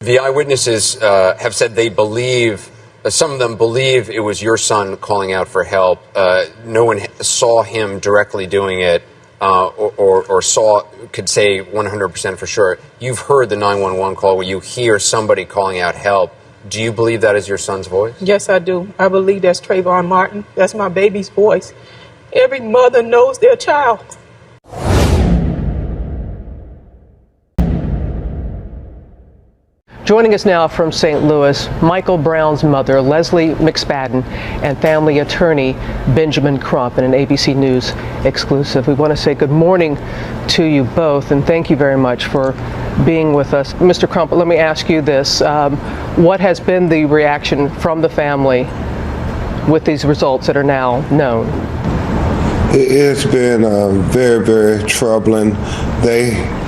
The eyewitnesses have said they believe, some of them believe it was your son calling out for help. No one saw him directly doing it or could say 100% for sure. You've heard the 911 call where you hear somebody calling out help. Do you believe that is your son's voice? Yes, I do. I believe that's Trayvon Martin. That's my baby's voice. Every mother knows their child. Joining us now from St. Louis, Michael Brown's mother, Leslie McSpadden, and family attorney Benjamin Crump in an ABC News exclusive. We want to say good morning to you both, and thank you very much for being with us. Mr. Crump, let me ask you this. What has been the reaction from the family with these results that are now known? It's been very, very troubling. They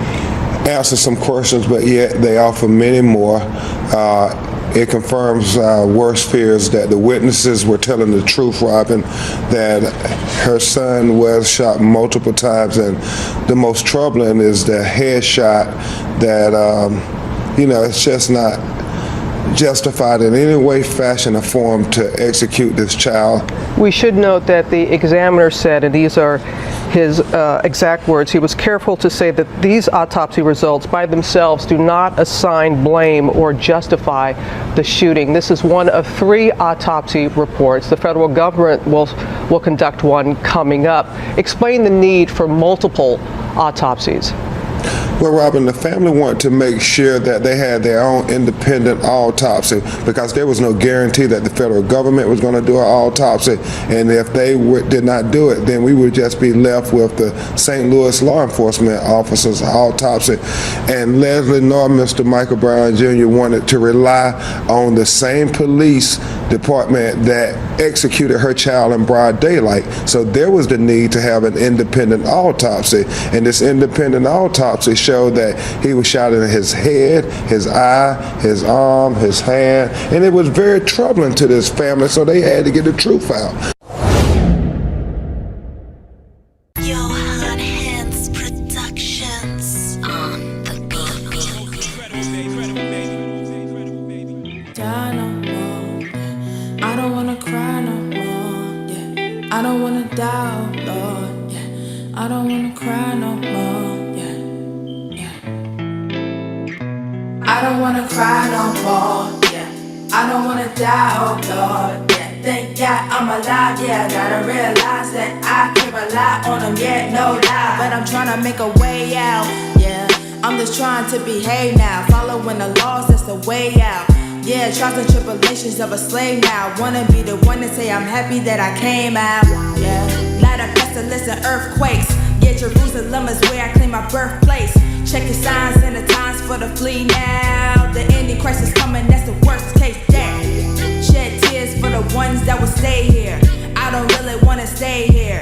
answer some questions, but yet they offer many more. It confirms our worst fears that the witnesses were telling the truth, Robin, that her son was shot multiple times, and the most troubling is the headshot that, it's just not justified in any way, fashion, or form to execute this child. We should note that the examiner said, and these are his exact words, he was careful to say that these autopsy results by themselves do not assign blame or justify the shooting. This is one of 3 autopsy reports. The federal government will conduct one coming up. Explain the need for multiple autopsies. Well, Robin, the family wanted to make sure that they had their own independent autopsy because there was no guarantee that the federal government was going to do an autopsy. And if they did not do it, then we would just be left with the St. Louis law enforcement officers' autopsy. And Leslie nor Mr. Michael Brown Jr. wanted to rely on the same police department that executed her child in broad daylight. So there was the need to have an independent autopsy. And this independent autopsy showed that he was shot in his head, his eye, his arm, his hand, and it was very troubling to this family, so they had to get the truth out. I don't wanna die, Lord, yeah. I don't wanna cry no more, yeah, yeah. I don't wanna cry no more, yeah. I don't wanna die, oh Lord, yeah. Thank God I'm alive, yeah. I gotta realize that I can't rely on them, yeah, no lie. But I'm trying to make a way out, yeah. I'm just trying to behave now, following the laws, that's the way out. Yeah, trials and tribulations of a slave now. Wanna be the one to say I'm happy that I came out. Yeah, light of pestilence and earthquakes. Yeah, Jerusalem is where I claim my birthplace. Check the signs and the times for the flee now. The ending crisis coming, that's the worst case. Yeah, shed tears for the ones that will stay here. I don't really wanna stay here.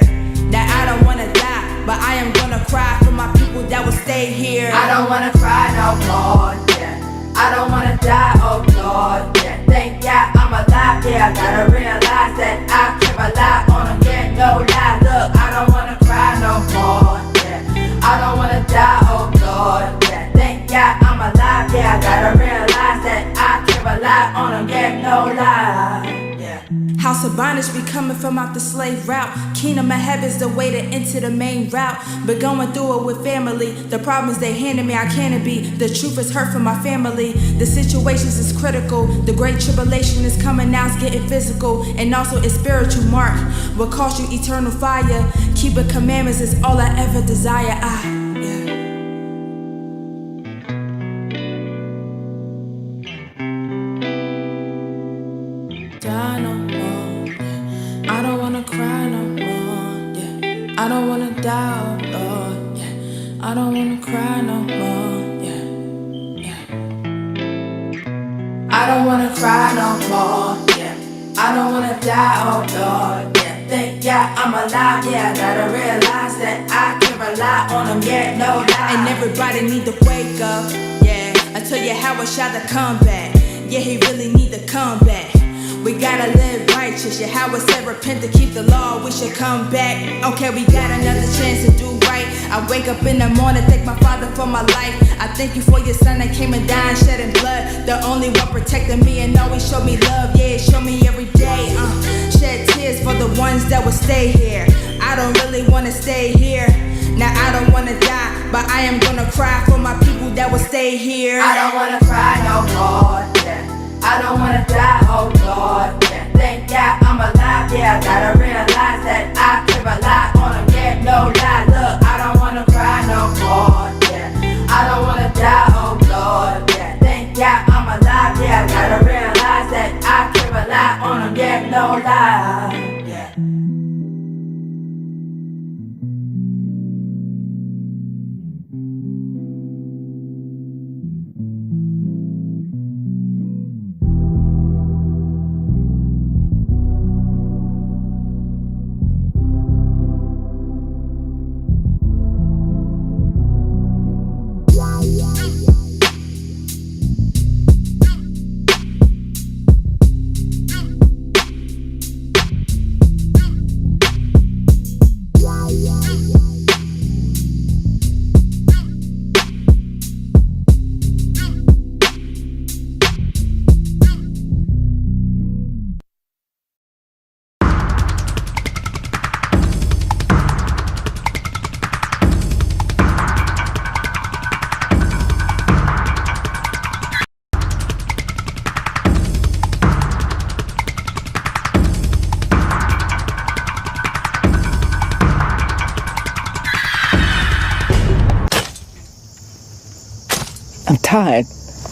That I don't wanna die, but I am gonna cry for my people that will stay here. I don't wanna cry no more. Yeah. I don't wanna die, oh Lord, yeah. Thank God I'm alive, yeah. I gotta realize that I can't rely on them, yeah, no lie. Look, I don't wanna cry no more, yeah. I don't wanna die, oh Lord, yeah. Thank God I'm alive, yeah. I gotta realize that I can't rely on them, yeah, no lie, yeah. House of bondage be coming from out the slave route. Kingdom of heaven's the way to enter the main route. But going through it with family. The problems they handed me, I can't be. The truth is hurt for my family. The situations is critical. The great tribulation is coming now, it's getting physical. And also it's spiritual mark. Will cost you eternal fire. Keeping commandments is all I ever desire. I don't wanna die, oh Lord, yeah. I don't wanna cry no more, yeah, yeah. I don't wanna cry no more, yeah. I don't wanna die, oh Lord, yeah. Thank God I'm alive, yeah. I gotta realize that I can't rely on them, yeah, no lie. And everybody need to wake up, yeah. Until Yahawashi come back, yeah, he really need to come back. We gotta live righteous. Yahweh said repent to keep the law, we should come back. Okay, we got another chance to do right. I wake up in the morning, thank my Father for my life. I thank you for your son that came and died, shedding blood. The only one protecting me and always showed me love. Yeah, show me every day. Shed tears for the ones that will stay here. I don't really wanna stay here. Now I don't wanna die, but I am gonna cry for my people that will stay here. I don't wanna cry no more, yeah. I don't wanna die, oh Lord, yeah. Thank God I'm alive, yeah. I gotta realize that I can rely on him, yeah, no lie. Look, I don't wanna cry no more, yeah. I don't wanna die, oh Lord, yeah. Thank God I'm alive, yeah. I gotta realize that I can rely on him, yeah, no lie, yeah. I'm tired.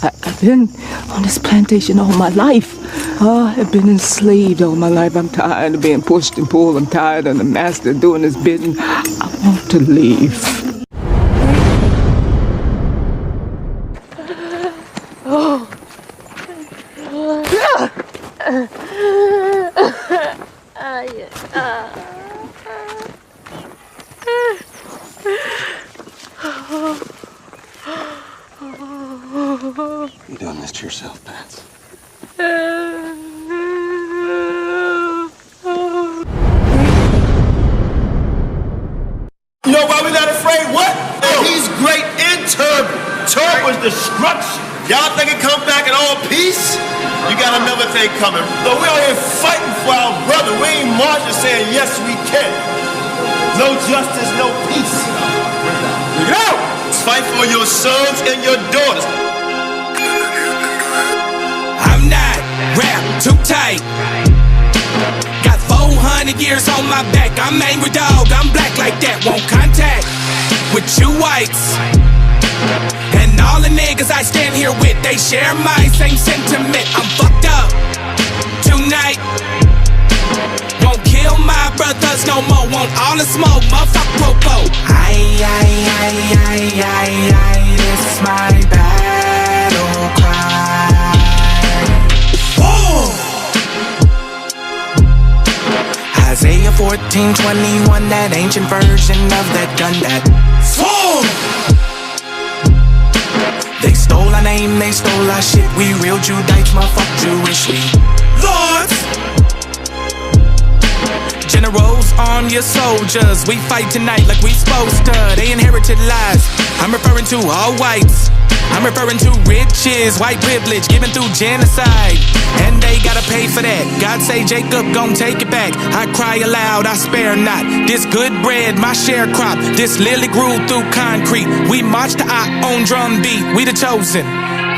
I've been on this plantation all my life. I've been enslaved all my life. I'm tired of being pushed and pulled. I'm tired of the master doing his bidding. I want to leave. You done this to yourself, Pats. You know why we're not afraid? What? He's great in Turban. Turban's destruction. Y'all think it come back in all peace? You got another thing coming. But we out here fighting for our brother. We ain't marching saying, yes, we can. No justice, no peace. Look out! Fight for your sons and your daughters. I'm not rap too tight. Got 400 years on my back. I'm angry dog. I'm black like that. Won't contact with you whites. And all the niggas I stand here with, they share my same sentiment. I'm fucked up tonight. Won't kill my brothers no more. Want all the smoke, motherfucker popo. This my battle cry. Whoa! Isaiah 14:21, that ancient version of that gun that fall. They stole our name, they stole our shit. We real Judites, motherfucker Jewish. We lords. Generals, arm your soldiers. We fight tonight like we supposed to. They inherited lies. I'm referring to all whites. I'm referring to riches, white privilege given through genocide. And they gotta pay for that. God say Jacob gon' take it back. I cry aloud, I spare not. This good bread, my sharecrop. This lily grew through concrete. We march to our own drum beat. We the chosen.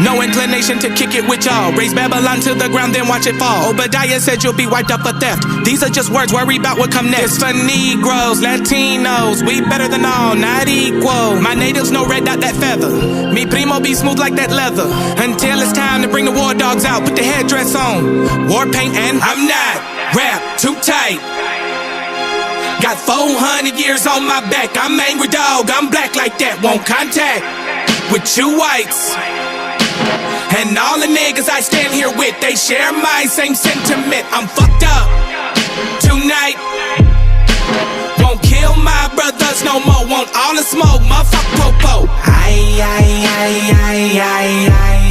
No inclination to kick it with y'all. Raise Babylon to the ground, then watch it fall. Obadiah said you'll be wiped up for theft. These are just words, worry about what come next. It's for Negroes, Latinos, we better than all, not equal. My natives no red dot that feather. Me primo be smooth like that leather. Until it's time to bring the war dogs out, put the headdress on. War paint and I'm not rap too tight. Got 400 years on my back. I'm angry dog, I'm black like that. Won't contact with you whites. And all the niggas I stand here with, they share my same sentiment. I'm fucked up tonight. Won't kill my brothers no more. Want all the smoke, motherfucker popo.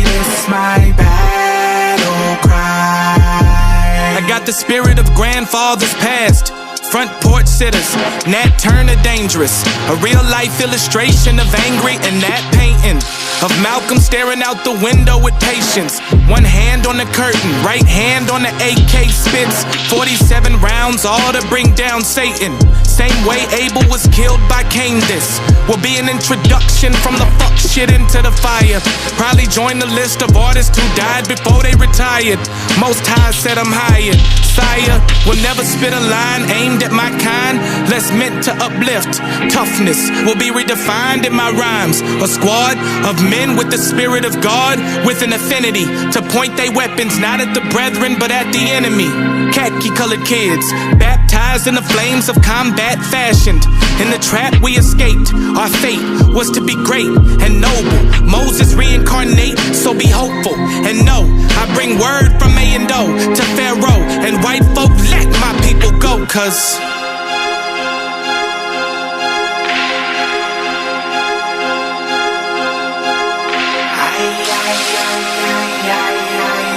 This my battle cry. I got the spirit of grandfathers past. Front porch sitters, Nat Turner dangerous. A real life illustration of angry and that painting. of Malcolm staring out the window with patience. One hand on the curtain, right hand on the AK spits. 47 rounds, all to bring down Satan. Same way Abel was killed by Cain. This will be an introduction from the fuck shit into the fire. Probably join the list of artists who died before they retired. Most High said I'm hired. Sire will never spit a line aimed at my kind, less meant to uplift. Toughness will be redefined in my rhymes. A squad of men with the spirit of God, with an affinity to point their weapons not at the brethren but at the enemy. Khaki colored kids, baptized in the flames of combat, fashioned in the trap we escaped. Our fate was to be great and noble. Moses reincarnate, so be hopeful and know I bring word from A and O to Pharaoh and white folk. Let my people go, cause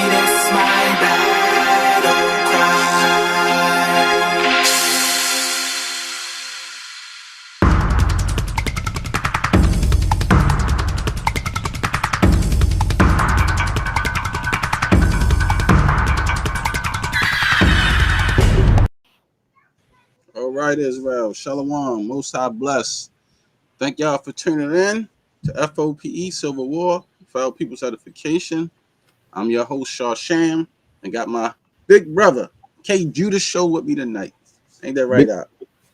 that's my battle cry. All right, Israel. Shalom. Most High bless. Thank y'all for tuning in to F.O.P.E. Civil War, Fellow People's Edification. I'm your host, Shar Sham, and got my big brother, Kjudah, show with me tonight. Ain't that right, out?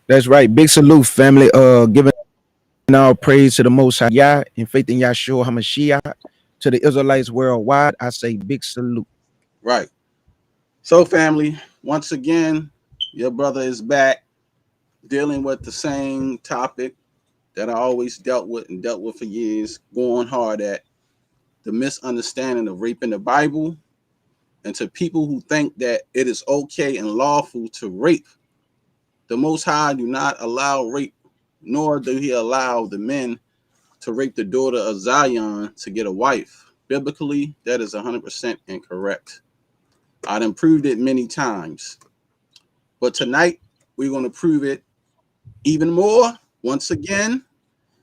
That's right. Big salute, family. Giving all praise to the Most High Yah and faith in Yahshua Ha Mashayach. To the Israelites worldwide, I say big salute. Right. So, family, once again, your brother is back dealing with the same topic that I always dealt with for years, going hard at the misunderstanding of rape in the Bible, and to people who think that it is okay and lawful to rape. The Most High do not allow rape, nor do he allow the men to rape the daughter of Zion to get a wife. Biblically, that is 100% incorrect. I done proved it many times. But tonight, we're going to prove it even more. Once again,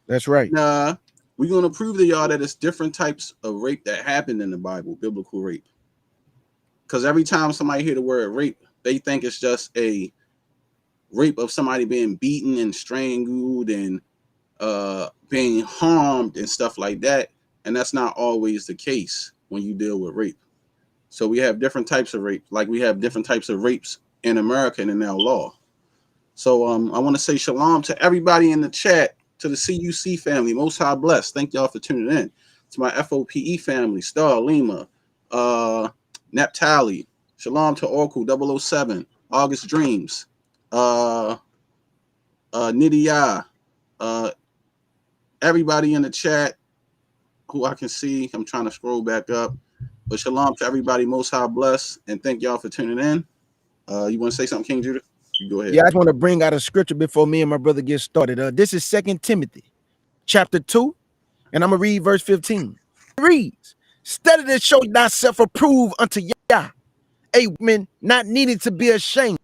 that's right. We're going to prove to y'all that it's different types of rape that happened in the Bible, biblical rape. Because every time somebody hear the word rape, they think it's just a rape of somebody being beaten and strangled and being harmed and stuff like that. And that's not always the case when you deal with rape. So we have different types of rape, like we have different types of rapes in America and in our law. So I want to say shalom to everybody in the chat, to the CUC family. Most High bless. Thank y'all for tuning in. To my F.O.P.E. family, Star, Lima, Naphtali. Shalom to Oracle 007, August Dreams, Nidia, everybody in the chat who I can see. I'm trying to scroll back up. But shalom to everybody. Most High bless. And thank y'all for tuning in. You want to say something, King Judah? Go ahead. Yeah, I just want to bring out a scripture before me and my brother get started. This is 2 Timothy chapter 2, and I'm going to read verse 15. It reads, study to show thyself approved unto Yah, a woman not needing to be ashamed,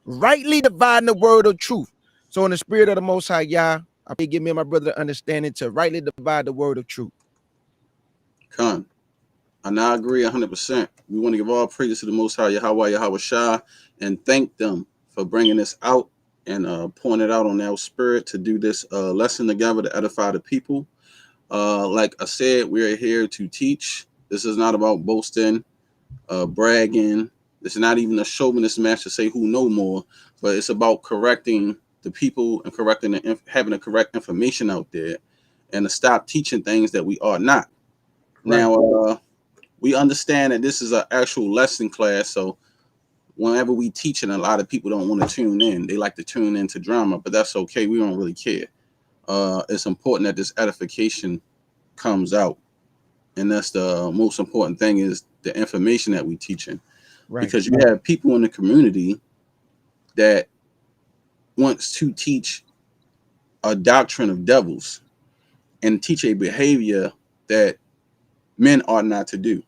rightly dividing the word of truth. So in the spirit of the Most High Yah, I pray give me and my brother the understanding to rightly divide the word of truth. Come. And I agree 100%. We want to give all praise to the Most High Yahawashi and thank them for bringing this out and pouring it out on our spirit to do this lesson together to edify the people. Like I said, we are here to teach. This is not about boasting, bragging. This is not even a chauvinist match to say who know more, but it's about correcting the people and correcting having the correct information out there and to stop teaching things that we are not. Right. Now, we understand that this is an actual lesson class, so whenever we teach it, a lot of people don't want to tune in. They like to tune into drama, but that's okay. We don't really care. It's important that this edification comes out. And that's the most important thing, is the information that we teaching. Right. Because you have people in the community that wants to teach a doctrine of devils and teach a behavior that men ought not to do.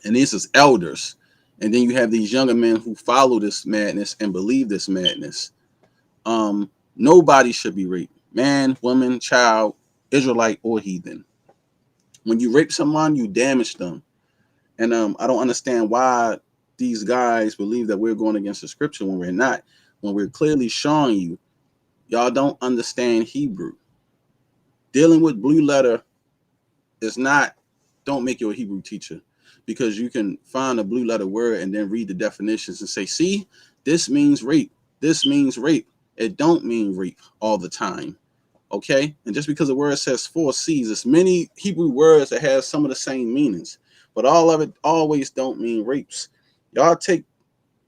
And this is elders. And then you have these younger men who follow this madness and believe this madness. Nobody should be raped. Man, woman, child, Israelite, or heathen. When you rape someone, you damage them. And I don't understand why these guys believe that we're going against the scripture when we're not. When we're clearly showing you, y'all don't understand Hebrew. Dealing with blue letter is not, don't make you a Hebrew teacher, because you can find a blue letter word and then read the definitions and say, see, this means rape. This means rape. It don't mean rape all the time. Okay? And just because the word says 4 C's, there's many Hebrew words that have some of the same meanings, but all of it always don't mean rapes. Y'all take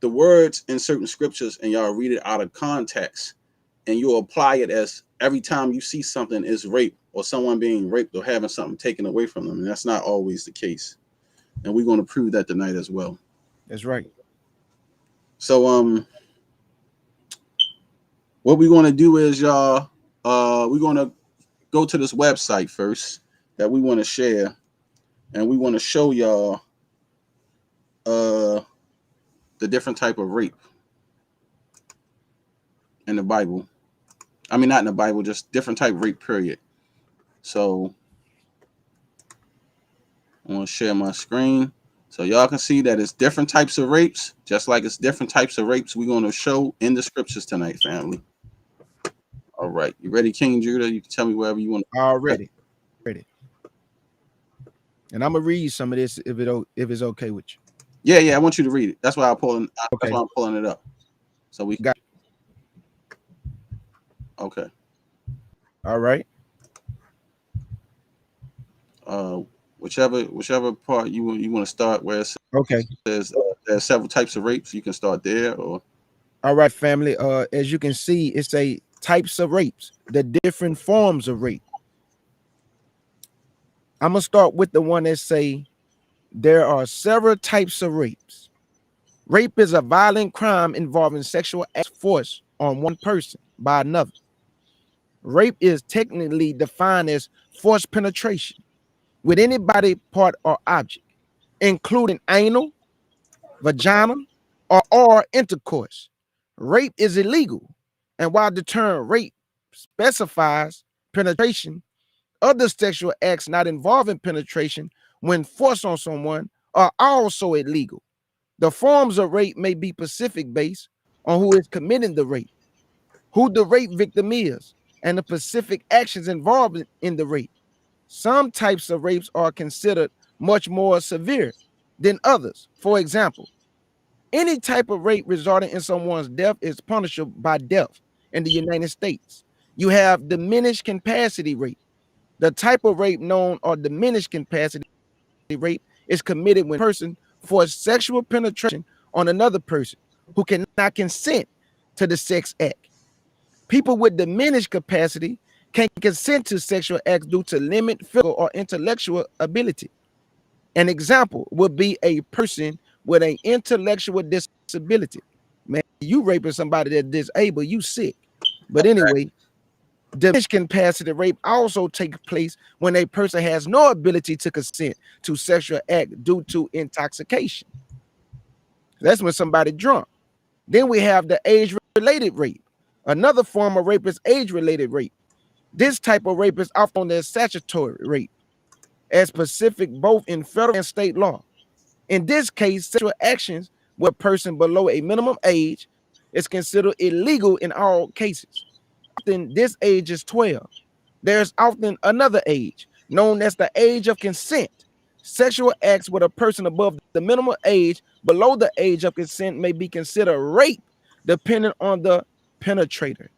the words in certain scriptures and y'all read it out of context, and you'll apply it as every time you see something is rape or someone being raped or having something taken away from them. And that's not always the case. And we're going to prove that tonight as well. That's right. So what we're going to do is, y'all, we're going to go to this website first that we want to share, and we want to show y'all the different type of rape in the Bible. I mean, not in the Bible, just different type of rape, period. So I'm going to share my screen so y'all can see that it's different types of rapes, just like it's different types of rapes we're going to show in the scriptures tonight, family. All right. You ready, King Judah? You can tell me wherever you want to. Already. Ready. And I'm going to read some of this if it's okay with you. Yeah, I want you to read it. That's why Okay. That's why I'm pulling it up. So we got. Okay. All right. Whichever part you want to start, where it says, okay, there's several types of rapes, you can start there. Or all right, family. As you can see, it's a types of rapes, the different forms of rape. I'm gonna start with the one that say there are several types of rapes. Rape is a violent crime involving sexual force on one person by another. Rape is technically defined as forced penetration with any body part or object, including anal, vagina, or intercourse. Rape is illegal, and while the term rape specifies penetration, other sexual acts not involving penetration when forced on someone are also illegal. The forms of rape may be specific based on who is committing the rape, who the rape victim is, and the specific actions involved in the rape. Some types of rapes are considered much more severe than others. For example, any type of rape resulting in someone's death is punishable by death in the United States. You have diminished capacity rape. The type of rape known or diminished capacity rape is committed when a person forced sexual penetration on another person who cannot consent to the sex act. People with diminished capacity can consent to sexual acts due to limited physical or intellectual ability. An example would be a person with an intellectual disability. Man, you raping somebody that's disabled, you sick. But anyway, diminished capacity rape also takes place when a person has no ability to consent to sexual act due to intoxication. That's when somebody drunk. Then we have the age-related rape. Another form of rape is age-related rape. This type of rape is often known as statutory rape, as specific both in federal and state law. In this case, sexual actions with a person below a minimum age is considered illegal in all cases. Often this age is 12. There's often another age known as the age of consent. Sexual acts with a person above the minimum age below the age of consent may be considered rape depending on the penetrator.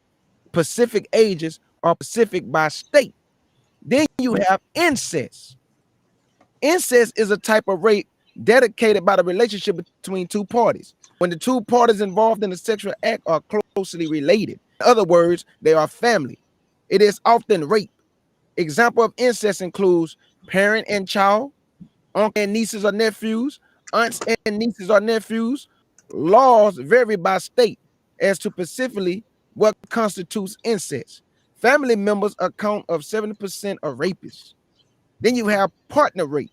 Specific ages are specific by state. Then you have incest. Incest is a type of rape dedicated by the relationship between two parties. When the two parties involved in the sexual act are closely related. In other words, they are family. It is often rape. Example of incest includes parent and child, uncle and nieces or nephews, aunts and nieces or nephews. Laws vary by state as to specifically what constitutes incest. Family members account of 70% of rapists. Then you have partner rape.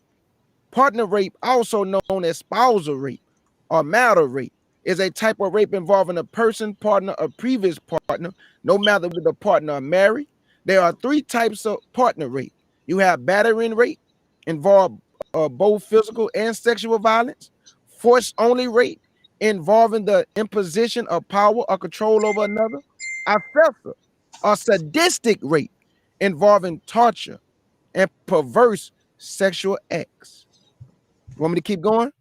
Partner rape, also known as spousal rape or marital rape, is a type of rape involving a person, partner, or previous partner, no matter whether the partner are married. There are 3 types of partner rape. You have battering rape, involve both physical and sexual violence. Force only rape involving the imposition of power or control over another. Offensive or sadistic rape involving torture and perverse sexual acts. Want me to keep going?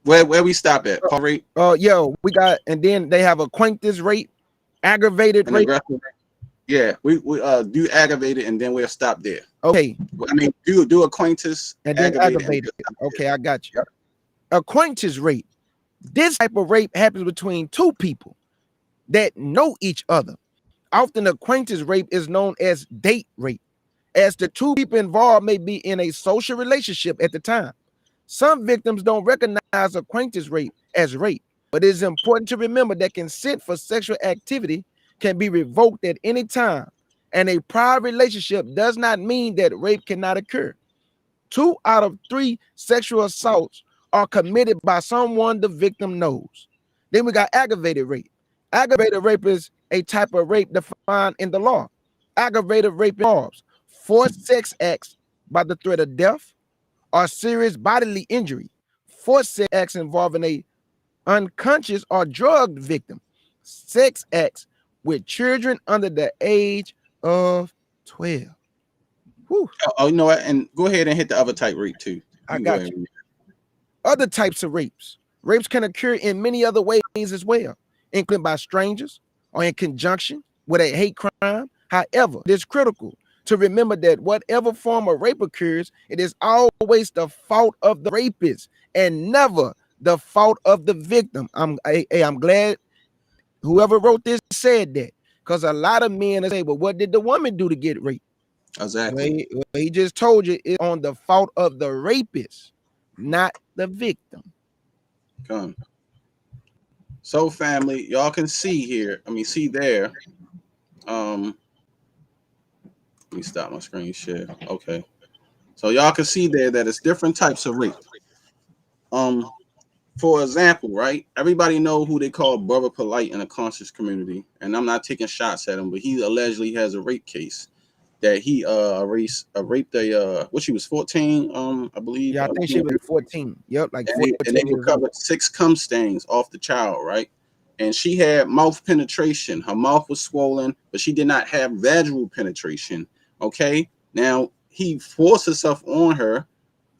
Where we stop at? Paul rape? We got, and then they have acquaintance rape, aggravated And rape. aggressive. Yeah, we do aggravated, and then we'll stop there. Okay. I mean, do acquaintance and then aggravated. Okay, I got you. Acquaintance rape. This type of rape happens between two people that know each other. Often acquaintance rape is known as date rape, as the two people involved may be in a social relationship at the time. Some victims don't recognize acquaintance rape as rape, but it is important to remember that consent for sexual activity can be revoked at any time, and a prior relationship does not mean that rape cannot occur. 2 out of 3 sexual assaults are committed by someone the victim knows. Then we got aggravated rape. Aggravated rape is a type of rape defined in the law. Aggravated rape involves forced sex acts by the threat of death or serious bodily injury. Forced sex acts involving a unconscious or drugged victim. Sex acts with children under the age of 12. Oh, you know what? And go ahead and hit the other type rape too. I got you. Other types of rapes. Rapes can occur in many other ways as well, including by strangers or in conjunction with a hate crime. However, it is critical to remember that whatever form of rape occurs, it is always the fault of the rapist and never the fault of the victim. I'm glad whoever wrote this said that, because a lot of men say, well, what did the woman do to get raped? Exactly. He just told you it's on the fault of the rapist, not the victim. Come. So family, y'all can see here. I mean, see there. Let me stop my screen share. Okay. So y'all can see there that it's different types of rape. For example, right? Everybody know who they call Brother Polite in the conscious community, and I'm not taking shots at him, but he allegedly has a rape case that he raped a she was 14, I believe. Yeah, I think she was 14. Yep, like 14. And they recovered 6 cum stains off the child, right? And she had mouth penetration. Her mouth was swollen, but she did not have vaginal penetration. Okay. Now he forced himself on her,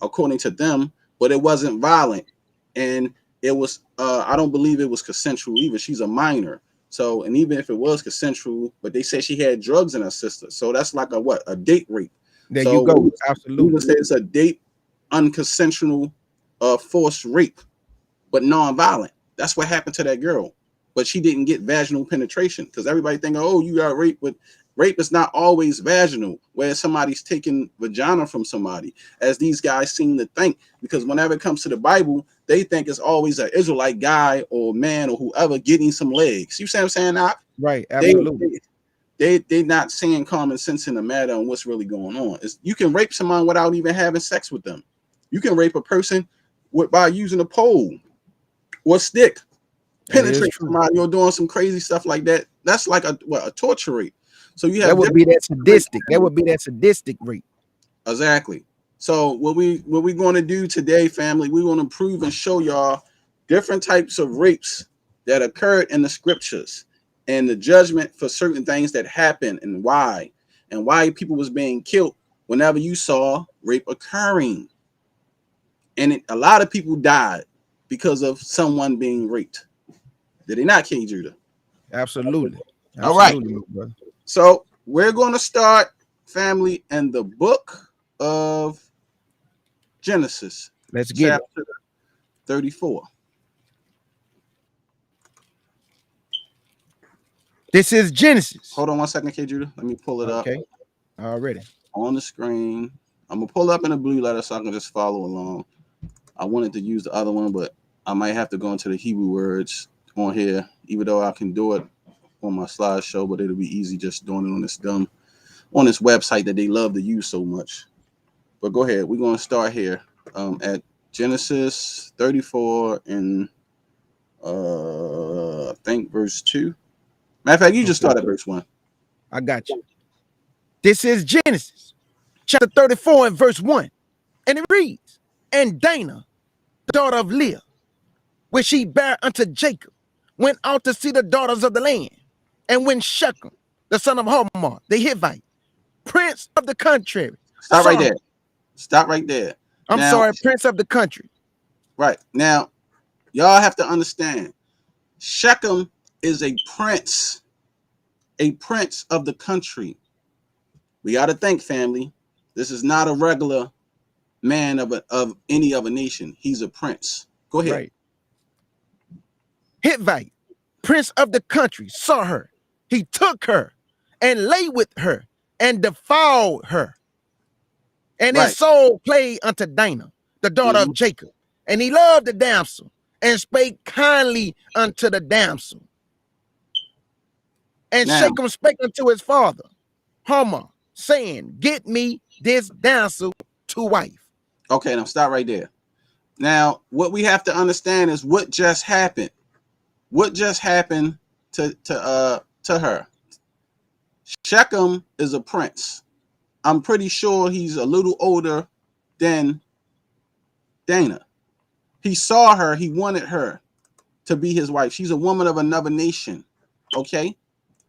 according to them, but it wasn't violent. And it was I don't believe it was consensual either. She's a minor. So, and even if it was consensual, but they said she had drugs in her system. So that's like a date rape. There you go. Absolutely. We would say it's a date unconsensual forced rape, but non-violent. That's what happened to that girl. But she didn't get vaginal penetration, because everybody think, oh, you got raped. But rape is not always vaginal, where somebody's taking vagina from somebody, as these guys seem to think. Because whenever it comes to the Bible, they think it's always an Israelite guy or man or whoever getting some legs. You see what I'm saying? Now, right, absolutely. They're not saying common sense in the matter on what's really going on. You can rape someone without even having sex with them. You can rape a person by using a pole or stick, penetrate somebody or doing some crazy stuff like that. That's like a torture rape. So you have that would be that sadistic. That would be that sadistic rape. Exactly. So what we going to do today, family, we want to prove and show y'all different types of rapes that occurred in the scriptures, and the judgment for certain things that happened, and why people was being killed whenever you saw rape occurring. And a lot of people died because of someone being raped. Did they not, King Judah? Absolutely. All right. So we're going to start, family, in the book of Genesis. Let's get chapter 34. This is Genesis. Hold on one second, K. Judah. Let me pull it up. Okay. Already. On the screen. I'm going to pull up in a blue letter so I can just follow along. I wanted to use the other one, but I might have to go into the Hebrew words on here, even though I can do it on my slideshow, but it'll be easy just doing it on this website that they love to use so much. But go ahead. We're going to start here at Genesis 34 and I think verse 2. Matter of fact, you just start at verse 1. I got you. This is Genesis chapter 34 and verse 1. And it reads, and Dinah, the daughter of Leah, which she bare unto Jacob, went out to see the daughters of the land. And when Shechem, the son of Hamor, the Hivite, prince of the country. Stop right there. Stop right there. I'm sorry, prince of the country. Right. Now, y'all have to understand, Shechem is a prince of the country. We got to think, family. This is not a regular man of any other nation. He's a prince. Go ahead. Right. Hivite, prince of the country, saw her. He took her and lay with her and defiled her. And his soul played unto Dinah, the daughter of Jacob. And he loved the damsel and spake kindly unto the damsel. And Shechem spake unto his father, Hamor, saying, get me this damsel to wife. Okay, now stop right there. Now, what we have to understand is what just happened. What just happened to her? Shechem is a prince. I'm pretty sure he's a little older than Dinah. He saw her. He wanted her to be his wife. She's a woman of another nation. Okay.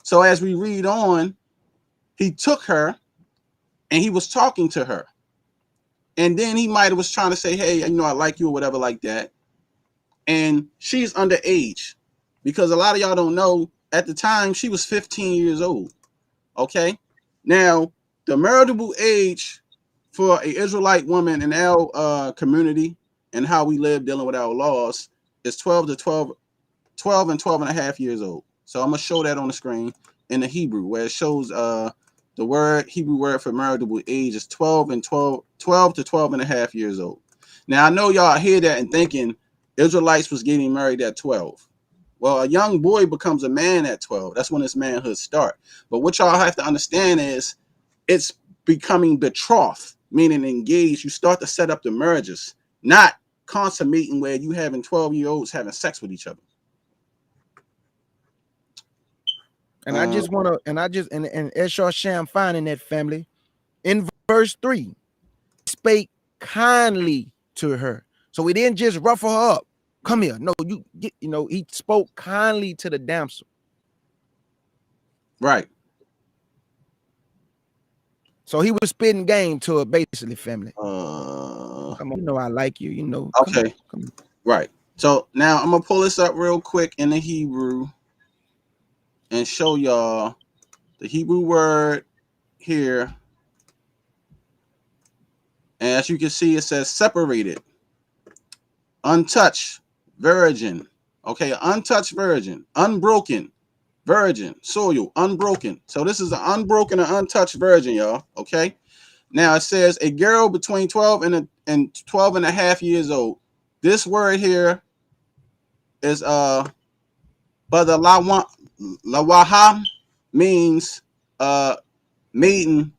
So as we read on, he took her and he was talking to her. And then he might have was trying to say, hey, you know, I like you or whatever like that. And she's underage because a lot of y'all don't know at the time she was 15 years old. Okay. Now, the marriageable age for an Israelite woman in our community and how we live dealing with our laws is 12 and 12 and a half years old. So I'm going to show that on the screen in the Hebrew where it shows the Hebrew word for marriageable age is 12 to 12 and a half years old. Now, I know y'all hear that and thinking Israelites was getting married at 12. Well, a young boy becomes a man at 12. That's when his manhood starts. But what y'all have to understand is it's becoming betrothed, meaning engaged. You start to set up the marriages, not consummating where you having 12-year-olds having sex with each other. And I just want to, and Shar Sham finding that family in verse 3, spake kindly to her. So we didn't just ruffle her up. Come here. No, he spoke kindly to the damsel. Right. So he was spitting game to her, basically, family. Come on, you know I like you, you know. Okay. Come on. Right. So now I'm gonna pull this up real quick in the Hebrew and show y'all the Hebrew word here. And as you can see, it says separated, untouched, virgin. Okay, untouched virgin, unbroken virgin, soil, unbroken. So this is an unbroken and untouched virgin, y'all. Okay. Now it says a girl between 12 and 12 and a half years old. This word here is but the lawaha means maiden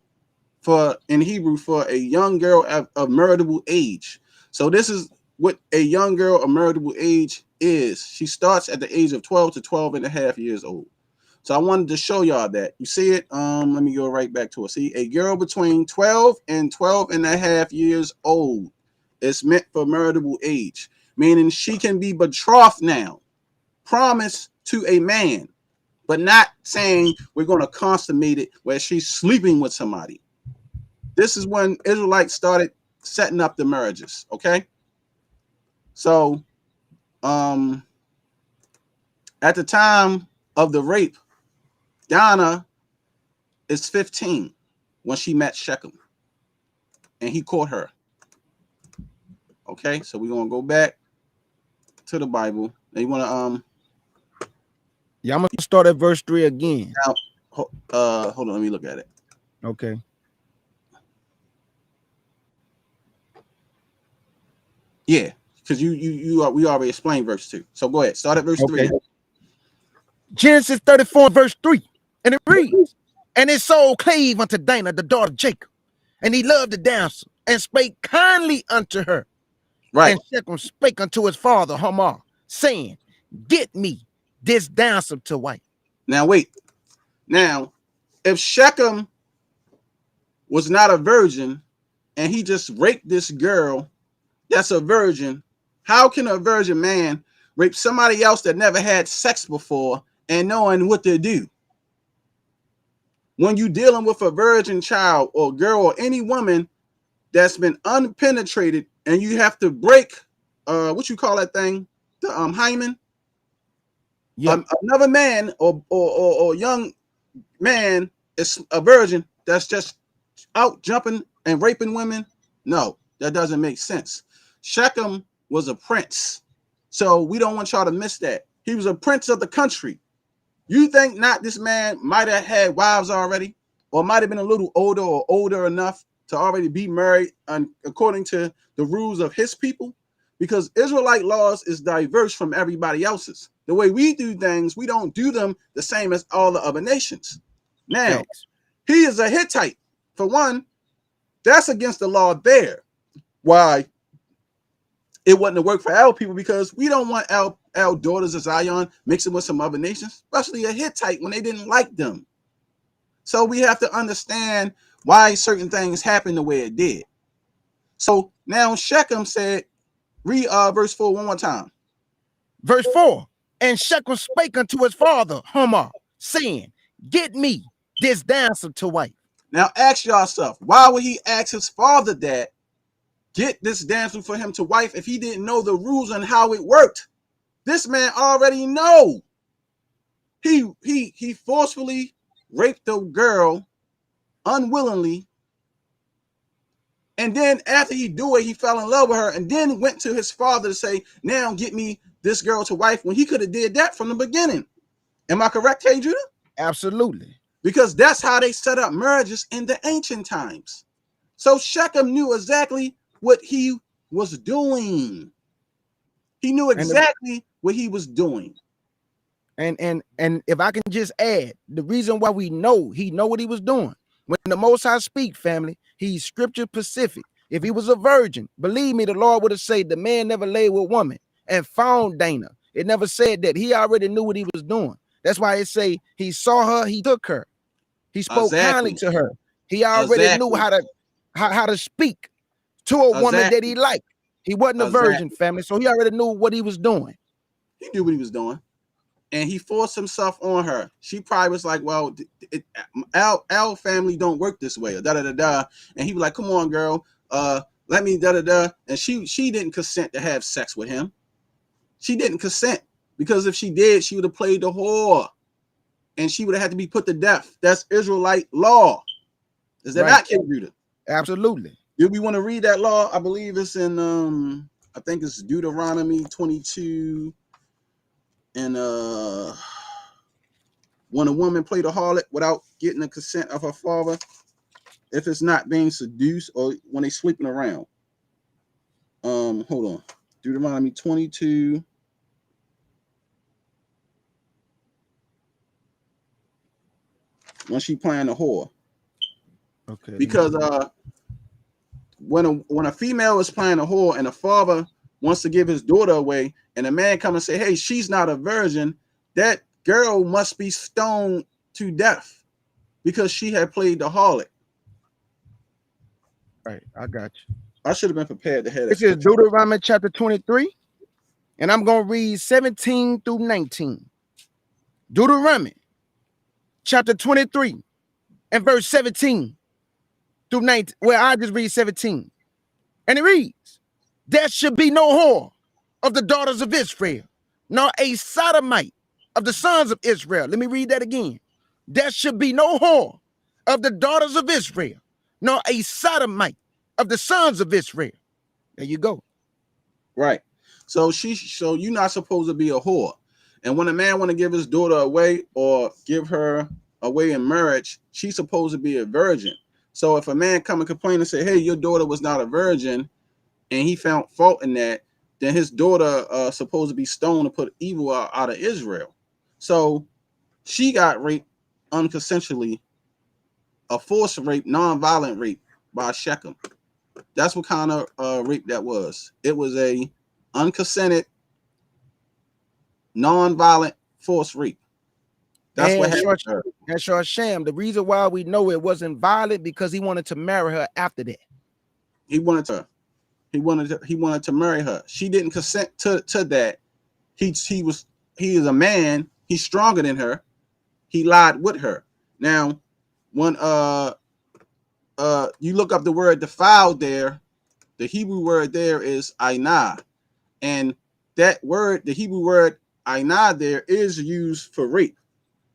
for in Hebrew for a young girl of marriageable age. So this is what a young girl of marriageable age is. She starts at the age of 12 to 12 and a half years old. So I wanted to show y'all that. You see it? Let me go right back to it. See, a girl between 12 and 12 and a half years old is meant for marriageable age, meaning she can be betrothed now, promised to a man, but not saying we're going to consummate it where she's sleeping with somebody. This is when Israelites started setting up the marriages, okay? So, at the time of the rape, Dinah is 15 when she met Shechem, and he caught her. Okay, so we're gonna go back to the Bible. Now you want to yeah, I'm gonna start at verse 3 again. Now, hold on, let me look at it. Okay. Yeah, because we already explained verse 2. So go ahead, start at verse 3. Genesis 34 verse 3, and it reads, and his soul clave unto Dinah, the daughter of Jacob, and he loved the damsel, and spake kindly unto her. Right. And Shechem spake unto his father Hamor, saying, get me this damsel to wife. Now wait. Now, if Shechem was not a virgin and he just raped this girl that's a virgin, how can a virgin man rape somebody else that never had sex before and knowing what to do? When you're dealing with a virgin child or girl or any woman that's been unpenetrated and you have to break, what you call that thing? The hymen? Yeah. Another man or young man is a virgin that's just out jumping and raping women. No, that doesn't make sense. Shechem was a prince, so we don't want y'all to miss that. He was a prince of the country. You think not this man might have had wives already, or might have been a little older or older enough to already be married according to the rules of his people? Because Israelite laws is diverse from everybody else's. The way we do things, we don't do them the same as all the other nations. Now, he is a Hittite. For one, that's against the law there. Why? It wouldn't work for our people because we don't want our daughters of Zion mixing with some other nations, especially a Hittite when they didn't like them. So we have to understand why certain things happened the way it did. So now Shechem said, read verse 4 one more time. Verse 4, and Shechem spake unto his father, Hamor, saying, get me this damsel to wife. Now ask yourself, why would he ask his father that? Get this damsel for him to wife if he didn't know the rules and how it worked. This man already know. He forcefully raped the girl unwillingly, and then after he do it, he fell in love with her, and then went to his father to say, now get me this girl to wife, when he could have did that from the beginning. Am I correct, Kjudah? Absolutely. Because that's how they set up marriages in the ancient times. So Shechem knew exactly what he was doing. He knew exactly what he was doing. And if I can just add, the reason why he know what he was doing. When the Most High speak, family, he's scripture specific. If he was a virgin, believe me, the Lord would have said the man never lay with woman and found Dana. It never said that. He already knew what he was doing. That's why it say he saw her, he took her. He spoke kindly to her. He already knew how to speak to a woman that he liked. He wasn't a virgin, family, so he already knew what he was doing. He knew what he was doing, and he forced himself on her. She probably was like, well, our family don't work this way, or da-da-da-da. And he was like, come on, girl, let me da-da-da. And she didn't consent to have sex with him. She didn't consent, because if she did, she would have played the whore, and she would have had to be put to death. That's Israelite law. Is that not, Kjudah? Absolutely. Do we want to read that law? I believe it's in I think it's Deuteronomy 22. And when a woman played a harlot without getting the consent of her father, if it's not being seduced, or when they sleeping around. Hold on. Deuteronomy 22. When she playing a whore. Okay. Because when a female is playing a whore and a father wants to give his daughter away, and a man come and say, hey, she's not a virgin, that girl must be stoned to death because she had played the harlot. Right, I got you. I should have been prepared to have that. This is Deuteronomy chapter 23, and I'm going to read 17 through 19. Deuteronomy chapter 23 and verse 17 through 19. Well, I just read 17. And it reads, there should be no whore of the daughters of Israel, nor a sodomite of the sons of Israel. Let me read that again. There should be no whore of the daughters of Israel, nor a sodomite of the sons of Israel. There you go. Right. So you're not supposed to be a whore. And when a man want to give his daughter away or give her away in marriage, she's supposed to be a virgin. So if a man come and complain and say, hey, your daughter was not a virgin, and he found fault in that, then his daughter supposed to be stoned to put evil out of Israel. So she got raped unconsensually, a forced rape, non-violent rape by Shechem. That's what kind of rape that was. It was a unconsented, non-violent forced rape. That's and what happened to her. And Shar Sham, the reason why we know it wasn't violent because he wanted to marry her after that. He wanted to marry her. She didn't consent to that. He is a man. He's stronger than her. He lied with her. Now, when you look up the word defiled there, the Hebrew word there is ainah, and that word, the Hebrew word ainah, there is used for rape,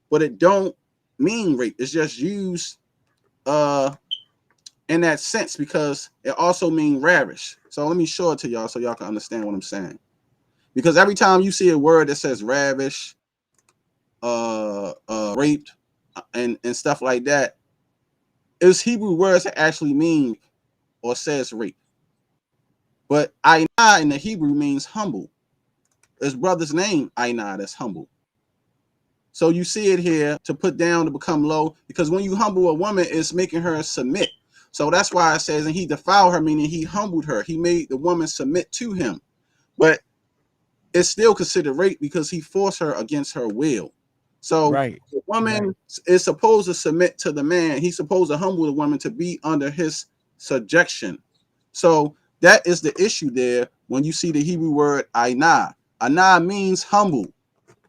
but it don't mean rape. It's just used in that sense because it also means ravish. So let me show it to y'all so y'all can understand what I'm saying. Because every time you see a word that says ravish, raped, and stuff like that, it's Hebrew words that actually mean or says rape. But ainah in the Hebrew means humble. His brother's name, ainah, that's humble. So you see it here, to put down, to become low, because when you humble a woman, it's making her submit. So that's why it says, and he defiled her, meaning he humbled her. He made the woman submit to him. But it's still considered rape because he forced her against her will. So the woman is supposed to submit to the man. He's supposed to humble the woman to be under his subjection. So that is the issue there when you see the Hebrew word ainah. Ainah means humble.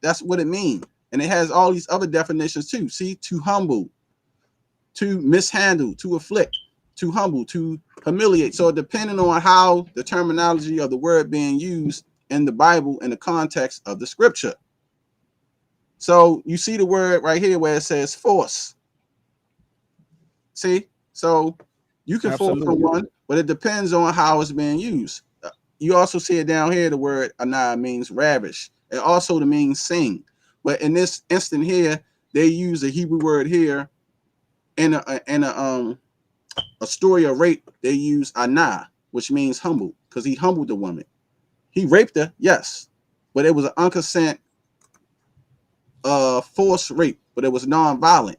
That's what it means. And it has all these other definitions too. See, to humble, to mishandle, to afflict, to humble, to humiliate. So depending on how the terminology of the word being used in the Bible in the context of the scripture. So you see the word right here where it says force. See, so you can force someone, but it depends on how it's being used. You also see it down here. The word ainah means ravish. It also means sing. But in this instant here, they use the Hebrew word here in a story of rape. They use ainah, which means humble, because he humbled the woman. He raped her, yes, but it was an unconsent forced rape, but it was non-violent.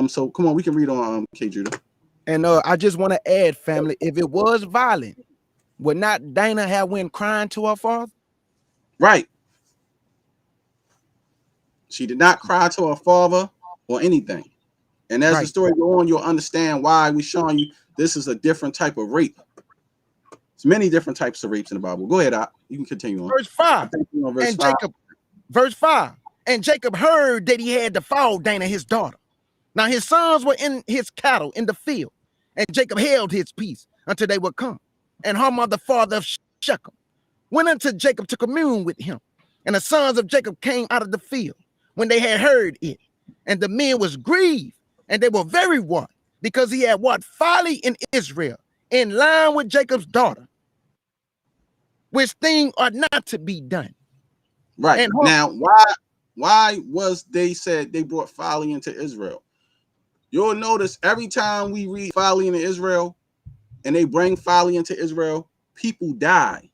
So come on, we can read on Kjudah. And I just want to add, family, if it was violent, would not Dana have went crying to her father? Right. She did not cry to her father or anything. And as the story goes on, you'll understand why we're showing you this is a different type of rape. There's many different types of rapes in the Bible. Go ahead, you can continue on. Verse 5. Verse 5. And Jacob heard that he had defiled Dinah, his daughter. Now his sons were in his cattle in the field, and Jacob held his peace until they would come. And Hamor, the father of Shechem, went unto Jacob to commune with him. And the sons of Jacob came out of the field when they had heard it. And the men was grieved, and they were very wroth, because he had wrought folly in Israel, in line with Jacob's daughter, which thing ought not to be done. Right. And now, why was they said they brought folly into Israel? You'll notice every time we read folly into Israel and they bring folly into Israel, people die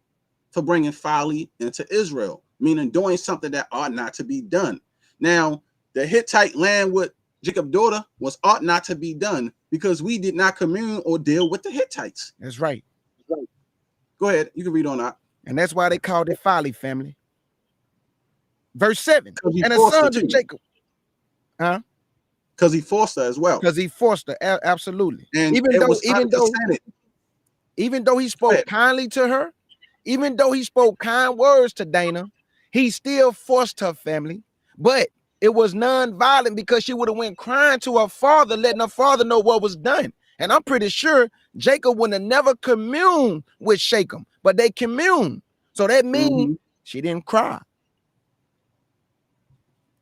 for bringing folly into Israel, meaning doing something that ought not to be done. Now, the Hittite land with Jacob's daughter was ought not to be done because we did not commune or deal with the Hittites. That's right. Go ahead. You can read on that. And that's why they called it folly, family. Verse 7. And the sons of Jacob. Huh? Because he forced her as well. Because he forced her, absolutely. And even though he spoke kindly to her, even though he spoke kind words to Dana, he still forced her, family. But it was non-violent because she would have went crying to her father, letting her father know what was done. And I'm pretty sure Jacob would have never communed with Shechem, but they communed. So that means she didn't cry.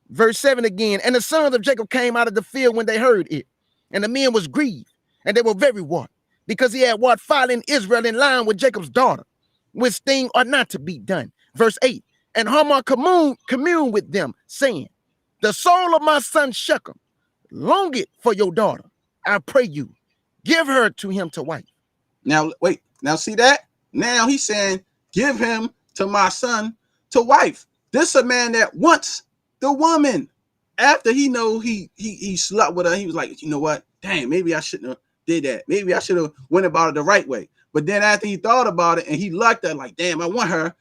Verse 7 again. And the sons of Jacob came out of the field when they heard it. And the men was grieved, and they were very wroth, because he had wrought folly in Israel in line with Jacob's daughter, which thing ought not to be done. Verse 8. And Hamor communed with them, saying, the soul of my son Shechem longeth for your daughter. I pray you, give her to him to wife. Now, wait. Now, see that? Now he's saying, give him to my son to wife. This is a man that wants the woman. After he know he slept with her, he was like, you know what? Dang, maybe I shouldn't have did that. Maybe I should have went about it the right way. But then after he thought about it and he liked her, like, damn, I want her.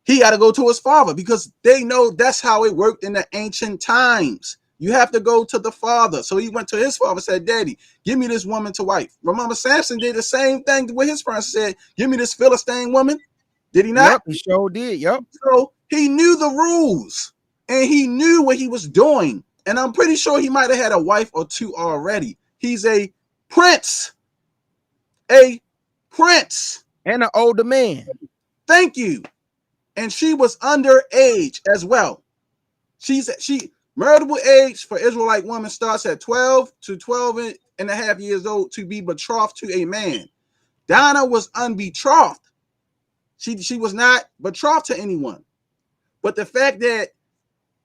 He got to go to his father because they know that's how it worked in the ancient times. You have to go to the father. So he went to his father and said, Daddy, give me this woman to wife. Remember, Samson did the same thing with his parents, said, give me this Philistine woman. Did he not? Yep, he sure did. Yep. So he knew the rules and he knew what he was doing. And I'm pretty sure he might have had a wife or two already. He's a prince. A prince. And an older man. Thank you. And she was underage as well. Marital age for Israelite women starts at 12 to 12 and a half years old to be betrothed to a man. Dinah was unbetrothed. She was not betrothed to anyone. But the fact that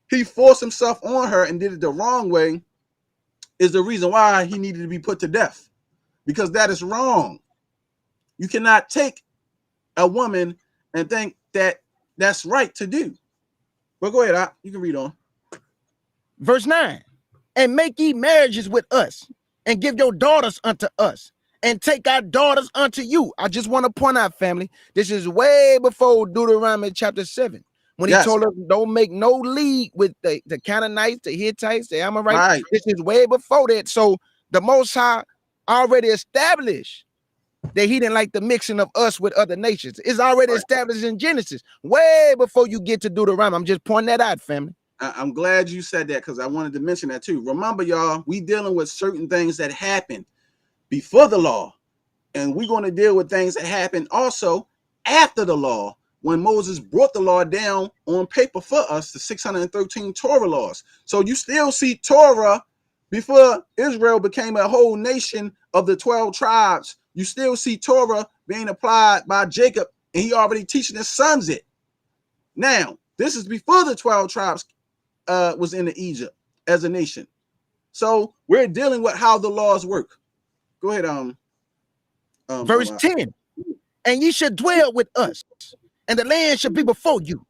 he forced himself on her and did it the wrong way is the reason why he needed to be put to death. Because that is wrong. You cannot take a woman and think that that's right to do. But go ahead, you can read on. Verse 9, and make ye marriages with us, and give your daughters unto us, and take our daughters unto you. I just want to point out, family, this is way before Deuteronomy chapter 7, when he told us don't make no league with the Canaanites, the Hittites, the Amorites. Right. This is way before that. So the Most High already established that he didn't like the mixing of us with other nations. It's already established in Genesis, way before you get to Deuteronomy. I'm just pointing that out, family. I'm glad you said that because I wanted to mention that too. Remember, y'all, we dealing with certain things that happened before the law, and we're going to deal with things that happened also after the law, when Moses brought the law down on paper for us, the 613 Torah laws. So you still see Torah before Israel became a whole nation of the 12 tribes. You still see Torah being applied by Jacob, and he already teaching his sons it. Now, this is before the 12 tribes was in Egypt as a nation. So we're dealing with how the laws work. Go ahead. Verse 10, and ye should dwell with us, and the land shall be before you.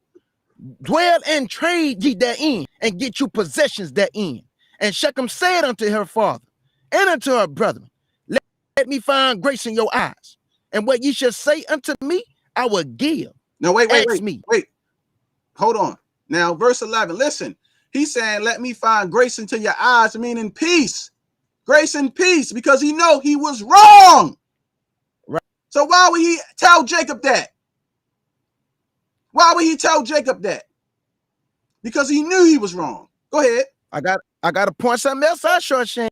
Dwell and trade ye therein, and get you possessions therein. And Shechem said unto her father and unto her brethren, let me find grace in your eyes, and what ye shall say unto me, I will give. Now wait. Hold on. Now, verse 11, listen. He's saying, let me find grace into your eyes, meaning peace. Grace and peace, because he know he was wrong. Right. So why would he tell Jacob that? Why would he tell Jacob that? Because he knew he was wrong. Go ahead. I got to point something else out, Shar Sham.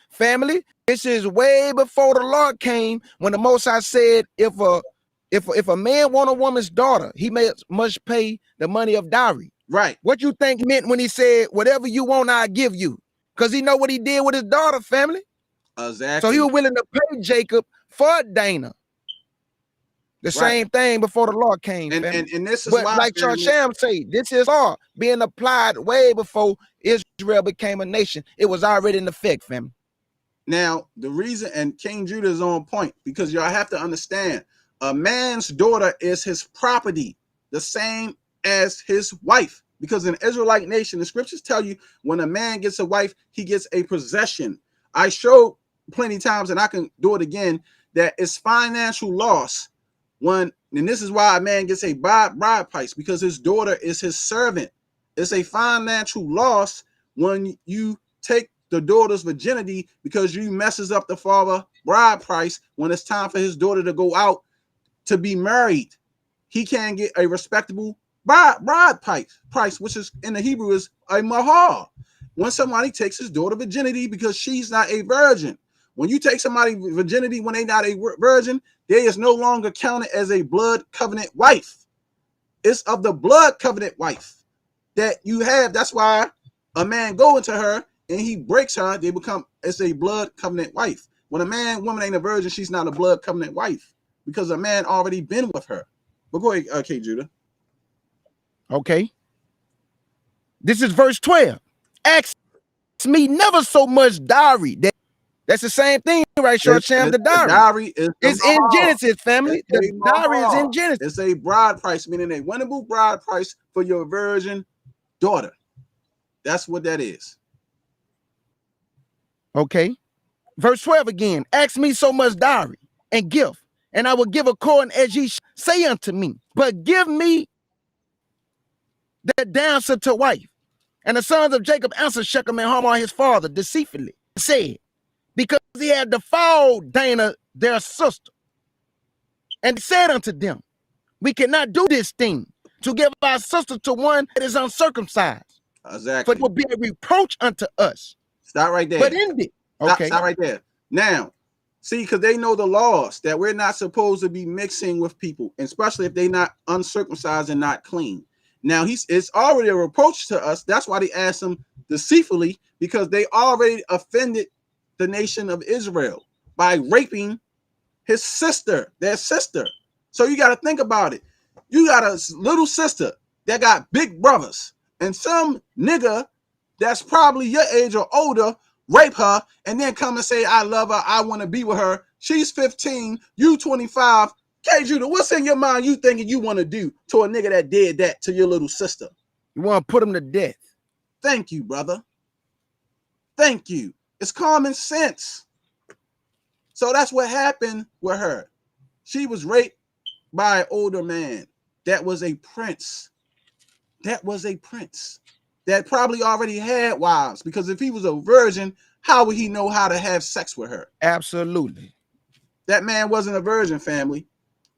Family, this is way before the law came, when the Most High said, if a man want a woman's daughter, he must pay the money of dowry. Right. What you think meant when he said, whatever you want, I'll give you? Because he know what he did with his daughter, family. Exactly. So he was willing to pay Jacob for Dana. The same thing before the law came. And this is but why, like Shar Sham say, this is law being applied way before Israel became a nation. It was already in effect, family. Now, the reason, and King Judah is on point, because y'all have to understand, a man's daughter is his property, the same as his wife. Because in the Israelite nation, the scriptures tell you when a man gets a wife, he gets a possession. I showed plenty of times, and I can do it again, that it's financial loss when, and this is why a man gets a bride price, because his daughter is his servant. It's a financial loss when you take the daughter's virginity because you messes up the father bride price when it's time for his daughter to go out to be married. He can't get a respectable bride price, which is in the Hebrew is a mahar. When somebody takes his daughter virginity because she's not a virgin. When you take somebody virginity when they're not a virgin, they is no longer counted as a blood covenant wife. It's of the blood covenant wife that you have. That's why a man go into her and he breaks her, they become, it's a blood covenant wife. When a woman ain't a virgin, she's not a blood covenant wife because a man already been with her. But go ahead, okay, Judah. Okay. This is verse 12. Ask me never so much dowry. That's the same thing, right, Shar Sham? The dowry. The dowry is in Genesis, family. The dowry is in Genesis. It's a bride price, meaning a winnable bride price for your virgin daughter. That's what that is. Okay. Verse 12 again. Ask me so much dowry and gift, and I will give according as ye say unto me. But give me the dancer to wife, And the sons of Jacob answered Shechem and Hamor his father deceitfully, and said, because he had defiled Dinah their sister. And said unto them, we cannot do this thing, to give our sister to one that is uncircumcised. Exactly. For it will be a reproach unto us. Stop right there. But in it. Okay. Stop right there. Now, see, because they know the laws that we're not supposed to be mixing with people, especially if they're not uncircumcised and not clean. Now, it's already a reproach to us. That's why they asked him deceitfully, because they already offended the nation of Israel by raping his sister, their sister. So you got to think about it. You got a little sister that got big brothers, and some nigga that's probably your age or older rape her and then come and say, I love her, I want to be with her. She's 15, you 25. Kjudah, what's in your mind you thinking you want to do to a nigga that did that to your little sister? You want to put him to death. Thank you, brother. Thank you. It's common sense. So that's what happened with her. She was raped by an older man that was a prince. That was a prince that probably already had wives, because if he was a virgin, how would he know how to have sex with her? Absolutely. That man wasn't a virgin, family.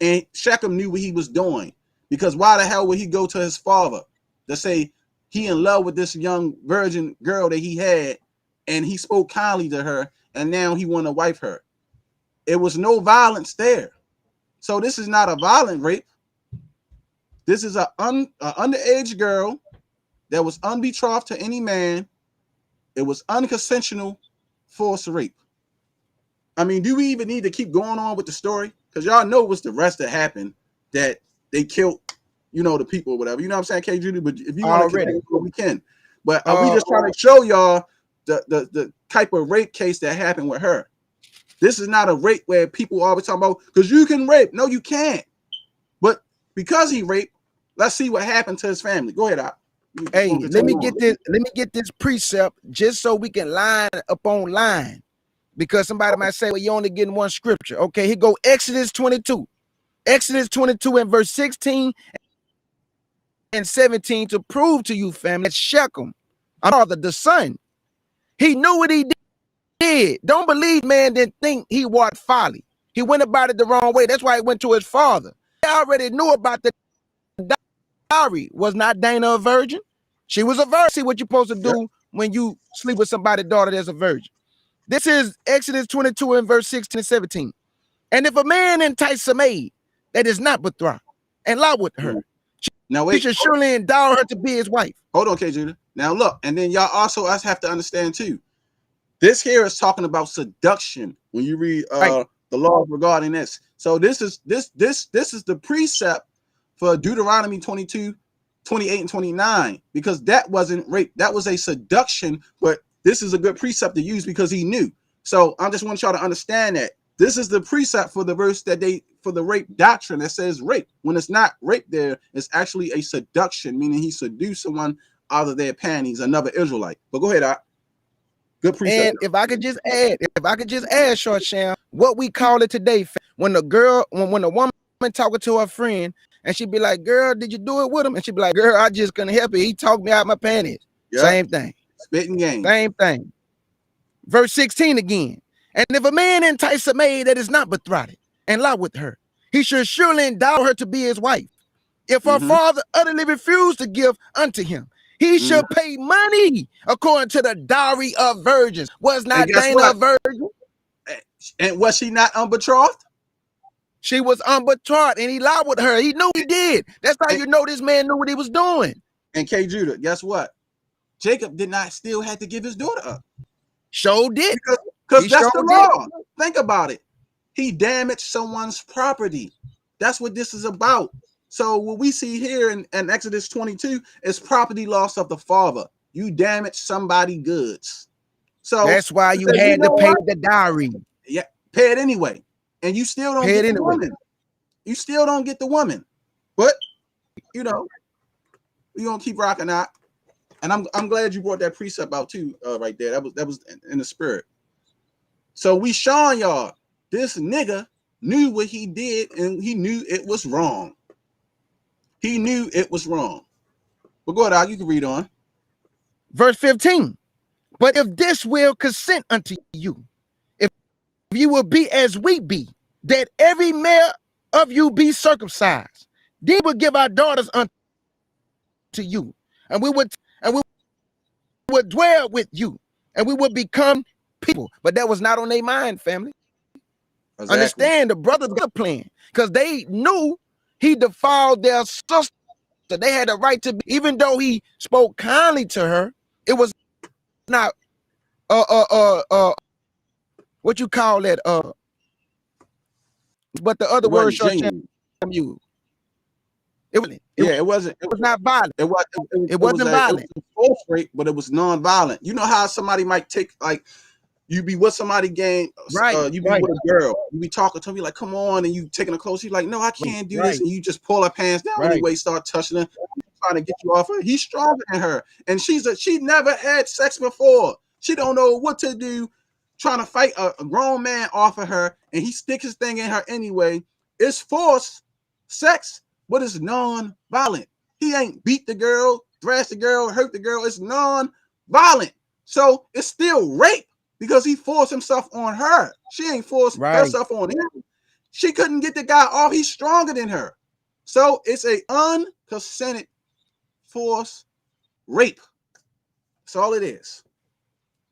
And Shechem knew what he was doing, because why the hell would he go to his father to say he in love with this young virgin girl that he had, and he spoke kindly to her, and now he want to wife her? It was no violence there. So this is not a violent rape. This is an underage girl that was unbetrothed to any man. It was unconsensual forced rape. I mean, do we even need to keep going on with the story? Because y'all know what's the rest that happened, that they killed, you know, the people or whatever. You know what I'm saying, Kjudah? But if you want to, we can. But we just trying to show y'all the type of rape case that happened with her. This is not a rape where people always talk about, because you can rape. No, you can't. But because he raped, let's see what happened to his family. Go ahead, Op. Hey, let me get this precept just so we can line up on line. Because somebody might say, well, you only getting one scripture. Okay, here go Exodus 22. Exodus 22 and verse 16 and 17 to prove to you, family, that Shechem, the son, he knew what he did. Don't believe man didn't think he walked folly. He went about it the wrong way. That's why he went to his father. He already knew about the dowry. Was not Dinah a virgin? She was a virgin. See what you're supposed to do when you sleep with somebody's daughter that's a virgin. This is Exodus 22 and verse 16 and 17. And if a man entice a maid that is not betrothed and lie with her, he should surely endow her to be his wife. Hold on, Kjudah. Now look, and then y'all also have to understand too. This here is talking about seduction when you read the law regarding this. So this is the precept for Deuteronomy 22, 28, and 29, because that wasn't rape. That was a seduction, but this is a good precept to use because he knew. So I just want y'all to understand that this is the precept for the verse that for the rape doctrine that says rape. When it's not rape there, it's actually a seduction, meaning he seduced someone out of their panties, another Israelite. But go ahead, Op. Good precept. And if I could just add, Shar Sham, what we call it today, when a woman talking to her friend and she'd be like, girl, did you do it with him? And she'd be like, girl, I just couldn't help it. He talked me out my panties. Yep. Same thing. Spitting game. Same thing. Verse 16 again. And if a man entice a maid that is not betrothed and lie with her, he should surely endow her to be his wife. If her father utterly refused to give unto him, he should pay money according to the dowry of virgins. Was not Dinah a virgin? And was she not unbetrothed? She was unbetrothed, and he lied with her. He knew he did. That's how you know this man knew what he was doing. And Kjudah, guess what? Jacob did not still have to give his daughter up. Sure did. Because that's the law. Think about it. He damaged someone's property. That's what this is about. So what we see here in Exodus 22 is property loss of the father. You damaged somebody's goods. So that's why you had to pay the dowry. Yeah, pay it anyway. And you still don't get the woman. You still don't get the woman. But you know, we're gonna keep rocking out. And I'm glad you brought that precept out too, right there. That was in the spirit. So we showing y'all this nigga knew what he did, and he knew it was wrong. He knew it was wrong. But go ahead, you can read on. Verse 15. But if this will consent unto you, if you will be as we be, that every male of you be circumcised, then we will give our daughters unto you, and we would dwell with you, and we would become people. But that was not on their mind, family. Exactly. Understand, the brothers got a plan, because they knew he defiled their sister. They had a right to be, even though he spoke kindly to her, it was not what you call that, but the other word Shar Sham you. It was not violent. It wasn't violent. It was a false rape, but it was non-violent. You know how somebody might take, like, you be with somebody game, right? You be with a girl, you be talking to me like, come on, and you taking her close. You're like, no, I can't do this, and you just pull her pants down anyway, start touching her, trying to get you off her. He's stronger than her, and she never had sex before. She don't know what to do, trying to fight a grown man off of her, and he sticks his thing in her anyway. It's forced sex, but it's non-violent. He ain't beat the girl, thrashed the girl, hurt the girl. It's non-violent, so it's still rape. Because he forced himself on her. She ain't forced herself on him. She couldn't get the guy off. He's stronger than her. So it's a unconsented forced rape. That's all it is.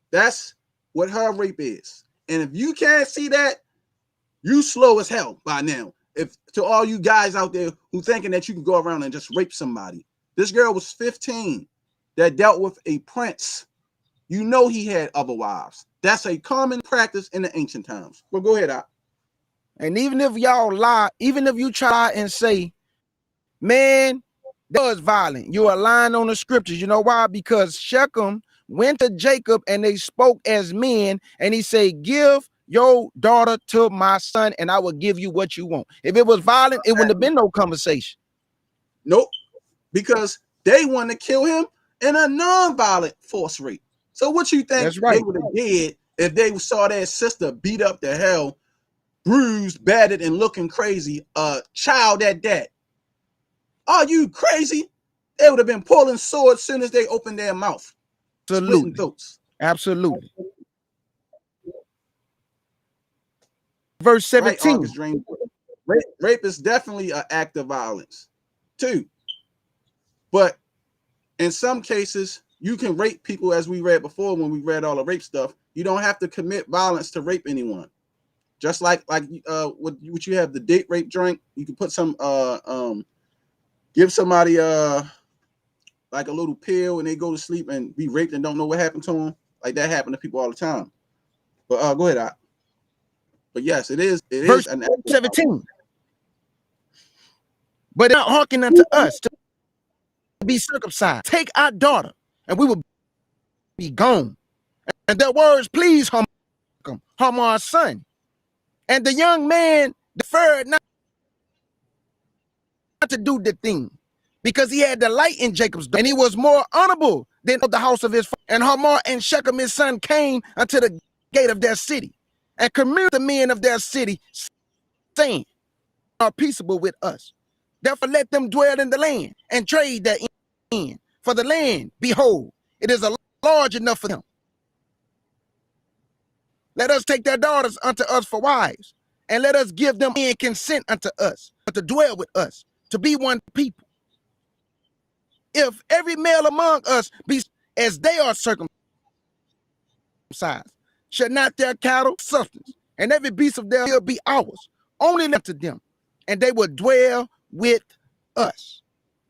That's what her rape is. And if you can't see that, you slow as hell by now. If to all you guys out there who thinking that you can go around and just rape somebody. This girl was 15 that dealt with a prince. You know he had other wives. That's a common practice in the ancient times. Well, go ahead, Op. And even if y'all lie, even if you try and say, man, that was violent, you are lying on the scriptures. You know why? Because Shechem went to Jacob and they spoke as men, and he said, give your daughter to my son, and I will give you what you want. If it was violent, it wouldn't have been no conversation. Nope. Because they wanted to kill him in a non-violent force rape. So what you think they would have did if they saw their sister beat up to hell, bruised, battered, and looking crazy, a child at that? Are you crazy? They would have been pulling swords as soon as they opened their mouth. Absolutely. Absolutely. Verse 17. Rape is definitely an act of violence, too. But in some cases, you can rape people, as we read before when we read all the rape stuff. You don't have to commit violence to rape anyone. Just like what you have, the date rape drink. You can put some give somebody like a little pill and they go to sleep and be raped and don't know what happened to them. Like that happened to people all the time. But go ahead, Op. But yes, it is. It Verse is an 17. But not hearken unto us to be circumcised. Take our daughter, and we will be gone. And their words please Hamar's son. And the young man deferred not to do the thing, because he had delight in Jacob's daughter, and he was more honorable than the house of his father. And Hamor and Shechem his son came unto the gate of their city, and communed the men of their city, saying, are peaceable with us. Therefore let them dwell in the land, and trade therein. For the land, behold, it is large enough for them. Let us take their daughters unto us for wives, and let us give them in consent unto us, to dwell with us, to be one people. If every male among us be as they are circumcised, shall not their cattle substance, and every beast of their field be ours, only unto them, and they will dwell with us.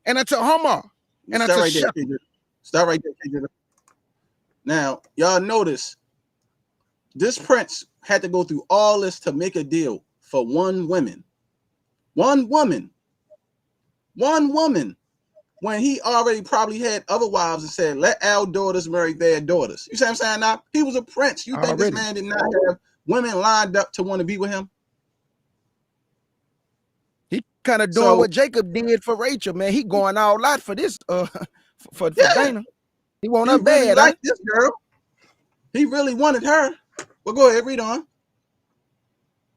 And unto Hamor, and unto Shechem. Stop right there. Now, y'all notice this prince had to go through all this to make a deal for one woman. One woman. When he already probably had other wives and said, let our daughters marry their daughters. You see what I'm saying now? He was a prince. You think this man did not have women lined up to want to be with him? He kind of doing what Jacob did for Rachel, man. He going all out for this, for Dana. He want her bad. Really like this girl. He really wanted her. Well, go ahead, read on.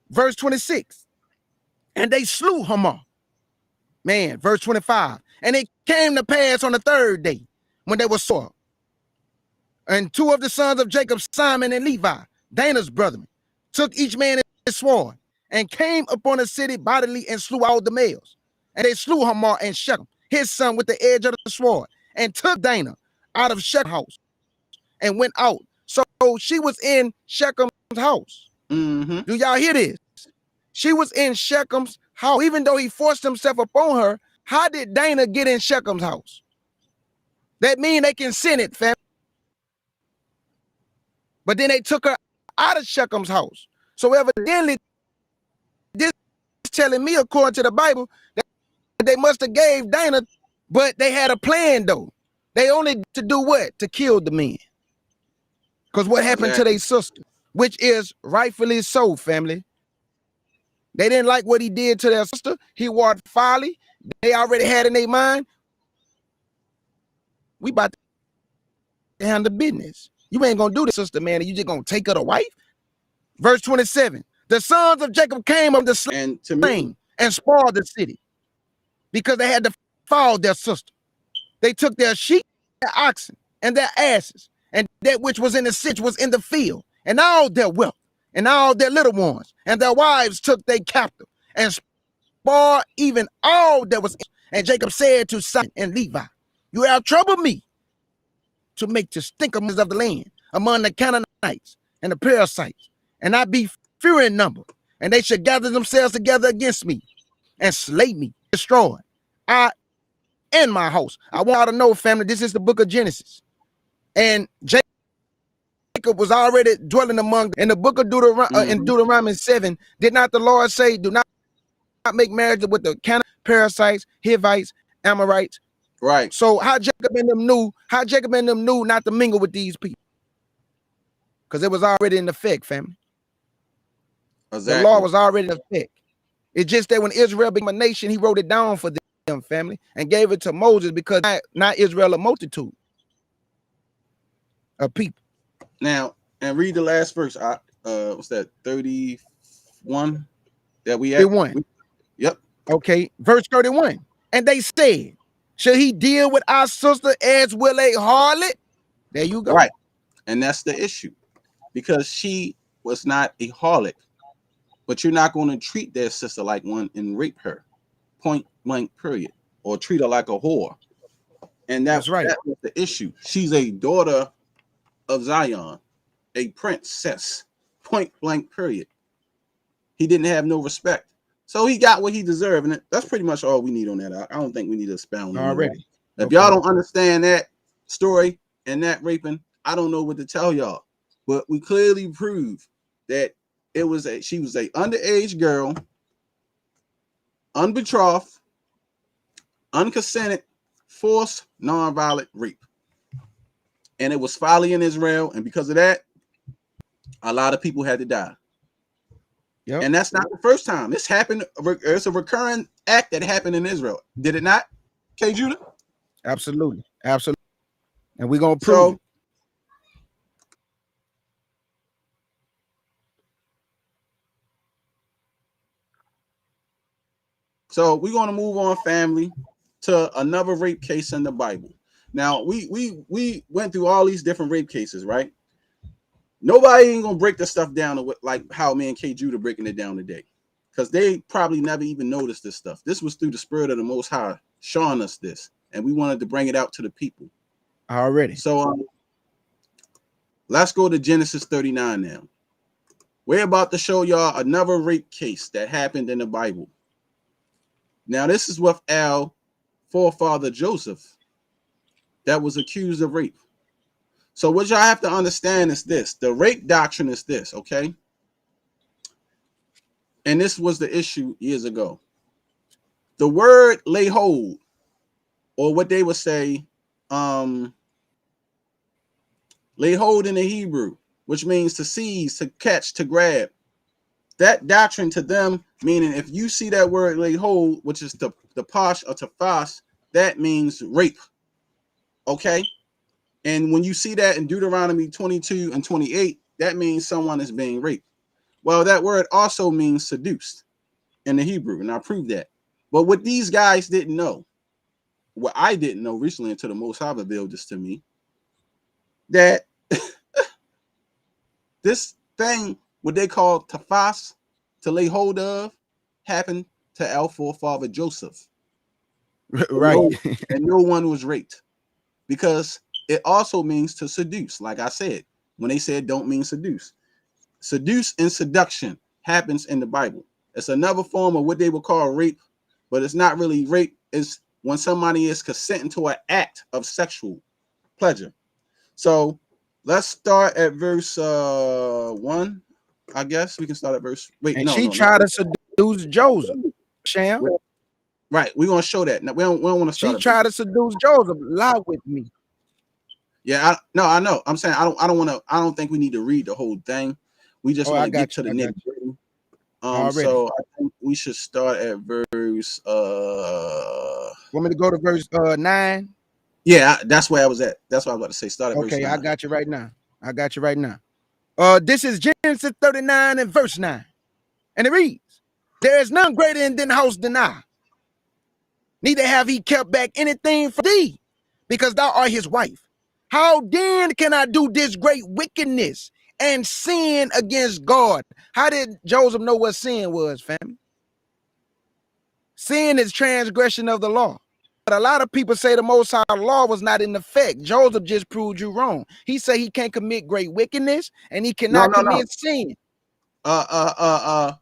Verse 26. And they slew Hamor. Man, verse 25. And it came to pass on the third day, when they were sore, And two of the sons of Jacob, Simon and Levi, Dana's brethren, took each man his sword and came upon the city bodily and slew all the males. And they slew Hamor and Shechem, his son, with the edge of the sword, and took Dana out of Shechem's house and went out. So she was in Shechem's house. Mm-hmm. Do y'all hear this? She was in Shechem's house. Even though he forced himself upon her, how did Dana get in Shechem's house? That means they can send it, fam. But then they took her out of Shechem's house. So evidently, this is telling me, according to the Bible, that they must have gave Dana, but they had a plan though. They only to do what? To kill the men. Because what happened to their sister, which is rightfully so, family. They didn't like what he did to their sister. He walked folly. They already had in their mind, we about to handle business. You ain't gonna do this, sister, man. You just gonna take her to wife. Verse 27. The sons of Jacob came of the slain and spoiled the city because they had defiled their sister. They took their sheep, their oxen, and their asses, and that which was in the city was in the field, and all their wealth, and all their little ones, and their wives took they captive, and spoiled even all that was in. And Jacob said to Simon and Levi, you have troubled me to make the stinkers of the land among the Canaanites and the Perizzites, and I be fewer in number, and they should gather themselves together against me and slay me, destroy I and my house. I want y'all to know, family, this is the book of Genesis. And Jacob was already dwelling among, in the book of in Deuteronomy 7, did not the Lord say, do not make marriage with the Canaanites, Perizzites, Hivites, Amorites? Right. So how Jacob and them knew not to mingle with these people? Because it was already in effect, family. Exactly. The law was already in effect. It's just that when Israel became a nation, he wrote it down for them, family, and gave it to Moses because not Israel a multitude of people. Now, and read the last verse. What's that? 31 that we at? 31. Yep. Okay, verse 31. And they said, should he deal with our sister as will a harlot? There you go. Right. And that's the issue. Because she was not a harlot. But you're not going to treat their sister like one and rape her. Point blank, period. Or treat her like a whore. And that's right. That was the issue. She's a daughter of Zion, a princess. Point blank, period. He didn't have no respect. So he got what he deserved. And that's pretty much all we need on that. I don't think we need to expound on already. If y'all don't understand that story and that raping, I don't know what to tell y'all. But we clearly proved that she was a underage girl, unbetrothed, unconsented, forced, nonviolent rape. And it was folly in Israel. And because of that, a lot of people had to die. Yep. And that's not the first time. This happened. It's a recurring act that happened in Israel. Did it not, Kjudah? Absolutely. Absolutely. And we're going to prove it. So we're going to move on, family, to another rape case in the Bible. Now, we went through all these different rape cases, right? Nobody ain't going to break the stuff down like how me and Kjudah breaking it down today. Because they probably never even noticed this stuff. This was through the Spirit of the Most High showing us this. And we wanted to bring it out to the people. Already. So let's go to Genesis 39 now. We're about to show y'all another rape case that happened in the Bible. Now, this is with our forefather Joseph that was accused of rape. So what y'all have to understand is this. The rape doctrine is this, okay? And this was the issue years ago. The word lay hold, or what they would say, lay hold in the Hebrew, which means to seize, to catch, to grab. That doctrine to them, meaning if you see that word lay hold, which is the posh or tafas, that means rape. Okay? And when you see that in Deuteronomy 22 and 28, that means someone is being raped. Well, that word also means seduced in the Hebrew, and I proved that. But what these guys didn't know, what I didn't know recently until the Most High revealed this to me, that This thing, what they call tafas, to lay hold of, happened to our forefather Joseph. Right. And no one was raped, because it also means to seduce. Like I said, when they said don't mean seduce. Seduce and seduction happens in the Bible. It's another form of what they would call rape, but it's not really rape. It's when somebody is consenting to an act of sexual pleasure. So let's start at verse 1. I guess we can start at verse. Wait, And no, she no, tried no. to seduce Joseph. Sham. Right, we're gonna show that. No, we don't want to start. She tried to seduce Joseph. Lie with me. Yeah, I know. I'm saying I don't want to. I don't think we need to read the whole thing. We just want to get to the nitty-gritty. So I think we should start at verse. Want me to go to verse 9? Yeah, that's where I was at. That's what I was about to say. Start at verse 9. I got you right now. This is Genesis 39 and verse 9. And it reads, there is none greater in the house than I. Neither have he kept back anything for thee, because thou art his wife. How then can I do this great wickedness and sin against God? How did Joseph know what sin was, family? Sin is transgression of the law. But a lot of people say the Most High law was not in effect. Joseph just proved you wrong. He said he can't commit great wickedness and he cannot commit sin. Hold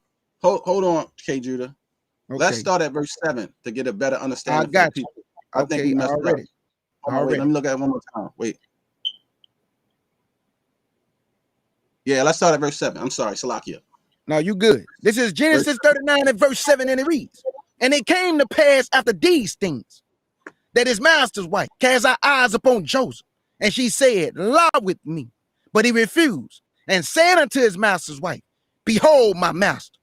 on, Kjudah. Okay. Let's start at verse 7 to get a better understanding. I got you. I think we messed already. Up. Wait, let me look at it one more time. Wait. Yeah, let's start at verse 7. I'm sorry, Salakia. No, you good. This is Genesis 39 and verse 7, and it reads, and it came to pass after these things that his master's wife cast her eyes upon Joseph, and she said, lie with me. But he refused and said unto his master's wife, behold, my master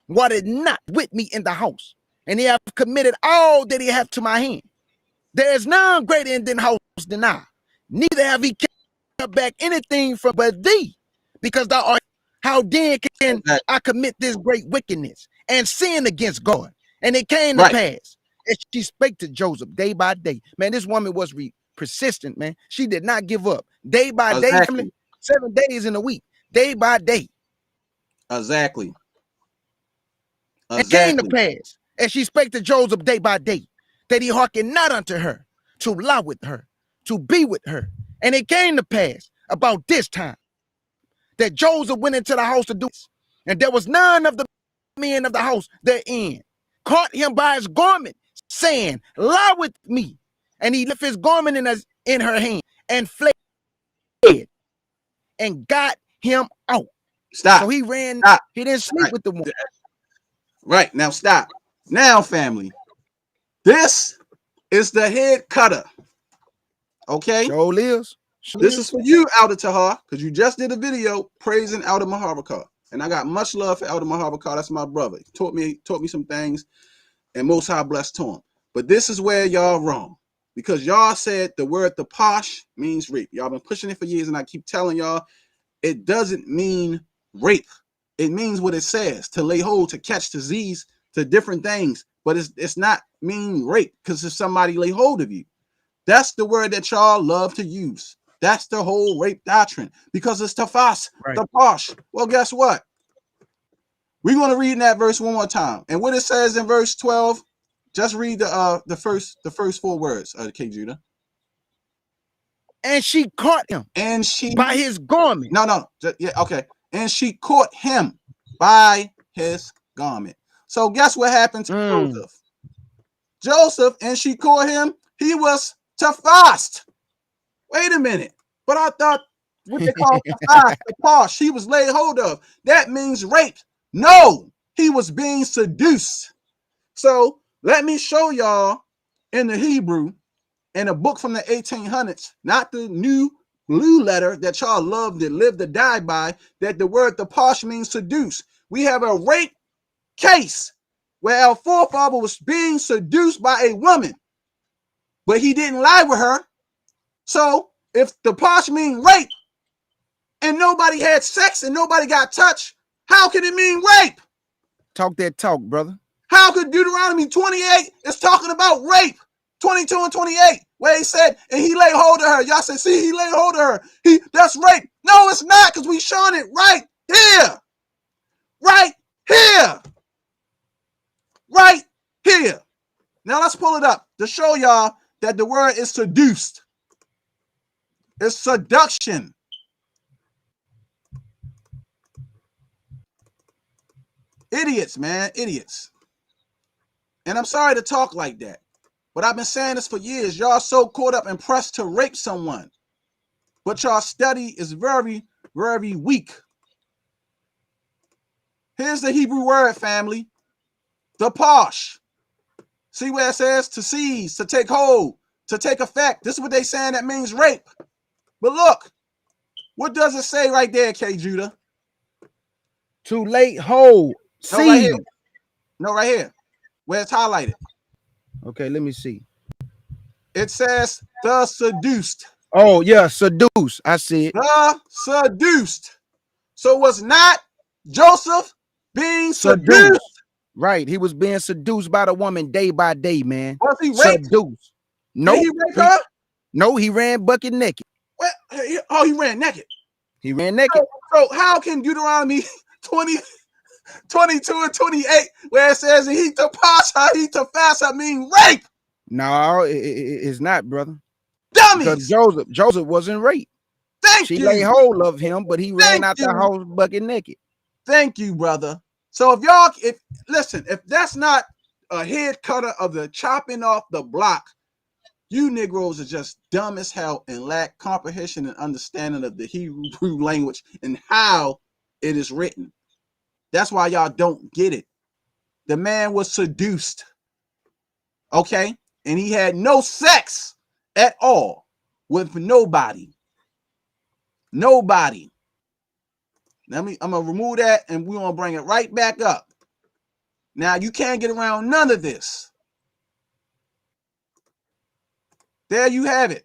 wanted not with me in the house, and he hath committed all that he hath to my hand. There is none greater in the house than I, neither have he kept back anything from but thee, because thou art. How then can I commit this great wickedness and sin against God? And it came to pass, and she spake to Joseph day by day. Man, this woman was persistent, man. She did not give up. Day by day, 7 days in a week, day by day. Exactly. It came to pass, and she spake to Joseph day by day, that he hearkened not unto her, to lie with her, to be with her. And it came to pass about this time that Joseph went into the house to do this, and there was none of the men of the house therein, caught him by his garment, saying, lie with me. And he left his garment in her hand and fled and got him out. Stop. So he ran. Stop. He didn't sleep with the woman. Right, now stop. Now, family, this is the head cutter. Okay? This is for you, Elder Tahar, because you just did a video praising Elder Mahavakar. And I got much love for Elder Mahavakar. That's my brother. He taught me some things, and Most High blessed to him. But this is where y'all wrong, because y'all said the word the posh means rape. Y'all been pushing it for years, and I keep telling y'all it doesn't mean rape. It means what it says, to lay hold, to catch disease, to different things. But it's not mean rape, because if somebody lay hold of you, that's the word that y'all love to use. That's the whole rape doctrine, because it's tafas, the posh. Well, guess what? We're going to read that verse one more time. And what it says in verse 12, just read the first 4 words of Kjudah. And she caught him by his garment. Okay. And she caught him by his garment. So guess what happened to Joseph? Joseph, and she caught him, he was tafast. Wait a minute. But I thought what they call the posh, he was laid hold of. That means rape. No, he was being seduced. So let me show y'all in the Hebrew, in a book from the 1800s, not the new blue letter that y'all love to live to die by, that the word the posh means seduce. We have a rape case where our forefather was being seduced by a woman, but he didn't lie with her. So if the posh mean rape and nobody had sex and nobody got touched, how can it mean rape? Talk that talk, brother. How could Deuteronomy 28 is talking about rape 22 and 28, where he said, and he laid hold of her. Y'all say, see, he laid hold of her. That's rape. No, it's not, because we showing it right here. Right here. Right here. Now let's pull it up to show y'all that the word is seduced. It's seduction. Idiots, man, idiots. And I'm sorry to talk like that, but I've been saying this for years. Y'all so caught up and pressed to rape someone, but y'all study is very, very weak. Here's the Hebrew word, family. The posh. See where it says to seize, to take hold, to take effect. This is what they saying that means rape. But look, what does it say right there, Kjudah? To lay hold. No, right here. See. No, right here. Where it's highlighted. Okay, let me see. It says the seduced. Oh, yeah, seduce. I see it. The seduced. So was not Joseph being seduced? Right. He was being seduced by the woman day by day, man. Was he raped? Seduced. No. Did he rape her? No, he ran bucket naked. What? Oh, he ran naked. He ran naked. So how can Deuteronomy 22 and 28, where it says he to pasha, he to fasa mean rape? No, it's not, brother. Dummies. Because Joseph wasn't raped. She laid hold of him, but he ran out the house bucket naked. Thank you, brother. So if that's not a head cutter of the chopping off the block, you Negroes are just dumb as hell and lack comprehension and understanding of the Hebrew language and how it is written. That's why y'all don't get it. The man was seduced, okay? And he had no sex at all with nobody. Nobody. I'm gonna remove that and we're gonna bring it right back up. Now you can't get around none of this. There you have it.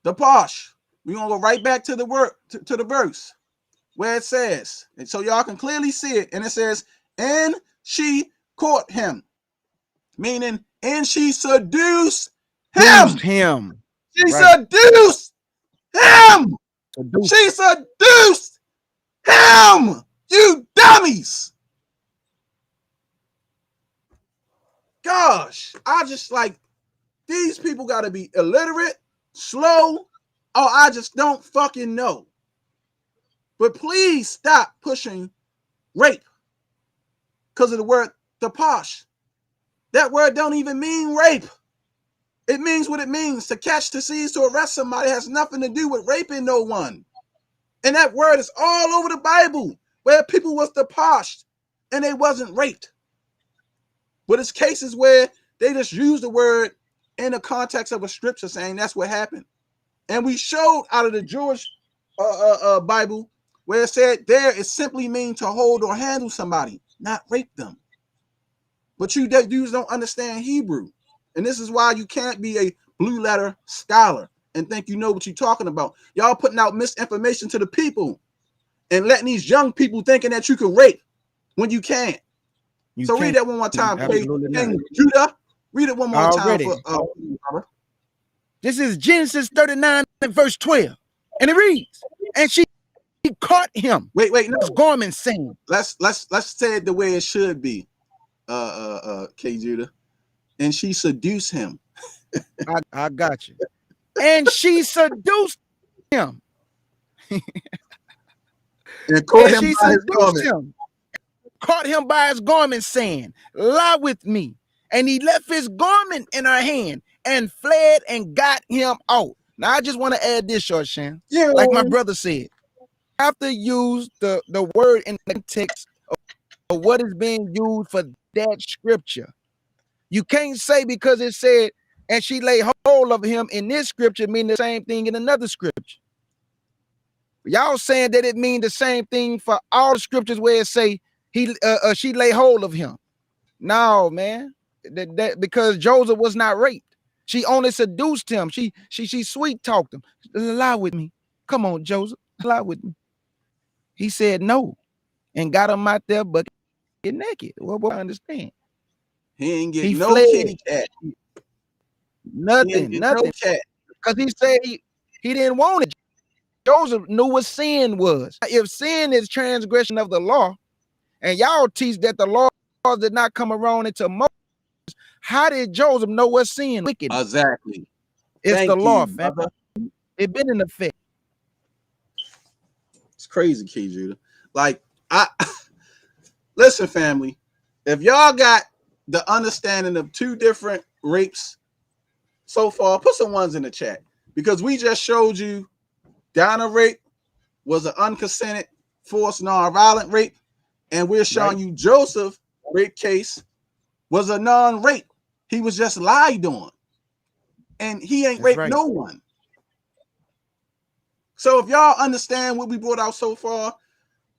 The posh. We're gonna go right back to the word to the verse where it says, and so y'all can clearly see it, and it says, and she caught him, meaning and she seduced him. She seduced him. She seduced him. You dummies. Gosh, I just like these people got to be illiterate, slow, or I just don't fucking know. But please stop pushing rape because of the word the posh. That word don't even mean rape. It means what it means. To catch, to seize, to arrest somebody has nothing to do with raping no one. And that word is all over the Bible where people was deposhed and they wasn't raped. But it's cases where they just use the word in the context of a scripture saying that's what happened. And we showed out of the Jewish Bible where it said there it simply means to hold or handle somebody, not rape them. But you dudes don't understand Hebrew. And this is why you can't be a blue letter scholar and think you know what you're talking about. Y'all putting out misinformation to the people and letting these young people thinking that you can rape when you can't. So read that one more time, please. Kjudah, read it one more time. This is Genesis 39 and verse 12. And it reads, and she caught him. Wait, no. Garment saying. Let's say it the way it should be, Kjudah. And she seduced him. I got you. And she seduced him. And caught him by his garment. Caught him by his garment, saying, lie with me. And he left his garment in her hand and fled and got him out. Now, I just want to add this, Shar Sham. Yeah. Like my brother said, you have to use the word in the text of what is being used for that scripture. You can't say because it said, and she laid hold of him in this scripture, mean the same thing in another scripture. Y'all saying that it mean the same thing for all the scriptures where it say she lay hold of him. No, man, that because Joseph was not raped. She only seduced him. She sweet talked him. Lie with me. Come on, Joseph, lie with me. He said no, and got him out there, but get naked. Well, I understand. He ain't get He no fled. kitty cat. Nothing. No cat. Because he said he didn't want it. Joseph knew what sin was. If sin is transgression of the law, and y'all teach that the law did not come around until Moses, how did Joseph know what sin? Wickedness. Exactly. It's Thank the law, you, fam. brother. It been in effect. It's crazy, Kjudah. Like, listen, family. If y'all got the understanding of two different rapes so far, put some ones in the chat. Because we just showed you Donna rape was an unconsented, forced, non-violent rape. And we're showing you Joseph rape case was a non-rape. He was just lied on. And he ain't raped no one. So if y'all understand what we brought out so far,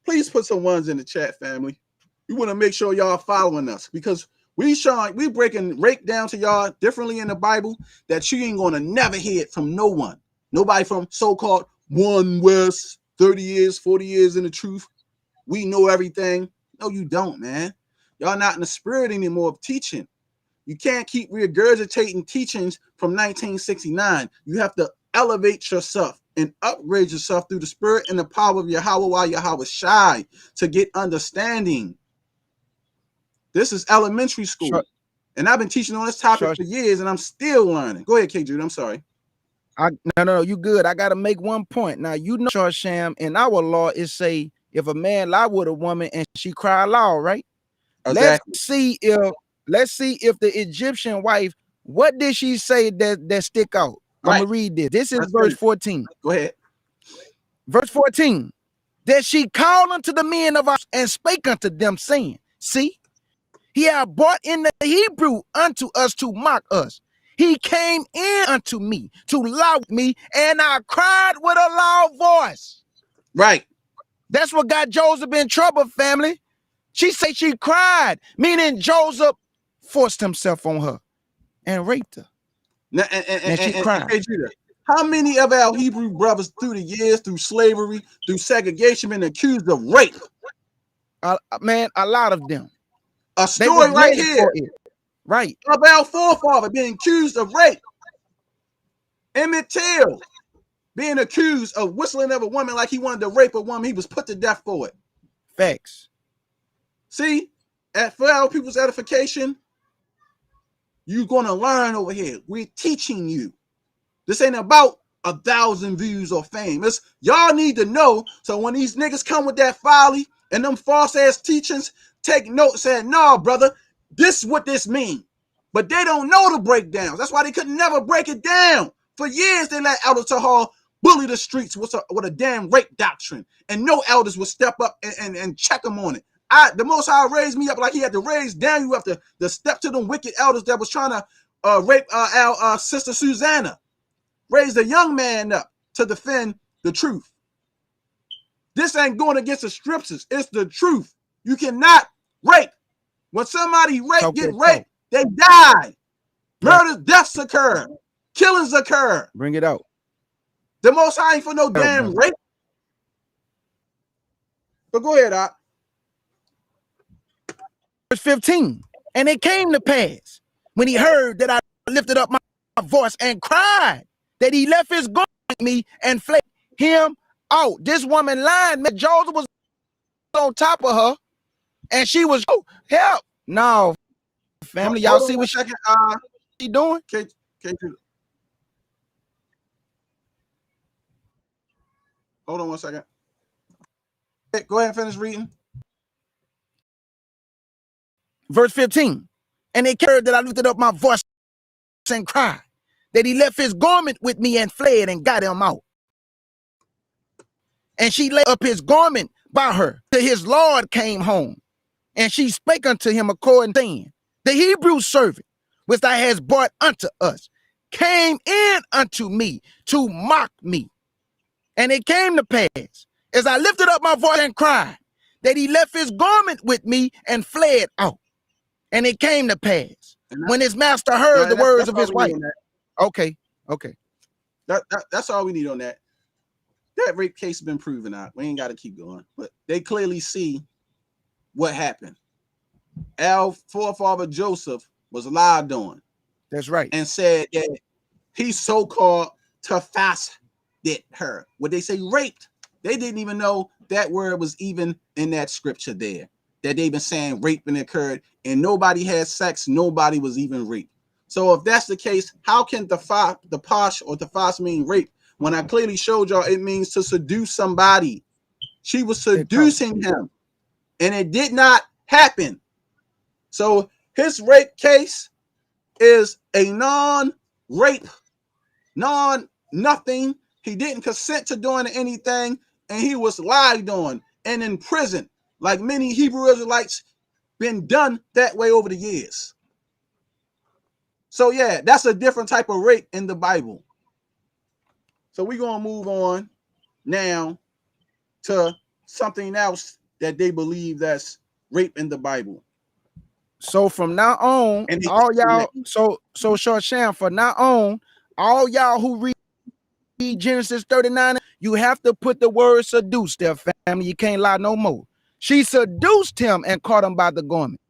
please put some ones in the chat, family. We want to make sure y'all following us because we breaking rape down to y'all differently in the Bible that you ain't gonna never hear it from no one. Nobody from so-called One West, 30 years, 40 years in the truth. We know everything. No, you don't, man. Y'all not in the spirit anymore of teaching. You can't keep regurgitating teachings from 1969. You have to elevate yourself and upgrade yourself through the spirit and the power of Yahawashi to get understanding. This is elementary school. And I've been teaching on this topic for years and I'm still learning. Go ahead, Kjudah. I'm sorry. No, you good. I got to make one point. Now, you know, Shar Sham, in our law, it say if a man lie with a woman and she cry aloud, right? Exactly. Let's see if the Egyptian wife, what did she say that stick out? I'm gonna read this. This is verse 14. Go ahead. Verse 14. That she called unto the men of us and spake unto them, saying, see, he hath brought in the Hebrew unto us to mock us. He came in unto me to lie with me, and I cried with a loud voice. Right. That's what got Joseph in trouble, family. She said she cried, meaning Joseph forced himself on her and raped her. And she cried. How many of our Hebrew brothers through the years, through slavery, through segregation, been accused of rape? Man, a lot of them. A story right here. Right. Of our forefather being accused of rape. Emmett Till being accused of whistling at a woman like he wanted to rape a woman. He was put to death for it. Facts. See, for our people's edification, you're going to learn over here. We're teaching you. This ain't about 1,000 views or fame. It's y'all need to know. So when these niggas come with that folly and them false ass teachings, take note saying, no, brother, this is what this means. But they don't know the breakdowns. That's why they could never break it down. For years, they let Elder Tahal bully the streets with a damn rape doctrine. And no elders would step up and check them on it. The Most High raised me up like he had to raise down. You have to step to them wicked elders that was trying to rape our sister Susanna. Raise the young man up to defend the truth. This ain't going against the scriptures. It's the truth. You cannot rape. When somebody get raped, they die. Murders, deaths occur. Killings occur. Bring it out. The Most High ain't for no damn rape. But go ahead, Doc. Verse 15. And it came to pass when he heard that I lifted up my voice and cried that he left his garment with me and fled him out. This woman lied. Joseph was on top of her and she was, oh, help. No, family, y'all see what she doing? Hold on one second. Go ahead and finish reading. Verse 15. And it occurred that I lifted up my voice and cried that he left his garment with me and fled and got him out. And she laid up his garment by her till his Lord came home. And she spake unto him according to saying, the Hebrew servant, which thou hast brought unto us, came in unto me to mock me. And it came to pass, as I lifted up my voice and cried, that he left his garment with me and fled out. And it came to pass, when his master heard the words of his wife. Okay. That's all we need on that. That rape case has been proven out. We ain't got to keep going. But they clearly see what happened. our forefather Joseph was lied on. That's right. And said that he so-called tafasted her. What they say, raped. They didn't even know that word was even in that scripture there. That they've been saying raping occurred, and nobody had sex, nobody was even raped. So if that's the case, how can the posh or tafas mean rape when I clearly showed y'all it means to seduce somebody? She was seducing him, and it did not happen. So his rape case is a non-rape, nothing. He didn't consent to doing anything, and he was lied on and in prison, like many Hebrew Israelites been done that way over the years. So yeah, that's a different type of rape in the Bible. So we're gonna move on now to something else that they believe that's rape in the Bible. So from now on, all y'all, so Shar Sham, from now on, all y'all who read Genesis 39, you have to put the word seduce there, family. You can't lie no more. She seduced him and caught him by the garment.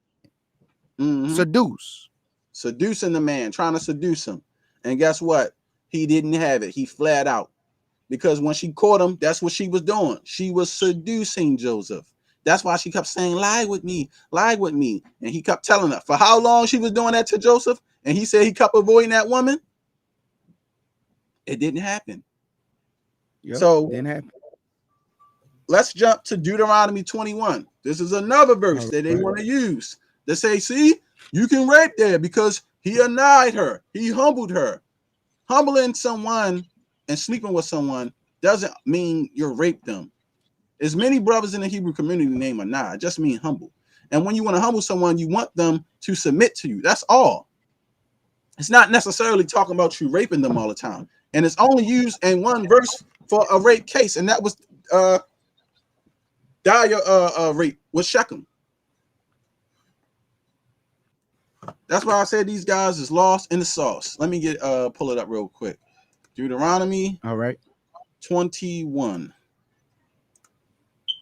Seducing the man, trying to seduce him. And guess what? He didn't have it. He fled out. Because when she caught him, that's what she was doing. She was seducing Joseph. That's why she kept saying, lie with me, lie with me. And he kept telling her for how long she was doing that to Joseph. And he said he kept avoiding that woman. It didn't happen. Yep, so didn't happen. Let's jump to Deuteronomy 21. This is another verse that they want to use. They say, see, you can rape there because he annihilated her. He humbled her. Humbling someone and sleeping with someone doesn't mean you raped them. There's many brothers in the Hebrew community named Anah. It just means humble. And when you want to humble someone, you want them to submit to you. That's all. It's not necessarily talking about you raping them all the time. And it's only used in one verse for a rape case, and that was rape with Shechem. That's why I said these guys is lost in the sauce. Let me get pull it up real quick. Deuteronomy 21.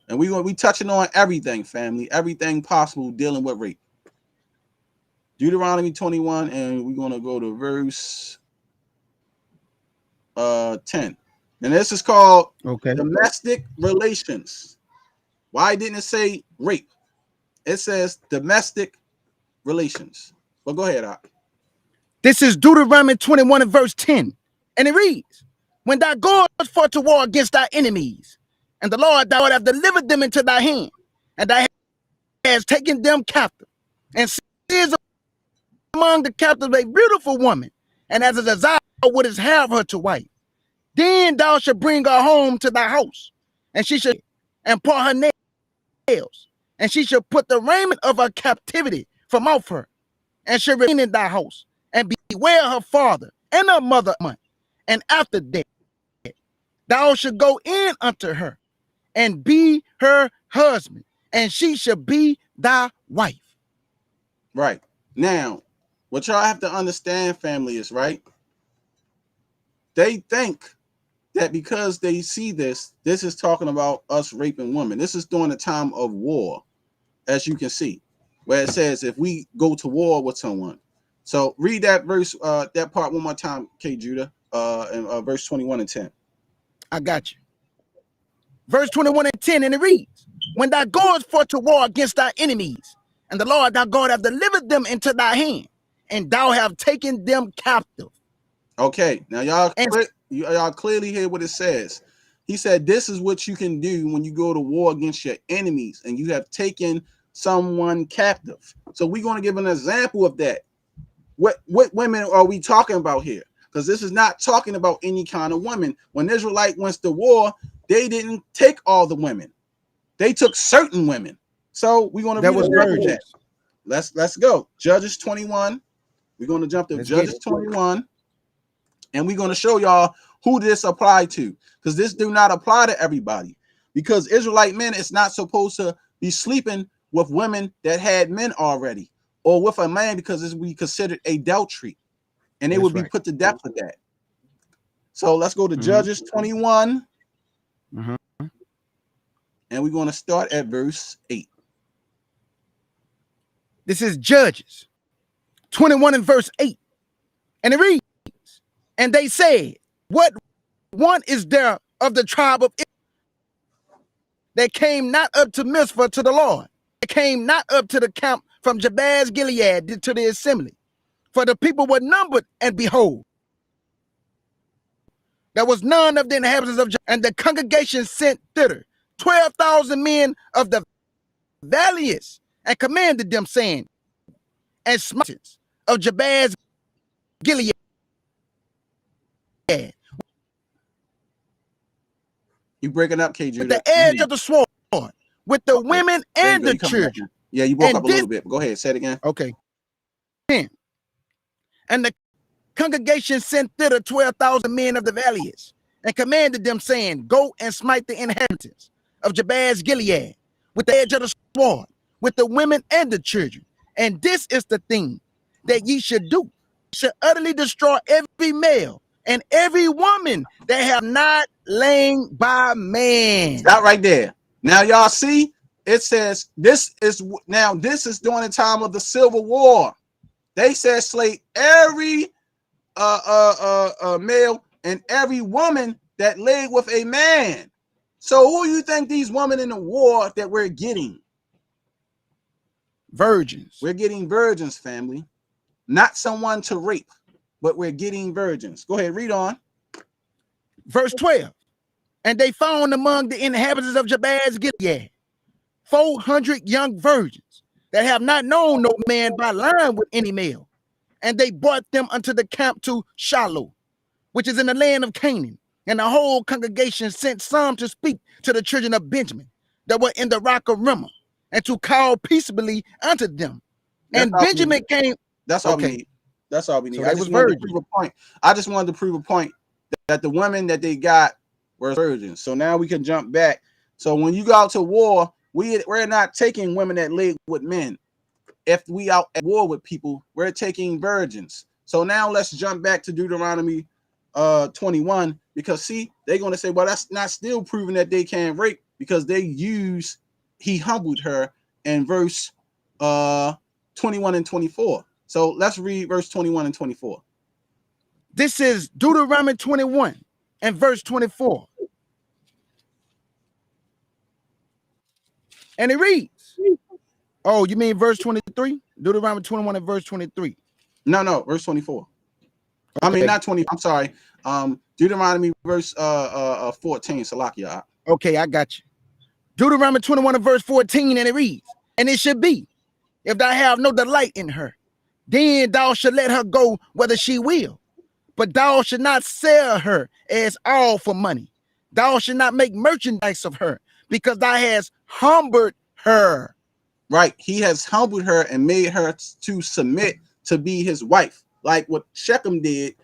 And we touching on everything, family, everything possible dealing with rape. Deuteronomy 21, and we're gonna go to verse 10. And this is called domestic relations. Why didn't it say rape? It says domestic relations. But go ahead, Ak. This is Deuteronomy 21 and verse 10. And it reads, when thou goest forth to war against thy enemies, and the Lord thou have delivered them into thy hand, and thou hast taken them captive, and seest among the captives a beautiful woman, and as a desire wouldst have her to wife, then thou shalt bring her home to thy house, and she shall and part her nails, and she shall put the raiment of her captivity from off her, and shall remain in thy house, and beware her father and her mother. And after that, thou shalt go in unto her, and be her husband, and she shall be thy wife. Right. Now, what y'all have to understand, family, is right. They think that because they see this is talking about us raping women. This is during the time of war, as you can see, where it says if we go to war with someone. So read that verse, that part one more time, Kjudah, in verse 21 and 10. I got you. Verse 21 and 10, and it reads, when thou goest forth to war against thy enemies, and the Lord thy God hath delivered them into thy hand, and thou have taken them captive. Okay, now y'all clearly hear what it says. He said, this is what you can do when you go to war against your enemies and you have taken someone captive. So we're going to give an example of that. What women are we talking about here? Because this is not talking about any kind of women. When Israelite went to war, they didn't take all the women. They took certain women. So we're going to read that. Let's go. Judges 21. We're going to jump to Judges 21. And we're going to show y'all who this applied to. Because this do not apply to everybody. Because Israelite men is not supposed to be sleeping with women that had men already. Or with a man, because it's be considered adultery. And they would be put to death for that. So let's go to Judges 21. And we're going to start at verse 8. This is Judges 21 and verse 8. And it reads, and they said, what one is there of the tribe of Israel that came not up to Mizpah to the Lord? That came not up to the camp from Jabez Gilead to the assembly. For the people were numbered, and behold, there was none of the inhabitants of Jabez. And the congregation sent thither 12,000 men of the valiant, and commanded them, saying, and smite of Jabez Gilead. You breaking up, Kjudah. With the edge of the sword, with the women and the children. Yeah, you broke up a little bit. Go ahead, say it again. Okay. And the congregation sent thither 12,000 men of the valleys, and commanded them, saying, go and smite the inhabitants of Jabez Gilead with the edge of the sword, with the women and the children. And this is the thing that ye should do. You should utterly destroy every male and every woman that have not lain by man. Stop right there. Now y'all see, it says this is during the time of the Civil War. They said slay every male and every woman that laid with a man. So who you think these women in the war that we're getting? Virgins. We're getting virgins, family. Not someone to rape, but we're getting virgins. Go ahead, read on. Verse 12. And they found among the inhabitants of Jabez Gilead 400 young virgins that have not known no man by line with any male. And they brought them unto the camp to Shiloh, which is in the land of Canaan. And the whole congregation sent some to speak to the children of Benjamin that were in the rock of Rimmah, and to call peaceably unto them. And Benjamin came. That's all we need. That's all we need. So I just wanted to prove a point. I just wanted to prove a point that the women that they got were virgins. So now we can jump back. So when you go out to war, we're not taking women that laid with men. If we out at war with people, we're taking virgins. So now let's jump back to Deuteronomy 21, because see, they're going to say, well, that's not still proving that they can't rape, because they use he humbled her in verse 21 and 24. So let's read verse 21 and 24. This is Deuteronomy 21 and verse 24. And it reads, oh, you mean verse 23? Deuteronomy 21 and verse 23. No, verse 24. I mean, not 20. I'm sorry. Deuteronomy verse 14, Salakia. Okay, I got you. Deuteronomy 21 and verse 14, and it reads, and it should be, if thou have no delight in her, then thou should let her go whether she will. But thou should not sell her as all for money. Thou should not make merchandise of her, because thou hast humbled her. Right. He has humbled her and made her to submit to be his wife. Like what Shechem did.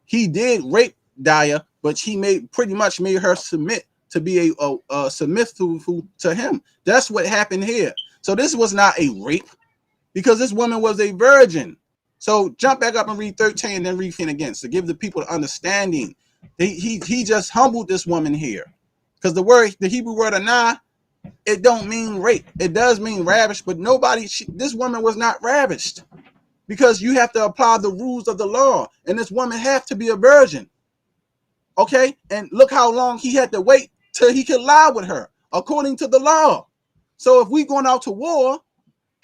He did rape Daya, but he pretty much made her submit to be a submissive to him. That's what happened here. So this was not a rape, because this woman was a virgin. So jump back up and read 13 and then read 10 again to give the people the understanding. He just humbled this woman here, because the Hebrew word anah, it don't mean rape. It does mean ravished, but this woman was not ravished, because you have to apply the rules of the law, and this woman have to be a virgin. Okay, and look how long he had to wait till he could lie with her according to the law. So if we going out to war,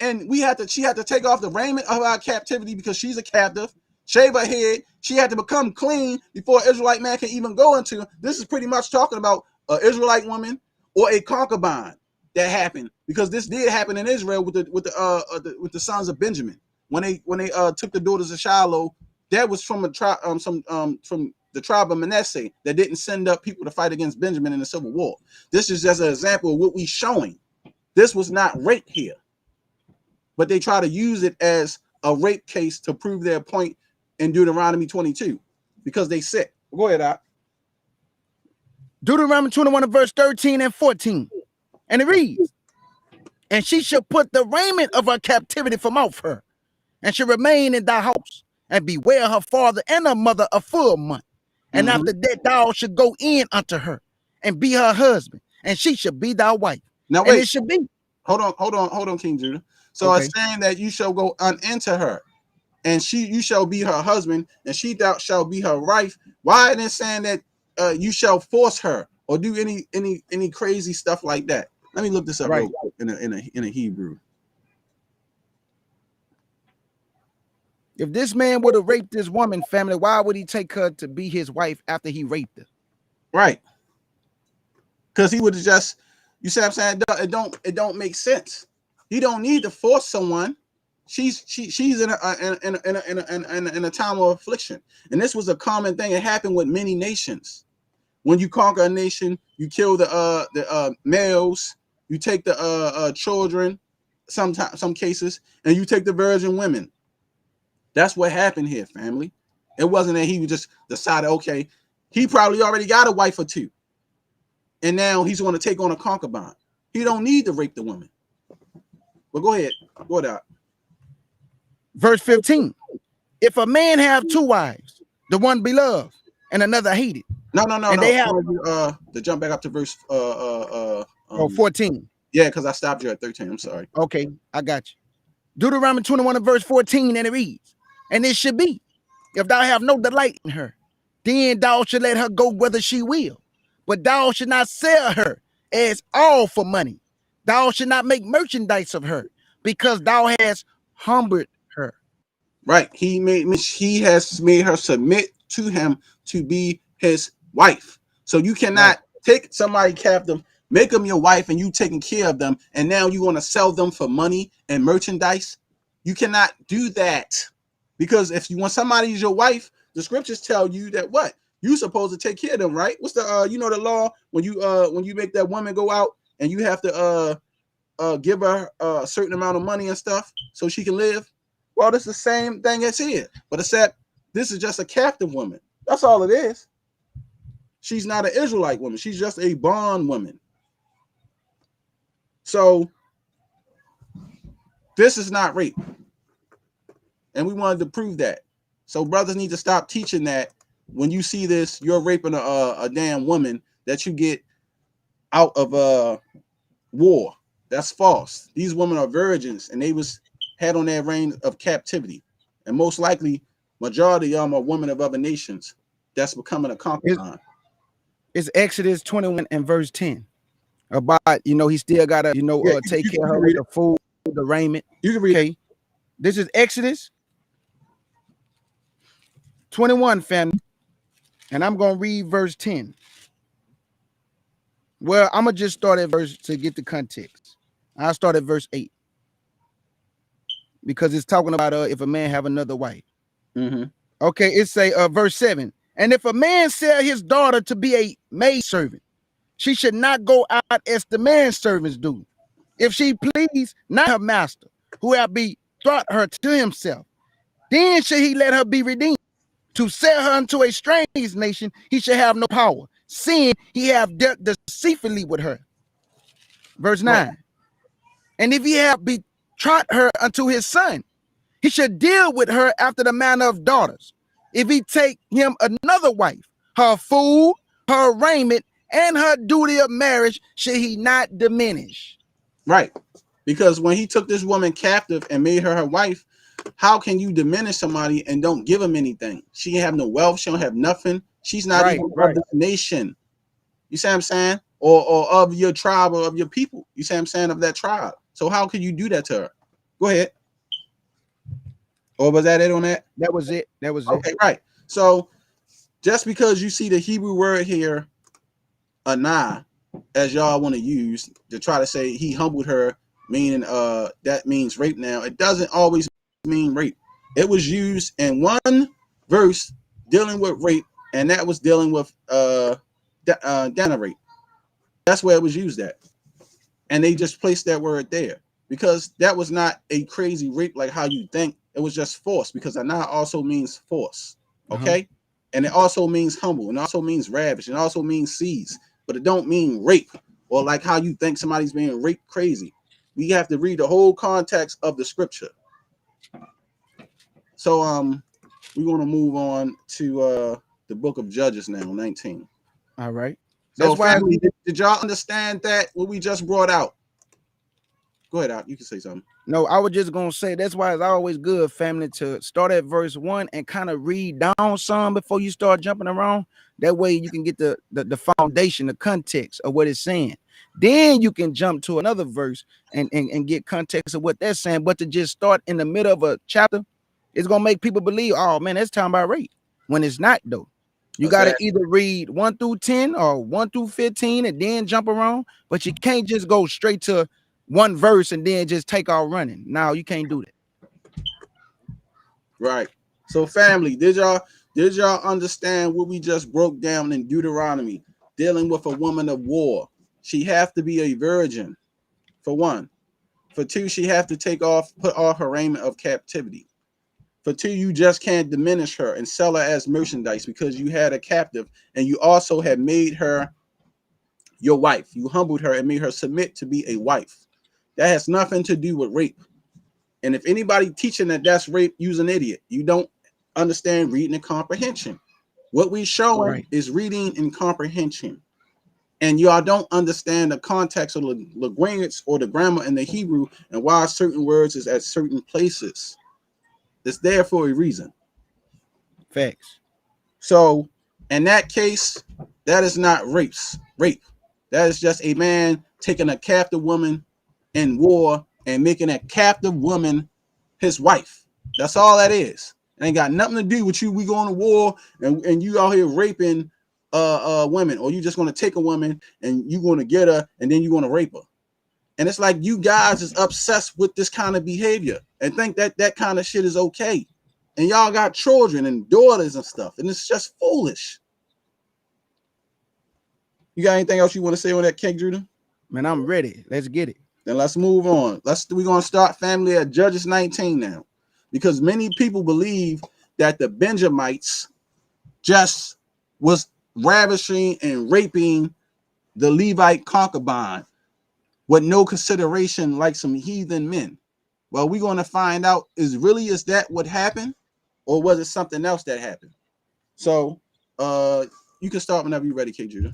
and she had to take off the raiment of our captivity because she's a captive, shave her head, she had to become clean before an Israelite man can even go into. This is pretty much talking about an Israelite woman or a concubine that happened, because this did happen in Israel with the sons of Benjamin when they took the daughters of Shiloh. That was from a tribe, from the tribe of Manasseh, that didn't send up people to fight against Benjamin in the Civil War. This is just an example of what we're showing. This was not rape here, but they try to use it as a rape case to prove their point in Deuteronomy 22, because they sick. Go ahead, Doc. Deuteronomy 21 and verse 13 and 14. And it reads, and she shall put the raiment of her captivity from off her, and shall remain in thy house, and bewail her father and her mother a full month. And after that thou should go in unto her, and be her husband, and she shall be thy wife. Now and wait, it should be. Hold on, King Judah. So Okay. it's saying that you shall go unto her, and you shall be her husband, and she shall be her wife. Why isn't it saying that you shall force her or do any crazy stuff like that? Let me look this up Right. real quick in a Hebrew. If this man would have raped this woman, family, why would he take her to be his wife after he raped her? Right. Because he would have just, you see what I'm saying? It don't make sense. He don't need to force someone. She's in a time of affliction, and this was a common thing. It happened with many nations. When you conquer a nation, you kill the males, you take the children, some cases, and you take the virgin women. That's what happened here, family. It wasn't that he would just decided, okay, he probably already got a wife or two, and now he's going to take on a concubine. He don't need to rape the woman. But go ahead. Go ahead. Verse 15. If a man have two wives, the one beloved and another hated. No. They have to jump back up to verse 14. Yeah, because I stopped you at 13. I'm sorry. Okay, I got you. Deuteronomy 21 and verse 14, and it reads, and it should be, if thou have no delight in her, then thou should let her go whether she will. But thou should not sell her as all for money. Thou should not make merchandise of her, because thou hast humbled her. Right. He has made her submit to him to be his wife. So you cannot take somebody captive, make them your wife, and you taking care of them, and now you want to sell them for money and merchandise. You cannot do that, because if you want somebody is your wife, the scriptures tell you that what you supposed to take care of them, right? What's the the law when you make that woman go out and you have to give her a certain amount of money and stuff so she can live? Well, it's the same thing as here, but except this is just a captive woman. That's all it is. She's not an Israelite woman. She's just a bond woman. So this is not rape. And we wanted to prove that. So brothers need to stop teaching that when you see this, you're raping a damn woman that you get out of war. That's false. These women are virgins, and they had on their reign of captivity. And most likely, majority of them are women of other nations that's becoming a concubine. It's Exodus 21 and verse 10. About, he still got to, take care of her with the food, the raiment. You can read. Okay. This is Exodus 21, family. And I'm going to read verse 10. Well, I'm going to just start at verse to get the context. I'll start at verse 8. Because it's talking about if a man have another wife. Mm-hmm. Okay, it say verse 7. And if a man sell his daughter to be a maidservant, she should not go out as the manservants do. If she please not her master, who have betrothed her to himself, then should he let her be redeemed. To sell her unto a strange nation, he should have no power, seeing he have dealt deceitfully with her. Verse 9. Right. And if he have betrothed her unto his son, he should deal with her after the manner of daughters. If he take him another wife, her food, her raiment, and her duty of marriage should he not diminish. Right. Because when he took this woman captive and made her wife, how can you diminish somebody and don't give them anything? She have no wealth. She don't have nothing. She's not even of the nation. You see what I'm saying? Or of your tribe or of your people. You see what I'm saying? Of that tribe. So how could you do that to her? Go ahead. Or was that it on that? That was it. That was okay, right. So just because you see the Hebrew word here, anah, as y'all want to use to try to say he humbled her, meaning that means rape now, it doesn't always mean rape. It was used in one verse dealing with rape, and that was dealing with dana rape. That's where it was used at. And they just placed that word there because that was not a crazy rape like how you think. It was just force, because anah also means force. Okay. And it also means humble, and also means ravish, and also means seize, but it don't mean rape or like how you think somebody's being raped crazy. We have to read the whole context of the scripture. So we want to move on to the book of Judges now, 19. All right. So family, did y'all understand that what we just brought out? Go ahead, Doc. You can say something. No, I was just gonna say that's why it's always good, family, to start at verse 1 and kind of read down some before you start jumping around. That way you can get the foundation, the context of what it's saying. Then you can jump to another verse and get context of what they're saying. But to just start in the middle of a chapter, it's gonna make people believe, oh man, that's talking about rape. When it's not though. You gotta either read 1 through 10 or 1 through 15 and then jump around, but you can't just go straight to one verse and then just take off running. No, you can't do that. Right. So, family, did y'all understand what we just broke down in Deuteronomy? Dealing with a woman of war, she have to be a virgin, for one. For two, she have to put off her raiment of captivity. For two, you just can't diminish her and sell her as merchandise because you had a captive, and you also had made her your wife. You humbled her and made her submit to be a wife. That has nothing to do with rape. And if anybody teaching that that's rape, you're an idiot. You don't understand reading and comprehension. What we showing is reading and comprehension. And y'all don't understand the context of the language or the grammar in the Hebrew and why certain words is at certain places. It's there for a reason. Facts. So in that case, that is not rape. That is just a man taking a captive woman in war and making a captive woman his wife. That's all that is. It ain't got nothing to do with you. We going to war and you out here raping women, or you just going to take a woman and you going to get her and then you going to rape her. And it's like you guys is obsessed with this kind of behavior and think that that kind of shit is okay. And y'all got children and daughters and stuff, and it's just foolish. You got anything else you want to say on that, King Judah? Man, I'm ready. Let's get it. Then let's move on. We're gonna start, family, at Judges 19 now, because many people believe that the Benjamites just was ravishing and raping the Levite concubine with no consideration, like some heathen men. Well, we're going to find out, is that what happened, or was it something else that happened? So you can start whenever you're ready, K. Judah.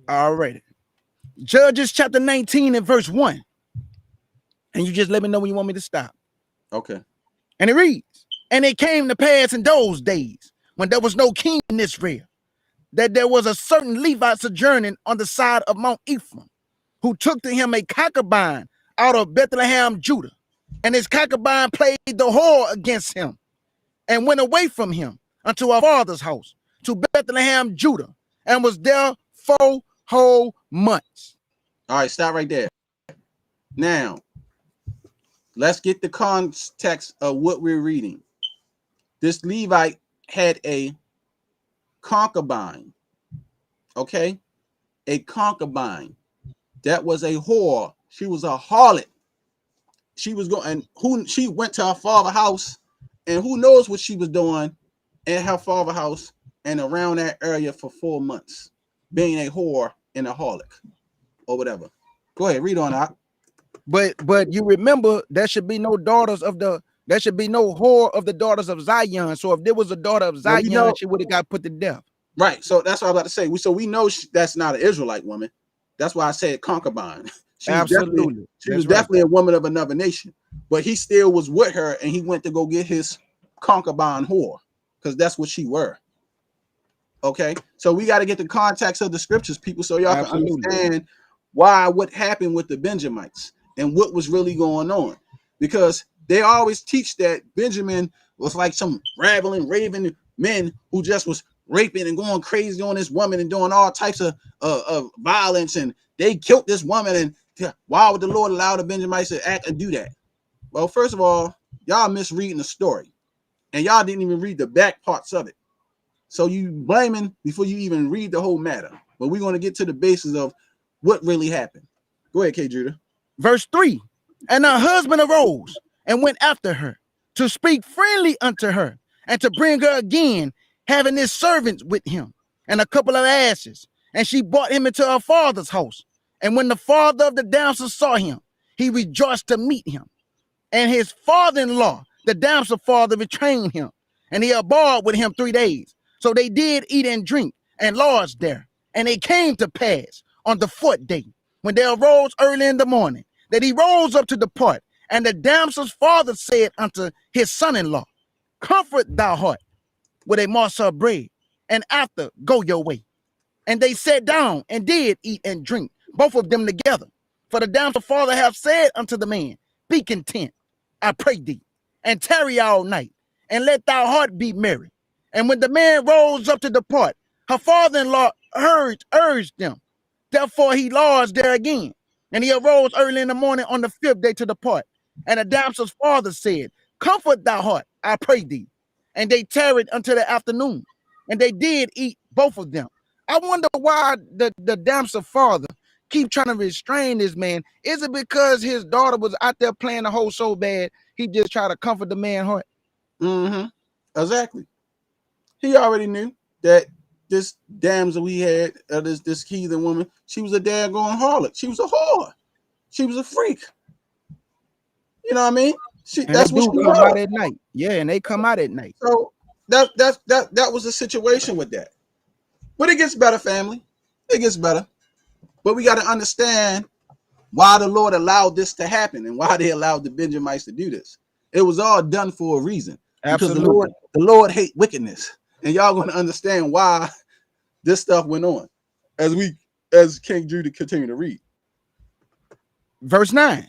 All right. Judges chapter 19 and verse 1. And you just let me know when you want me to stop. Okay. And it reads, and it came to pass in those days when there was no king in Israel, that there was a certain Levite sojourning on the side of Mount Ephraim, who took to him a concubine out of Bethlehem, Judah. And his concubine played the whore against him and went away from him unto her father's house to Bethlehem, Judah, and was there 4 whole months. All right, stop right there. Now, let's get the context of what we're reading. This Levite had a concubine, okay? A concubine. That was a whore. She was a harlot. She was going, and she went to her father's house, and who knows what she was doing in her father's house and around that area for 4 months, being a whore and a harlot or whatever. Go ahead, read on out. But you remember there should be no daughters of the, there should be no whore of the daughters of Zion. So if there was a daughter of Zion, she would have got put to death. Right. So that's what I was about to say. So we know that's not an Israelite woman. That's why I said concubine. She Absolutely. Was definitely a woman of another nation. But he still was with her, and he went to go get his concubine whore, because that's what she were. Okay. So we got to get the context of the scriptures, people, so y'all can understand what happened with the Benjamites and what was really going on. Because they always teach that Benjamin was like some raving men who just was raping and going crazy on this woman and doing all types of violence, and they killed this woman. And why would the Lord allow the Benjamites to act and do that? Well, first of all, y'all misreading the story, and y'all didn't even read the back parts of it. So you blaming before you even read the whole matter. But we're going to get to the basis of what really happened. Go ahead, K. Judah. Verse 3, and her husband arose and went after her to speak friendly unto her and to bring her again, having his servants with him and a couple of asses. And she brought him into her father's house. And when the father of the damsel saw him, he rejoiced to meet him. And his father-in-law, the damsel father, betrayed him. And he abode with him 3 days. So they did eat and drink and lodged there. And it came to pass on the 4th day, when they arose early in the morning, that he rose up to depart. And the damsel's father said unto his son-in-law, comfort thy heart with a morsel of bread, and after go your way. And they sat down and did eat and drink, both of them together. For the damsel's father hath said unto the man, be content, I pray thee, and tarry all night, and let thy heart be merry. And when the man rose up to depart, her father-in-law urged them. Therefore he lodged there again. And he arose early in the morning on the 5th day to depart. And the damsel's father said, comfort thy heart, I pray thee. And they tarried until the afternoon. And they did eat, both of them. I wonder why the damsel father keep trying to restrain this man. Is it because his daughter was out there playing the whole so bad, he just tried to comfort the man's heart? Exactly. He already knew that this damsel he had, this heathen woman, she was a daggone harlot. She was a whore. She was a freak. You know what I mean? That's what she come was. out at night. Yeah, and they come out at night. So that was the situation with that. But it gets better, family. It gets better. But we got to understand why the Lord allowed this to happen and why they allowed the Benjamites to do this. It was all done for a reason. Absolutely. Because the Lord hate wickedness. And y'all going to understand why this stuff went on as King Judah continue to read. Verse 9.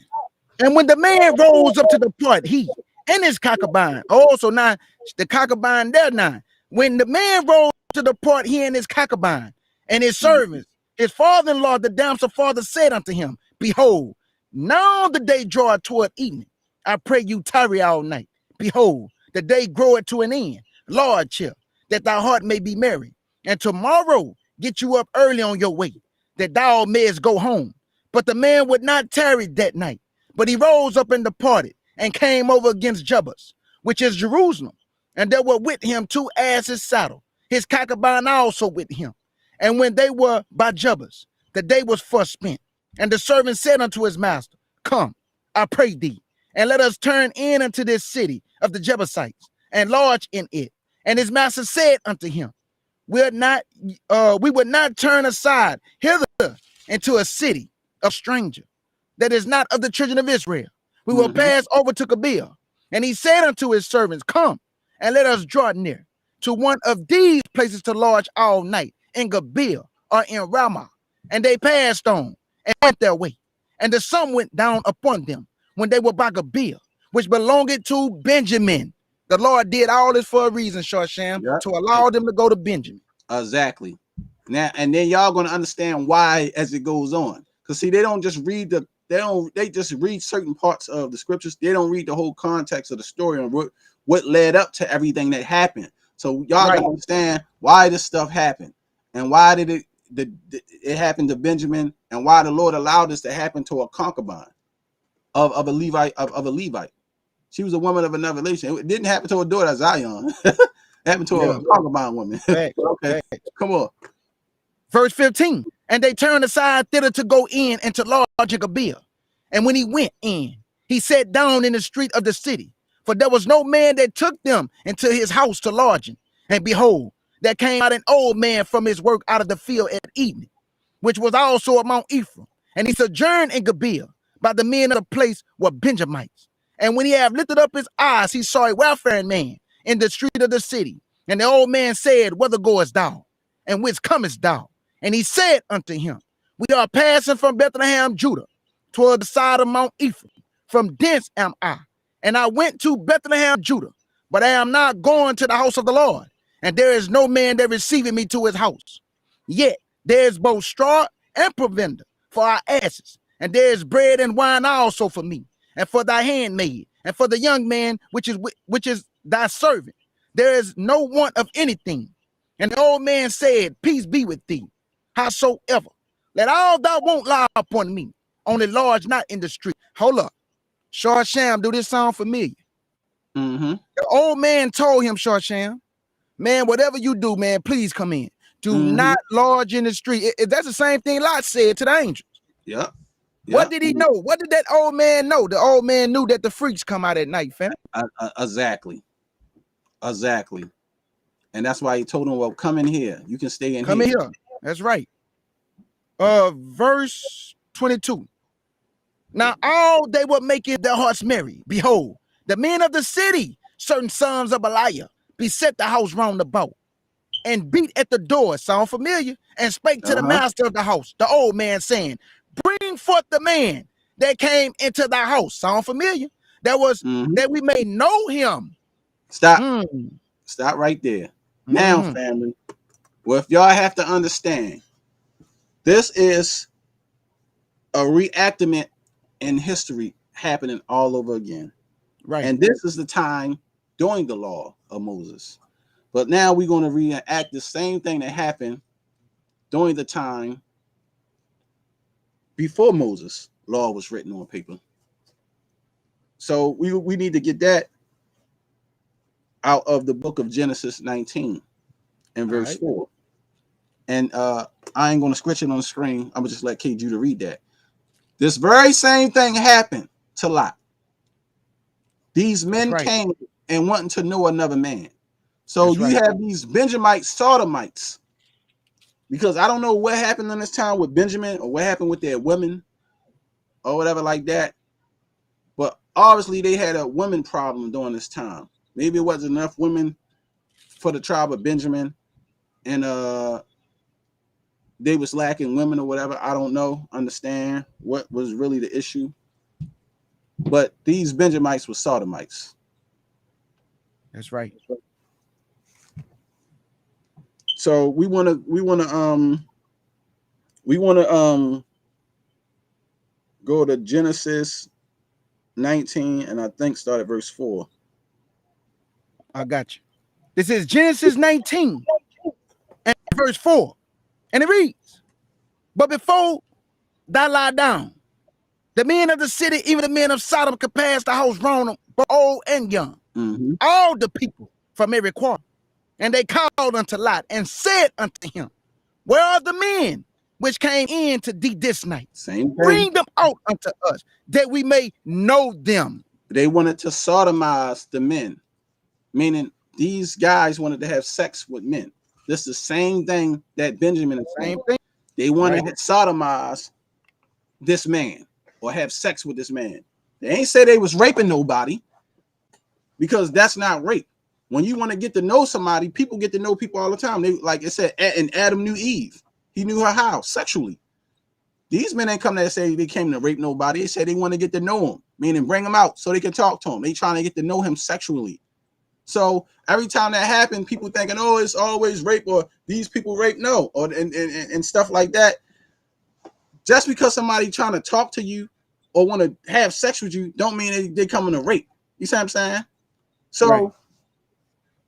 And when the man rose up to depart, he and his concubine. Also now the concubine there now. When the man rose to depart, he and his concubine and his servants, his father-in-law, the damsel father said unto him, behold, now the day draweth toward evening. I pray you tarry all night. Behold, the day groweth to an end. Lord, chill, that thy heart may be merry. And tomorrow get you up early on your way, that thou mayest go home. But the man would not tarry that night, but he rose up and departed, and came over against Jebus, which is Jerusalem. And there were with him 2 asses saddled, his concubine also with him. And when they were by Jebus, the day was first spent. And the servant said unto his master, come, I pray thee, and let us turn in unto this city of the Jebusites, and lodge in it. And his master said unto him, we would not turn aside hither into a city of stranger that is not of the children of Israel. We will pass over to Gibeah. And he said unto his servants, come, and let us draw near to one of these places to lodge all night, in Gibeah or in Ramah. And they passed on and went their way. And the sun went down upon them when they were by Gibeah, which belonged to Benjamin. The Lord did all this for a reason, Shar Sham, to allow them to go to Benjamin. Exactly. Now, and then y'all going to understand why as it goes on. Because see, they don't just read they just read certain parts of the scriptures. They don't read the whole context of the story and what led up to everything that happened. So y'all gotta understand why this stuff happened and why did it happen to Benjamin, and why the Lord allowed this to happen to a concubine of a Levite. She was a woman of another relation. It didn't happen to a daughter Zion. It happened to a concubine woman. Okay, come on. Verse 15. And they turned aside thither to go in and to lodge in Gibeah. And when he went in, he sat down in the street of the city, for there was no man that took them into his house to lodging. And behold, there came out an old man from his work out of the field at evening, which was also at Mount Ephraim. And he sojourned in Gibeah by the men of the place were Benjamites. And when he had lifted up his eyes, he saw a wayfaring man in the street of the city. And the old man said, whither goest thou? And whence comest thou? And he said unto him, we are passing from Bethlehem, Judah, toward the side of Mount Ephraim. From thence am I. And I went to Bethlehem, Judah, but I am not going to the house of the Lord. And there is no man that receiveth me to his house. Yet there is both straw and provender for our asses. And there is bread and wine also for me, and for thy handmaid, and for the young man which is thy servant. There is no want of anything. And the old man said, peace be with thee. Howsoever, let all thou won't lie upon me, only lodge not in the street. Hold up. Shar Sham, do this sound familiar? The old man told him, Shar Sham, man, whatever you do, man, please come in. Do not lodge in the street. That's the same thing Lot said to the angels. Yep. What did he know? What did that old man know? The old man knew that the freaks come out at night, fam. Exactly. And that's why he told him, well, come in here. You can stay in here. Come in here. That's right. Verse 22. Now all they were making their hearts merry. Behold, the men of the city, certain sons of Belial, beset the house round about, and beat at the door. Sound familiar? And spake to the master of the house, the old man, saying, bring forth the man that came into thy house. Sound familiar? That was that we may know him. Stop. Stop right there. Now, family, well, if y'all have to understand, this is a reactment in history happening all over again. Right. And this is the time during the law of Moses. But now we're going to reenact the same thing that happened during the time before Moses' law was written on paper. So we need to get that out of the book of Genesis 19 and verse 4. And I ain't going to scratch it on the screen. I'm going to just let Kjudah read that. This very same thing happened to Lot. These men came and wanting to know another man. So you have these Benjamites, Sodomites, because I don't know what happened in this town with Benjamin or what happened with their women or whatever like that. But obviously they had a women problem during this time. Maybe it wasn't enough women for the tribe of Benjamin, and they was lacking women or whatever. I don't know, understand what was really the issue. But these Benjamites were Sodomites. That's right. So we want to go to Genesis 19 and I think start at verse 4. I got you. This is Genesis 19 and verse 4. And it reads, but before thou lie down, the men of the city, even the men of Sodom, could pass the house round them, but old and young. All the people from every quarter. And they called unto Lot and said unto him, where are the men which came in to thee this night? Same thing. Bring them out unto us, that we may know them. They wanted to sodomize the men, meaning these guys wanted to have sex with men. This is the same thing that Benjamin is saying. They wanted to sodomize this man or have sex with this man. They ain't say they was raping nobody, because that's not rape. When you want to get to know somebody, people get to know people all the time. They, like it said, and Adam knew Eve. He knew her how? Sexually. These men ain't come there and say they came to rape nobody. They said they want to get to know him, meaning bring him out so they can talk to him. They trying to get to know him sexually. So every time that happened, people thinking, oh, it's always rape or these people rape. No, or and stuff like that. Just because somebody trying to talk to you or want to have sex with you don't mean they coming to rape. You see what I'm saying? So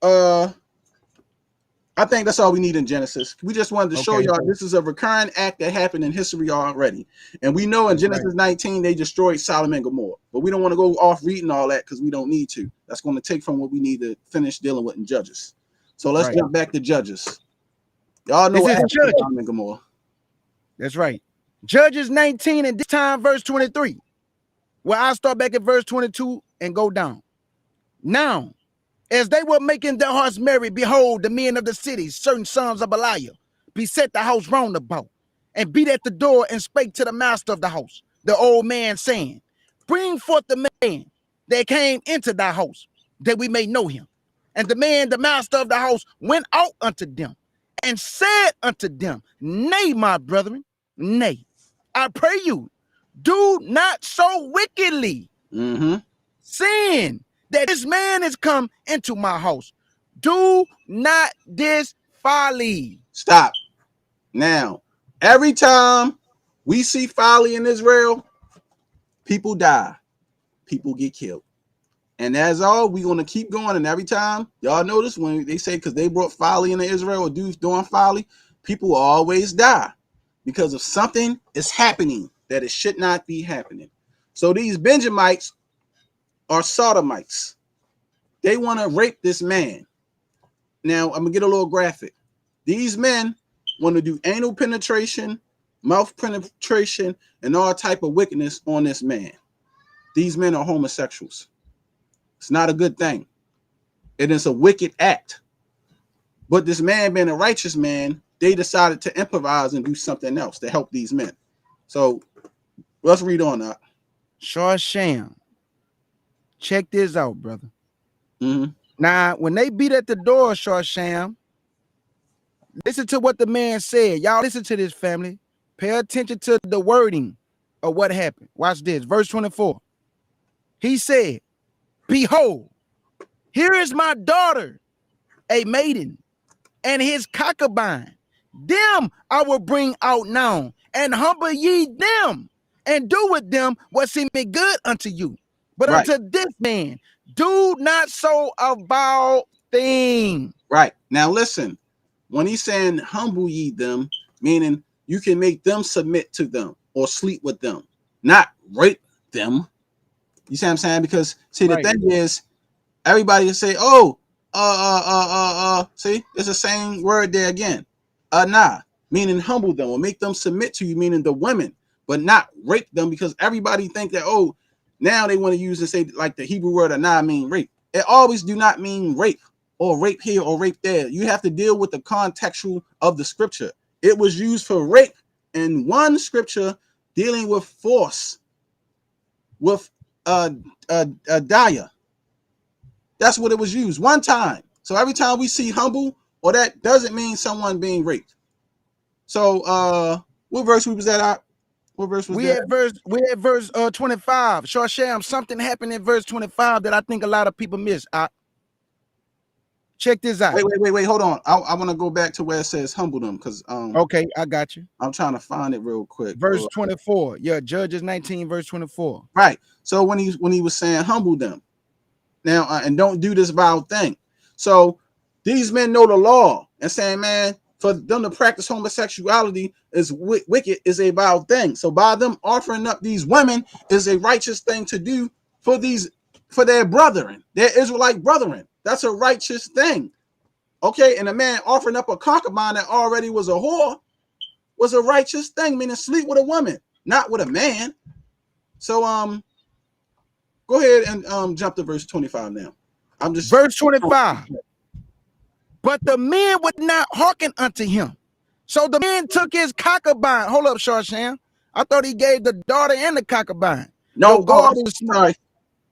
I think that's all we need in Genesis. We just wanted to show y'all this is a recurring act that happened in history already. And we know in Genesis 19, they destroyed Sodom and Gomorrah. But we don't want to go off reading all that because we don't need to. That's going to take from what we need to finish dealing with in Judges. So let's jump back to Judges. Y'all know what happened to Sodom and Gomorrah. That's right. Judges 19 and this time verse 23. Well, I'll start back at verse 22 and go down. Now, as they were making their hearts merry, behold, the men of the city, certain sons of Belial, beset the house round about, and beat at the door and spake to the master of the house, the old man, saying, bring forth the man that came into thy house, that we may know him. And the man, the master of the house, went out unto them and said unto them, nay, my brethren, nay, I pray you, do not so wickedly, sin that this man is come into my house. Do not this folly. Stop. Now, every time we see folly in Israel, people die. People get killed. And that's all. We're going to keep going. And every time, y'all notice when they say because they brought folly into Israel or dudes doing folly, people always die because of something is happening that it should not be happening. So these Benjamites are Sodomites. They want to rape this man. Now, I'm going to get a little graphic. These men want to do anal penetration, mouth penetration, and all type of wickedness on this man. These men are homosexuals. It's not a good thing. It is a wicked act. But this man being a righteous man, they decided to improvise and do something else to help these men. So let's read on up. Shar Sham. Check this out, brother. Mm-hmm. Now, when they beat at the door, Shar Sham, listen to what the man said. Y'all listen to this, family. Pay attention to the wording of what happened. Watch this. Verse 24. He said, behold, here is my daughter, a maiden, and his concubine. Them I will bring out now, and humble ye them, and do with them what seemeth good unto you. But Right. unto this man, do not so a vile thing. Right. Now listen, when he's saying humble ye them, meaning you can make them submit to them or sleep with them, not rape them. You see what I'm saying? Because see, the thing is, everybody will say, oh, see, it's the same word there again. Nah, meaning humble them or make them submit to you, meaning the women, but not rape them, because everybody think that, oh, now they want to use and say like the Hebrew word nah mean rape. It always do not mean rape or rape here or rape there. You have to deal with the contextual of the scripture. It was used for rape in one scripture dealing with force, with dia. That's what it was used one time. So every time we see humble or that doesn't mean someone being raped. So what verse we was at? What verse was that? We at verse 25. Shar Sham, something happened in verse 25 that I think a lot of people miss. Check this out. Wait, hold on. I want to go back to where it says humble them, because okay, I got you. I'm trying to find it real quick. Verse 24. Yeah, Judges 19, verse 24. Right. So when he was saying humble them, now and don't do this vile thing. So these men know the law and saying, man, for them to practice homosexuality is wicked, is a vile thing. So by them offering up these women is a righteous thing to do for their brethren, their Israelite brethren. That's a righteous thing. Okay, and a man offering up a concubine that already was a whore was a righteous thing, meaning sleep with a woman, not with a man. So go ahead and jump to verse 25 now. I'm just verse 25. But the men would not hearken unto him. So the man took his concubine. Hold up, Shar Sham. I thought he gave the daughter and the concubine. No, I'm sorry.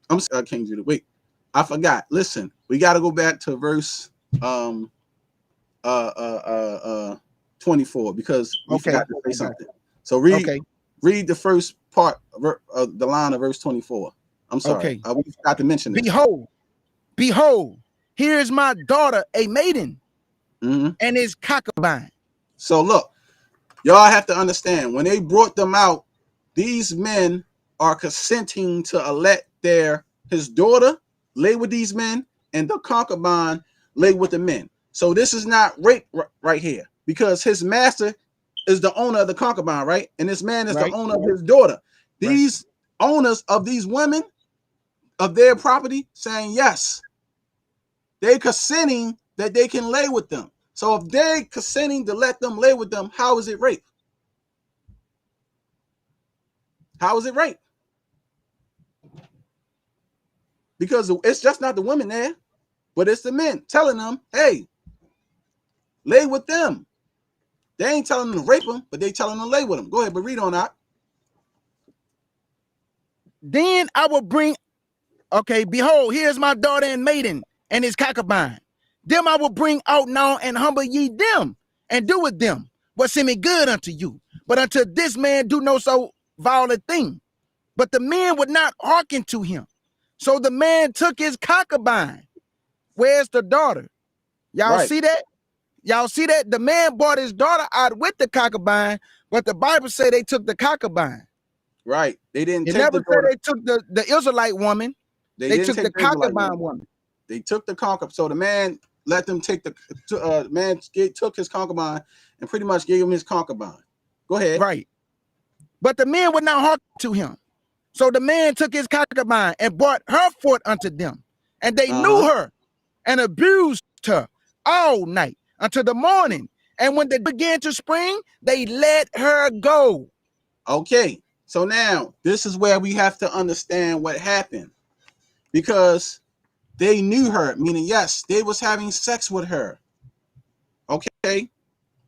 I can't do the wait. I forgot. Listen, we got to go back to verse 24 because we forgot to say something. So read the first part of the line of verse 24. I'm sorry. We forgot to mention this. Behold, here is my daughter, a maiden, and his concubine. So look, y'all have to understand, when they brought them out, these men are consenting to let his daughter lay with these men and the concubine lay with the men. So this is not rape right here, because his master is the owner of the concubine, right? And this man is the owner of his daughter. These owners of these women, of their property, saying yes, they consenting that they can lay with them. So if they consenting to let them lay with them, how is it rape? How is it rape? Because it's just not the women there, but it's the men telling them, hey, lay with them. They ain't telling them to rape them, but they telling them to lay with them. Go ahead, but read on that. Then I will bring, behold, here's my daughter and maiden and his concubine. Them I will bring out now and humble ye them and do with them what seemeth good unto you. But unto this man do no so vile a thing. But the men would not hearken to him. So the man took his concubine. Where's the daughter? Y'all see that? Y'all see that? The man brought his daughter out with the concubine, but the Bible say they took the concubine. Right. They didn't. It never said they took the Israelite woman. They took the concubine woman. They took the concubine. So the man let them take took his concubine and pretty much gave him his concubine. Go ahead. Right. But the men would not hearken to him. So the man took his concubine and brought her forth unto them. And they knew her and abused her all night until the morning. And when they began to spring, they let her go. Okay. So now this is where we have to understand what happened. Because they knew her, meaning, yes, they was having sex with her. Okay.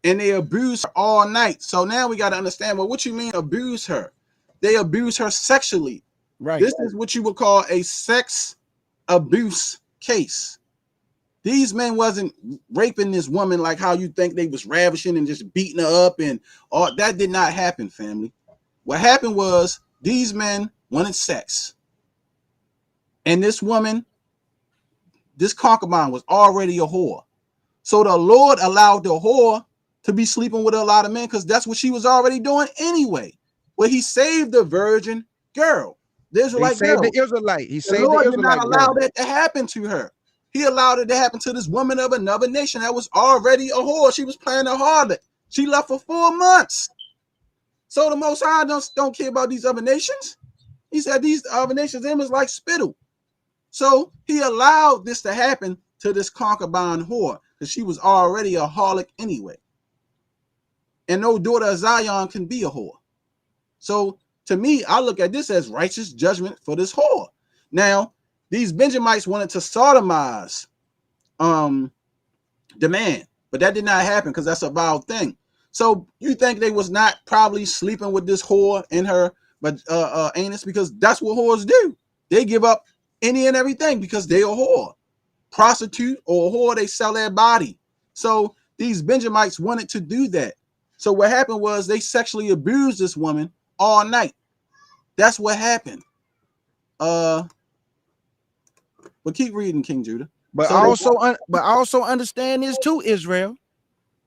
And they abused her all night. So now we got to understand, well, what you mean abuse her? They abuse her sexually. Right. This is what you would call a sex abuse case. These men wasn't raping this woman like how you think they was ravishing and just beating her up and all. That did not happen, family. What happened was these men wanted sex. And this woman, this concubine, was already a whore. So the Lord allowed the whore to be sleeping with a lot of men because that's what she was already doing anyway. Well, he saved the virgin girl, the Israelite He saved girl. the Israelite. He The saved Lord the did not Israelite allow girl. that to happen to her. He allowed it to happen to this woman of another nation that was already a whore. She was playing a harlot. She left for 4 months. So the Most High don't care about these other nations. He said these other nations, them is like spittle. So he allowed this to happen to this concubine whore because she was already a harlot anyway. And no daughter of Zion can be a whore. So to me, I look at this as righteous judgment for this whore. Now, these Benjamites wanted to sodomize the man, but that did not happen because that's a vile thing. So you think they was not probably sleeping with this whore in her but anus, because that's what whores do. They give up any and everything because they a whore. Prostitute or a whore, they sell their body. So these Benjamites wanted to do that. So what happened was they sexually abused this woman all night. That's what happened. But keep reading, King Judah. But So also understand this too, Israel,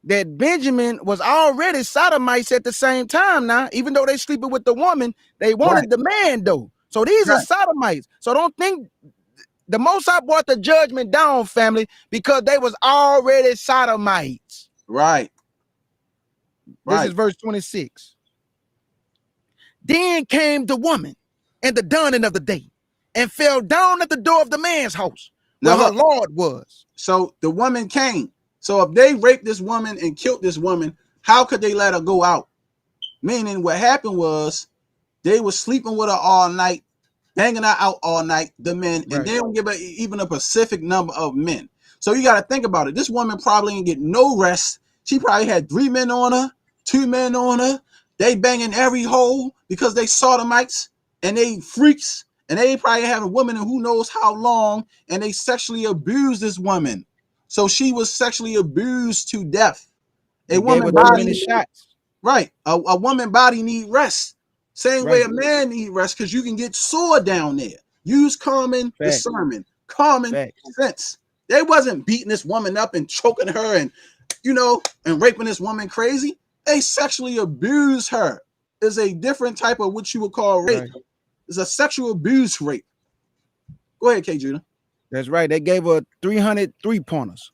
that Benjamin was already sodomites at the same time. Now, even though they sleeping with the woman, they wanted the man though. So these are sodomites. So don't think the Most High brought the judgment down, family, because they was already sodomites. Right. This is verse 26. Then came the woman in the dawning of the day and fell down at the door of the man's house where her Lord was. So the woman came. So if they raped this woman and killed this woman, how could they let her go out? Meaning what happened was they were sleeping with her all night, banging her out all night, the men, and they don't give her even a specific number of men. So you got to think about it. This woman probably didn't get no rest. She probably had 3 men on her, 2 men on her. They banging every hole because they sodomites and they freaks, and they probably have a woman in who knows how long, and they sexually abused this woman. So she was sexually abused to death. A woman body, shots. Right. A woman body need rest. Same way a man need rest, because you can get sore down there. Use common discernment, common sense. They wasn't beating this woman up and choking her and, and raping this woman crazy. They sexually abused her. It's a different type of what you would call rape. It's a sexual abuse rape. Go ahead, K. Judah. That's right. They gave her 300 3-pointers.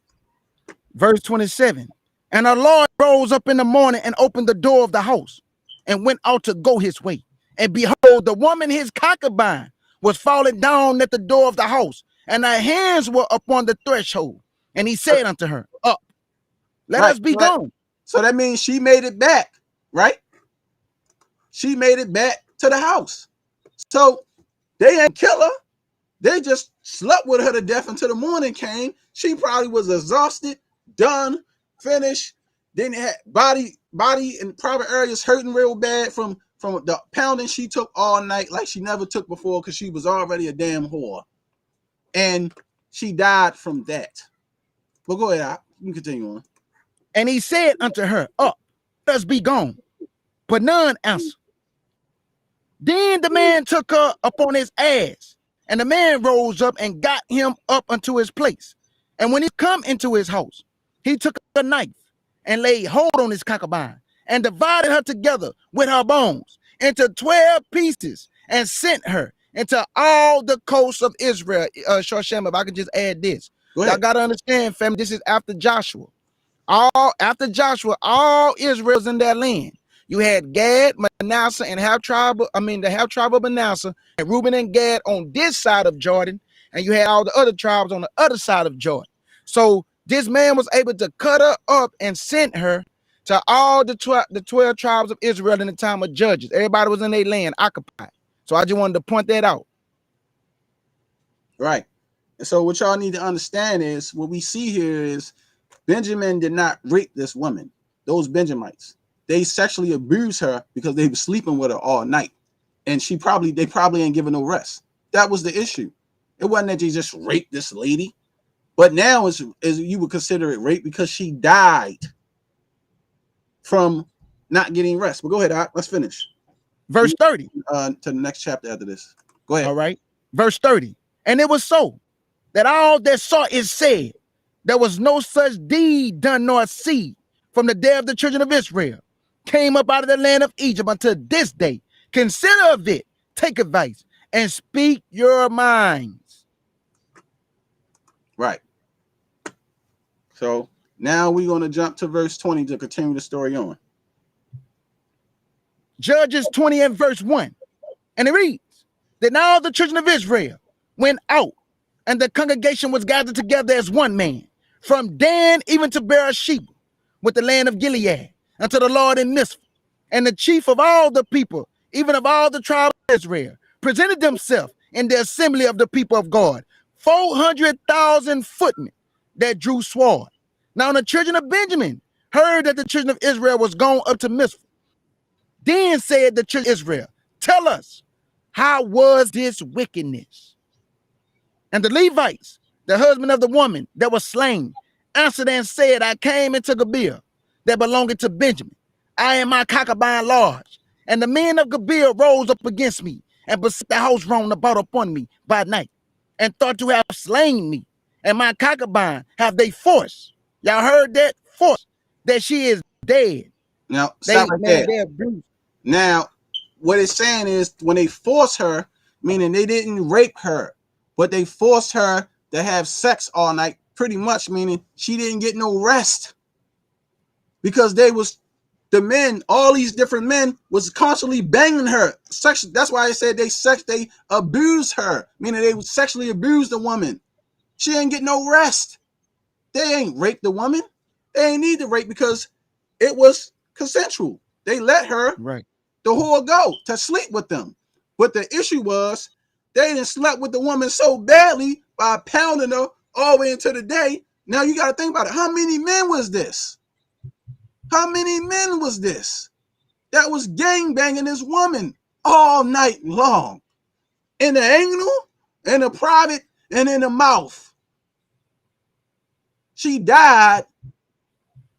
Verse 27. And our Lord rose up in the morning and opened the door of the house and went out to go his way. And behold, the woman, his concubine, was falling down at the door of the house, and her hands were upon the threshold. And he said unto her, Up, let us be gone. So that means she made it back, right? She made it back to the house. So they ain't kill her. They just slept with her to death until the morning came. She probably was exhausted, done, finished. Then had body in private areas hurting real bad from the pounding she took all night, like she never took before, because she was already a damn whore. And she died from that. But go ahead, you can continue on. And he said unto her, Up, let us be gone. But none answered. Then the man took her upon his ass, and the man rose up and got him up unto his place. And when he come into his house, he took a knife and laid hold on his concubine and divided her together with her bones into 12 pieces and sent her into all the coasts of Israel. Shar Sham, if I could just add this. Y'all got to understand, family, this is after Joshua. After Joshua, all Israel's in their land. You had Gad, Manasseh, and the half tribe of Manasseh, and Reuben and Gad on this side of Jordan, and you had all the other tribes on the other side of Jordan. So this man was able to cut her up and sent her to all the 12 tribes of Israel in the time of Judges. Everybody was in their land occupied. So I just wanted to point that out. Right. And so what y'all need to understand is what we see here is Benjamin did not rape this woman. Those Benjamites, they sexually abused her because they were sleeping with her all night. and they probably ain't giving no rest. That was the issue. It wasn't that they just raped this lady, but now is you would consider it rape because she died from not getting rest. But go ahead, let's finish. Verse 30. To the next chapter after this. Go ahead. All right. Verse 30. And it was so that all that saw it said, there was no such deed done nor seed from the day of the children of Israel came up out of the land of Egypt until this day. Consider of it, take advice, and speak your minds. Right. So now we're going to jump to verse 20 to continue the story on. Judges 20 and verse 1. And it reads, that now the children of Israel went out, and the congregation was gathered together as one man, from Dan even to Beersheba, with the land of Gilead, unto the Lord in Mizpah. And the chief of all the people, even of all the tribes of Israel, presented themselves in the assembly of the people of God, 400,000 footmen that drew sword. Now the children of Benjamin heard that the children of Israel was gone up to Mizpah. Then said the children of Israel, tell us, how was this wickedness? And the Levites, the husband of the woman that was slain, answered and said, I came into Gibeah that belonged to Benjamin. I and my concubine large. And the men of Gibeah rose up against me and beset the house round about upon me by night, and thought to have slain me. And my concubine have they forced. Y'all heard that? Force. That she is dead. Now, stop right there. Now, what it's saying is when they force her, meaning they didn't rape her, but they forced her to have sex all night, pretty much meaning she didn't get no rest. Because the men, all these different men was constantly banging her. That's why I said they abused her, meaning they would sexually abuse the woman. She ain't get no rest. They ain't raped the woman. They ain't need to rape because it was consensual. They let her, right, the whore go to sleep with them. But the issue was they didn't slept with the woman so badly by pounding her all the way into the day. Now you got to think about it. How many men was this? How many men was this that was gang banging this woman all night long? In the anal, in the private, and in the mouth. She died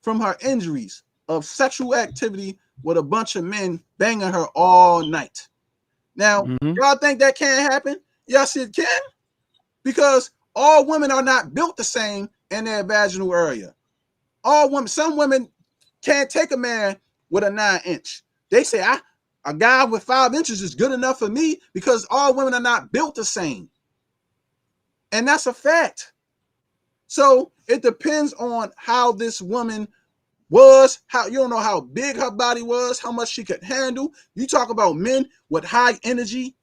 from her injuries of sexual activity with a bunch of men banging her all night. Now, y'all think that can't happen? Yes, it can. Because all women are not built the same in their vaginal area. Some women can't take a man with a 9-inch. They say, a guy with 5 inches is good enough for me because all women are not built the same. And that's a fact. So it depends on how this woman was, how you don't know how big her body was, how much she could handle. You talk about men with high energy,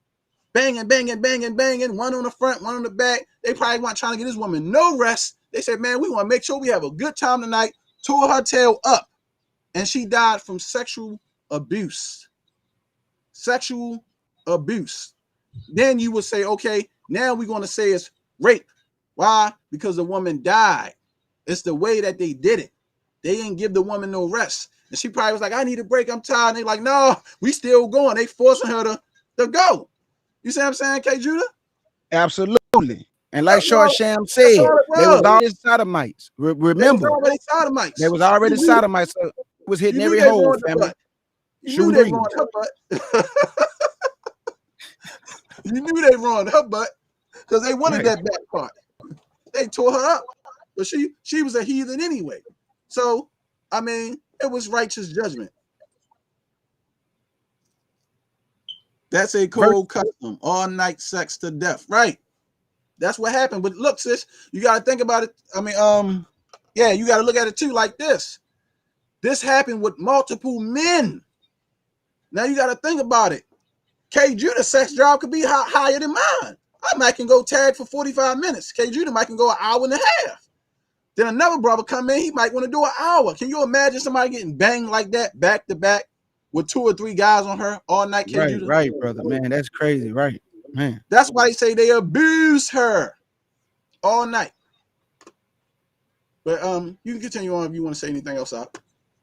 banging, banging, banging, banging, one on the front, one on the back. They probably weren't trying to get this woman no rest. They said, man, we want to make sure we have a good time tonight. Tore her tail up. And she died from sexual abuse. Sexual abuse. Then you would say, okay, now we're going to say it's rape. Why? Because the woman died. It's the way that they did it. They didn't give the woman no rest. And she probably was like, I need a break. I'm tired. And they like, no, we still going. They forcing her to go. You see what I'm saying, Kjudah? Absolutely. And like Shar Sham said, they was already sodomites. Remember, they was already sodomites. So it was hitting every hole, family. You knew they ruined her butt. You knew they ruined her butt because they wanted that back part. They tore her up. But she was a heathen anyway. So, I mean, it was righteous judgment. That's a cold custom. All night sex to death. Right. That's what happened. But look, sis, you got to think about it. I mean, yeah, you got to look at it too like this. This happened with multiple men. Now you got to think about it. Kjudah's sex drive could be higher than mine. I might can go tag for 45 minutes. Kjudah might can go an hour and a half. Then another brother come in, he might want to do an hour. Can you imagine somebody getting banged like that back to back with 2 or 3 guys on her all night? Right, brother, man, that's crazy, right, man. That's why they say they abuse her all night. But you can continue on if you want to say anything else out.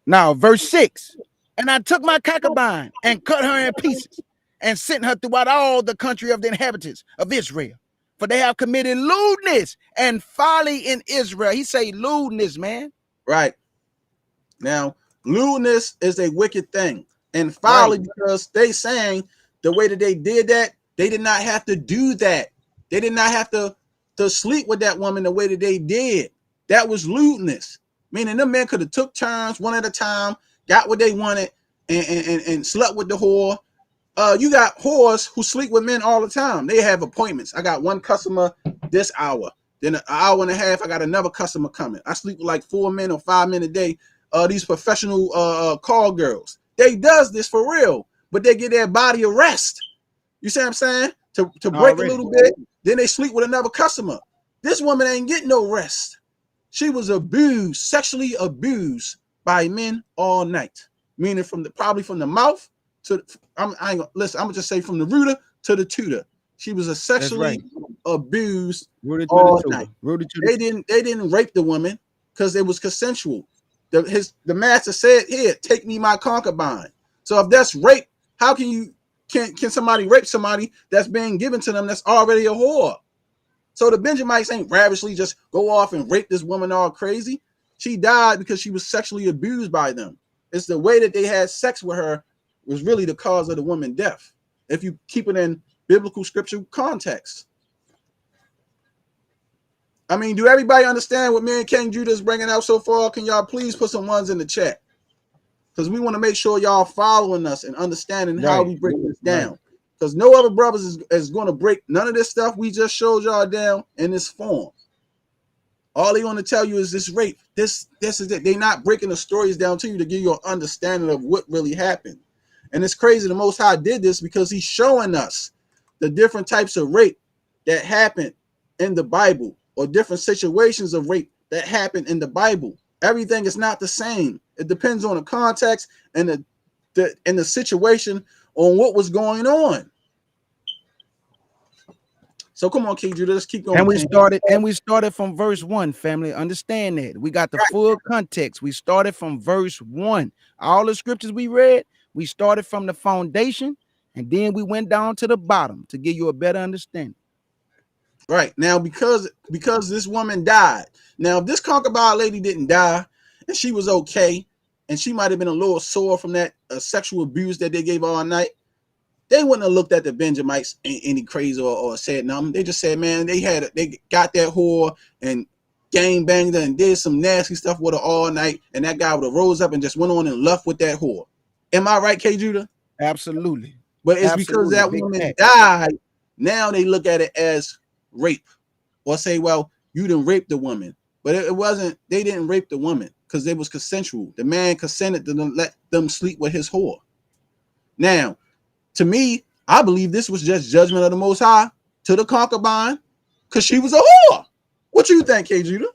Now, verse 6. And I took my concubine and cut her in pieces and sent her throughout all the country of the inhabitants of Israel. For they have committed lewdness and folly in Israel. He say lewdness, man. Right. Now, lewdness is a wicked thing. And folly, because they saying the way that they did that, they did not have to do that. They did not have to sleep with that woman the way that they did. That was lewdness. Meaning them men could have took turns one at a time, got what they wanted, and slept with the whore. You got whores who sleep with men all the time. They have appointments. I got one customer this hour. Then an hour and a half, I got another customer coming. I sleep with like 4 men or 5 men a day. These professional call girls. They does this for real, but they get their body a rest. You see what I'm saying? To break a little bit, then they sleep with another customer. This woman ain't getting no rest. She was abused, sexually abused by men all night. Meaning probably from the mouth to I'm gonna just say from the rooter to the tutor. She was a sexually abused all night. They didn't rape the woman because it was consensual. The master said, "Here, take me my concubine." So if that's rape, how can somebody rape somebody that's being given to them that's already a whore? So the Benjamites ain't ravishly just go off and rape this woman all crazy. She died because she was sexually abused by them. It's the way that they had sex with her was really the cause of the woman's death. If you keep it in biblical scripture context. I mean, do everybody understand what me and King Judah is bringing out so far? Can y'all please put some ones in the chat? Because we want to make sure y'all following us and understanding how we break this down. Because no other brothers is going to break none of this stuff we just showed y'all down in this form. All they want to tell you is this rape. This is it. They're not breaking the stories down to you to give you an understanding of what really happened. And it's crazy the Most High did this because he's showing us the different types of rape that happened in the Bible, or different situations of rape that happen in the Bible. Everything is not the same. It depends on the context and the situation on what was going on. So come on, King Judah, let's keep going. And we started from verse 1, family. Understand that. We got the full context. We started from verse 1. All the scriptures we read, we started from the foundation, and then we went down to the bottom to give you a better understanding. Right. Now, because this woman died. Now, if this concubine lady didn't die and she was okay, and she might have been a little sore from that sexual abuse that they gave all night, they wouldn't have looked at the Benjamites any crazy or said nothing. They just said, man, they got that whore and gang banged her and did some nasty stuff with her all night, and that guy would have rose up and just went on and left with that whore. Am I right, K. Judah? Absolutely. But it's because that woman died. Now they look at it as rape, or say, well, you didn't rape the woman. But it wasn't. They didn't rape the woman because it was consensual. The man consented to let them sleep with his whore. Now, to me, I believe this was just judgment of the Most High to the concubine because she was a whore. What you think, K. Judah?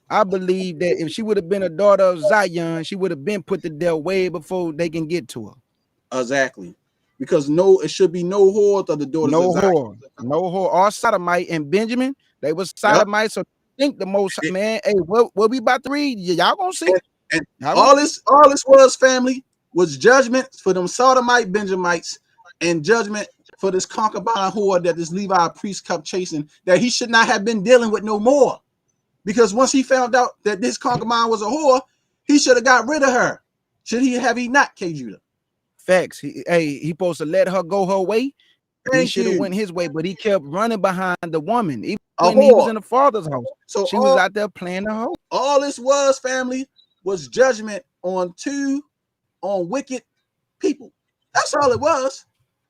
I believe that if she would have been a daughter of Zion, she would have been put to death way before they can get to her. Exactly. Because it should be no whore of the daughters of Zion. No whore. All sodomite and Benjamin, they was sodomite. So think the Most High, man. Hey, what we about to read? Y'all gonna see. And all this was, family, was judgment for them sodomite Benjamites and judgment for this concubine whore that this Levi priest kept chasing, that he should not have been dealing with no more. Because once he found out that this concubine was a whore, he should have got rid of her. Should he not, K. Judah? Facts. He supposed to let her go her way. He should have went his way, but he kept running behind the woman. Even when he was in the father's house, so she was out there playing the hoe. All this was, family, was judgment on wicked people. That's all it was.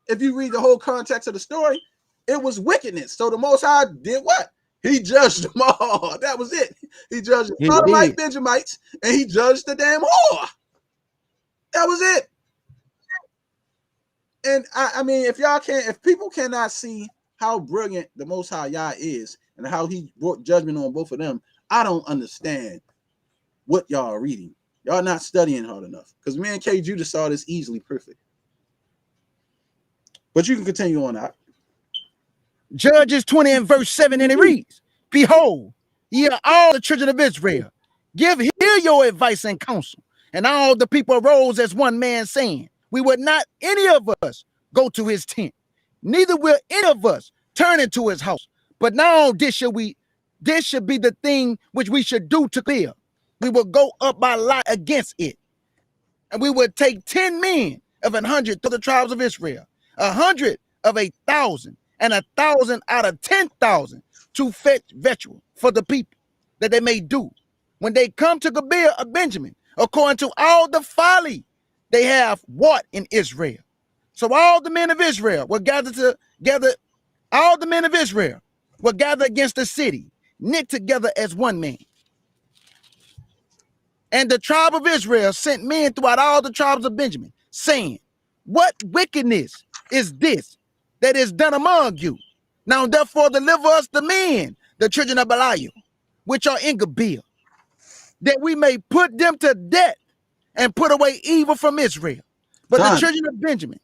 If you read the whole context of the story, it was wickedness. So the Most High did what? He judged them all. That was it. He judged the sodomite Benjamites, and he judged the damn whore. That was it. And I mean, if people cannot see how brilliant the Most High Yah is and how he brought judgment on both of them, I don't understand what y'all are reading. Y'all not studying hard enough. Because me and K. Judah saw this easily perfect. But you can continue on out. Judges 20 and verse 7, and it reads, behold, ye are all the children of Israel. Hear your advice and counsel. And all the people arose as one man, saying, we would not any of us go to his tent. Neither will any of us turn into his house. But now this should be the thing which we should do to clear. We will go up by lot against it. And we will take 10 men of 100 to the tribes of Israel, 100 of 1,000, and 1,000 out of 10,000 to fetch victual for the people, that they may do when they come to Gibeah of Benjamin, according to all the folly they have wrought in Israel. So all the men of Israel will gather against the city, knit together as one man. And the tribe of Israel sent men throughout all the tribes of Benjamin, saying, what wickedness is this that is done among you? Now therefore deliver us the men, the children of Belial, which are in Gibeah, that we may put them to death and put away evil from Israel. But the children of Benjamin.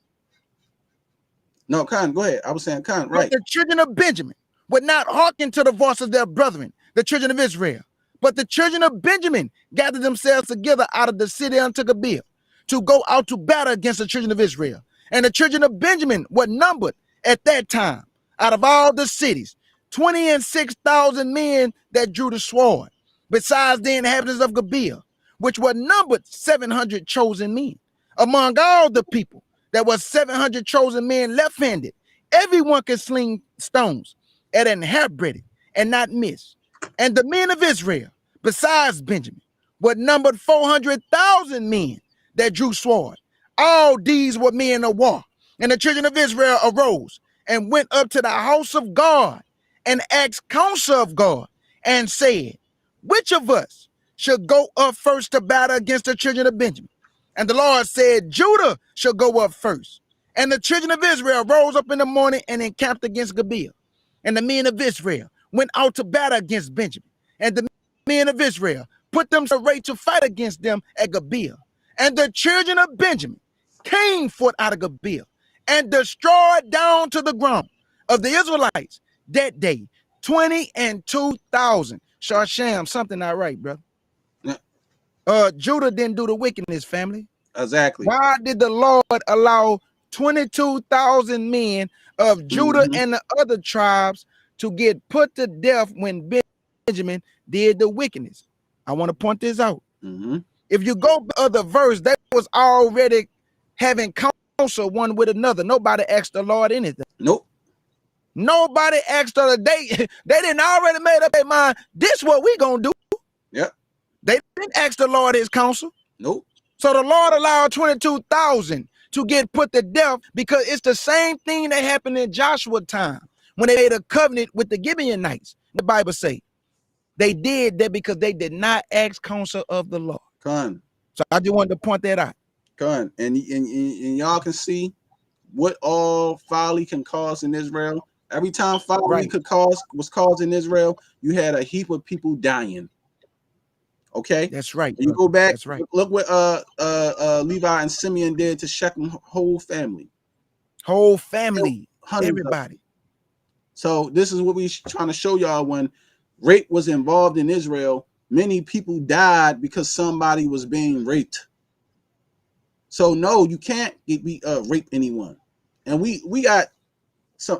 No, Khan, go ahead. I was saying Khan, right. But the children of Benjamin would not hearken to the voice of their brethren, the children of Israel. But the children of Benjamin gathered themselves together out of the city unto Gibeah to go out to battle against the children of Israel. And the children of Benjamin were numbered at that time out of all the cities, 26,000 men that drew the sword, besides the inhabitants of Gibeah, which were numbered 700 chosen men. Among all the people, there were 700 chosen men left-handed. Everyone could sling stones at an hairbreadth and not miss. And the men of Israel, besides Benjamin, were numbered 400,000 men that drew sword. All these were men of war. And the children of Israel arose and went up to the house of God and asked counsel of God and said, which of us should go up first to battle against the children of Benjamin? And the Lord said, Judah shall go up first. And the children of Israel rose up in the morning and encamped against Gibeah. And the men of Israel went out to battle against Benjamin. And the men of Israel put them array to fight against them at Gibeah. And the children of Benjamin came forth out of Gibeah and destroyed down to the ground of the Israelites that day 22,000. Shar Sham, something not right, brother. Judah didn't do the wickedness, family. Exactly. Why did the Lord allow 22,000 men of Judah and the other tribes to get put to death when Benjamin did the wickedness? I want to point this out. If you go to the other verse, they was already having counsel one with another. Nobody asked the Lord anything. Nope. Nobody asked her. They didn't already made up their mind. This what we gonna do. Yep. They didn't ask the Lord his counsel. Nope. So the Lord allowed 22,000 to get put to death because it's the same thing that happened in Joshua time when they made a covenant with the Gibeonites. The Bible say they did that because they did not ask counsel of the Lord. Con. So I just wanted to point that out. Con. And y'all can see what all folly can cause in Israel. Every time folly was caused in Israel, you had a heap of people dying. Okay, that's right. You go back. That's right. Look what Levi and Simeon did to Shechem whole family. Everybody. So this is what we trying to show y'all. When rape was involved in Israel, many people died because somebody was being raped. So no, you can't rape anyone. And we got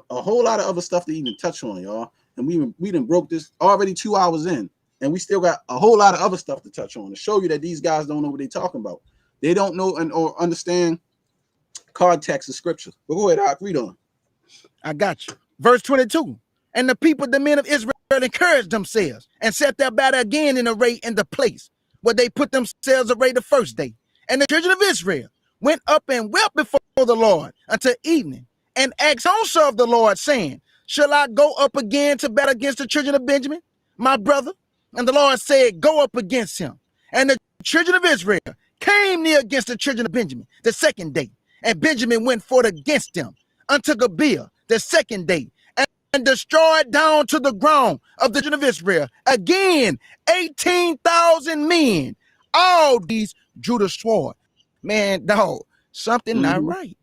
a whole lot of other stuff to even touch on, y'all. And we done broke this already 2 hours in, and we still got a whole lot of other stuff to touch on to show you that these guys don't know what they're talking about. They don't know or understand context of scripture. But go ahead, Doc, read on. I got you. Verse 22. And the people, the men of Israel, encouraged themselves and set their battle again in array in the place where they put themselves array the first day. And the children of Israel went up and wept before the Lord until evening, and asked also of the Lord, saying, shall I go up again to battle against the children of Benjamin, my brother? And the Lord said, go up against him. And the children of Israel came near against the children of Benjamin the second day. And Benjamin went forth against them unto Gibeah the second day, and destroyed down to the ground of the children of Israel again 18,000 men. All these drew the sword. Man, dog, something not right.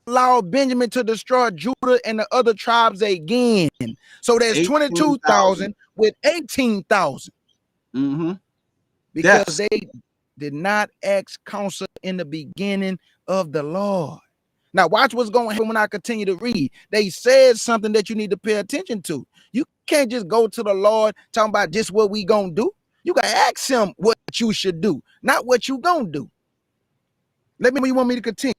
Allowed Benjamin to destroy Judah and the other tribes again. So there's 22,000 with 18,000. Because they did not ask counsel in the beginning of the Lord. Now watch what's going to happen when I continue to read. They said something that you need to pay attention to. You can't just go to the Lord talking about just what we gonna do. You gotta ask him what you should do, not what you gonna do. Let me know you want me to continue.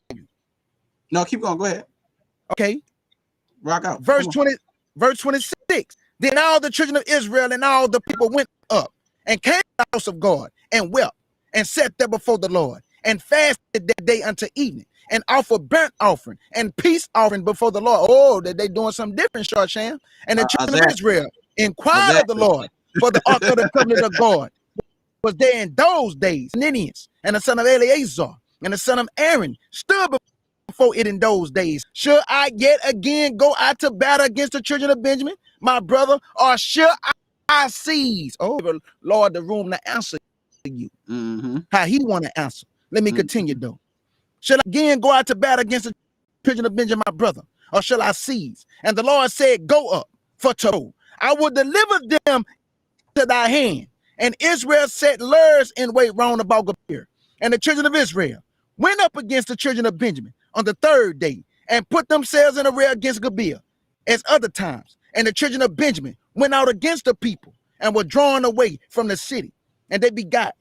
No, keep going. Go ahead. Okay. Rock out. Verse 26. Then all the children of Israel and all the people went up and came to the house of God and wept and sat there before the Lord and fasted that day unto evening and offered burnt offering and peace offering before the Lord. Oh, that they doing something different, Shar Sham. And the children of Israel inquired of the Lord for the ark of the covenant of God was there in those days. Ninians and the son of Eleazar and the son of Aaron stood before it in those days. Should I yet again go out to battle against the children of Benjamin, my brother, or should I seize? Oh, Lord, the room to answer you. How he want to answer. Let me continue though. Should I again go out to battle against the children of Benjamin, my brother, or shall I seize? And the Lord said, go up, for to I will deliver them to thy hand. And Israel set lures in wait round about Gabir. And the children of Israel went up against the children of Benjamin on the third day and put themselves in array against Gabir as other times. And the children of Benjamin went out against the people and were drawn away from the city. And they began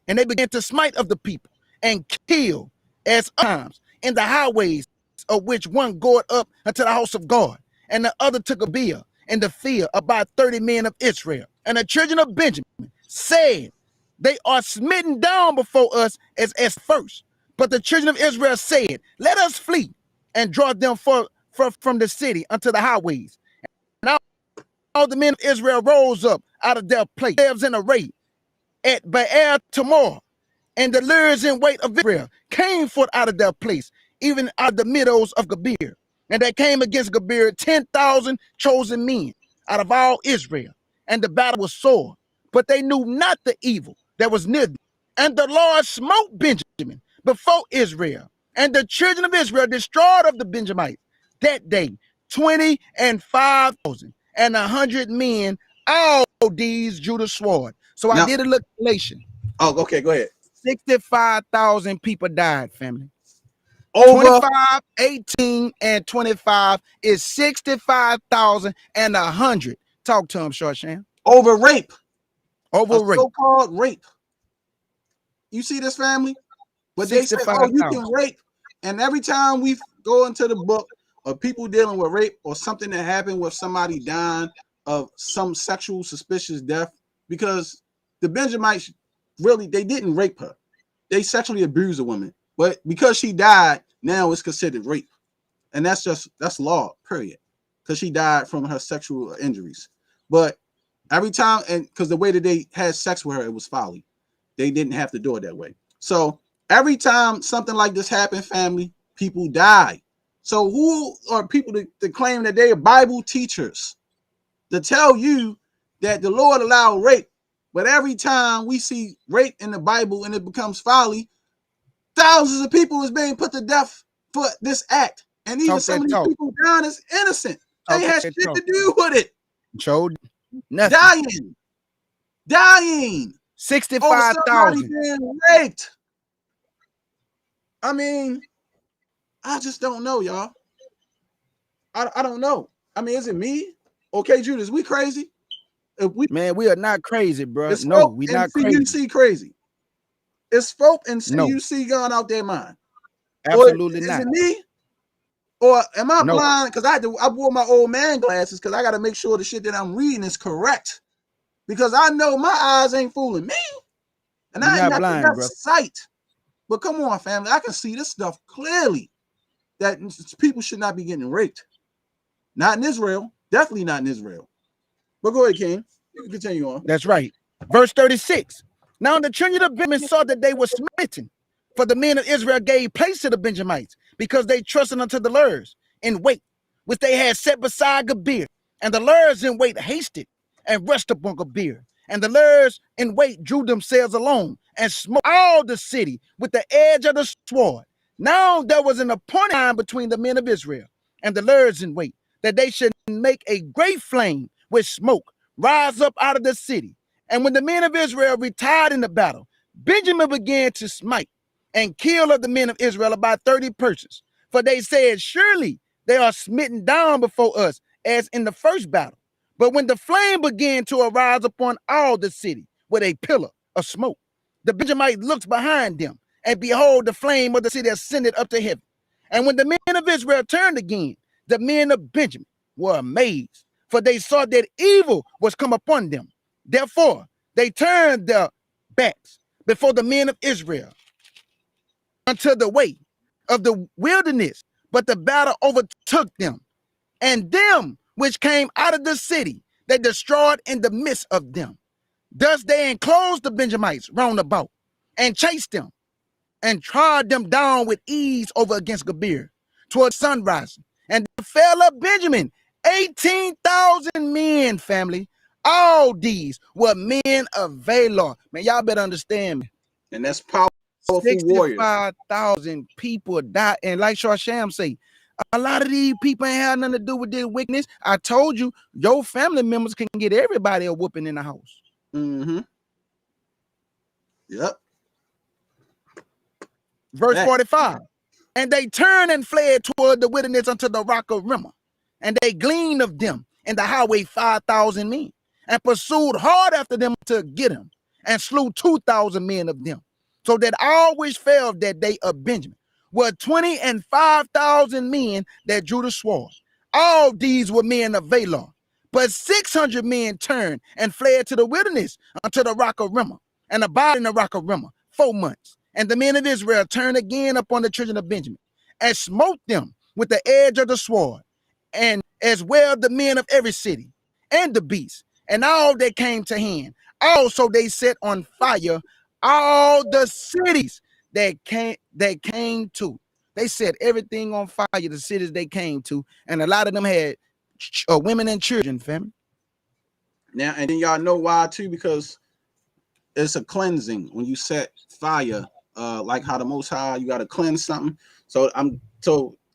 to smite of the people and kill as times in the highways, of which one goeth up unto the house of God, and the other took a bier in the field, about 30 men of Israel. And the children of Benjamin said, they are smitten down before us as first. But the children of Israel said, let us flee and draw them from the city unto the highways. And all the men of Israel rose up out of their place, themselves in array at Baal tomorrow. And the lures in wait of Israel came forth out of their place, even out of the meadows of Gabir. And they came against Gabir 10,000 chosen men out of all Israel. And the battle was sore, but they knew not the evil that was near them. And the Lord smote Benjamin before Israel. And the children of Israel destroyed of the Benjamites that day 25,100 men, all these Judah sword. So I did a little calculation. Oh, okay, go ahead. 65,000 people died, family. Over 25, 18, and 25 is 65,100. Talk to him, Shar Sham. Over rape. Over rape. So-called rape. You see this, family? But they say, oh, you can rape. And every time we go into the book of people dealing with rape or something that happened with somebody dying of some sexual suspicious death, because the Benjamites really, they didn't rape her. They sexually abused a woman. But because she died, now it's considered rape. And that's law, period. Because she died from her sexual injuries. But every time, and because the way that they had sex with her, it was folly. They didn't have to do it that way. So every time something like this happened, family, people die. So who are people to claim that they are Bible teachers to tell you that the Lord allowed rape? But every time we see rape in the Bible and it becomes folly, thousands of people is being put to death for this act. And even some of these people dying is innocent. They had shit to do with it. Showed nothing. Dying. 65,000 being raped. I mean, I just don't know, y'all. I don't know. I mean, is it me? Okay, Judas, we crazy? Man, we are not crazy, bro. It's No, we not crazy. CUC crazy. It's F.O.P.E and CUC going out their mind. Absolutely not. Is it me? Or am I blind? Because I wore my old man glasses because I got to make sure the shit that I'm reading is correct. Because I know my eyes ain't fooling me. And I ain't got blind, the best sight. But come on, family. I can see this stuff clearly. That people should not be getting raped. Not in Israel. Definitely not in Israel. But go ahead, King. You can continue on. That's right. Verse 36. Now the children of Benjamin saw that they were smitten, for the men of Israel gave place to the Benjamites, because they trusted unto the lures in wait, which they had set beside Gabir. And the lures in wait hasted and rushed upon Gabir. And the lures in wait drew themselves along and smote all the city with the edge of the sword. Now there was an appointed time between the men of Israel and the lures in wait, that they should make a great flame with smoke rise up out of the city. And when the men of Israel retired in the battle, Benjamin began to smite and kill of the men of Israel about 30 persons. For they said, surely they are smitten down before us, as in the first battle. But when the flame began to arise upon all the city with a pillar of smoke, the Benjamites looked behind them, and behold, the flame of the city ascended up to heaven. And when the men of Israel turned again, the men of Benjamin were amazed, for they saw that evil was come upon them. Therefore, they turned their backs before the men of Israel unto the way of the wilderness. But the battle overtook them, and them which came out of the city, they destroyed in the midst of them. Thus they enclosed the Benjamites round about, and chased them, and trod them down with ease over against Gebir toward sunrise. And there fell up Benjamin 18,000 men, family. All these were men of valor. Man, y'all better understand me. And that's powerful warriors. 65,000 people died. And like Shar Sham say, a lot of these people ain't had nothing to do with this wickedness. I told you, your family members can get everybody a whooping in the house. Mm-hmm. Yep. Verse 45. And they turned and fled toward the wilderness unto the rock of Rimmah. And they gleaned of them in the highway 5,000 men, and pursued hard after them to get them, and slew 2,000 men of them. So that all which fell that day of Benjamin were 20 and 5,000 men that drew the sword. All these were men of valor. But 600 men turned and fled to the wilderness unto the rock of Rimmah, and abided in the rock of Rimmah 4 months. And the men of Israel turned again upon the children of Benjamin, and smote them with the edge of the sword, and as well the men of every city, and the beasts, and all that came to hand. Also they set on fire all the cities that came to. They set everything on fire, the cities they came to, and a lot of them had women and children, family. Now, and then y'all know why too, because it's a cleansing when you set fire, like how the Most High, you got to cleanse something. So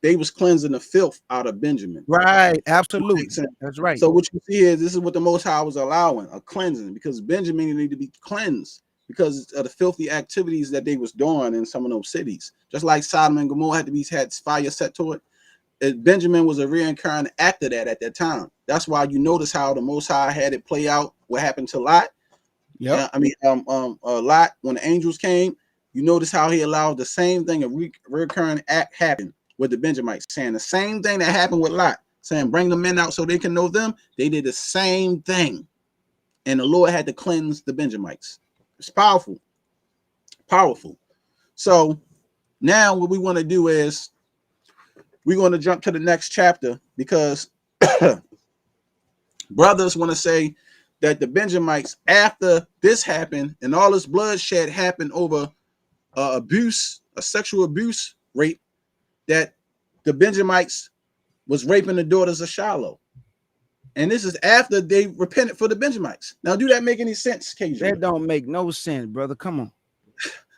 they was cleansing the filth out of Benjamin. Right, absolutely. That's right. So what you see is this is what the Most High was allowing, a cleansing, because Benjamin needed to be cleansed because of the filthy activities that they was doing in some of those cities. Just like Sodom and Gomorrah had fire set to it. Benjamin was a reincarnate actor at that time. That's why you notice how the Most High had it play out what happened to Lot. Yeah, Lot, when the angels came, you notice how he allowed the same thing, a recurring act happen with the Benjamites, saying the same thing that happened with Lot, saying bring the men out so they can know them. They did the same thing, and the Lord had to cleanse the Benjamites. It's powerful, powerful. So now what we want to do is we're going to jump to the next chapter, because brothers want to say that the Benjamites, after this happened and all this bloodshed happened over abuse, a sexual abuse rape, that the Benjamites was raping the daughters of Shiloh. And this is after they repented for the Benjamites. Now, do that make any sense, KJ? That don't make no sense, brother. Come on.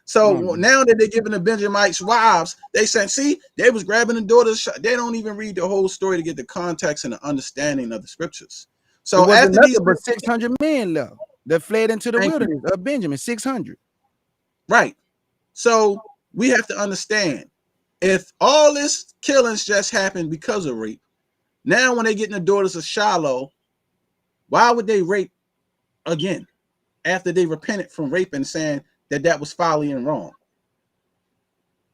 So now that they're giving the Benjamites wives, they said, see, they was grabbing the daughters. They don't even read the whole story to get the context and the understanding of the scriptures. So after these, but 600 men left that fled into the wilderness of Benjamin, 600. Right. So we have to understand, if all this killings just happened because of rape, now when they get in the daughters of Shiloh, why would they rape again after they repented from raping, saying that was folly and wrong?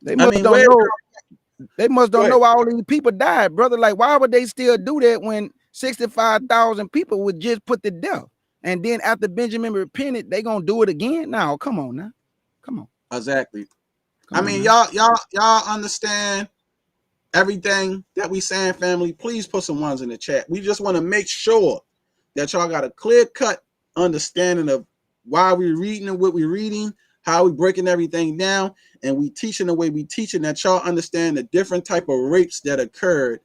They must don't know why all these people died, brother. Like, why would they still do that when 65,000 people would just put to death? And then after Benjamin repented, they gonna do it again? Now, come on now. Come on. Exactly. Y'all understand everything that we saying, family? Please put some ones in the chat. We just want to make sure that y'all got a clear-cut understanding of why we're reading and what we're reading, how we breaking everything down, and we teaching the way we teaching, that y'all understand the different type of rapes that occurred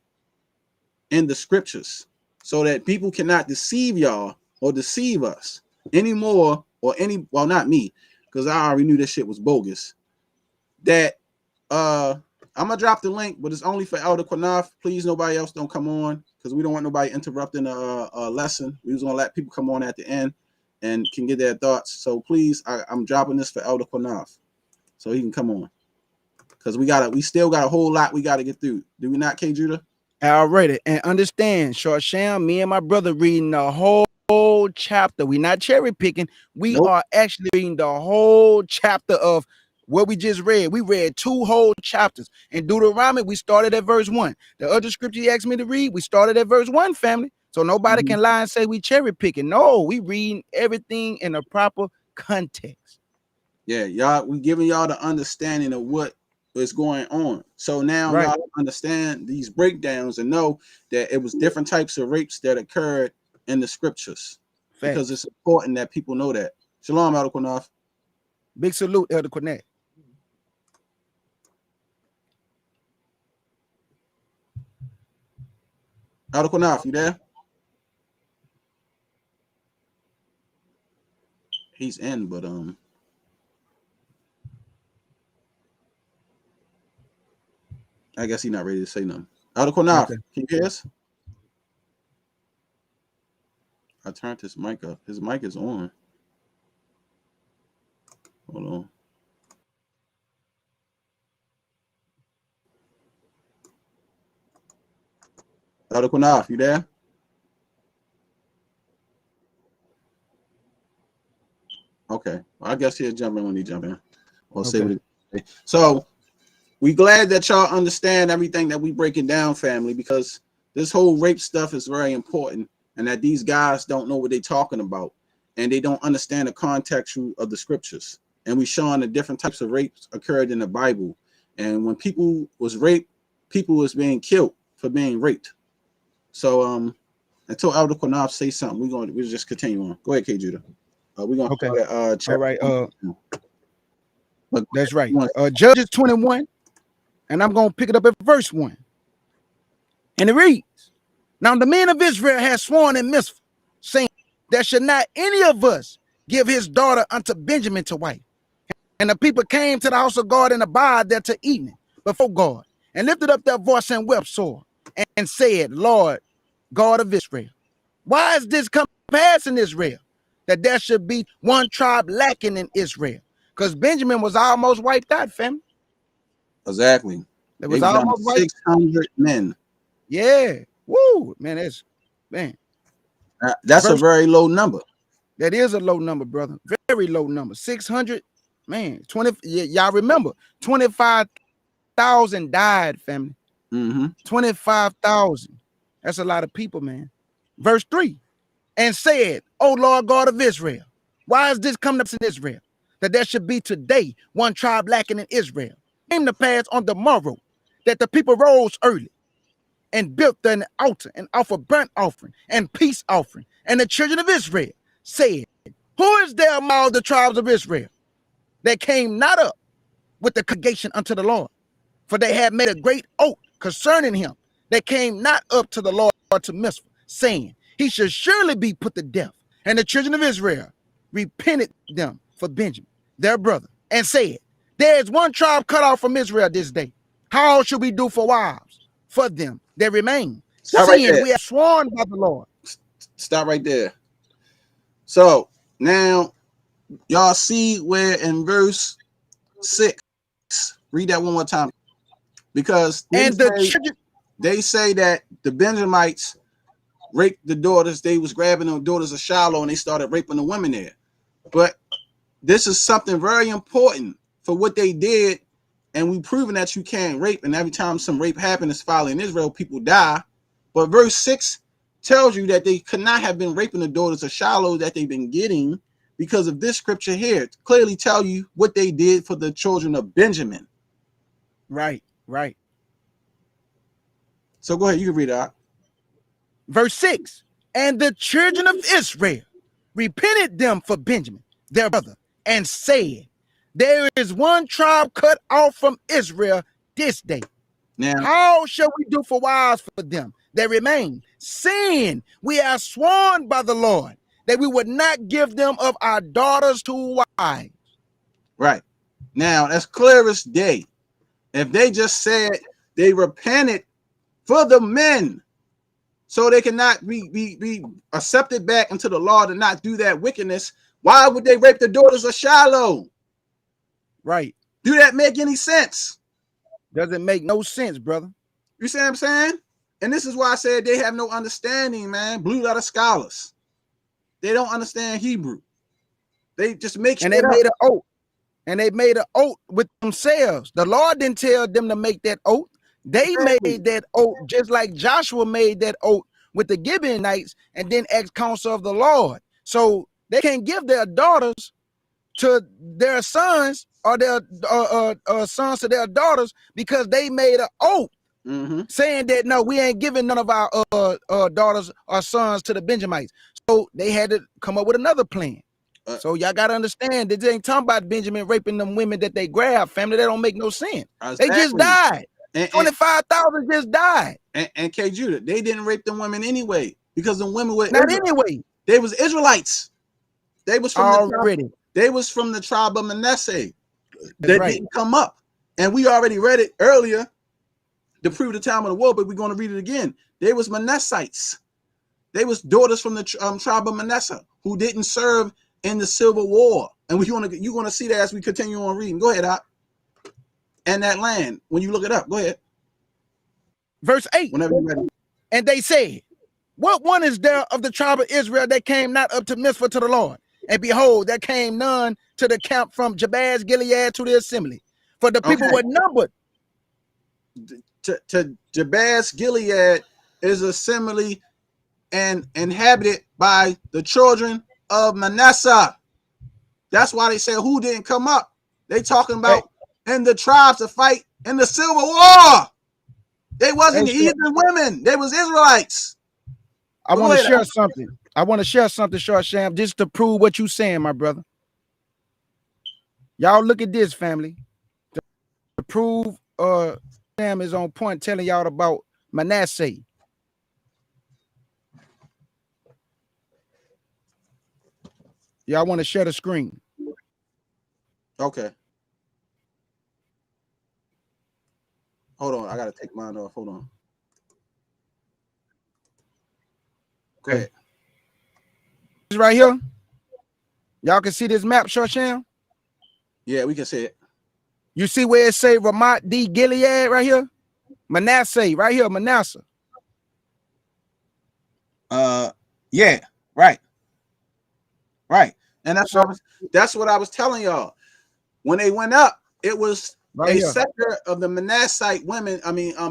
in the scriptures, so that people cannot deceive y'all or deceive us anymore, well, not me, because I already knew this shit was bogus. That I'm gonna drop the link, but it's only for Elder Qanath. Please, nobody else don't come on, because we don't want nobody interrupting a lesson. We was gonna let people come on at the end and can get their thoughts. So please, I'm dropping this for Elder Qanath so he can come on. because we still got a whole lot we got to get through. Do we not, Kjudah? Alrighty, and understand, Shar Sham, me and my brother reading the whole chapter. We not cherry picking. We are actually reading the whole chapter of what we just read. We read 2 whole chapters. In Deuteronomy, we started at verse 1. The other scripture you asked me to read, we started at verse 1, family. So nobody can lie and say we cherry picking. No, we reading everything in a proper context. Yeah, y'all, we giving y'all the understanding of what is going on. So now y'all understand these breakdowns and know that it was different types of rapes that occurred in the scriptures. Because it's important that people know that. Shalom, Elder Qanath. Big salute, Elder Qanath. Elder Qanath, you there? He's in, but I guess he's not ready to say nothing. Elder Qanath, can you hear us? I turned his mic up. His mic is on. Hold on. Elder Qanath, you there? Okay. Well, I guess he'll jump in when he jump in. Or say what he, so we glad that y'all understand everything that we breaking down, family, because this whole rape stuff is very important, and that these guys don't know what they're talking about, and they don't understand the context of the scriptures. And we showing the different types of rapes occurred in the Bible. And when people was raped, people was being killed for being raped. So until Elder Qanath say something, we'll just continue on. Go ahead, Kjudah. We're gonna start at chapter. All right. That's right. Judges 21, and I'm gonna pick it up at verse 1. And it reads, now the men of Israel had sworn in Mizpah, saying, there should not any of us give his daughter unto Benjamin to wife. And the people came to the house of God and abide there to evening before God, and lifted up their voice and wept sore, and said, Lord, God of Israel, why is this come to pass in Israel, that there should be one tribe lacking in Israel? Because Benjamin was almost wiped out, fam. Exactly. It was almost 600 men. Yeah. Woo, man, that's a very low number. That is a low number, brother. Very low number. 600, man. 20. Y'all remember 25,000 died, family. 25,000. That's a lot of people, man. Verse 3. And said, O Lord God of Israel, why is this coming up in Israel, that there should be today one tribe lacking in Israel? Came to pass on the morrow that the people rose early and built an altar and offered burnt offering and peace offering. And the children of Israel said, who is there among the tribes of Israel that came not up with the congregation unto the Lord? For they had made a great oath concerning him. They came not up to the Lord to Mizpah, saying, he should surely be put to death. And the children of Israel repented them for Benjamin, their brother, and said, there is one tribe cut off from Israel this day. How should we do for wives for them that remain? Seeing we have sworn by the Lord. Stop right there. So now y'all see where in verse 6, read that one more time, because they say that the Benjamites raped the daughters. They was grabbing the daughters of Shiloh and they started raping the women there. But this is something very important for what they did, and we proven that you can't rape, and every time some rape happens following Israel, people die. But verse 6 tells you that they could not have been raping the daughters of Shiloh that they've been getting, because of this scripture here. It clearly tell you what they did for the children of Benjamin. Right. So go ahead, you can read it out. Verse 6, and the children of Israel repented them for Benjamin, their brother, and said, there is one tribe cut off from Israel this day. Now, how shall we do for wives for them that remain, seeing we have sworn by the Lord that we would not give them of our daughters to wives? Right. Now, that's clear as day. If they just said they repented for the men, so they cannot be accepted back into the law to not do that wickedness, why would they rape the daughters of Shiloh? Right. Do that make any sense? Doesn't make no sense, brother. You see what I'm saying? And this is why I said they have no understanding, man. Blue letter scholars. They don't understand Hebrew. They just make And shit they up. made an oath. And they made an oath with themselves. The Lord didn't tell them to make that oath. They made that oath just like Joshua made that oath with the Gibeonites and then asked counsel of the Lord. So they can't give their daughters to their sons or their sons to their daughters because they made an oath saying that no, we ain't giving none of our daughters or sons to the Benjamites. So they had to come up with another plan. So y'all gotta understand that they ain't talking about Benjamin raping them women that they grabbed, family. That don't make no sense. They just died. 25,000 just died. And Kjudah, they didn't rape them women anyway because the women were not anyway. They was Israelites. They was from already. They was from the tribe of Manasseh. That's That didn't come up, and we already read it earlier to prove the time of the war. But we're going to read it again. They was Manassites. They was daughters from the tribe of Manasseh who didn't serve in the Civil War, and you're going to see that as we continue on reading. Go ahead, Op. And that land, when you look it up, go ahead. Verse 8. Whenever you're ready. And they said, what one is there of the tribe of Israel that came not up to Mizpah to the Lord? And behold, there came none to the camp from Jabez Gilead to the assembly. For the people were numbered. To Jabez Gilead is assembly and inhabited by the children of Manasseh. That's why they say who didn't come up. They talking about in the tribes to fight in the Civil War. They wasn't heathen women. They was Israelites. I want to share something. I want to share something, Shar Sham, just to prove what you saying, my brother. Y'all look at this, family. To prove Sam is on point telling y'all about Manasseh. Y'all want to share the screen. Okay. Hold on. I got to take mine off. Hold on. Go ahead. This right here. Y'all can see this map, Shar Sham? Yeah, we can see it. You see where it say Ramat D. Gilead right here? Manasseh, right here, Manasseh. Yeah, right. Right. And that's what I was telling y'all. When they went up, it was a sector of the Manassite women,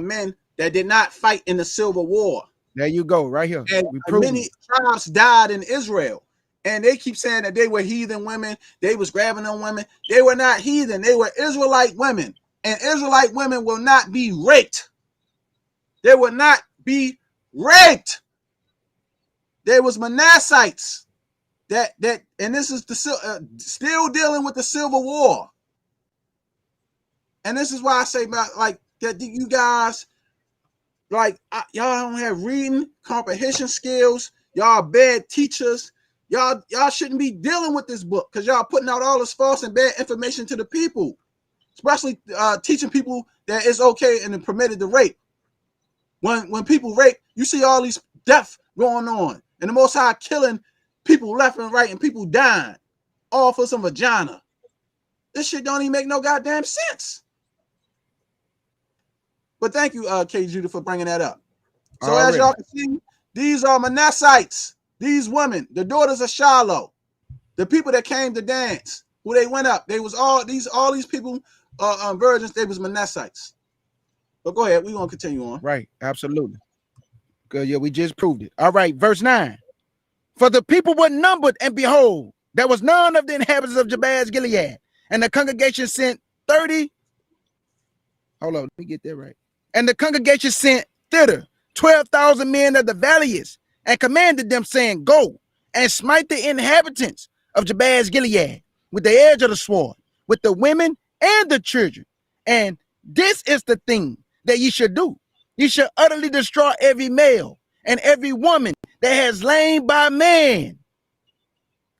men that did not fight in the Civil War. There you go, right here. And many tribes died in Israel. And they keep saying that they were heathen women. They was grabbing them women. They were not heathen. They were Israelite women. And Israelite women will not be raped. They will not be raped. There was Manassites and this is the still dealing with the Civil War. And this is why I say about like that you guys y'all don't have reading comprehension skills. Y'all bad teachers. Y'all shouldn't be dealing with this book because y'all putting out all this false and bad information to the people, especially teaching people that it's okay and permitted to rape. When people rape, you see all these deaths going on, and the Most High killing people left and right, and people dying, all for some vagina. This shit don't even make no goddamn sense. But thank you, Kjudah, for bringing that up. So as y'all can see, these are Manassites. These women, the daughters of Shiloh, the people that came to dance, who they went up. They was all these people, virgins. They was Manassites. But go ahead, we gonna continue on. Right, absolutely. Good, yeah, we just proved it. All right, verse 9. For the people were numbered, and behold, there was none of the inhabitants of Jabez Gilead, and the congregation sent 30. Hold on, let me get that right. And the congregation sent thither 12,000 men of the valiant, and commanded them, saying, go and smite the inhabitants of Jabez Gilead with the edge of the sword, with the women and the children. And this is the thing that ye should do. Ye should utterly destroy every male and every woman that has lain by man.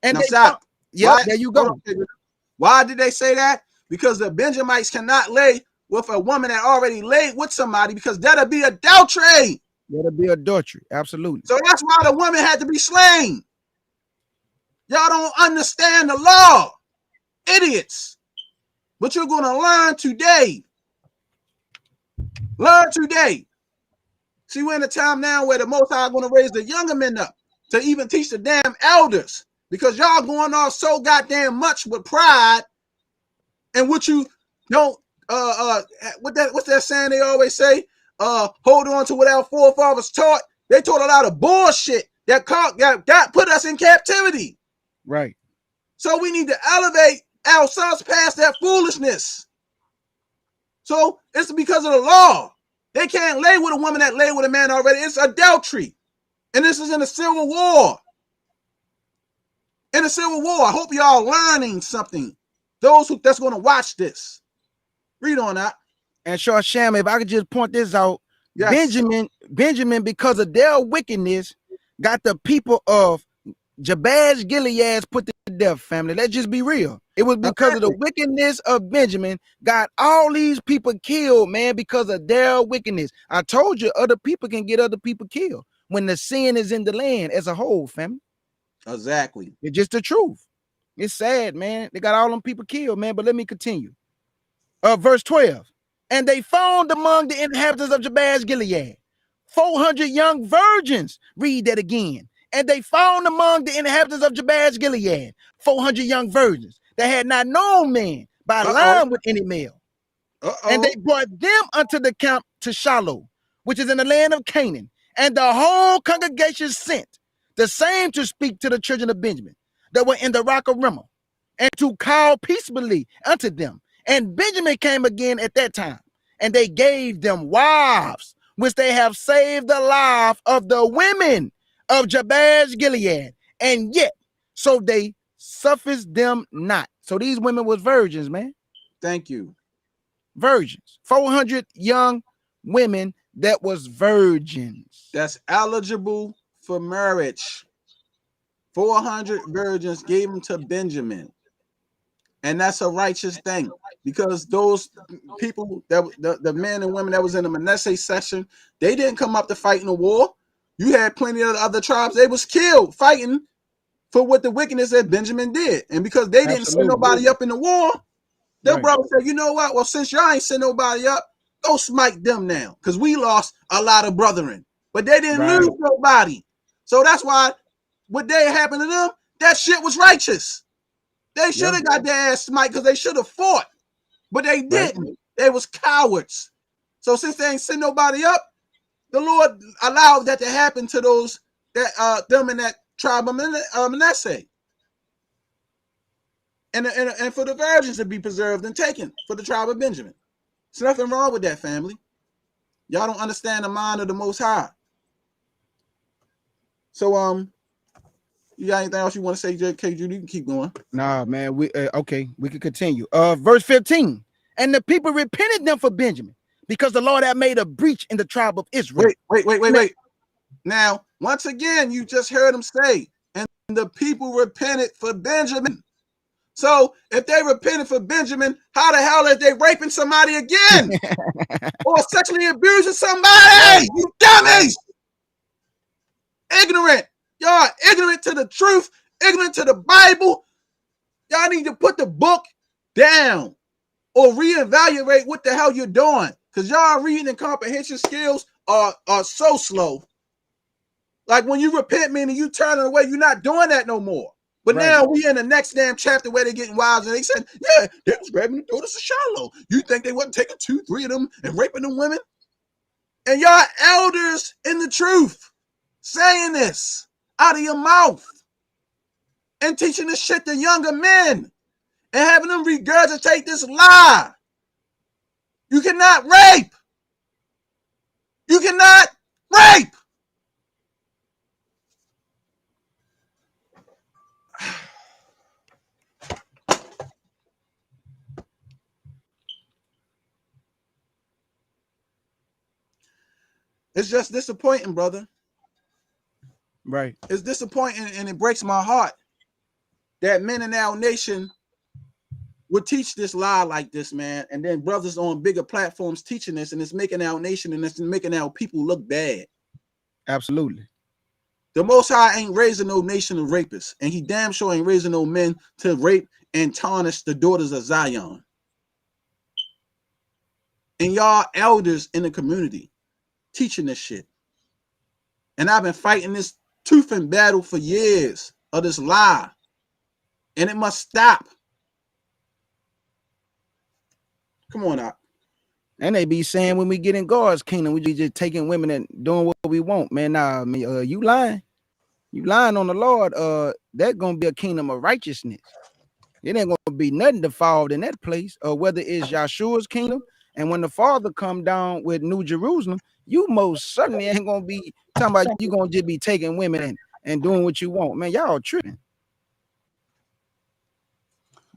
And there you go. Why did they say that? Because the Benjamites cannot lay with a woman that already laid with somebody, because that'll be adultery. That'll be adultery, absolutely. So that's why the woman had to be slain. Y'all don't understand the law, idiots. But you're going to learn today. Learn today. See, we're in a time now where the Most High are going to raise the younger men up to even teach the damn elders, because y'all going on so goddamn much with pride and what you don't what's that saying they always say? Hold on to what our forefathers taught. They taught a lot of bullshit that put us in captivity. Right. So we need to elevate ourselves past that foolishness. So it's because of the law. They can't lay with a woman that lay with a man already. It's adultery. And this is in a civil war. In a civil war. I hope y'all learning something. Those that's going to watch this. Read on that. And Shar Sham, if I could just point this out, yes. Benjamin, because of their wickedness, got the people of Jabesh Gilead put to death, family. Let's just be real. It was because of the wickedness of Benjamin, got all these people killed, man, because of their wickedness. I told you, other people can get other people killed when the sin is in the land as a whole, family. Exactly. It's just the truth. It's sad, man. They got all them people killed, man. But let me continue. Verse 12. And they found among the inhabitants of Jabesh Gilead 400 young virgins. Read that again. And they found among the inhabitants of Jabesh Gilead 400 young virgins that had not known man by lying with any male. And they brought them unto the camp to Shiloh, which is in the land of Canaan. And the whole congregation sent the same to speak to the children of Benjamin that were in the rock of Rimmon, and to call peaceably unto them. And Benjamin came again at that time, and they gave them wives, which they have saved the life of the women of Jabesh Gilead, and yet so they suffused them not. So these women was virgins, man. Thank you. Virgins. 400 young women that was virgins. That's eligible for marriage. 400 virgins gave them to Benjamin. And that's a righteous thing, because those people, that the men and women that was in the Manasseh section, they didn't come up to fight in the war. You had plenty of other tribes. They was killed fighting for what the wickedness that Benjamin did. And because they didn't send nobody up in the war, their brother said, you know what? Well, since y'all ain't send nobody up, go smite them now, because we lost a lot of brethren. But they didn't lose nobody. So that's why what they happened to them, that shit was righteous. They should have got their ass smite, because they should have fought. But they didn't. They was cowards. So since they ain't send nobody up, the Lord allowed that to happen to those that them in that tribe of Manasseh. And for the virgins to be preserved and taken for the tribe of Benjamin. There's nothing wrong with that, family. Y'all don't understand the mind of the Most High. So you got anything else you want to say, Kjudah? You can keep going. Nah, man. Okay, we can continue. Verse 15. And the people repented them for Benjamin, because the Lord had made a breach in the tribe of Israel. Wait. Now, once again, you just heard him say, and the people repented for Benjamin. So if they repented for Benjamin, how the hell are they raping somebody again? Or sexually abusing somebody? You dummies! Ignorant. Y'all ignorant to the truth, ignorant to the Bible. Y'all need to put the book down or reevaluate what the hell you're doing, because y'all reading and comprehension skills are so slow. Like when you repent, meaning you turning away, you're not doing that no more. But now we in the next damn chapter where they're getting wives, and they said, yeah, they was grabbing the daughters of Shiloh. You think they wasn't taking 2, 3 of them and raping them women? And y'all elders in the truth saying this out of your mouth and teaching this shit to younger men and having them regurgitate this lie. You cannot rape. You cannot rape. It's just disappointing, brother. Right. It's disappointing, and it breaks my heart that men in our nation would teach this lie like this, man. And then brothers on bigger platforms teaching this, and it's making our nation and it's making our people look bad. Absolutely. The Most High ain't raising no nation of rapists, and he damn sure ain't raising no men to rape and tarnish the daughters of Zion. and y'all elders in the community teaching this shit. And I've been fighting this tooth and battle for years of this lie. And it must stop. Come on out. And they be saying when we get in God's kingdom, we just taking women and doing what we want, man. Nah, you lying. You lying on the Lord. That's gonna be a kingdom of righteousness. It ain't gonna be nothing defiled in that place. Whether it's Yahshua's kingdom, and when the Father come down with New Jerusalem, you most certainly ain't gonna be talking about you gonna just be taking women and doing what you want, man. Y'all tripping.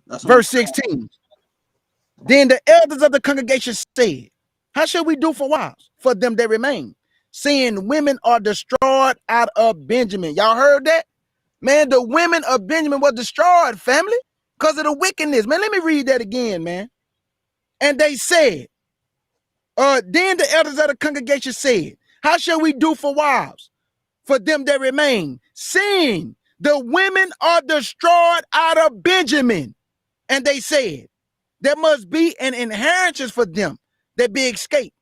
Verse 16. Then the elders of the congregation said, how shall we do for wives, for them that remain, seeing women are destroyed out of Benjamin? Y'all heard that? Man, the women of Benjamin were destroyed, family, because of the wickedness. Man, let me read that again, man. And they said, then the elders of the congregation said, how shall we do for wives, for them that remain, seeing the women are destroyed out of Benjamin? And they said, there must be an inheritance for them that be escaped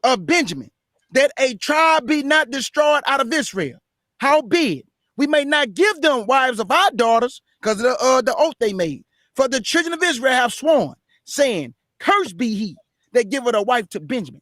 of Benjamin, that a tribe be not destroyed out of Israel. Howbeit, we may not give them wives of our daughters, because of the oath they made. For the children of Israel have sworn, saying, cursed be he that giveth a wife to Benjamin.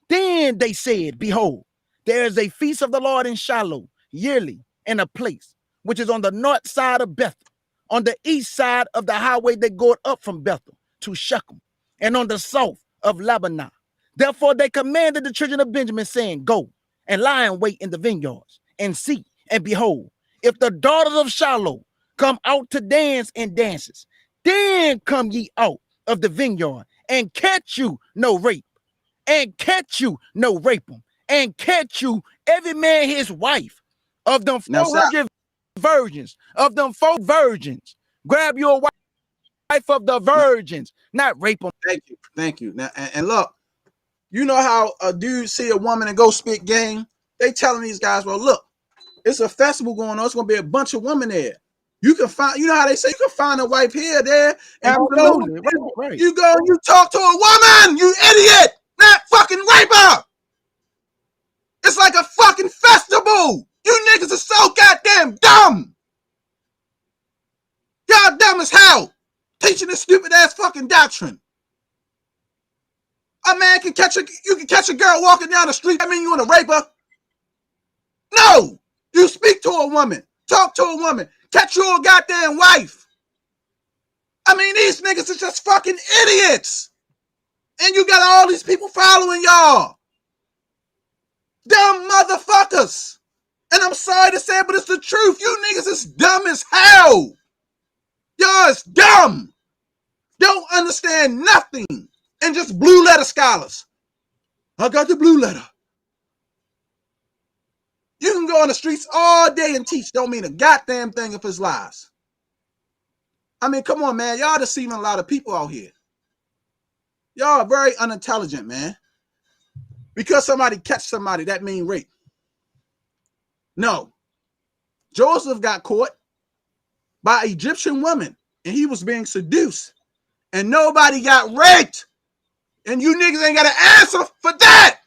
Then they said, behold, there is a feast of the Lord in Shiloh yearly in a place which is on the north side of Bethel, on the east side of the highway that goeth up from Bethel to Shechem, and on the south of Lebanon. Therefore they commanded the children of Benjamin, saying, go and lie in wait in the vineyards, and see, and behold, if the daughters of Shiloh come out to dance in dances, then come ye out of the vineyard, and catch you no rape, and catch you no rape them, and catch you every man his wife. Of them 400 virgins, of them 4 virgins, grab your wife of the virgins, not rape them. Thank you. Now, and look, you know how a dude see a woman and go spit game? They telling these guys, well, look, it's a festival going on. It's going to be a bunch of women there. You can find, you know how they say, you can find a wife here, there. And absolutely. Right. You go and you talk to a woman, you idiot, not fucking rape her. It's like a fucking festival. You niggas are so goddamn dumb. Y'all dumb as hell. Teaching this stupid ass fucking doctrine. A man can you can catch a girl walking down the street. I mean, you want to rape her? No. You speak to a woman, talk to a woman, catch your goddamn wife. I mean, these niggas are just fucking idiots. And you got all these people following y'all. Dumb motherfuckers. And I'm sorry to say it, but it's the truth. You niggas is dumb as hell. Y'all is dumb. Don't understand nothing. And just blue letter scholars. I got the blue letter. You can go on the streets all day and teach. Don't mean a goddamn thing if it's lies. I mean, come on, man. Y'all deceiving a lot of people out here. Y'all are very unintelligent, man. Because somebody catch somebody, that mean rape. No. Joseph got caught by an Egyptian woman, and he was being seduced. And nobody got raped. And you niggas ain't got an answer for that.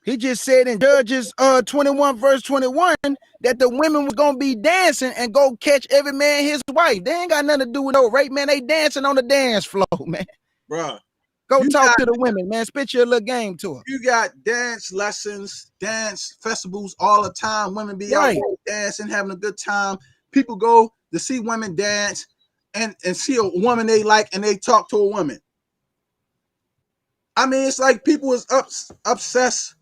He just said in Judges 21 verse 21 that the women was gonna be dancing and go catch every man his wife. They ain't got nothing to do with no rape, man. They dancing on the dance floor, man. Bruh. Go talk to the women, man. Spit your little game to her. You got dance lessons, dance festivals all the time. Women be out dancing, having a good time. People go to see women dance and see a woman they like and they talk to a woman. I mean, it's like people is obsessed.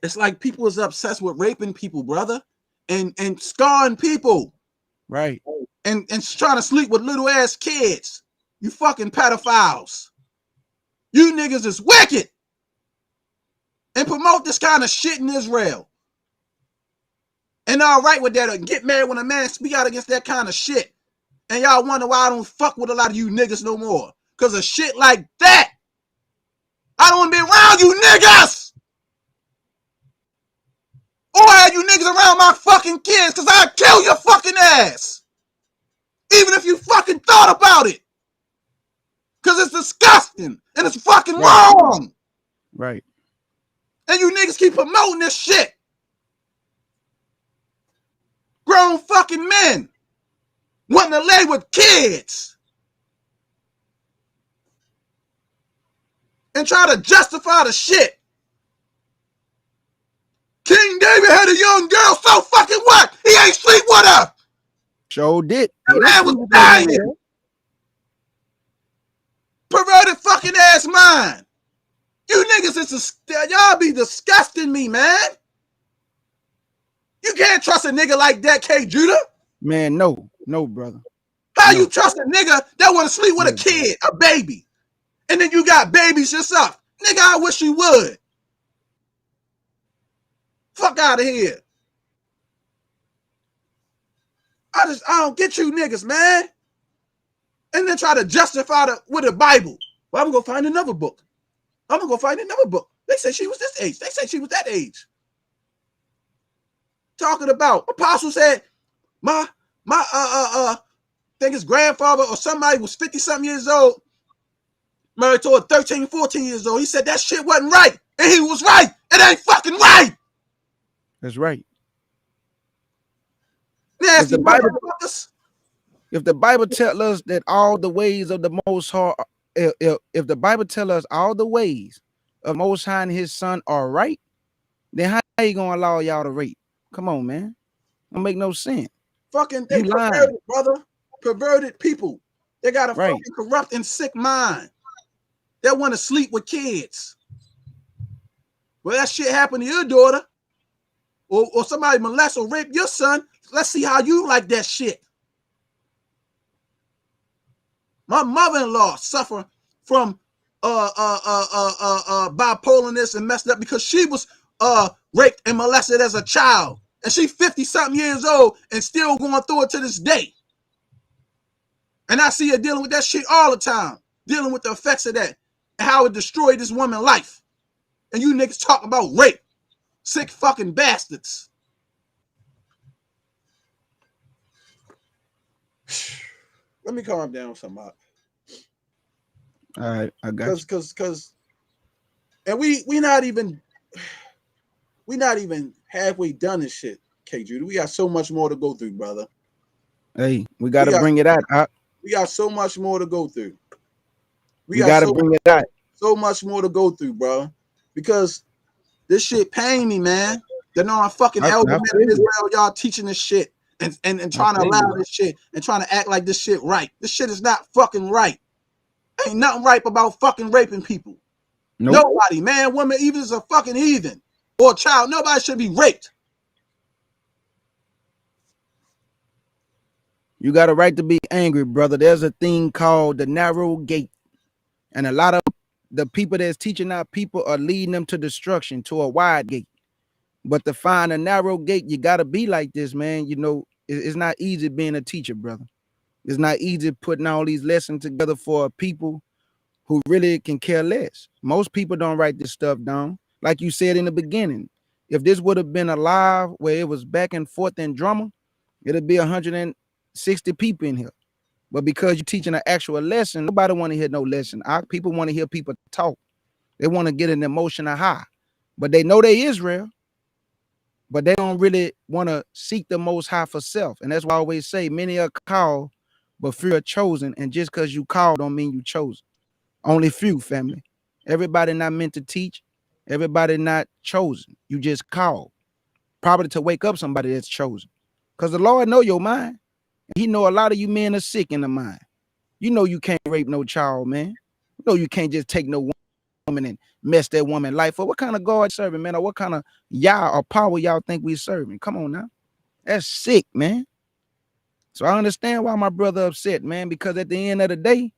It's like people is obsessed with raping people, brother, and scarring people. Right. And trying to sleep with little ass kids. You fucking pedophiles. You niggas is wicked. And promote this kind of shit in Israel. And all right with that, and get mad when a man speak out against that kind of shit. And y'all wonder why I don't fuck with a lot of you niggas no more. Because of shit like that. I don't want to be around you niggas. Or have you niggas around my fucking kids, because I'll kill your fucking ass. Even if you fucking thought about it. Because it's disgusting and it's fucking Right. wrong. Right. And you niggas keep promoting this shit. Grown fucking men wanting to lay with kids and try to justify the shit. King David had a young girl, so fucking what? He ain't sleep with her. Sure did. That man was dying. Perverted fucking ass mind. You niggas is y'all be disgusting me, man. You can't trust a nigga like that, Kjudah. Man, no, brother. How you trust a nigga that want to sleep with a kid, a baby, and then you got babies yourself? Nigga, I wish you would. Fuck out of here. I don't get you niggas, man. And then try to justify it with a Bible. Well, I'm gonna find another book. I'm gonna go find another book. They say she was this age. They say she was that age. Talking about Apostle said, my I think his grandfather or somebody was 50-something years old, married to a 13, 14 years old. He said that shit wasn't right. And he was right. It ain't fucking right. That's right. Nasty motherfuckers. If the Bible tells us that all the ways of the Most High, if the Bible tells us all the ways of Most High and His Son are right, then how you gonna allow y'all to rape? Come on, man. Don't make no sense. Fucking they perverted, brother. Perverted people. They got a fucking corrupt and sick mind. They want to sleep with kids. Well, that shit happened to your daughter, or somebody molest or rape your son. Let's see how you like that shit. My mother-in-law suffered from bipolarness and messed up because she was raped and molested as a child. And she 50-something years old and still going through it to this day. And I see her dealing with that shit all the time, dealing with the effects of that and how it destroyed this woman's life. And you niggas talk about rape. Sick fucking bastards. Let me calm down somebody. All right, I got you. Cause and we not even halfway done this shit, Kjudah. We got so much more to go through, brother. Hey, we gotta bring it out. We got so much more to go through. We gotta bring it out. So much more to go through, bro. Because this shit pain me, man. They're not fucking elder men in Israel, y'all teaching this shit and trying to allow this shit and trying to act like this shit right. This shit is not fucking right. Ain't nothing right about fucking raping people. Nope. Nobody, man, woman, even as a fucking heathen or a child, nobody should be raped. You got a right to be angry, brother. There's a thing called the narrow gate. And a lot of the people that's teaching our people are leading them to destruction, to a wide gate. But to find a narrow gate, you got to be like this, man. You know, it's not easy being a teacher, brother. It's not easy putting all these lessons together for people who really can care less. Most people don't write this stuff down. Like you said in the beginning, if this would have been alive where it was back and forth in drama, it'd be 160 people in here. But because you're teaching an actual lesson, nobody want to hear no lesson. People want to hear people talk. They want to get an emotional high. But they know they Israel. But they don't really want to seek the Most High for self. And that's why I always say, many are called, but few are chosen. And just because you called don't mean you chosen. Only few, family. Everybody not meant to teach. Everybody not chosen. You just called. Probably to wake up somebody that's chosen. Because the Lord know your mind. He know a lot of you men are sick in the mind. You know you can't rape no child, man. You know you can't just take no woman and mess that woman life up. What kind of God serving, man? Or what kind of y'all or power y'all think we serving? Come on now. That's sick, man. So I understand why my brother upset, man, because at the end of the day,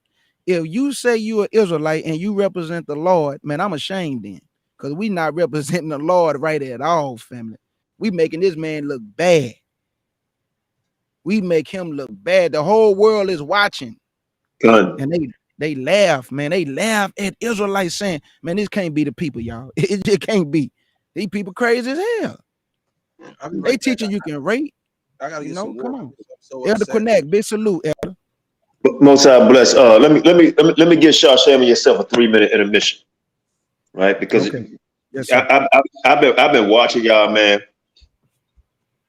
if you say you're an Israelite and you represent the Lord, man, I'm ashamed then. Because we not representing the Lord right at all, family. We making this man look bad. We make him look bad. The whole world is watching. Good. And they laugh, man. They laugh at Israelites saying, man, this can't be the people, y'all. It just can't be. These people crazy as hell. They teaching you can rape. I gotta get some come water. on. So Elder Qanath, big salute, Elder. Most High bless. Let me give Shar Sham and yourself a 3-minute intermission, right? Because Okay. Yes, sir. I've been watching y'all, man,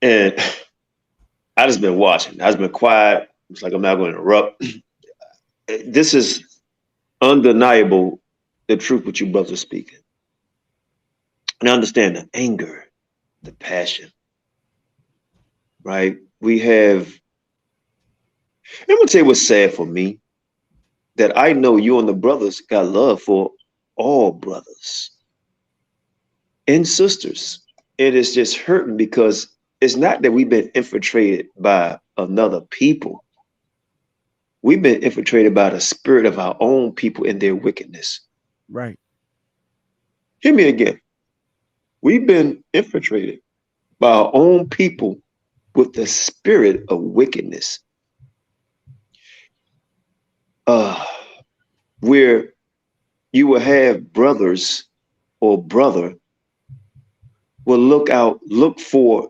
and I just been watching. I just been quiet. It's like I'm not going to interrupt. This is undeniable, the truth what you brothers are speaking. And I understand the anger, the passion, right? We have, I'm going to tell you what's sad for me, that I know you and the brothers got love for all brothers and sisters. It is just hurting because it's not that we've been infiltrated by another people. We've been infiltrated by the spirit of our own people in their wickedness. Right. Hear me again. We've been infiltrated by our own people with the spirit of wickedness. Where you will have brothers or brother will look for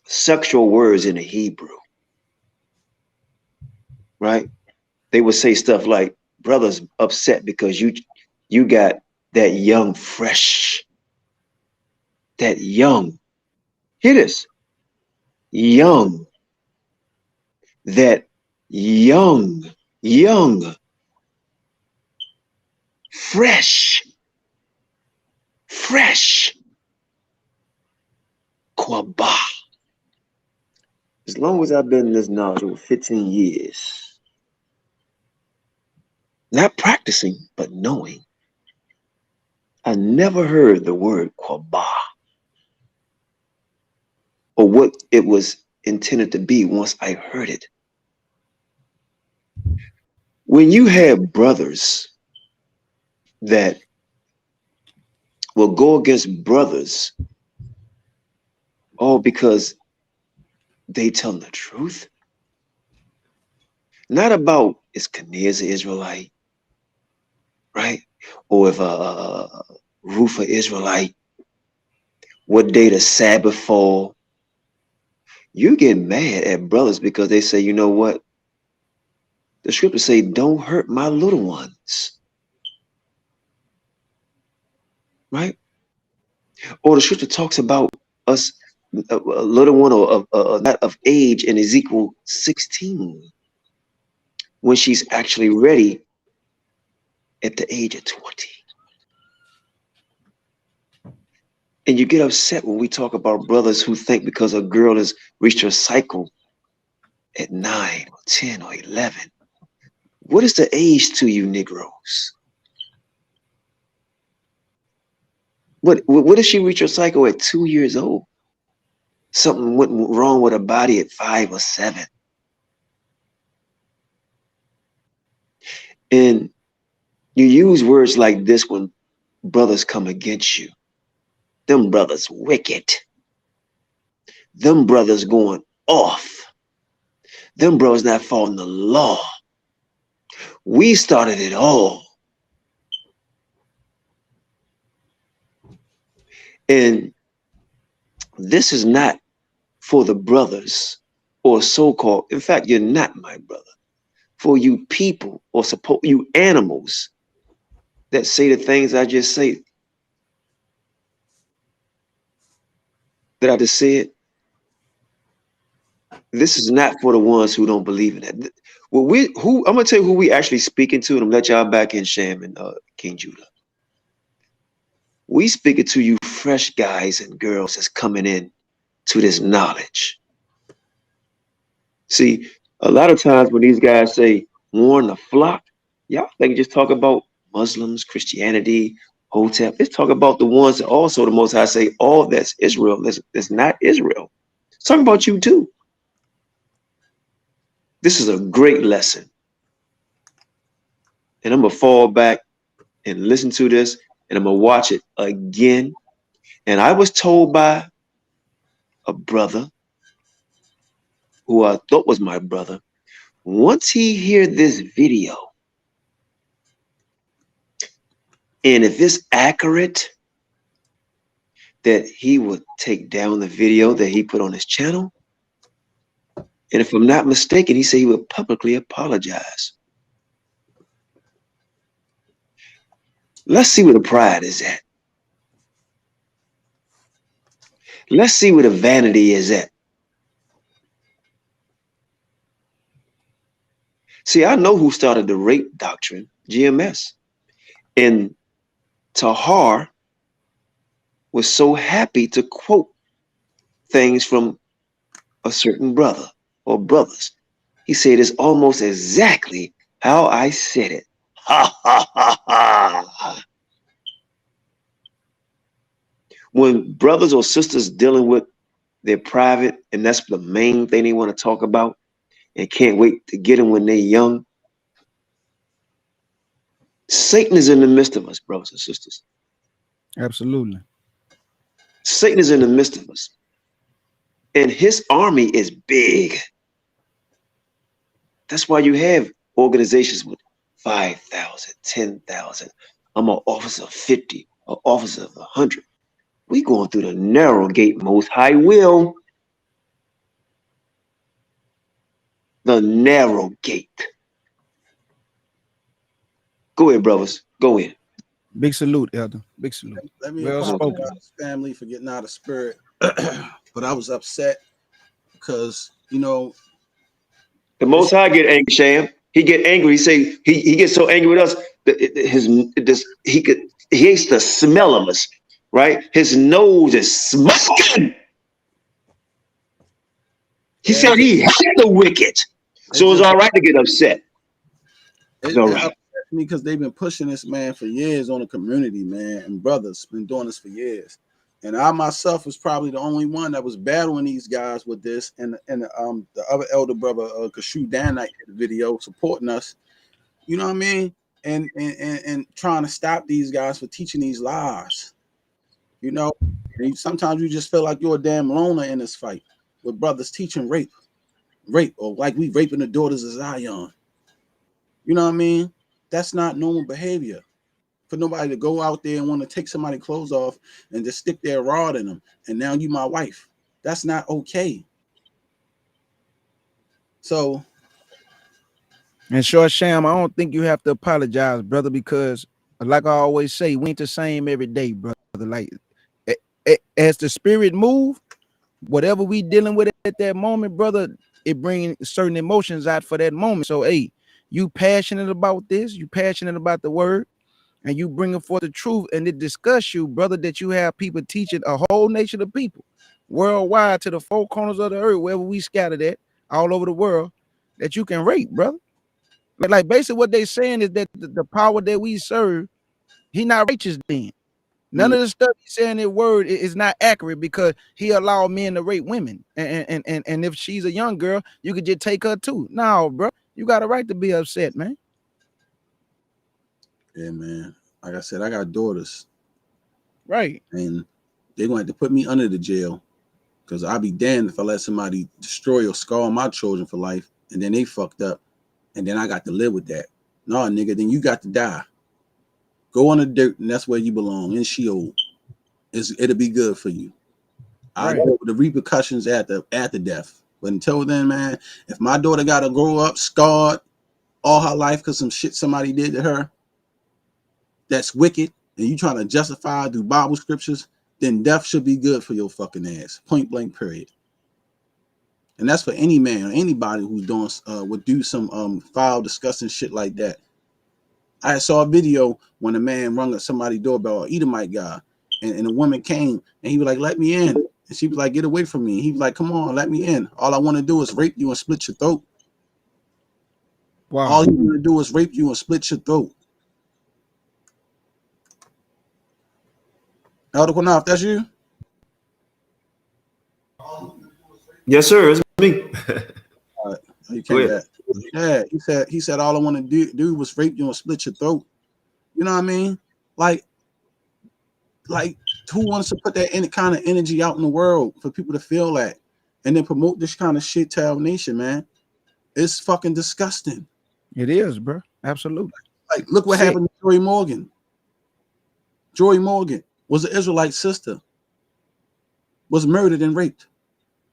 sexual words in the Hebrew, right? They would say stuff like, brother's upset because you got that young, fresh, that young, hear this, young, that young, fresh, Kwaba. As long as I've been in this knowledge over 15 years, not practicing, but knowing, I never heard the word Kwaba or what it was intended to be once I heard it. When you have brothers that will go against brothers, all because they tell the truth, not about is Qanath an Israelite, right? Or if Ruth an Israelite, what day the Sabbath fall. You get mad at brothers because they say, you know what? The scriptures say, don't hurt my little ones, right? Or the scripture talks about us, a little one or not of age in Ezekiel 16, when she's actually ready at the age of 20. And you get upset when we talk about brothers who think because a girl has reached her cycle at 9 or 10 or 11. What is the age to you Negroes? What if she reached her cycle at 2 years old? Something went wrong with her body at 5 or 7. And you use words like this when brothers come against you. Them brothers wicked. Them brothers going off. Them brothers not following the law. We started it all. And this is not for the brothers or so-called, in fact, you're not my brother, for you people or you animals that say the things I just say, that I just said. This is not for the ones who don't believe in that. Well, I'm gonna tell you who we actually speaking to, and I'm gonna let y'all back in, Sham and King Judah. We speaking to you fresh guys and girls that's coming in to this knowledge. See, a lot of times when these guys say warn the flock, y'all think just talk about Muslims, Christianity, Hotep. Let's talk about the ones that also the Most High say all that's Israel. That's not Israel. It's talking about you too. This is a great lesson. And I'm going to fall back and listen to this, and I'm going to watch it again. And I was told by a brother who I thought was my brother, once he hear this video, and if it's accurate, that he would take down the video that he put on his channel And if I'm not mistaken, he said he would publicly apologize. Let's see where the pride is at. Let's see where the vanity is at. See, I know who started the rape doctrine, GMS. And Tahar was so happy to quote things from a certain brother or brothers. He said it's almost exactly how I said it. Ha ha ha ha. When brothers or sisters dealing with their private, and that's the main thing they want to talk about, and can't wait to get them when they're young. Satan is in the midst of us, brothers and sisters. Absolutely. Satan is in the midst of us. And his army is big. That's why you have organizations with 5,000, 10,000. I'm an officer of 50, an officer of 100. We going through the narrow gate, most high will. The narrow gate. Go ahead, brothers. Go in. Big salute, Elder. Big salute. Let me Well spoken. apologize, family, for getting out of spirit. But I was upset because, you know, the Most High get angry, Sham. He get angry. He say he gets so angry with us that he hates the smell of us, right? His nose is smoking. He said he hates the wicked, so it's all right to get upset. It's all right. Me because they've been pushing this, man, for years on the community, man, and brothers been doing this for years. And I myself was probably the only one that was battling these guys with this, and the other elder brother, Kjudah, did the video supporting us. You know what I mean? And trying to stop these guys for teaching these lies. You know, and sometimes you just feel like you're a damn loner in this fight with brothers teaching rape, or like we raping the daughters of Zion. You know what I mean? That's not normal behavior for nobody to go out there and want to take somebody's clothes off and just stick their rod in them. And now you my wife. That's not okay. So. And Shar Sham, I don't think you have to apologize, brother, because like I always say, we ain't the same every day, brother. Like as the spirit move, whatever we dealing with at that moment, brother, it brings certain emotions out for that moment. So, hey, you passionate about this, you passionate about the word, and you bringing forth the truth, and it disgusts you, brother, that you have people teaching a whole nation of people worldwide to the four corners of the earth, wherever we scattered at, all over the world, that you can rape, brother. Like basically what they saying is that the power that we serve, he not righteous then. None of the stuff he's saying in word is not accurate because he allowed men to rape women. And if she's a young girl, you could just take her too. No, bro. You got a right to be upset, man. Yeah, man. Like I said, I got daughters. Right. And they're going to have to put me under the jail because I'll be damned if I let somebody destroy or scar my children for life and then they fucked up and then I got to live with that. No, nigga, then you got to die. Go on the dirt and that's where you belong, in Sheol. It'll be good for you. I'll deal with the repercussions after death. But until then, man, if my daughter got to grow up scarred all her life because some shit somebody did to her that's wicked, and you trying to justify through Bible scriptures, then death should be good for your fucking ass. Point blank, period. And that's for any man or anybody who's doing would do some foul, disgusting shit like that. I saw a video when a man rung at somebody's doorbell, an Edomite guy, and a woman came and he was like, "Let me in." And she was like, "Get away from me." He was like, "Come on, let me in. All I want to do is rape you and split your throat." Wow. All you want to do is rape you and split your throat. Elder Qanath, that's you? Yes, sir. It's me. All right. You came back. Yeah, he said all I want to do was rape you and split your throat. You know what I mean? Like who wants to put that any kind of energy out in the world for people to feel that and then promote this kind of shit to our nation, man? It's fucking disgusting. It is, bro. Absolutely. Like, look what happened to Joy Morgan. Joy Morgan was an Israelite sister, was murdered and raped.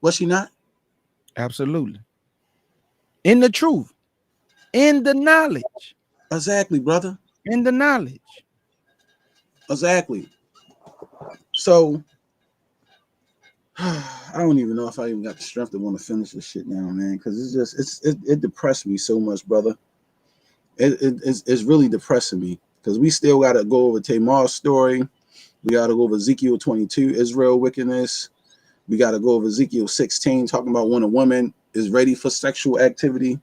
Was she not? Absolutely. in the truth, in the knowledge. Exactly, brother. In the knowledge. Exactly. So I don't even know if I even got the strength to want to finish this shit now, man, because it depressed me so much, brother. It's really depressing me because we still got to go over Tamar's story. We got to go over Ezekiel 22, Israel wickedness. We got to go over Ezekiel 16, talking about when a woman is ready for sexual activity.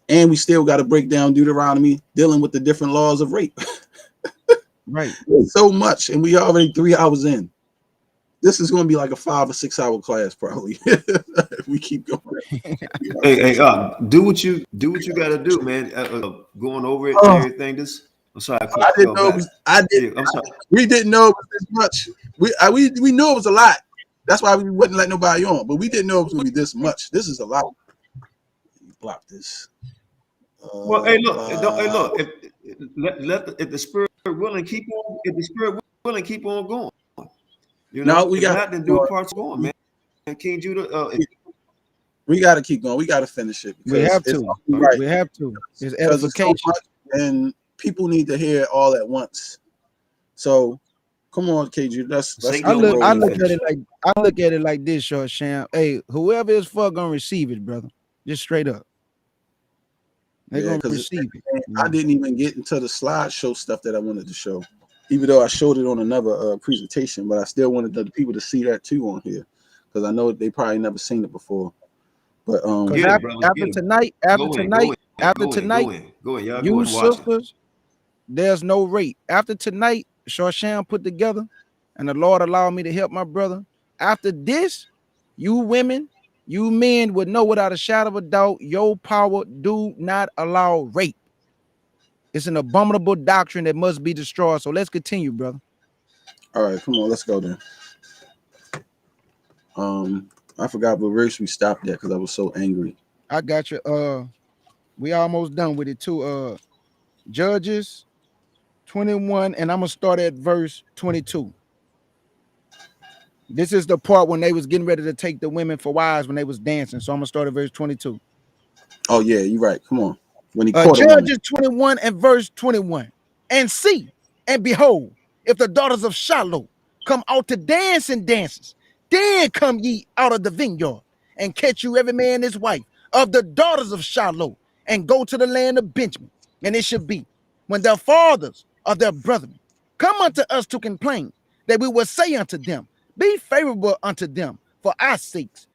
And we still got to break down Deuteronomy, dealing with the different laws of rape. Right. So much, and we already 3 hours in. This is going to be like a 5 or 6 hour class, probably. If we keep going. Hey, do what you got to do, man. Going over it and everything. I'm sorry. I didn't know. I'm sorry. We didn't know it was this much. We knew it was a lot. That's why we wouldn't let nobody on. But we didn't know it was going to be this much. This is a lot. Block this. Well, hey, look. If the spirit willing, keep on. If the spirit willing, keep on going. You know, no, we got to do a part going, man. And King Judah, we got to keep going. We got to finish it. We have to. Right. We have to. It's edification. So and people need to hear it all at once. So come on, KG. Let's I look at it like this, Shar Sham. Hey, whoever is for gonna receive it, brother. Just straight up. They're gonna receive it. I didn't even get into the slideshow stuff that I wanted to show, even though I showed it on another presentation, but I still wanted the people to see that too on here because I know they probably never seen it before. But after tonight, you sisters, there's no rate. After tonight, Shar Sham put together, and the Lord allowed me to help my brother. After this, you women, you men would know without a shadow of a doubt, your power do not allow rape. It's an abominable doctrine that must be destroyed. So let's continue, brother. All right, come on, let's go then. I forgot what verse we stopped at because I was so angry. I got you. We almost done with it too. Judges 21, and I'm gonna start at verse 22. This is the part when they was getting ready to take the women for wives when they was dancing. So I'm gonna start at verse 22. Oh yeah, you're right. Come on. When he Judges 21 and verse 21. And see, and behold, if the daughters of Shiloh come out to dance in dances, then come ye out of the vineyard and catch you every man his wife of the daughters of Shiloh and go to the land of Benjamin. And it should be when their fathers of their brethren come unto us to complain, that we will say unto them, be favorable unto them for our sakes,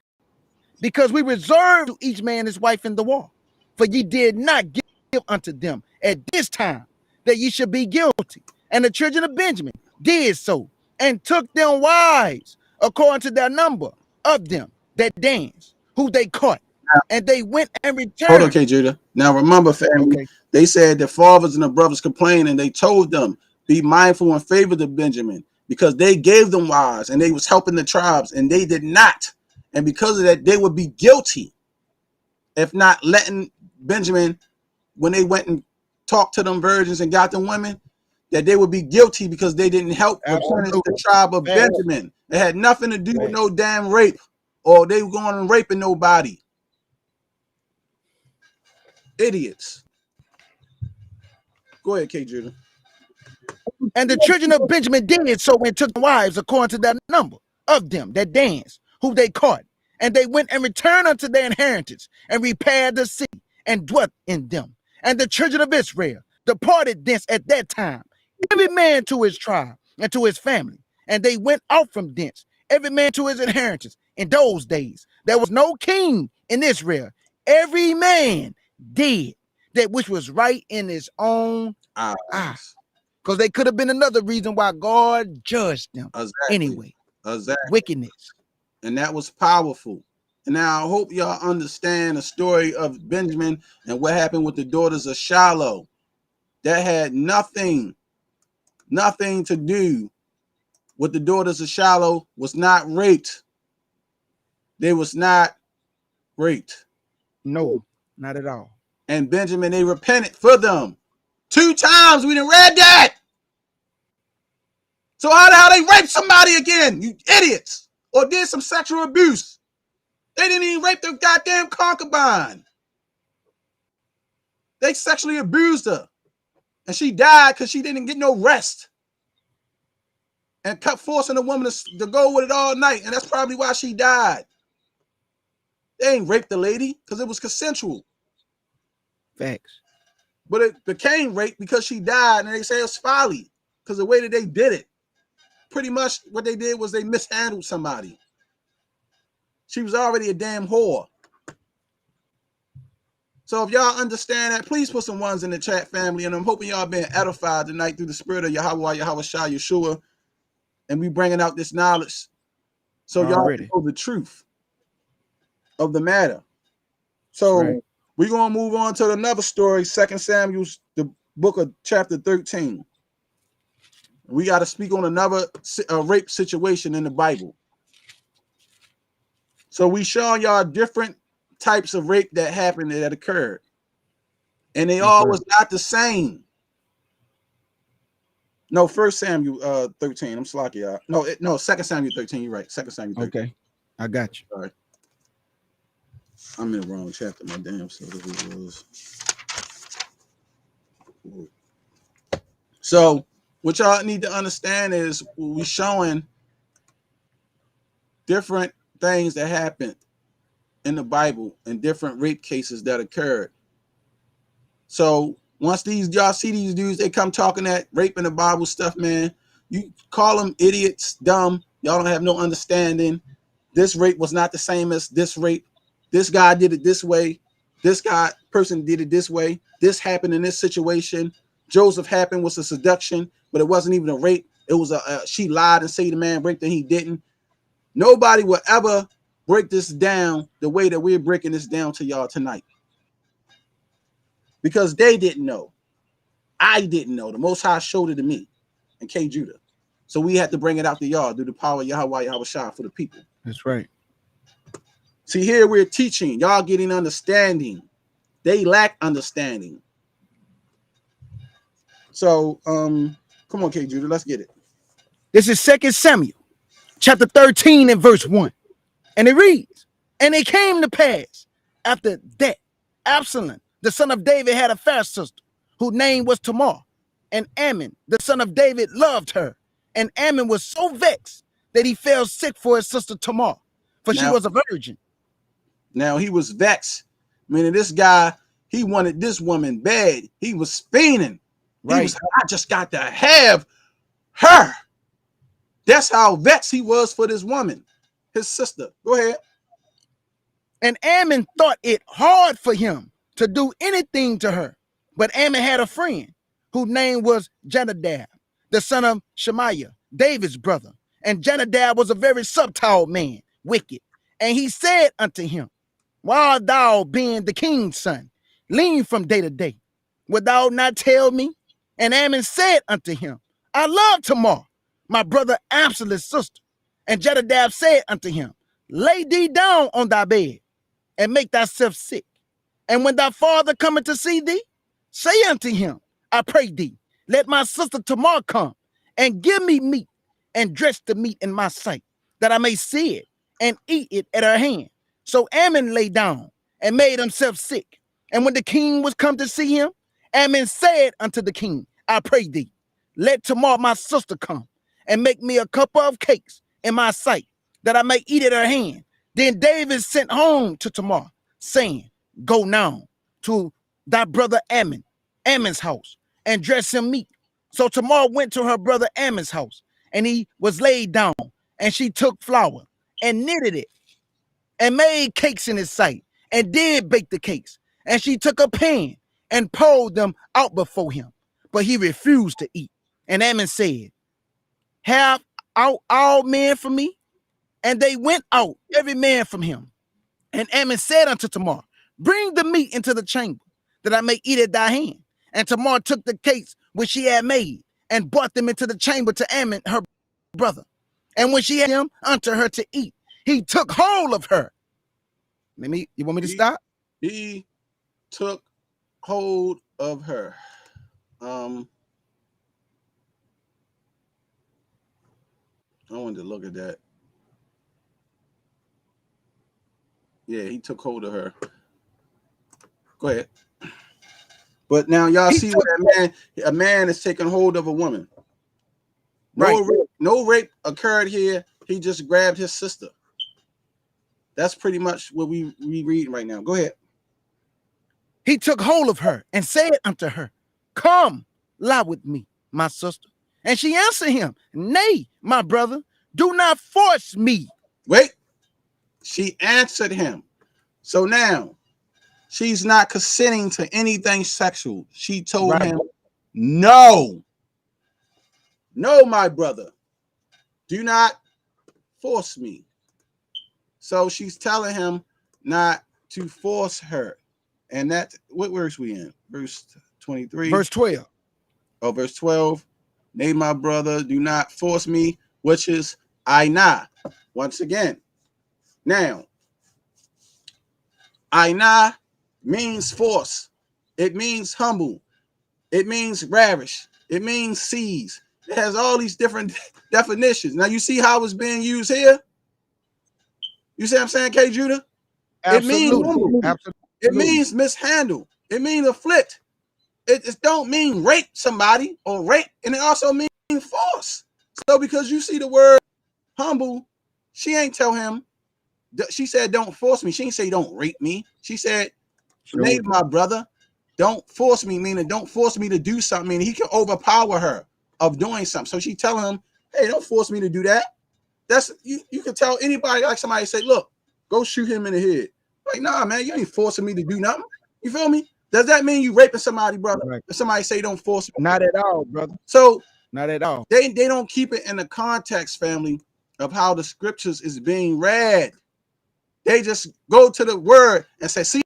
because we reserve to each man his wife in the war. For ye did not give unto them at this time that ye should be guilty. And the children of Benjamin did so, and took them wives according to their number of them that danced, who they caught, and they went and returned. Hold on, okay, Judah. Now remember, family, they said the fathers and the brothers complained, and they told them, be mindful and favor the Benjamin, because they gave them wives and they was helping the tribes, and they did not. And because of that, they would be guilty if not letting Benjamin, when they went and talked to them virgins and got them women, that they would be guilty because they didn't help replenish the tribe of Benjamin. It had nothing to do with no damn rape, or they were going and raping nobody. Idiots. Go ahead, K. Judah. And the children of Benjamin did so, and took wives according to their number of them that danced, who they caught. And they went and returned unto their inheritance, and repaired the city, and dwelt in them. And the children of Israel departed thence at that time, every man to his tribe and to his family. And they went out from thence, every man to his inheritance. In those days, there was no king in Israel. Every man did that which was right in his own eyes. Because they could have been another reason why God judged them. Anyway. Wickedness. And that was powerful. And now I hope y'all understand the story of Benjamin and what happened with the daughters of Shiloh. That had nothing to do with the daughters of Shiloh. Was not raped. They was not raped. No, not at all. And Benjamin, they repented for them. 2 times we done read that. So how the hell they raped somebody again? You idiots. Or did some sexual abuse. They didn't even rape their goddamn concubine. They sexually abused her. And she died because she didn't get no rest. And kept forcing the woman to go with it all night. And that's probably why she died. They ain't raped the lady because it was consensual. Facts. But it became rape because she died. And they say it's folly because the way that they did it. Pretty much what they did was they mishandled somebody. She was already a damn whore. So if y'all understand that, please put some ones in the chat, family. And I'm hoping y'all being edified tonight through the spirit of Yahweh, Yahawashi, Yeshua. And we bringing out this knowledge so y'all can know the truth of the matter. So we're going to move on to another story, 2 Samuel, the book of chapter 13. We got to speak on another rape situation in the Bible. So we showing y'all different types of rape that happened, that occurred. And they all was not the same. No, 1 Samuel 13. I'm slacking y'all. No, 2 Samuel 13. You're right. 2 Samuel 13. Okay. I got you. All right. I'm in the wrong chapter. My damn self. So what y'all need to understand is we showing different things that happened in the Bible and different rape cases that occurred. So once y'all see these dudes, they come talking that rape in the Bible stuff, man. You call them idiots, dumb. Y'all don't have no understanding. This rape was not the same as this rape. This guy did it this way. This person did it this way. This happened in this situation. Joseph happened was a seduction, but it wasn't even a rape. It was she lied and said the man raped and he didn't. Nobody will ever break this down the way that we're breaking this down to y'all tonight. Because they didn't know. I didn't know. The Most High showed it to me and Kjudah. So we had to bring it out to y'all through the power of Yahweh Yahawashi for the people. That's right. See, here we're teaching. Y'all getting understanding. They lack understanding. So, come on, Kjudah, let's get it. This is 2 Samuel, chapter 13 and verse 1. And it reads, and it came to pass after that Absalom, the son of David, had a fair sister, whose name was Tamar. And Ammon, the son of David, loved her. And Ammon was so vexed that he fell sick for his sister Tamar, for she was a virgin. Now he was vexed, meaning this guy, he wanted this woman bad. He was fiending. Right. He was, I just got to have her. That's how vexed he was for this woman, his sister. Go ahead. And Ammon thought it hard for him to do anything to her. But Ammon had a friend whose name was Jonadab, the son of Shemaiah, David's brother. And Jonadab was a very subtle man, wicked. And he said unto him, while thou being the king's son, lean from day to day, wilt thou not tell me? And Ammon said unto him, I love Tamar, my brother Absalom's sister. And Jonadab said unto him, lay thee down on thy bed and make thyself sick. And when thy father cometh to see thee, say unto him, I pray thee, let my sister Tamar come and give me meat and dress the meat in my sight, that I may see it and eat it at her hand. So Ammon lay down and made himself sick. And when the king was come to see him, Ammon said unto the king, I pray thee, let Tamar my sister come and make me a couple of cakes in my sight, that I may eat at her hand. Then David sent home to Tamar, saying, go now to thy brother Ammon's house, and dress him meat. So Tamar went to her brother Ammon's house, and he was laid down, and she took flour and knitted it, and made cakes in his sight, and did bake the cakes. And she took a pan and poured them out before him, but he refused to eat. And Ammon said, have out all men from me? And they went out, every man from him. And Ammon said unto Tamar, bring the meat into the chamber, that I may eat at thy hand. And Tamar took the cakes which she had made, and brought them into the chamber to Ammon, her brother. And when she had them unto her to eat, he took hold of her. You want me to stop? He took hold of her. I wanted to look at that. Yeah, he took hold of her. Go ahead. But now y'all see what a man is taking hold of a woman. No rape occurred here. He just grabbed his sister. That's pretty much what we reading right now. Go ahead. He took hold of her and said unto her, come, lie with me, my sister. And she answered him, nay, my brother, do not force me. Wait. She answered him. So now she's not consenting to anything sexual. She told him, no, my brother, do not force me. So she's telling him not to force her. And that, what verse we in? Verse 23. Verse 12. Oh, verse 12. Nay, my brother, do not force me, which is Ainah. Once again. Now, Ainah means force. It means humble. It means ravish. It means seize. It has all these different definitions. Now, you see how it's being used here? You see what I'm saying, Kjudah? It means humble. It means mishandle. It means afflict. It don't mean rape somebody or rape, and it also means force. So because you see the word humble, she ain't tell him. She said, don't force me. She didn't say don't rape me. She said, nay, my brother, don't force me, meaning don't force me to do something, meaning he can overpower her of doing something. So she telling him, hey, don't force me to do that. That's you can tell anybody, like somebody say, look, go shoot him in the head. Like, nah, man, you ain't forcing me to do nothing. You feel me? Does that mean you raping somebody, brother? Right. If somebody say don't force me? Not at all, brother. So not at all. They don't keep it in the context, family, of how the scriptures is being read. They just go to the word and say, see,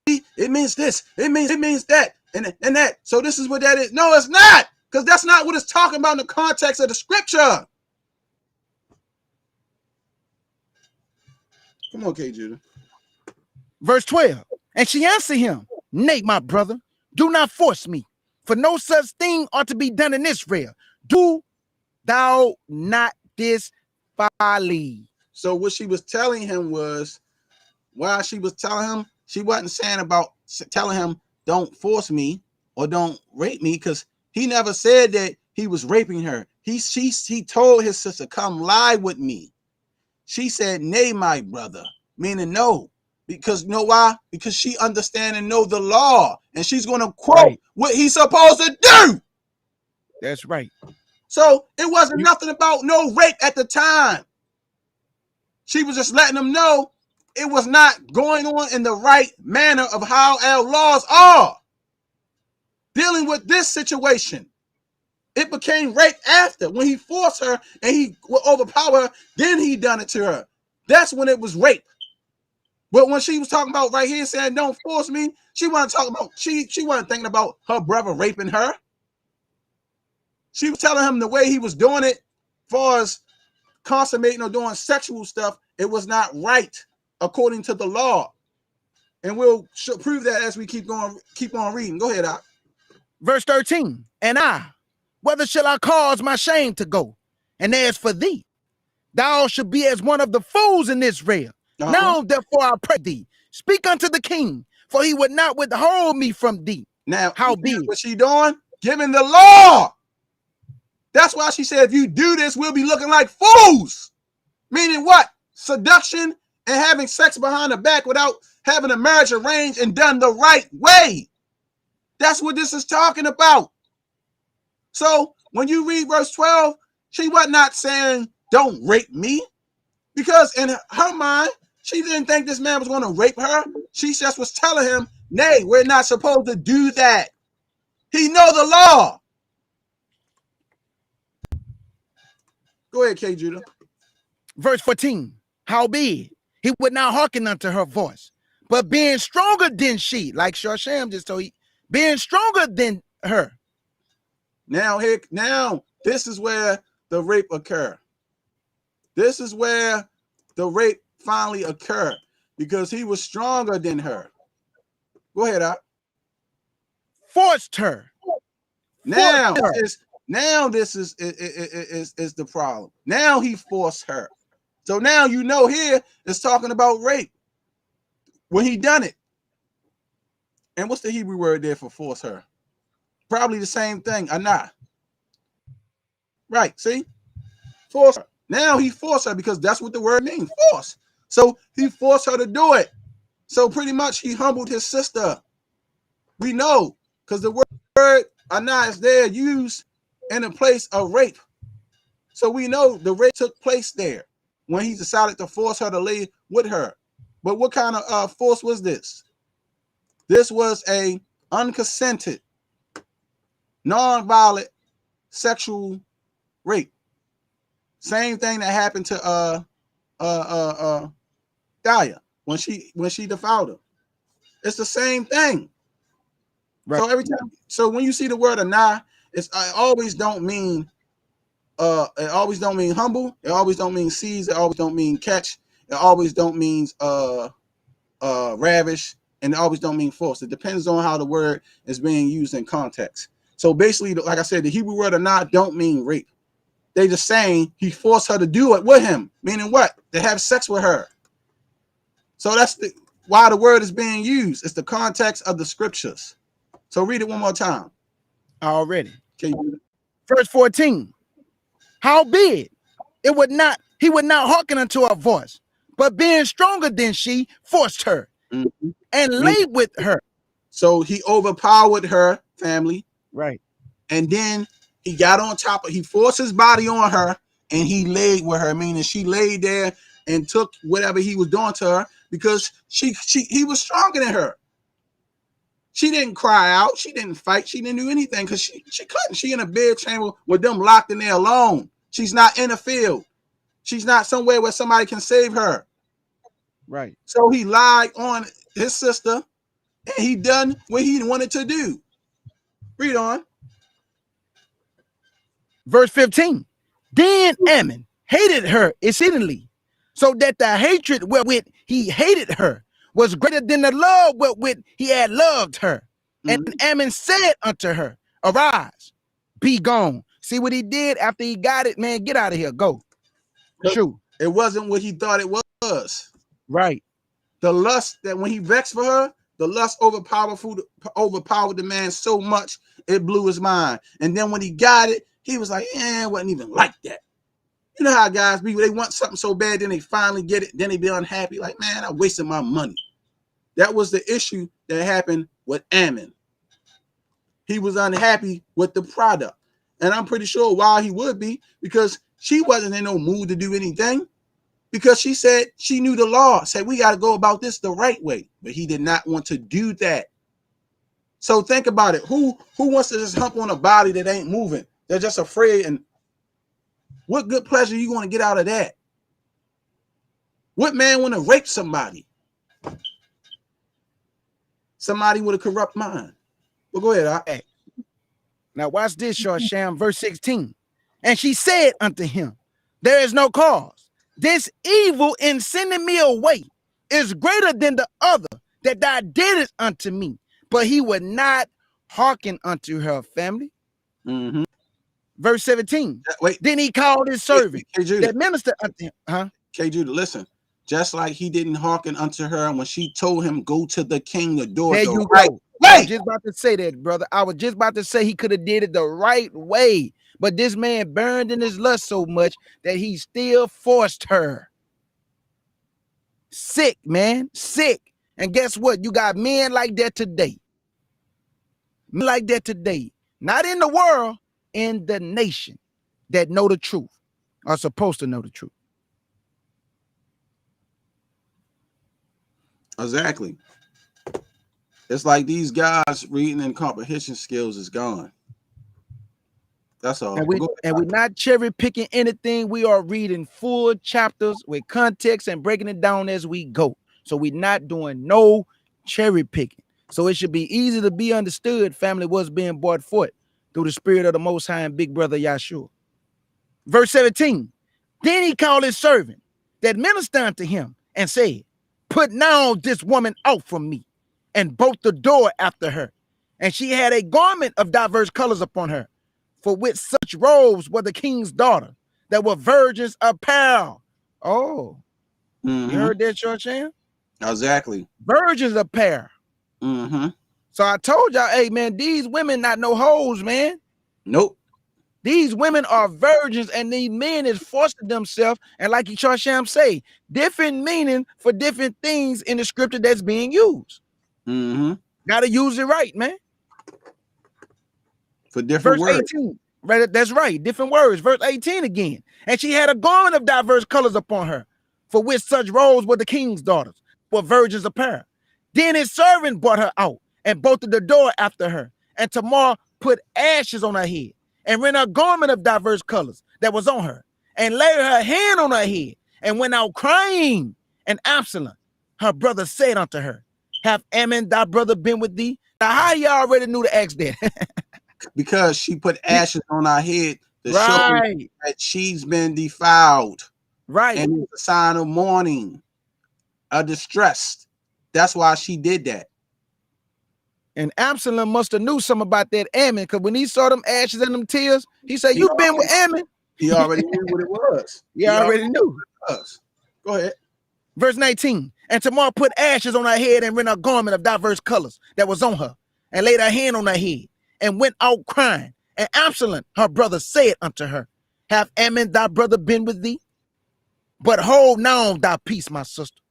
it means this, it means that, and that. So this is what that is. No, it's not, because that's not what it's talking about in the context of the scripture. Come on, Kjudah. Verse 12. And she answered him, nay, my brother, do not force me, for no such thing ought to be done in Israel. Do thou not this folly. So what she was telling him was, while she was telling him, she wasn't saying about telling him don't force me or don't rape me, because he never said that he was raping her. He told his sister, come lie with me. She said, nay, my brother, meaning no. Because you know why? Because she understand and know the law, and she's going to quote what he's supposed to do. That's right. So it wasn't nothing about no rape at the time. She was just letting them know it was not going on in the right manner of how our laws are. Dealing with this situation, it became rape after, when he forced her and he would overpower her, then he done it to her. That's when it was rape. But when she was talking about right here saying don't force me, she wasn't talking about, she wasn't thinking about her brother raping her. She was telling him the way he was doing it, as far as consummating or doing sexual stuff, it was not right according to the law. And we'll prove that as we keep on reading. Go ahead, Doc. Verse 13. And I, whether shall I cause my shame to go? And as for thee, thou should be as one of the fools in Israel. Now, therefore, I pray thee, speak unto the king, for he would not withhold me from thee. Now, how be what she doing? Giving the law. That's why she said, if you do this, we'll be looking like fools. Meaning what? Seduction and having sex behind the back without having a marriage arranged and done the right way. That's what this is talking about. So when you read verse 12, she was not saying, don't rape me. Because in her mind, she didn't think this man was going to rape her. She just was telling him, nay, we're not supposed to do that. He know the law. Go ahead, Kjudah. Verse 14. Howbeit, he would not hearken unto her voice, but being stronger than she, like Shar Sham just told you, being stronger than her. Now this is where the rape occurred. This is where the rape finally occurred, because he was stronger than her. Go ahead, Doc. Forced her. Now this is the problem. Now he forced her. So now you know here it's talking about rape. when he done it. And what's the Hebrew word there for force her? Probably the same thing, anah. Right, see? Force her. Now he forced her because that's what the word means, force. So he forced her to do it. So pretty much he humbled his sister. We know, because the word anah is there used in a place of rape. So we know the rape took place there when he decided to force her to lay with her. But what kind of force was this? This was a unconsented, non-violent sexual rape. Same thing that happened to Daya when she defiled her. It's the same thing. Right. So every time, so when you see the word anah, it always don't mean humble. It always don't mean seize. It always don't mean catch. It always don't mean ravish, and it always don't mean force. It depends on how the word is being used in context. So basically, like I said, the Hebrew word anah don't mean rape. They just saying he forced her to do it with him, meaning what? To have sex with her. So that's why the word is being used. It's the context of the scriptures. So read it one more time. Already. Okay. Verse 14. Howbeit, he would not hearken unto her voice, but being stronger than she, forced her and laid with her. So he overpowered her family. Right. And then he got on top of, he forced his body on her and he laid with her, meaning she laid there and took whatever he was doing to her because he was stronger than her. She didn't cry out. She didn't fight. She didn't do anything because she couldn't. She in a bed chamber with them locked in there alone. She's not in a field. She's not somewhere where somebody can save her. Right. So he lied on his sister and he done what he wanted to do. Read on. Verse 15. Then Ammon hated her exceedingly, so that the hatred wherewith he hated her was greater than the love wherewith he had loved her. And Ammon said unto her, arise, be gone. See what he did after he got it, man, get out of here, go. Shoot. It wasn't what he thought it was. Right. The lust that when he vexed for her, the lust overpowered the man so much, it blew his mind. And then when he got it, he was like, it wasn't even like that. You know how guys be, they want something so bad, then they finally get it, then they be unhappy, like, man, I wasted my money. That was the issue that happened with Ammon. He was unhappy with the product. And I'm pretty sure why he would be, because she wasn't in no mood to do anything. Because she said she knew the law, said we got to go about this the right way. But he did not want to do that. So think about it. Who wants to just hump on a body that ain't moving? They're just afraid. And what good pleasure you want to get out of that? What man want to rape somebody? Somebody with a corrupt mind. Well, go ahead. Now watch this, Shar Sham, verse 16. And she said unto him, there is no cause. This evil in sending me away is greater than the other that thou didst unto me. But he would not hearken unto her family. Verse 17. Then he called his servant that ministered unto him. Kjudah, listen. Just like he didn't hearken unto her when she told him, go to the king, the door. There you right. go. I was just about to say that, brother. I was just about to say he could have did it the right way. But this man burned in his lust so much that he still forced her. Sick, man. Sick. And guess what? You got men like that today. Men like that today. Not in the world, in the nation that know the truth, are supposed to know the truth. Exactly. It's like these guys reading and comprehension skills is gone. That's all. And we're not cherry picking anything. We are reading full chapters with context and breaking it down as we go. So we're not doing no cherry picking. So it should be easy to be understood, family, what's being brought forth through the spirit of the Most High and Big Brother Yahshua. Verse 17. Then he called his servant that ministered unto him and said, put now this woman out from me, and bolt the door after her. And she had a garment of diverse colors upon her, for with such robes were the king's daughter, that were virgins apparel. Oh, you heard that, Shar Sham? Exactly. Virgins appear. Mm-hmm. So I told y'all, hey man, these women not no hoes, man. Nope. These women are virgins, and these men is forcing themselves, and like Shar Sham say, different meaning for different things in the scripture that's being used. Mm-hmm. Gotta use it right, man. For different Verse words. 18. Right, that's right. Different words. Verse 18 again. And she had a garment of diverse colors upon her, for which such robes were the king's daughters, for virgins apparel. Then his servant brought her out and bolted the door after her. And Tamar put ashes on her head and rent a garment of diverse colors that was on her, and laid her hand on her head and went out crying. And Absalom, her brother, said unto her, have Ammon thy brother been with thee? Now, how you already knew to ask that? Because she put ashes on her head to show Right. that she's been defiled. Right. And it's a sign of mourning, a distress. That's why she did that. And Absalom must have knew something about that Ammon, because when he saw them ashes and them tears, he said, you been with Ammon? He already knew what it was. He already knew. What it was. Go ahead. Verse 19. And Tamar put ashes on her head and rent a garment of diverse colors that was on her, and laid her hand on her head, and went out crying. And Absalom, her brother, said unto her, have Ammon thy brother been with thee? But hold now thy peace, my sister.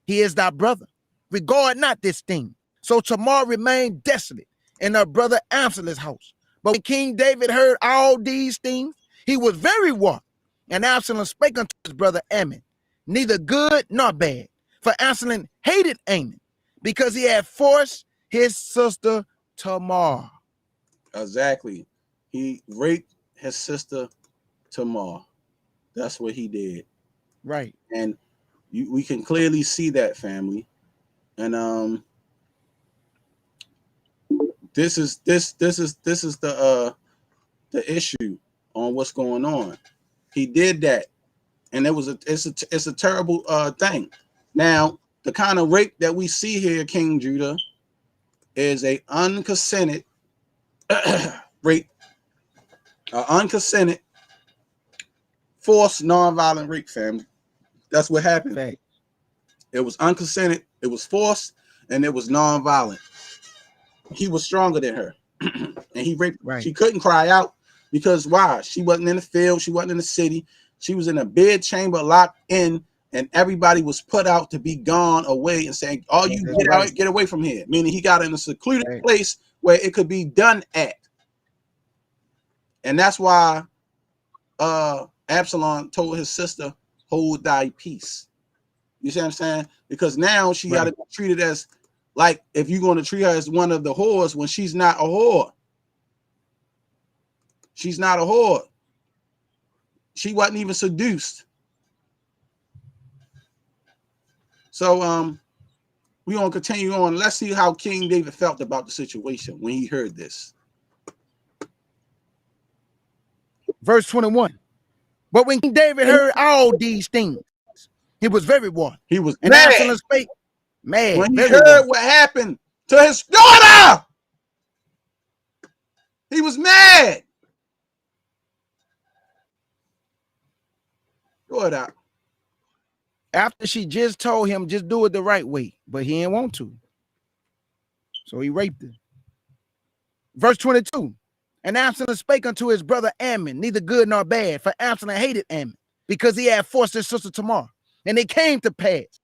He is thy brother. Regard not this thing. So Tamar remained desolate in her brother Absalom's house. But when King David heard all these things, he was very wroth. And Absalom spake unto his brother Ammon, neither good nor bad. For Absalom hated Ammon, because he had forced his sister Tamar. Exactly. He raped his sister Tamar. That's what he did. Right. And we can clearly see that, family. And this is the issue on what's going on. He did that, and it's a terrible thing. Now, the kind of rape that we see here, King Judah, is a unconsented rape, unconsented, forced, nonviolent rape, family. That's what happened. Fact. It was unconsented, it was forced, and it was nonviolent. He was stronger than her, and he raped her. Right. She couldn't cry out because why? She wasn't in the field, she wasn't in the city. She was in a bed chamber locked in, and everybody was put out to be gone away and saying, "Oh, you get out, get away from here." Meaning he got in a secluded place where it could be done at. And that's why Absalom told his sister, "Hold thy peace." You see what I'm saying? Because now she got to be treated as like if you're going to treat her as one of the whores when she's not a whore. She's not a whore. She wasn't even seduced. So we're gonna continue on. Let's see how King David felt about the situation when he heard this. Verse 21. But when King David heard all these things, he was very wroth. He was and mad. Absalom spake, mad. When he very heard wroth. what happened to his daughter, he was mad. Go ahead out. After she just told him, just do it the right way, but he didn't want to. So he raped her. Verse 22. And Absalom spake unto his brother Ammon, neither good nor bad, for Absalom hated Ammon, because he had forced his sister Tamar. And it came to pass,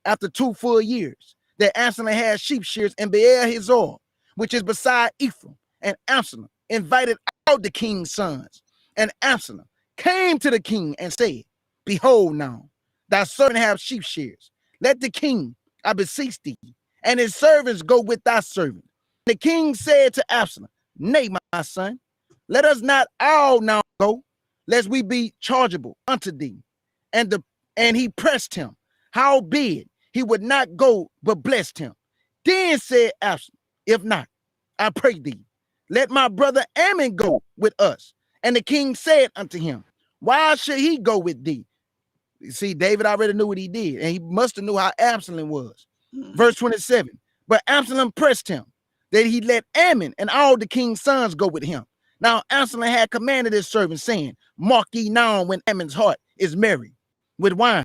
after 2 full years, that Absalom had sheep shears in Beer Hazor, which is beside Ephraim. And Absalom invited out the king's sons. And Absalom came to the king and said, behold now, thy servant have sheep shears. Let the king, I beseech thee, and his servants go with thy servant. The king said to Absalom, nay, my son, let us not all now go, lest we be chargeable unto thee. And he pressed him, howbeit he would not go, but blessed him. Then said Absalom, if not, I pray thee, let my brother Ammon go with us. And the king said unto him, why should he go with thee? You see, David already knew what he did, and he must have knew how Absalom was. Verse 27, but Absalom pressed him, that he let Ammon and all the king's sons go with him. Now Absalom had commanded his servants, saying, mark ye now when Ammon's heart is merry with wine.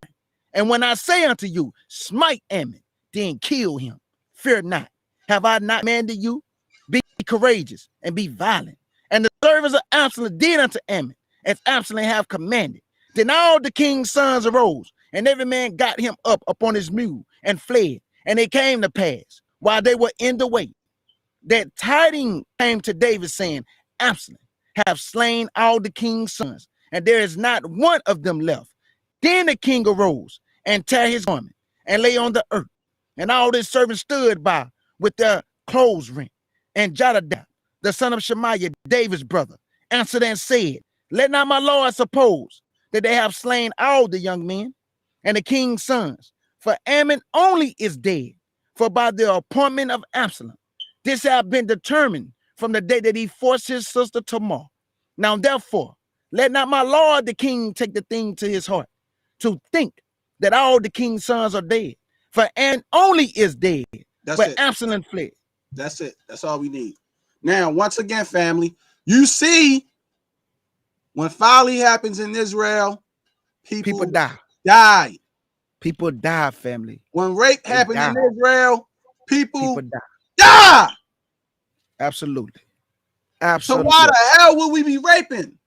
And when I say unto you, smite Ammon, then kill him. Fear not. Have I not commanded you? Be courageous and be violent. And the servants of Absalom did unto Ammon, as Absalom have commanded. Then all the king's sons arose, and every man got him up upon his mule and fled. And it came to pass, while they were in the way, that tidings came to David, saying, Absalom have slain all the king's sons, and there is not one of them left. Then the king arose and tore his garment and lay on the earth. And all his servants stood by with their clothes rent. And Jonadab, the son of Shemaiah, David's brother, answered and said, Let not my lord suppose that they have slain all the young men and the king's sons, for Ammon only is dead. For by the appointment of Absalom, this have been determined from the day that he forced his sister Tamar. Now therefore, let not my lord the king take the thing to his heart, to think that all the king's sons are dead. For Ammon only is dead, but Absalom fled. That's it. That's all we need. Now, once again, family, you see, when folly happens in Israel, people die. People die, family. When rape happens in Israel, people die. Absolutely. So why the hell would we be raping?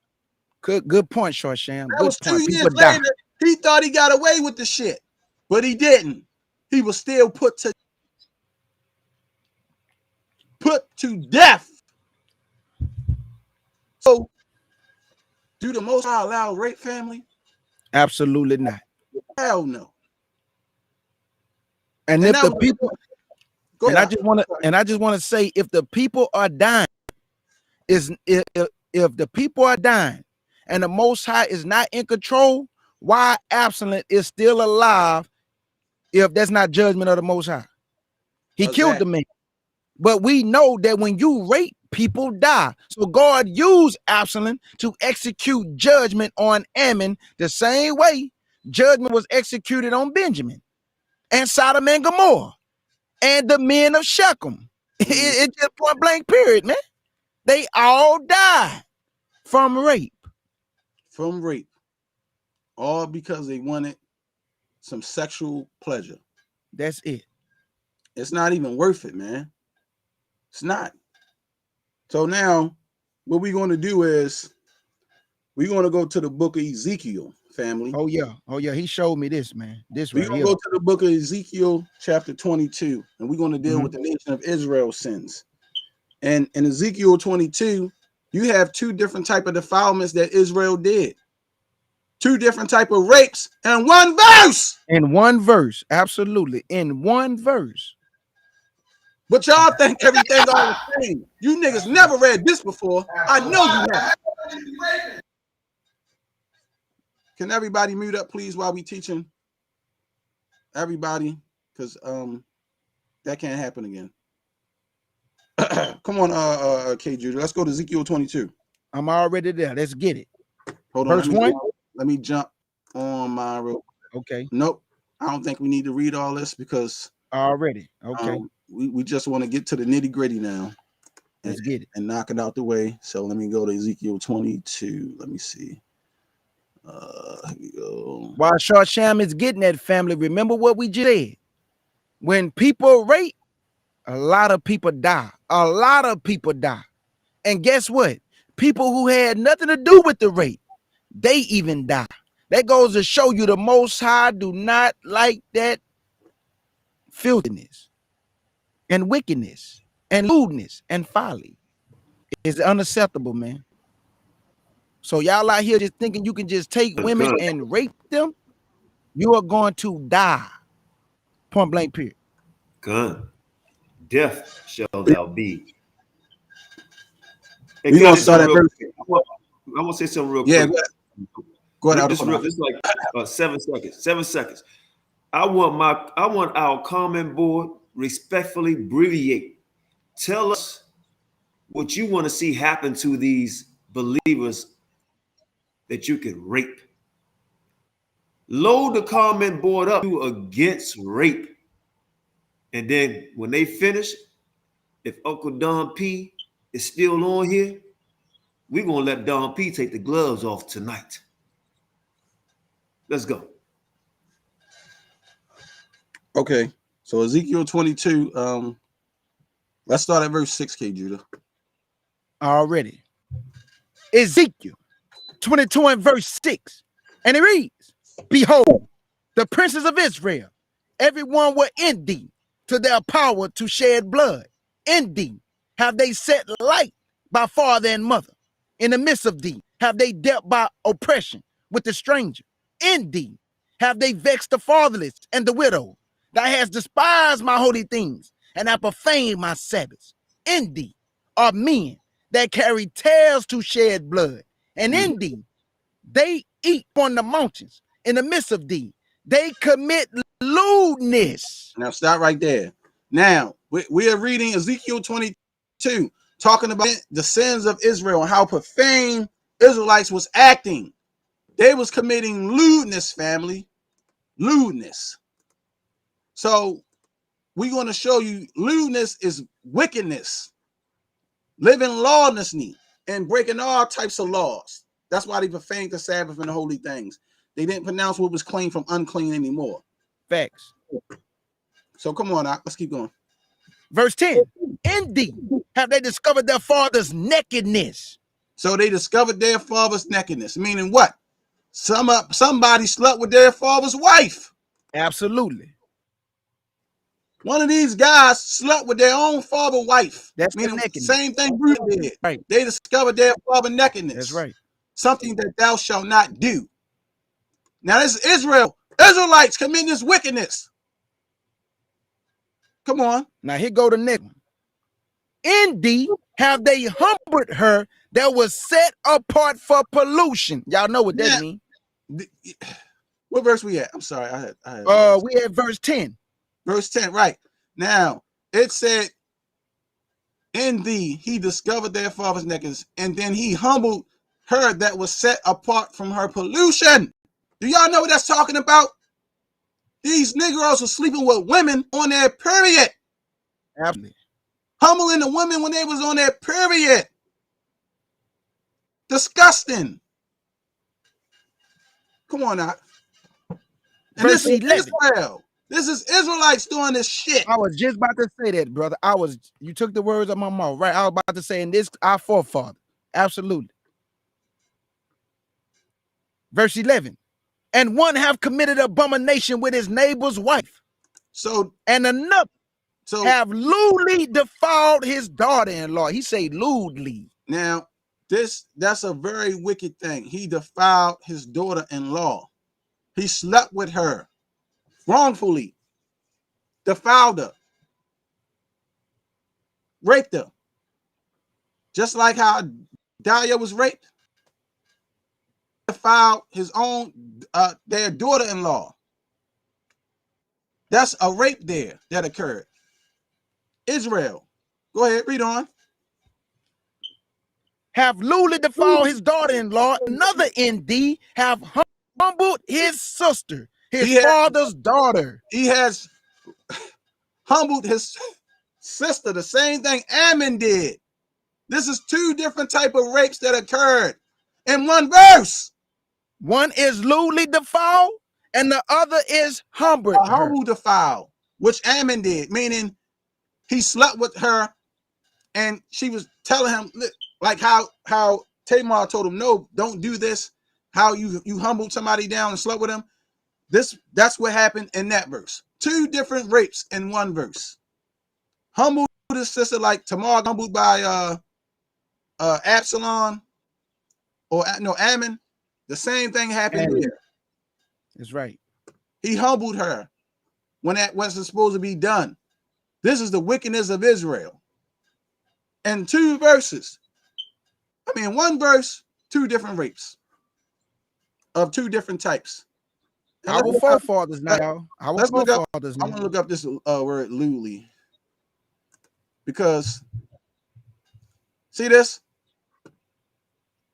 Good point, Shar Sham. That was 2 years later. He thought he got away with the shit, but he didn't. He was still put to death. So, do the Most High allow rape, family? Absolutely not. Hell no. And if the people, and I just want to say, if the people are dying, if the people are dying, and the Most High is not in control, why Absalom is still alive? If that's not judgment of the Most High, he killed the man. But we know that when you rape, people die. So God used Absalom to execute judgment on Ammon the same way judgment was executed on Benjamin and Sodom and Gomorrah and the men of Shechem. It's just point blank period, man. They all died from rape. From rape. All because they wanted some sexual pleasure. That's it. It's not even worth it, man. It's not. So now what we're going to do is we're going to go to the book of Ezekiel, family. Oh yeah. He showed me this, man. This we're going to go to the book of Ezekiel chapter 22, and we're going to deal with the nation of Israel's sins. And in Ezekiel 22, you have two different type of defilements that Israel did. Two different type of rapes in one verse. In one verse, absolutely. In one verse. But y'all think everything all the same. You niggas never read this before. I know you have. Can everybody mute up, please, while we teaching? Everybody, because that can't happen again. Come on, Kjudah. Let's go to Ezekiel 22. I'm already there. Let's get it. Hold on. Verse 1. Let me jump on my road. Okay. Nope. I don't think we need to read all this because already. Okay. We just want to get to the nitty-gritty now. Let's get it and knock it out the way. So let me go to Ezekiel 22. Let me see. Here we go. While Shar Sham is getting that, family, remember what we just said. When people rape, a lot of people die. A lot of people die. And guess what? People who had nothing to do with the rape, they even die. That goes to show you the Most High do not like that filthiness and wickedness and lewdness and folly. It's unacceptable, man. So y'all out here just thinking you can just take women and rape them, you are going to die. Point blank period. Gun. Death shall thou be. Hey, we gonna start at I want to say something real quick. Yeah, go ahead. This is like 7 seconds. 7 seconds. I want our comment board respectfully abbreviate. Tell us what you want to see happen to these believers that you can rape. Load the comment board up against rape. And then when they finish, if Uncle Don P is still on here, we're going to let Don P take the gloves off tonight. Let's go. Okay. So Ezekiel 22, let's start at verse 6, Kjudah. Already. Ezekiel 22 and verse 6. And it reads, behold, the princes of Israel, everyone were in thee to their power to shed blood. In thee have they set light by father and mother. In the midst of thee have they dealt by oppression with the stranger. In thee have they vexed the fatherless and the widow. Thou hast despised my holy things, and have profaned my Sabbaths. In thee are men that carry tails to shed blood, and in thee they eat on the mountains. In the midst of thee they commit lewdness. Now stop right there. Now we are reading Ezekiel 22, talking about the sins of Israel and how profane Israelites was acting. They was committing lewdness, family. Lewdness. So we're going to show you lewdness is wickedness, living lawlessly and breaking all types of laws. That's why they profaned the Sabbath and the holy things. They didn't pronounce what was clean from unclean anymore. Facts. So come on, let's keep going. Verse 10. In thee have they discovered their father's nakedness. So they discovered their father's nakedness, meaning what? Somebody slept with their father's wife. Absolutely. One of these guys slept with their own father's wife. That's meaning the nakedness. Same thing Bruce did. Right. They discovered their father's nakedness. That's right. Something that thou shalt not do. Now this is Israel. Israelites commit this wickedness. Come on. Now here go the next one. In thee have they humbled her that was set apart for pollution. Y'all know what that means. What verse we at? I'm sorry. We at verse 10. Verse 10, right. Now, it said, in thee he discovered their father's nakedness, and then he humbled her that was set apart from her pollution. Do y'all know what that's talking about? These Negroes were sleeping with women on their period. Absolutely. Humbling the women when they was on their period. Disgusting. Come on now. And Verse this is 11. Israel. This is Israelites doing this shit. I was just about to say that, brother. You took the words out of my mouth, right? I was about to say, in this, our forefather. Absolutely. Verse 11. And one have committed abomination with his neighbor's wife. And another have lewdly defiled his daughter-in-law. He say lewdly. Now, that's a very wicked thing. He defiled his daughter-in-law. He slept with her wrongfully, defiled her, raped her. Just like how Dahlia was raped, defiled his own, their daughter-in-law. That's a rape there that occurred. Israel. Go ahead, read on. Have lewdly defiled his daughter-in-law. Another in thee have humbled his sister, his father's daughter. He has humbled his sister. The same thing Ammon did. This is two different type of rapes that occurred in one verse. One is lewdly defiled, and the other is humbled. Humble defiled, which Ammon did, meaning he slept with her, and she was telling him, like how Tamar told him, no, don't do this. How you humbled somebody down and slept with him. That's what happened in that verse. Two different rapes in one verse. Humbled his sister like Tamar humbled by Absalom or no Ammon. The same thing happened here. That's right. He humbled her when that wasn't supposed to be done. This is the wickedness of Israel. And two verses. I mean, one verse, two different rapes of two different types. Our forefathers now. Our forefathers now. I want to look up this word lewdly. Because, see this?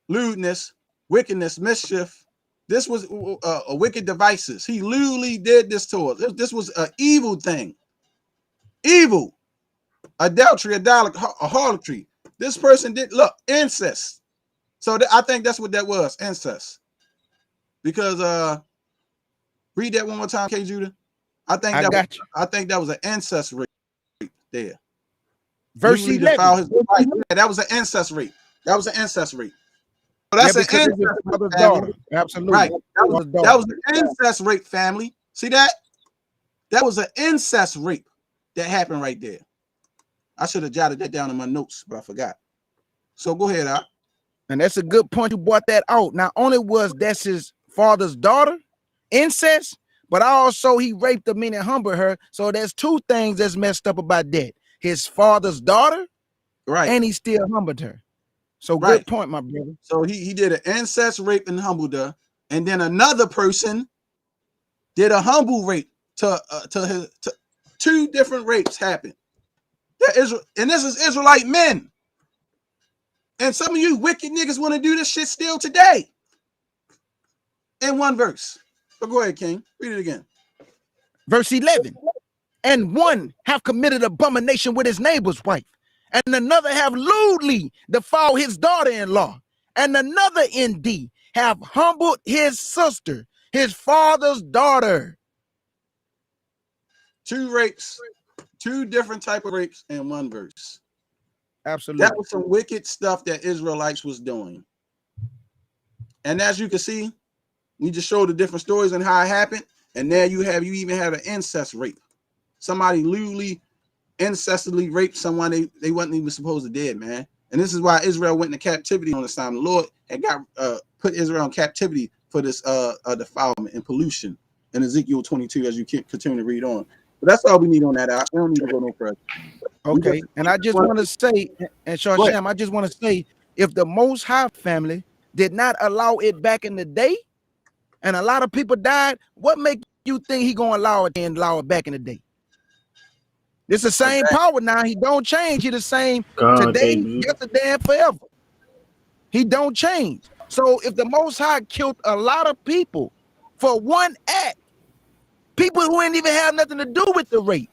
Lewdness, wickedness, mischief. This was a wicked devices. He lewdly did this to us. This was an evil thing. Evil. Adultery, harlotry. This person did, look, incest. So I think that's what that was, incest. Because, read that one more time, Kjudah. I think that was an incest rape there. Verse 11. Right. Yeah, that was an incest rape. That was an incest rape. So that's an incest rape, daughter. Absolutely. Right. That was an incest rape, family. See that? That was an incest rape that happened right there. I should have jotted that down in my notes, but I forgot. So go ahead, Al. And that's a good point. You brought that out. Not only was that's his father's daughter, incest, but also he raped her, meaning humbled her. So there's two things that's messed up about that. His father's daughter, right, and he still humbled her. So right. Good point, my brother. So he did an incest rape and humbled her, and then another person did a humble rape to two different rapes happened. And this is Israelite men. And some of you wicked niggas want to do this shit still today. In one verse. But go ahead, King. Read it again. Verse 11. And one have committed abomination with his neighbor's wife, and another have lewdly defiled his daughter-in-law, and another indeed have humbled his sister, his father's daughter. Two rapes, two different type of rapes in one verse. Absolutely. That was some wicked stuff that Israelites was doing. And as you can see, we just showed the different stories and how it happened. And there you even have an incest rape. Somebody lewdly, incestly raped someone they wasn't even supposed to dead, man. And this is why Israel went into captivity on this time. The Lord had put Israel in captivity for this defilement and pollution in Ezekiel 22, as you continue to read on. But that's all we need on that. We don't need to go no further. Okay, and I just want to say, and Shar Sham, I just want to say, if the Most High family did not allow it back in the day, and a lot of people died, what make you think he gonna allow it back in the day? It's the same power now. He don't change. He the same today, yesterday, and forever. He don't change. So if the Most High killed a lot of people for one act, people who didn't even have nothing to do with the rape,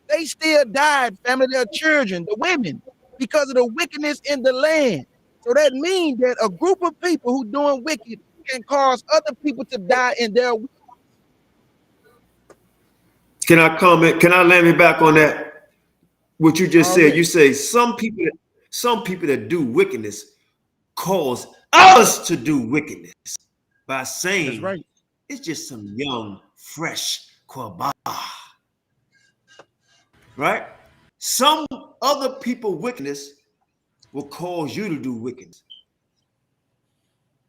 they still died, family, their children, the women, because of the wickedness in the land. So that means that a group of people who doing wicked can cause other people to die in their. Can I comment? Can I land me back on that? What you just said. You say some people that do wickedness cause us to do wickedness by saying it's just some young, fresh kwabah. Right? Some other people wickedness will cause you to do wickedness.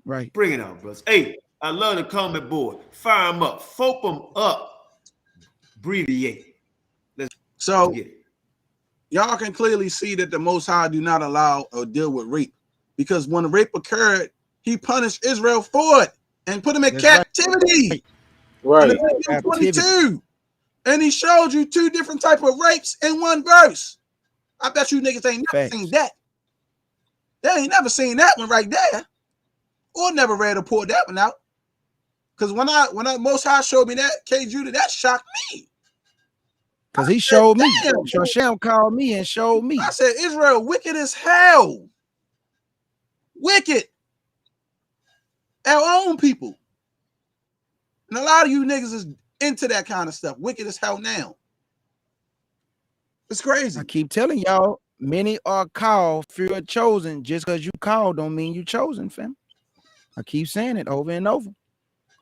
Right. Bring it out, brothers. Hey, I love the comment board. Fire them up. F.O.P.E them up. Abbreviate. So y'all can clearly see that the Most High do not allow or deal with rape, because when rape occurred, he punished Israel for it and put them in captivity. Right. In Ezekiel 22. And he showed you two different type of rapes in one verse. I bet you niggas ain't never seen that. They ain't never seen that one right there, or never read or pulled that one out. Because when I Most High showed me that, Kjudah, that shocked me. Because he showed me. Shar Sham called me and showed me. I said, Israel wicked as hell. Wicked. Our own people. And a lot of you niggas is into that kind of stuff. Wicked as hell now. It's crazy. I keep telling y'all, many are called, few are chosen. Just because you called don't mean you chosen, fam. I keep saying it over and over.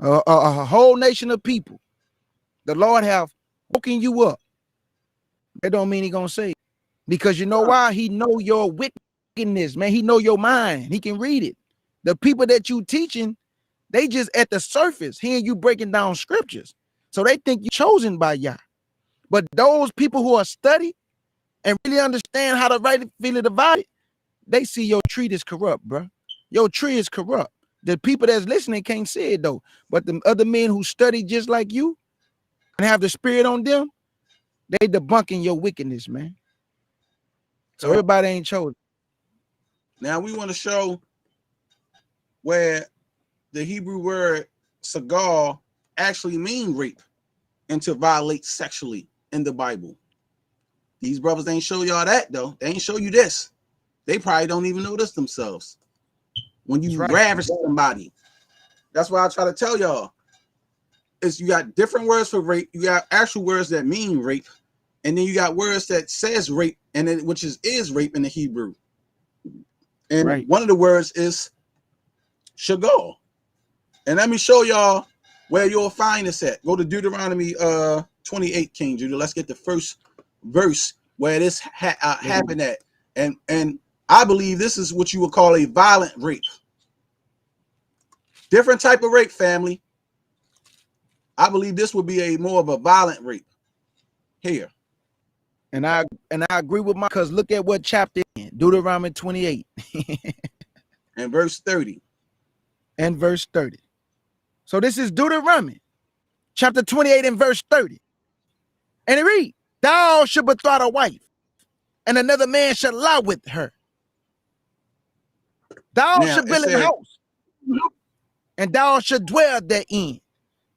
A whole nation of people. The Lord have woken you up. That don't mean he gonna save. Because you know why? He know your wickedness, man. He know your mind. He can read it. The people that you teaching, they just at the surface hearing you breaking down scriptures. So they think you're chosen by Yah. But those people who are studied and really understand how to rightfully divide it, they see your tree is corrupt, bro. Your tree is corrupt. The people that's listening can't see it though. But the other men who study just like you and have the spirit on them, they debunking your wickedness, man. So everybody ain't chosen. Now we want to show where the Hebrew word sagar actually mean rape and to violate sexually in the Bible. These brothers ain't show y'all that though. They ain't show you this. They probably don't even know this themselves. When you ravish somebody, that's why I try to tell y'all. is you got different words for rape. You got actual words that mean rape, and then you got words that says rape, and then which is rape in the Hebrew. And one of the words is shagal. And let me show y'all where you'll find this at. Go to Deuteronomy 28, King Judah. Let's get the first verse where this happened at. And I believe this is what you would call a violent rape. Different type of rape, family. I believe this would be a more of a violent rape here. And I agree with my, because look at what chapter in Deuteronomy 28 and verse 30. And verse 30. So this is Deuteronomy chapter 28 and verse 30. And it reads, thou shalt betroth a wife, and another man shall lie with her. Thou shalt build a house, and thou shalt dwell therein.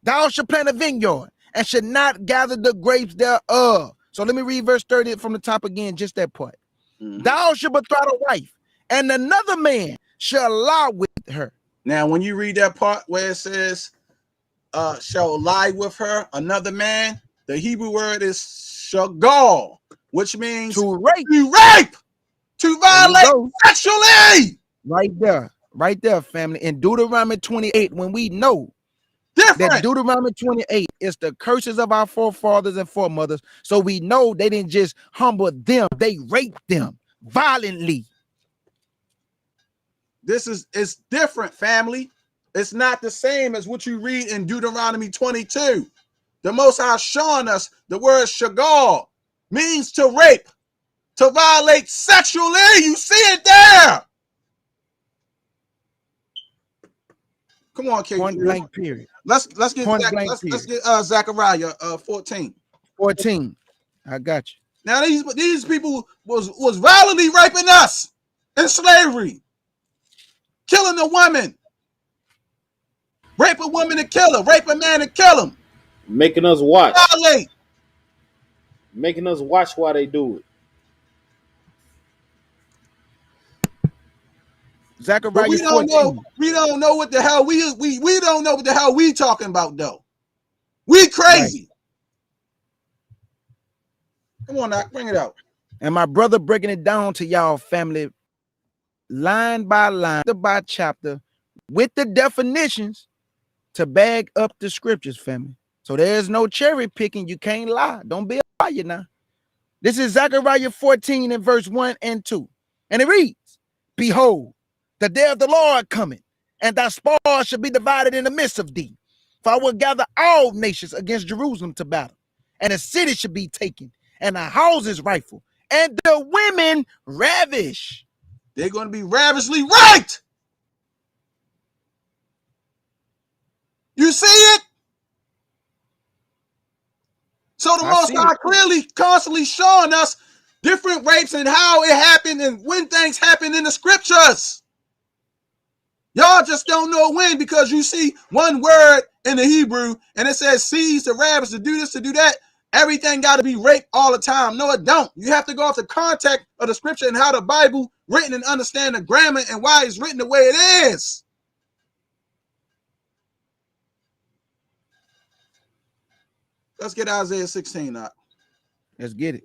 Thou shalt plant a vineyard, and shalt not gather the grapes thereof. So let me read verse 30 from the top again, just that part. Thou shalt betroth a wife, and another man shall lie with her. Now, when you read that part where it says, shall lie with her, another man, the Hebrew word is shagal, which means to rape, to violate sexually. Right there, family. In Deuteronomy 28, when we know that Deuteronomy 28 is the curses of our forefathers and foremothers, so we know they didn't just humble them, they raped them violently. It's different, family. It's not the same as what you read in Deuteronomy 22. The Most High showing us the word shagal means to rape, to violate sexually. You see it there. Come on, Kate. Point blank period. Let's get Zechariah 14. 14. I got you. Now these people was violently raping us in slavery, killing a woman, rape a woman and kill her, rape a man and kill him, making us watch, violate, making us watch while they do it. Zechariah we don't 14. know. We don't know what the hell we don't know what the hell we talking about though. We crazy. Right. Come on now, bring it out. And my brother breaking it down to y'all, family, line by line, chapter by chapter, with the definitions to bag up the scriptures, family. So there's no cherry picking. You can't lie. Don't be a liar now. This is Zechariah 14 and verse 1 and 2. And it reads, behold, the day of the Lord cometh, and thy spoil shall be divided in the midst of thee. For I will gather all nations against Jerusalem to battle, and the city shall be taken, and the houses rifled, and the women ravished. They're going to be ravishly raped. You see it? So the Most High clearly constantly showing us different rapes and how it happened and when things happen in the scriptures. Y'all just don't know when because you see one word in the Hebrew and it says seize, to ravish, to do this, to do that. Everything got to be raped all the time. No, it don't. You have to go off the context of the scripture and how the Bible written and understand the grammar and why it's written the way it is. Let's get Isaiah 16 out. Let's get it.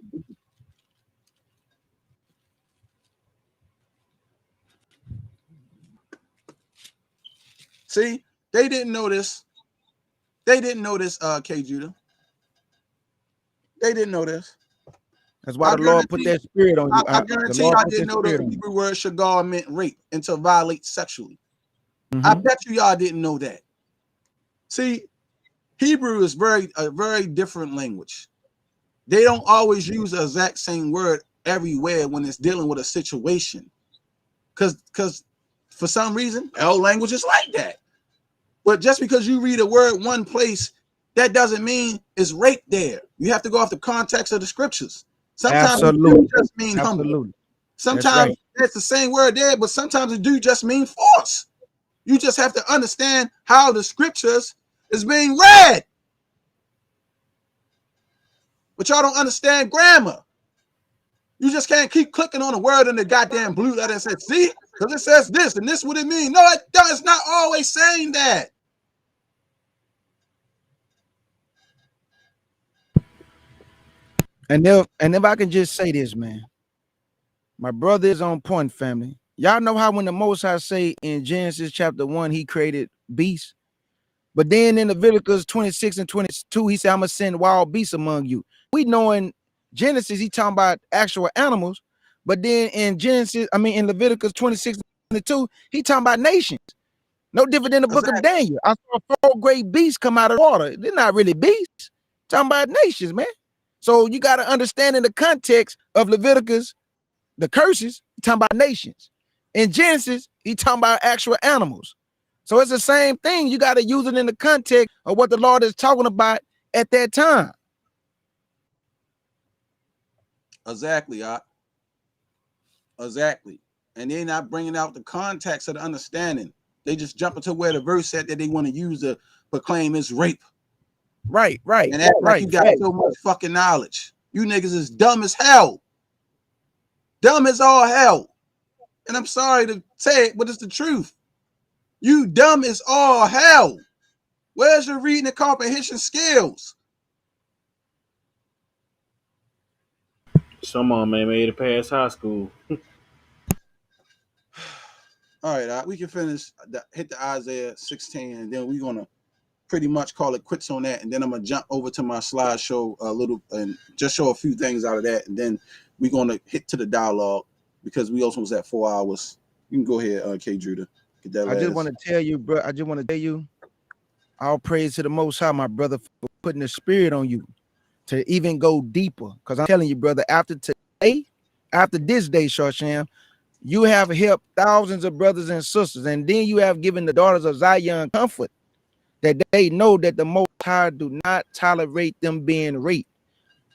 See, they didn't know this. They didn't know this, Kjudah. They didn't know this. That's why the Lord put that spirit on you. I guarantee I didn't know the Hebrew word shagal meant rape and to violate sexually. I bet you y'all didn't know that. See, Hebrew is a very different language. They don't always use the exact same word everywhere when it's dealing with a situation. Because for some reason, all languages like that. But just because you read a word one place, that doesn't mean it's rape there. You have to go off the context of the scriptures. Sometimes it do just mean humble. Sometimes it's the same word there, but sometimes it do just mean force. You just have to understand how the scriptures is being read. But y'all don't understand grammar. You just can't keep clicking on a word in the goddamn blue letter and say, see, because it says this and this what it means. No, it's not always saying that. And if I can just say this, man, my brother is on point, family. Y'all know how when the Most High say in Genesis chapter 1, he created beasts, but then in Leviticus 26 and 22, he said, I'm gonna send wild beasts among you. We know in Genesis, he talking about actual animals, but then in in Leviticus 26 and 22, he talking about nations. No different than the book of Daniel. I saw 4 great beasts come out of the water. They're not really beasts. Talking about nations, man. So you got to understand in the context of Leviticus, the curses, he talking about nations. In Genesis, he talking about actual animals. So it's the same thing. You got to use it in the context of what the Lord is talking about at that time. Exactly, exactly. And they're not bringing out the context of the understanding. They just jump into where the verse said that they want to use to proclaim it's rape. Right. And act like you got so much fucking knowledge. You niggas is dumb as hell. Dumb as all hell. And I'm sorry to say it, but it's the truth. You dumb as all hell. Where's your reading and comprehension skills? Some of them ain't made it past high school. All right, we can finish, hit the Isaiah 16, and then we're going to pretty much call it quits on that. And then I'm going to jump over to my slideshow a little and just show a few things out of that. And then we're going to hit to the dialogue because we also was at 4 hours. You can go ahead, Kjudah. Get that I just want to tell you, bro. I just want to tell you, all praise to the Most High, my brother, for putting the spirit on you to even go deeper. Because I'm telling you, brother, after today, after this day, Shar Sham, you have helped thousands of brothers and sisters, and then you have given the daughters of Zion comfort that they know that the Most High do not tolerate them being raped.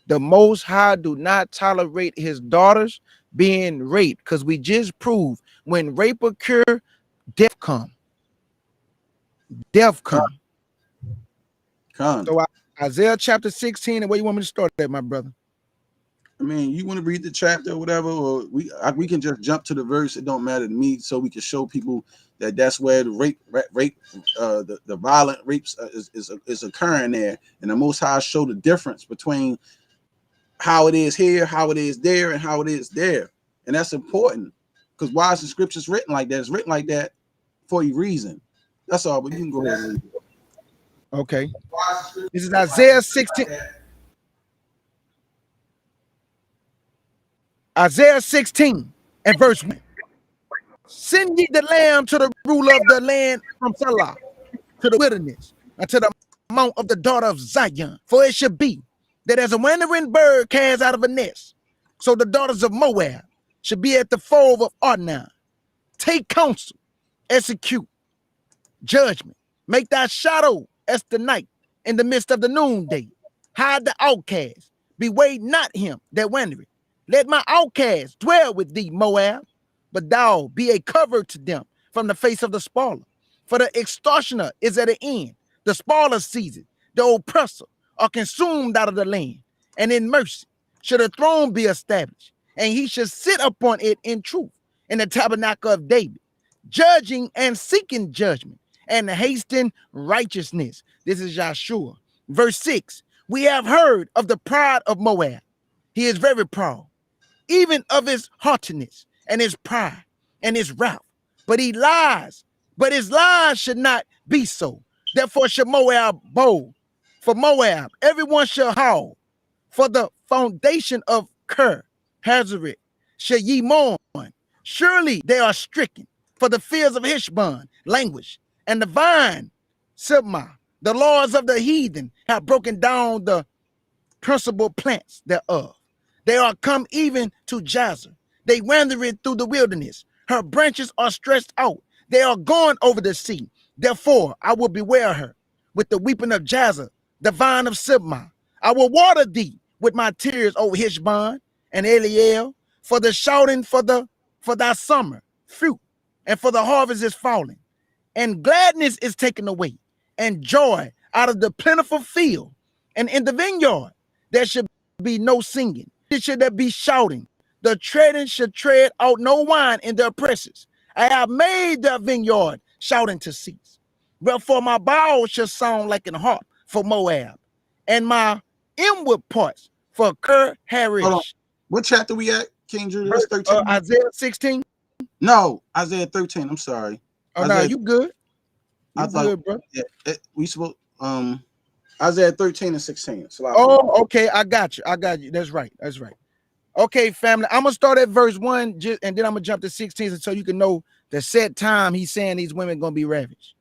The Most High do not tolerate his daughters being raped, because we just proved when rape occur, death come. Death come. So Isaiah chapter 16, and where you want me to start at, my brother? I mean, you want to read the chapter or whatever, or we can just jump to the verse. It don't matter to me, so we can show people that that's where the rape, the violent rapes is occurring there, and the Most High show the difference between how it is here, how it is there, and how it is there, and that's important because why is the scriptures written like that? It's written like that for a reason. That's all. But you can go ahead and read it. Okay, this is Isaiah 16. Isaiah 16 and verse 1. Send ye the lamb to the ruler of the land from Salah, to the wilderness, and to the mount of the daughter of Zion. For it should be that as a wandering bird cast out of a nest, so the daughters of Moab should be at the fold of Arnon. Take counsel, execute judgment. Make thy shadow as the night in the midst of the noonday. Hide the outcast. Bewait not him that wandereth. Let my outcast dwell with thee, Moab, but thou be a cover to them from the face of the spoiler. For the extortioner is at an end, the spoiler seizes, the oppressor are consumed out of the land. And in mercy should a throne be established, and he should sit upon it in truth, in the tabernacle of David, judging and seeking judgment, and hastening righteousness. This is Yahshua. Verse 6, we have heard of the pride of Moab. He is very proud, even of his haughtiness and his pride and his wrath. But he lies, but his lies should not be so. Therefore shall Moab bow. For Moab, everyone shall howl. For the foundation of Ker, Hazareth, shall ye mourn. Surely they are stricken. For the fields of Heshbon languish, and the vine, Sibmah, the lords of the heathen have broken down the principal plants thereof. They are come even to Jazer. They wandered through the wilderness. Her branches are stretched out. They are gone over the sea. Therefore, I will beware her with the weeping of Jazer, the vine of Sibmah. I will water thee with my tears, O Heshbon and Eliel, for the shouting for thy summer fruit, and for the harvest is falling, and gladness is taken away, and joy out of the plentiful field, and in the vineyard there should be no singing. It should there be shouting. The treading should tread out no wine in their presses. I have made the vineyard shouting to cease. Wherefore my bowels shall sound like an harp for Moab, and my inward parts for Kerr Hold on. Harris. What chapter we at, King Judah? This 13? Isaiah 16. No, Isaiah 13. I'm sorry. Oh, no, you good. I thought, good, bro. Yeah, we supposed Isaiah 13 and 16. Oh, okay. I got you. That's right. Okay, family. I'm gonna start at verse 1, and then I'm gonna jump to 16 so you can know the set time he's saying these women gonna be ravaged.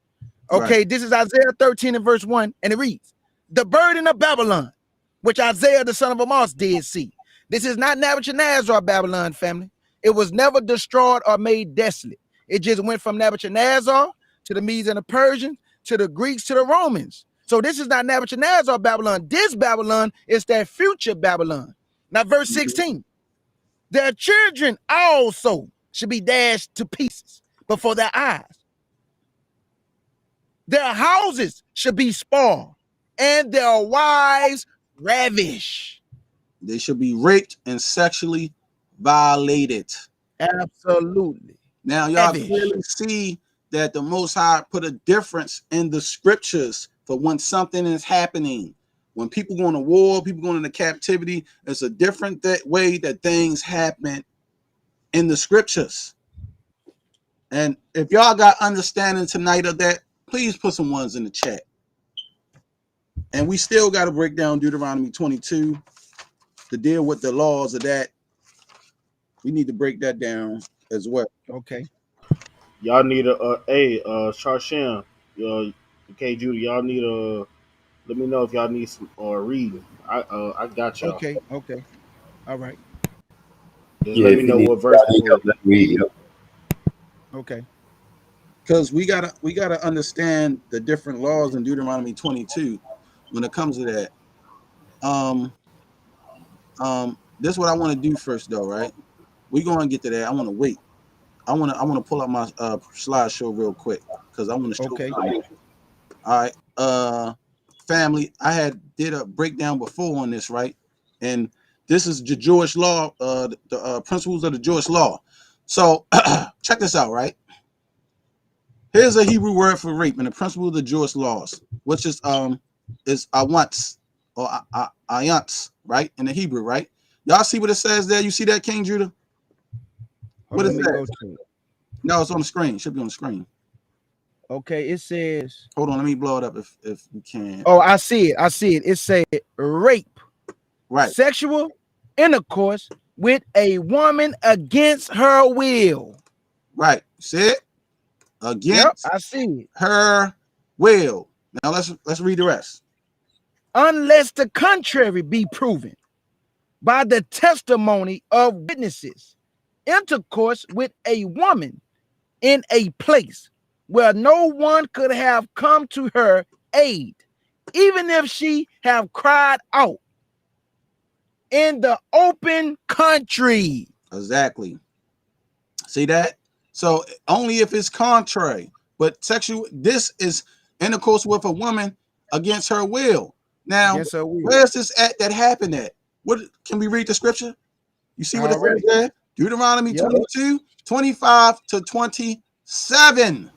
Okay, right. This is Isaiah 13 and verse 1, and it reads: the burden of Babylon, which Isaiah the son of Amos did see. This is not Nebuchadnezzar Babylon, family. It was never destroyed or made desolate. It just went from Nebuchadnezzar to the Medes and the Persians, to the Greeks, to the Romans. So this is not Nebuchadnezzar Babylon. This Babylon is that future Babylon. Now, verse 16. Their children also should be dashed to pieces before their eyes. Their houses should be spoiled, and their wives ravished. They should be raped and sexually violated. Absolutely. Now, y'all clearly see that the Most High put a difference in the scriptures for when something is happening. When people going to war, people going into captivity, it's a different way that things happen in the scriptures. And if y'all got understanding tonight of that, please put some ones in the chat. And we still got to break down Deuteronomy 22 to deal with the laws of that. We need to break that down as well. Okay. Y'all need Shar Sham, Kjudah. Y'all need let me know if y'all need some reading. I got y'all. Okay. All right. Just let me know what verse. Okay. Because we gotta understand the different laws in Deuteronomy 22 when it comes to that. This is what I want to do first, though, right? We're gonna get to that. I want to wait. I want to pull up my slideshow real quick because I want to show. Okay. All right. Family, I did a breakdown before on this, right? And this is the Jewish law, the principles of the Jewish law. So check this out, right? Here's a Hebrew word for rape and the principle of the Jewish laws, which is awantz or ayantz, right? In the Hebrew, right? Y'all see what it says there? You see that, King Judah? What is that? No, it's on the screen. It should be on the screen. Okay, it says. Hold on, let me blow it up if you can. Oh, I see it. It said rape, right? Sexual intercourse with a woman against her will. Right. See it? Against I see it. Her will. Now let's read the rest. Unless the contrary be proven by the testimony of witnesses, intercourse with a woman in a place where no one could have come to her aid, even if she have cried out in the open country. Exactly. See that? So only if it's contrary, but this is intercourse with a woman against her will. Now, where's this at that happened at? What can we read the scripture? You see what it says there? Deuteronomy 22, 25 to 27.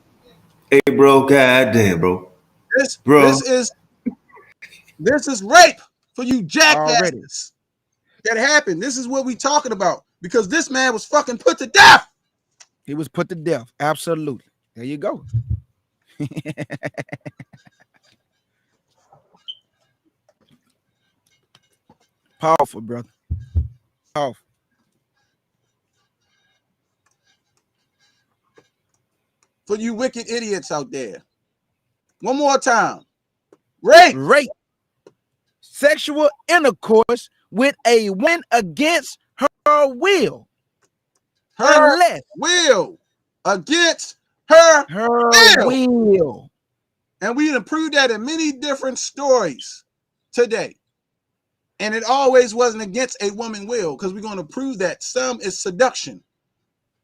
Hey, bro, goddamn, bro. This is rape for you jackasses. That happened. This is what we talking about because this man was fucking put to death. He was put to death. Absolutely. There you go. Powerful, brother. Powerful. For you wicked idiots out there. One more time. Rape. Sexual intercourse with a woman against her will. Her will. Against her will. And we done proved that in many different stories today. And it always wasn't against a woman will, because we're going to prove that some is seduction.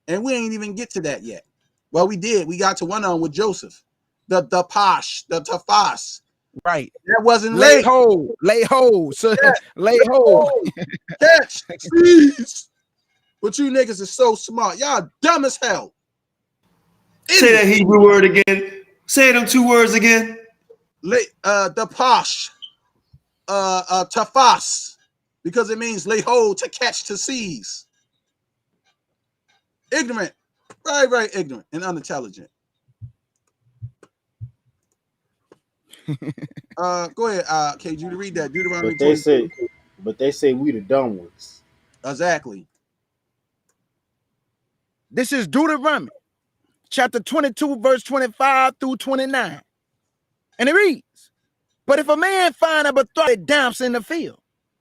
And we ain't even get to that yet. Well, we did. We got to one on with Joseph. The Tafas. Right. That wasn't lay hold. So lay hold. Catch. Please. But you niggas are so smart. Y'all dumb as hell. Say that Hebrew word again. Say them two words again. The posh. Tafas. because it means lay hold, to catch, to seize. Ignorant, very ignorant and unintelligent. Go ahead, Kjudah, read that. Deuteronomy 22. But they say we the dumb ones. Exactly. This is Deuteronomy chapter 22, verse 25 through 29. And it reads, but if a man find a betrothed damsel in the field,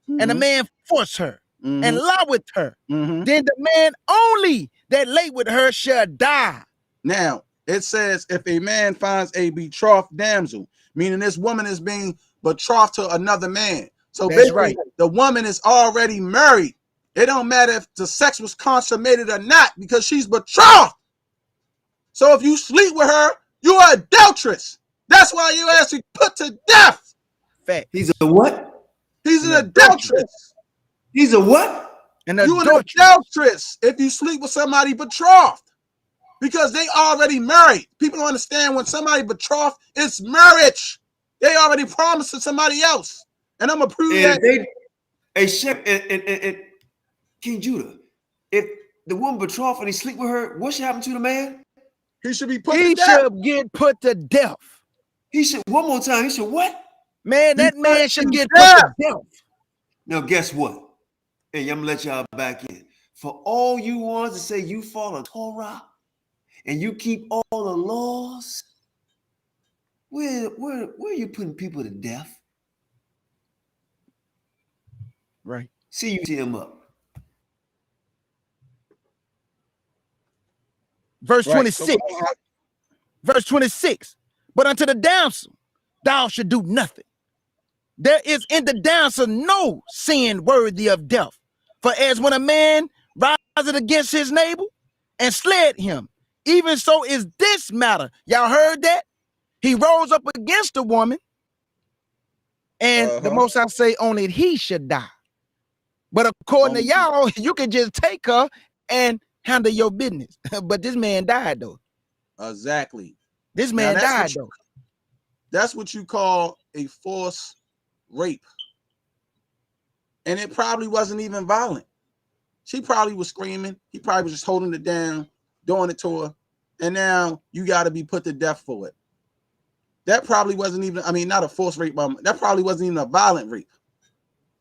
and a man force her, and lie with her, then the man only that lay with her shall die. Now, it says, if a man finds a betrothed damsel, meaning this woman is being betrothed to another man. So That's basically, right. The woman is already married. It don't matter if the sex was consummated or not, because she's betrothed. So if you sleep with her, you are adulteress. That's why you actually put to death. Fact. He's a what? He's an adulteress. He's a what? An adulteress if you sleep with somebody betrothed, because they already married. People don't understand when somebody betrothed, it's marriage. They already promised to somebody else. And I'm going to prove that. King Judah, if the woman betrothed and he sleep with her, what should happen to the man? He should be put to death. He should get put to death. He should, one more time, he should what? Man, that man should get put to death. Now, guess what? Hey, I'm going to let y'all back in. For all you ones to say you follow Torah and you keep all the laws, where are you putting people to death? Right. See you him up. Verse 26. Verse 26. But unto the damsel thou should do nothing. There is in the damsel no sin worthy of death. For as when a man riseth against his neighbor and sled him, even so is this matter. Y'all heard that? He rose up against the woman, and the Most High say only he should die. But according to y'all, you can just take her and handle your business. But this man died though. Exactly. This man died though. That's what you call a forced rape. And it probably wasn't even violent. She probably was screaming. He probably was just holding it down, doing it to her. And now you got to be put to death for it. That probably wasn't even, I mean, not a forced rape, but that probably wasn't even a violent rape.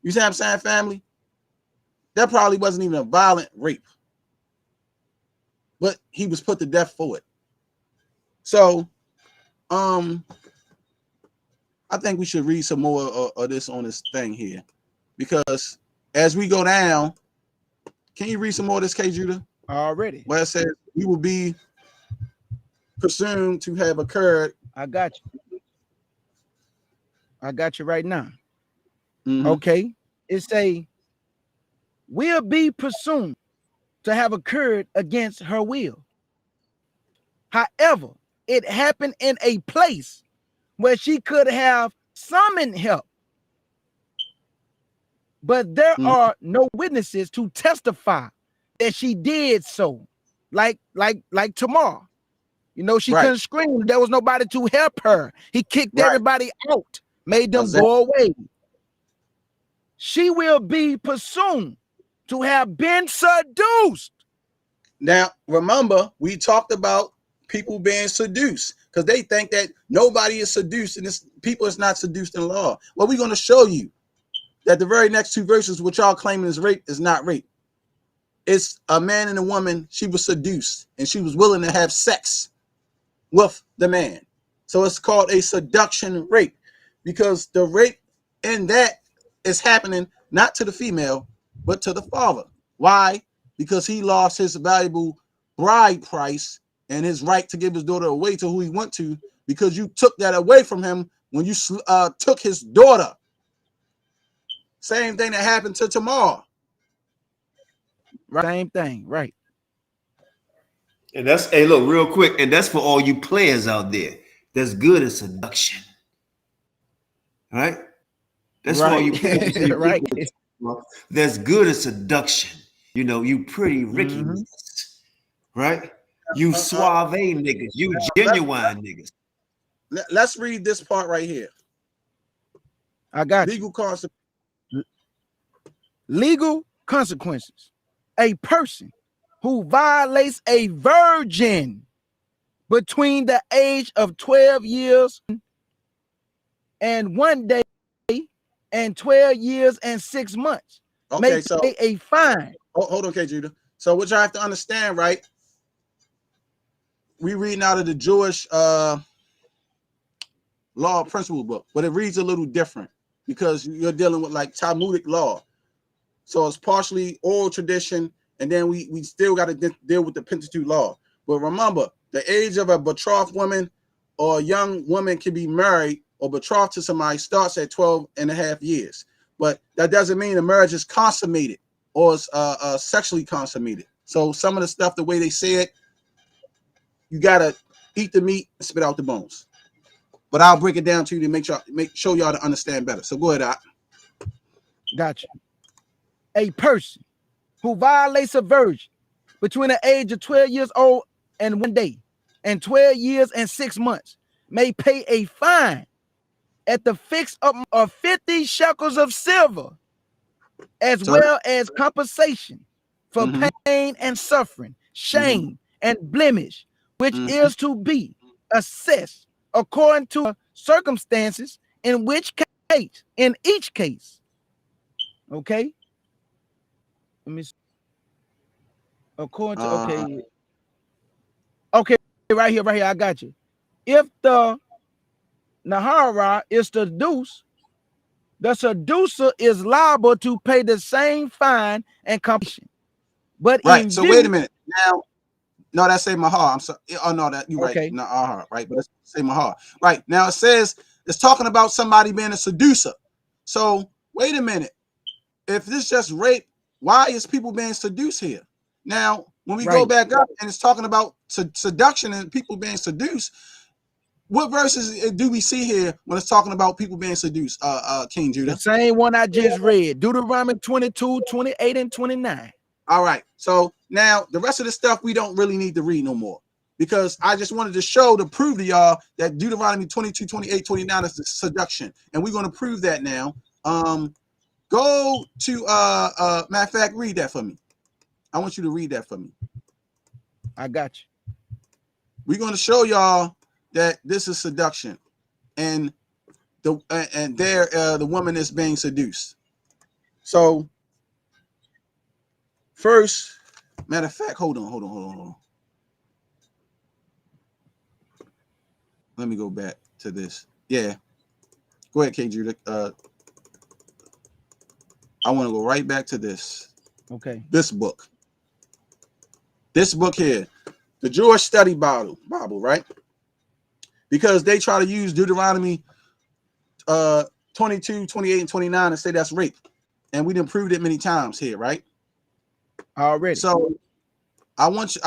You see what I'm saying, family? That probably wasn't even a violent rape. But he was put to death for it. So, I think we should read some more of this on this thing here. Because as we go down, can you read some more of this, Kjudah? Already. Where it says, we will be presumed to have occurred. I got you. I got you right now. Okay. It say, will be presumed to have occurred against her will. However, it happened in a place where she could have summoned help. But there are no witnesses to testify that she did so. Like tomorrow. You know, she couldn't scream. There was nobody to help her. He kicked everybody out, made them go away. She will be presumed to have been seduced. Now, remember, we talked about people being seduced because they think that nobody is seduced and people is not seduced in law. Well, we're going to show you that the very next two verses, which y'all claiming is rape, is not rape. It's a man and a woman. She was seduced and she was willing to have sex with the man. So it's called a seduction rape, because the rape in that is happening not to the female, but to the father. Why? Because he lost his valuable bride price and his right to give his daughter away to who he went to, because you took that away from him when you took his daughter. Same thing that happened to Tamar. Same thing, right? And that's, hey, look, real quick, and that's for all you players out there. That's good at seduction. All right? That's for all you players. Right. That's good at seduction. You know, you pretty Ricky niggas, right? You suave niggas. You genuine niggas. Let's read this part right here. I got legal you. consequences. legal consequences. A person who violates a virgin between the age of 12 years and 1 day and 12 years and 6 months may pay a fine. Hold on, Kjudah. So what y'all have to understand, right? We reading out of the Jewish law principle book, but it reads a little different because you're dealing with like Talmudic law. So it's partially oral tradition, and then we still got to deal with the Pentateuch law. But remember, the age of a betrothed woman or a young woman can be married or betrothed to somebody starts at 12 and a half years. But that doesn't mean the marriage is consummated or is sexually consummated. So some of the stuff, the way they say it, you got to eat the meat and spit out the bones. But I'll break it down to you to show y'all to understand better. So go ahead, Doc. Gotcha. A person who violates a virgin between the age of 12 years old and 1 day and 12 years and 6 months may pay a fine at the fix of 50 shekels of silver, as well as compensation for pain and suffering, shame and blemish, which is to be assessed according to circumstances in each case. Okay. Let me see. According to okay, right here, I got you. If the Nahara is seduced, the seducer is liable to pay the same fine and compensation. But right. So wait a minute. Now, no, that's say Mahar. I'm sorry. Oh no, that you right. Okay. No, right. But let's say Mahar. Right. Now it says it's talking about somebody being a seducer. So wait a minute. If this is just rape, why is people being seduced here? Now, when we go back up and it's talking about seduction and people being seduced, what verses do we see here when it's talking about people being seduced, King Judah? The same one I just read, Deuteronomy 22, 28, and 29. All right. So now the rest of the stuff we don't really need to read no more, because I just wanted to prove to y'all that Deuteronomy 22, 28, 29 is the seduction. And we're going to prove that now. Go to matter of fact, read that for me. I want you to read that for me. I got you. We're going to show y'all that this is seduction, and the woman is being seduced. So first, matter of fact, hold on. Let me go back to this. Yeah, go ahead, K. Judah. I want to go right back to this. Okay. This book here, the Jewish Study Bible, right? Because they try to use Deuteronomy 22, 28, and 29 and say that's rape. And we done proved it many times here, right? Already. So I want you,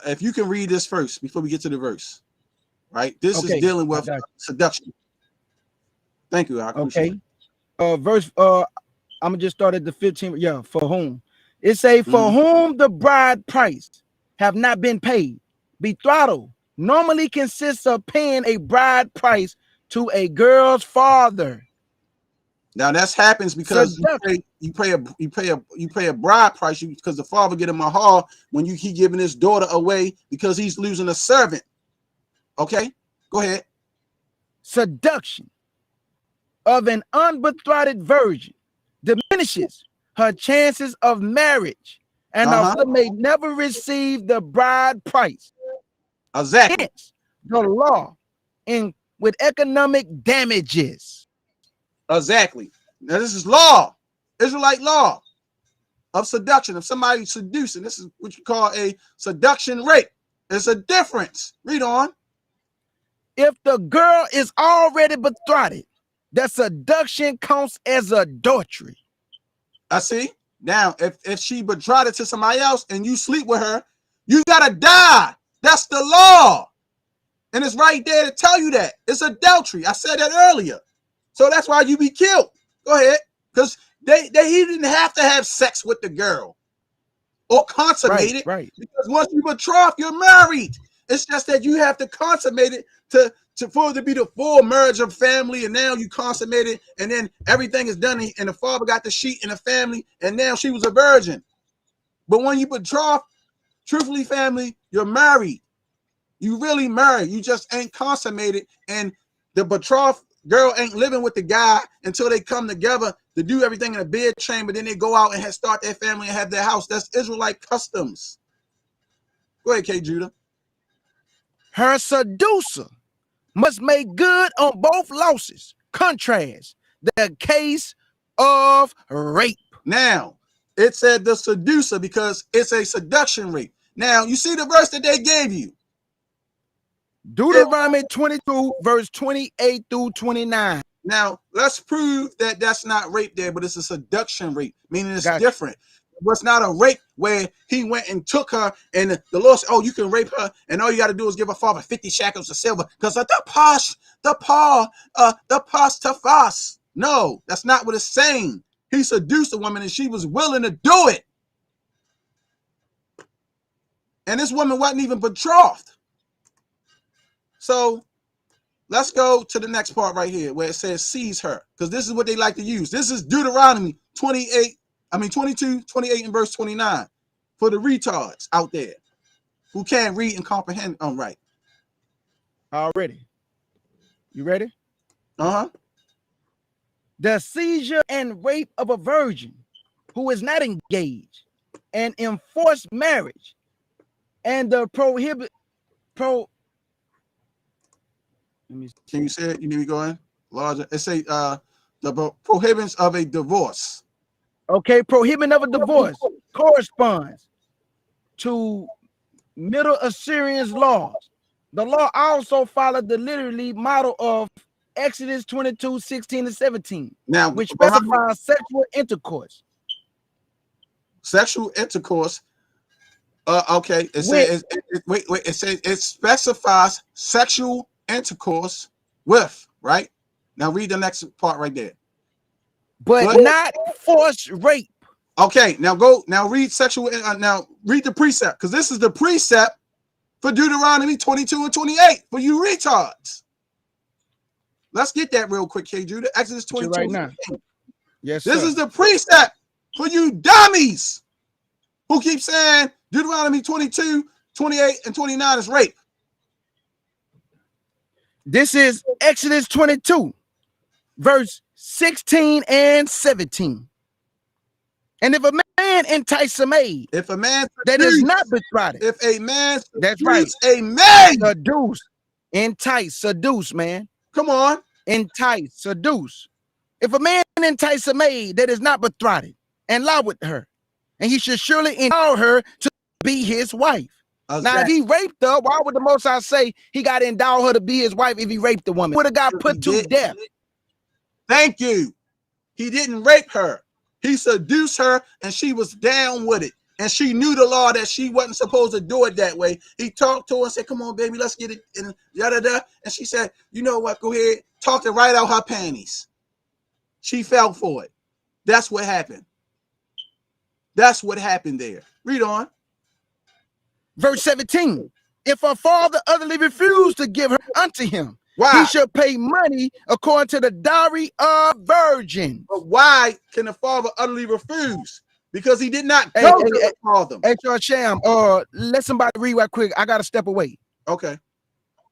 if you can read this first before we get to the verse, right? This is dealing with seduction. Thank you. I appreciate it. Verse, I'm gonna just start at the 15th. Yeah, for whom? It say, for whom the bride price have not been paid. Betrothal normally consists of paying a bride price to a girl's father. Now that happens because you pay a bride price because the father get him a mahar when he giving his daughter away because he's losing a servant. Okay, go ahead. Seduction of an unbetrothed virgin diminishes her chances of marriage, and her may never receive the bride price. Exactly. Hence, the law with economic damages. Exactly. Now this is law, Israelite law of seduction. If somebody seducing, this is what you call a seduction rape. There's a difference. Read on. If the girl is already betrothed, the seduction counts as adultery. I see. Now, if she betrothed to somebody else and you sleep with her, you gotta die. That's the law. And it's right there to tell you that. It's adultery. I said that earlier. So that's why you be killed. Go ahead. Because he didn't have to have sex with the girl or consummate it. Right. Because once you betroth, you're married. It's just that you have to consummate it for it to be the full marriage of family, and now you consummated, and then everything is done, and the father got the sheet in the family, and now she was a virgin. But when you betroth, truthfully, family, you're married. You really married. You just ain't consummated, and the betrothed girl ain't living with the guy until they come together to do everything in a bed chamber. Then they go out and start their family and have their house. That's Israelite customs. Go ahead, Kjudah. Her seducer must make good on both losses. Contrast the case of rape. Now, it said the seducer because it's a seduction rape. Now, you see the verse that they gave you. Deuteronomy 22, verse 28 through 29. Now, let's prove that that's not rape there, but it's a seduction rape, meaning it's different. It was not a rape where he went and took her and the Lord said, oh, you can rape her, and all you got to do is give her father 50 shekels of silver because the tafas. No, that's not what it's saying. He seduced a woman and she was willing to do it. And this woman wasn't even betrothed. So let's go to the next part right here where it says seize her, because this is what they like to use. This is Deuteronomy 22, 28, and verse 29 for the retards out there who can't read and comprehend right. Already. You ready? Uh-huh. The seizure and rape of a virgin who is not engaged, and enforced marriage, and the Can you say it? You need me going larger. It say the prohibitions of a divorce. Okay, prohibiting of a divorce corresponds to Middle Assyrians laws. The law also followed the literally model of Exodus 22, 16 and 17, now, which specifies sexual intercourse. Sexual intercourse. Okay. It says wait. It says it specifies sexual intercourse with, right? Now read the next part right there. But not forced rape. Okay, now read sexual. Now read the precept, because this is the precept for Deuteronomy 22 and 28 for you retards. Let's get that real quick, Kjudah. Exodus 22 right now. Yes, this sir. is the precept for you dummies who keep saying Deuteronomy 22, 28, and 29 is rape. This is Exodus 22, verse 16 and 17. And if a man entice a maid, if a man that is not betrothed, if a man that's right, a maid, seduce, entice, seduce, man. Come on, entice, seduce. If a man entice a maid that is not betrothed and lie with her, and he should surely endow her to be his wife. Now, if he raped her, why would the Most High say he got to endow her to be his wife if he raped the woman? Would have got put to death. Thank you. He didn't rape her. He seduced her, and she was down with it. And she knew the law that she wasn't supposed to do it that way. He talked to her and said, come on, baby, let's get it. And da-da-da. And she said, you know what, go ahead. Talked her right out her panties. She fell for it. That's what happened. That's what happened there. Read on. Verse 17. If her father utterly refused to give her unto him, why? He shall pay money according to the dowry of virgins. But why can the father utterly refuse? Because he did not go to the father. Hey, Shar Sham, let somebody read right quick. I got to step away. Okay.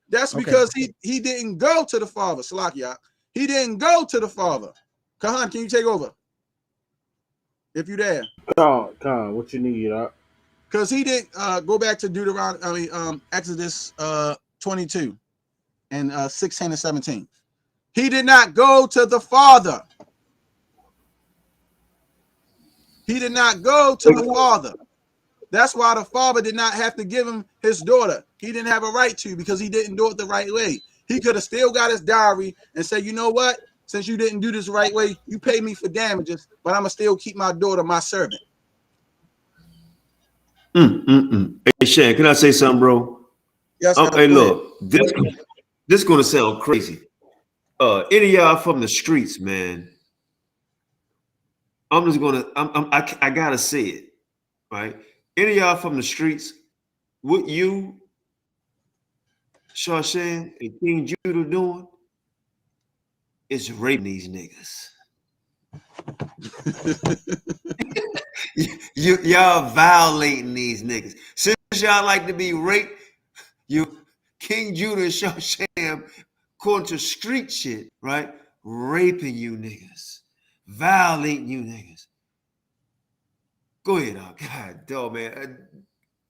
That's because he didn't go to the father. Salakia. He didn't go to the father. Kahan, can you take over? If you there. Khan, what you need, because he didn't go back to Deuteronomy, Exodus 22 and 16 and 17. He did not go to the father. He did not go to the father. That's why the father did not have to give him his daughter. He didn't have a right to, because he didn't do it the right way. He could have still got his dowry and said, you know what? Since you didn't do this the right way, you pay me for damages, but I'm going to still keep my daughter my servant. Hey, Shan, can I say something, bro? Yes. Hey, look, this is going to sound crazy. Any of y'all from the streets, man, I'm just going to, I got to say it, right? Any of y'all from the streets, would you Shar Sham and King Judah doing is raping these niggas. Y'all violating these niggas. Since y'all like to be raped, you King Judah and Shar Sham, according to street shit, right? Raping you niggas, violating you niggas. Go ahead, God, dog, man.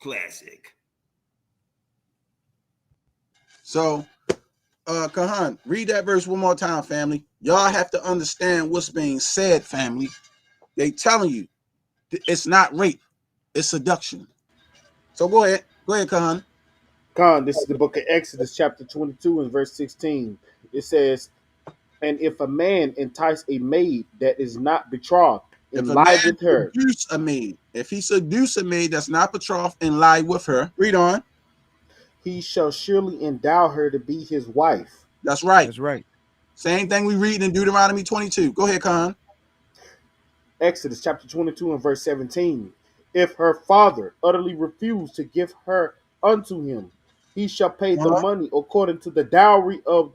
Classic. So, Kahan, read that verse one more time, family. Y'all have to understand what's being said, family. They telling you it's not rape, it's seduction. So go ahead, Kahan. Con, this is the book of Exodus, chapter 22 and verse 16. It says, and if a man entice a maid that is not betrothed and lie with her. Seduce a maid. If he seduce a maid that's not betrothed and lie with her, read on. He shall surely endow her to be his wife. That's right. That's right. Same thing we read in Deuteronomy 22. Go ahead, Khan. Exodus chapter 22 and verse 17. If her father utterly refuse to give her unto him, he shall pay the money according to the dowry of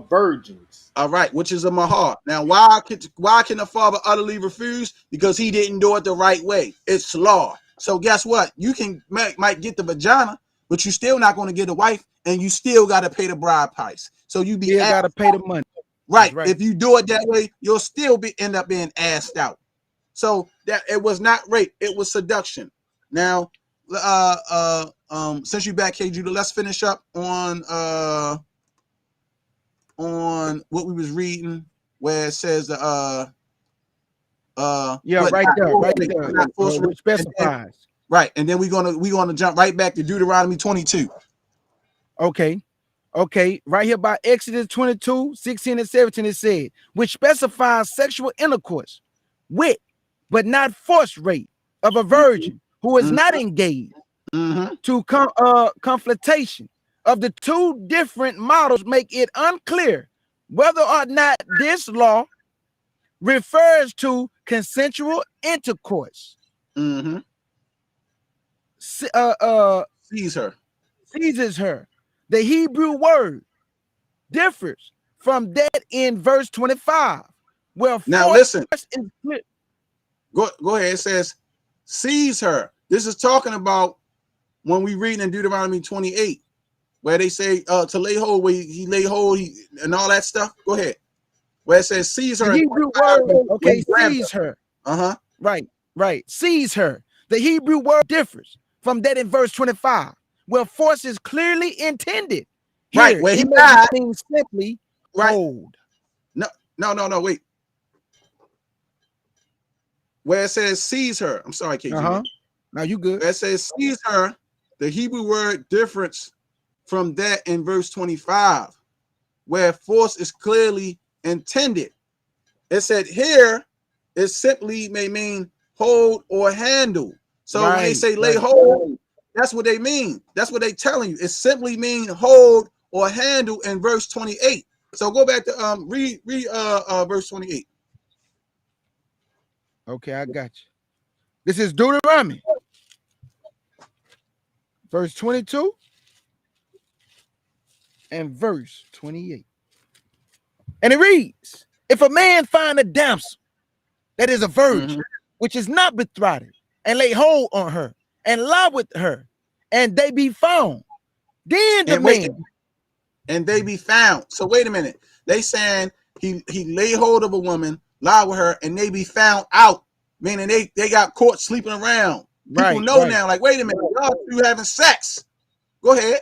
virgins. All right, which is a mahar. Now, why can the father utterly refuse? Because he didn't do it the right way. It's law. So guess what? You might get the vagina, but you're still not going to get a wife, and you still got to pay the bride price. So you got to pay the money. Right. If you do it that way, you'll still end up being asked out. So that it was not rape, it was seduction. Now, since you back, Kjudah, let's finish up on what we was reading, where it says right there, which specifies. Right, and then we're gonna jump right back to Deuteronomy 22. Okay, right here by Exodus 22, 16 and 17, it said, which specifies sexual intercourse with, but not forced rape of a virgin who is not engaged to conflation of the two different models make it unclear whether or not this law refers to consensual intercourse. Seizes her. The Hebrew word differs from that in verse 25. Well, now listen. Go ahead. It says, seize her. This is talking about when we read in Deuteronomy 28, where they say to lay hold, where he lay hold and all that stuff. Go ahead. Where it says, seize her. The Hebrew word, seize her. Right. Seize her. The Hebrew word differs from that in verse 25. Well, force is clearly intended. Here, right, where he died. Simply hold. No, wait. Where it says seize her. I'm sorry, KG. Now you good. Where it says seize her, the Hebrew word difference from that in verse 25, where force is clearly intended. It said here, it simply may mean hold or handle. So when they say lay hold, that's what they mean. That's what they telling you. It simply mean hold or handle in verse 28. So go back to read verse 28. Okay, I got you. This is Deuteronomy, verse 22 and verse 28. And it reads, if a man find a damsel that is a virgin, which is not betrothed, and lay hold on her, and lie with her, and they be found, then the man. And they be found. So wait a minute. They saying he lay hold of a woman, lie with her, and they be found out. Meaning they got caught sleeping around. People know now, like, wait a minute, y'all two having sex. Go ahead.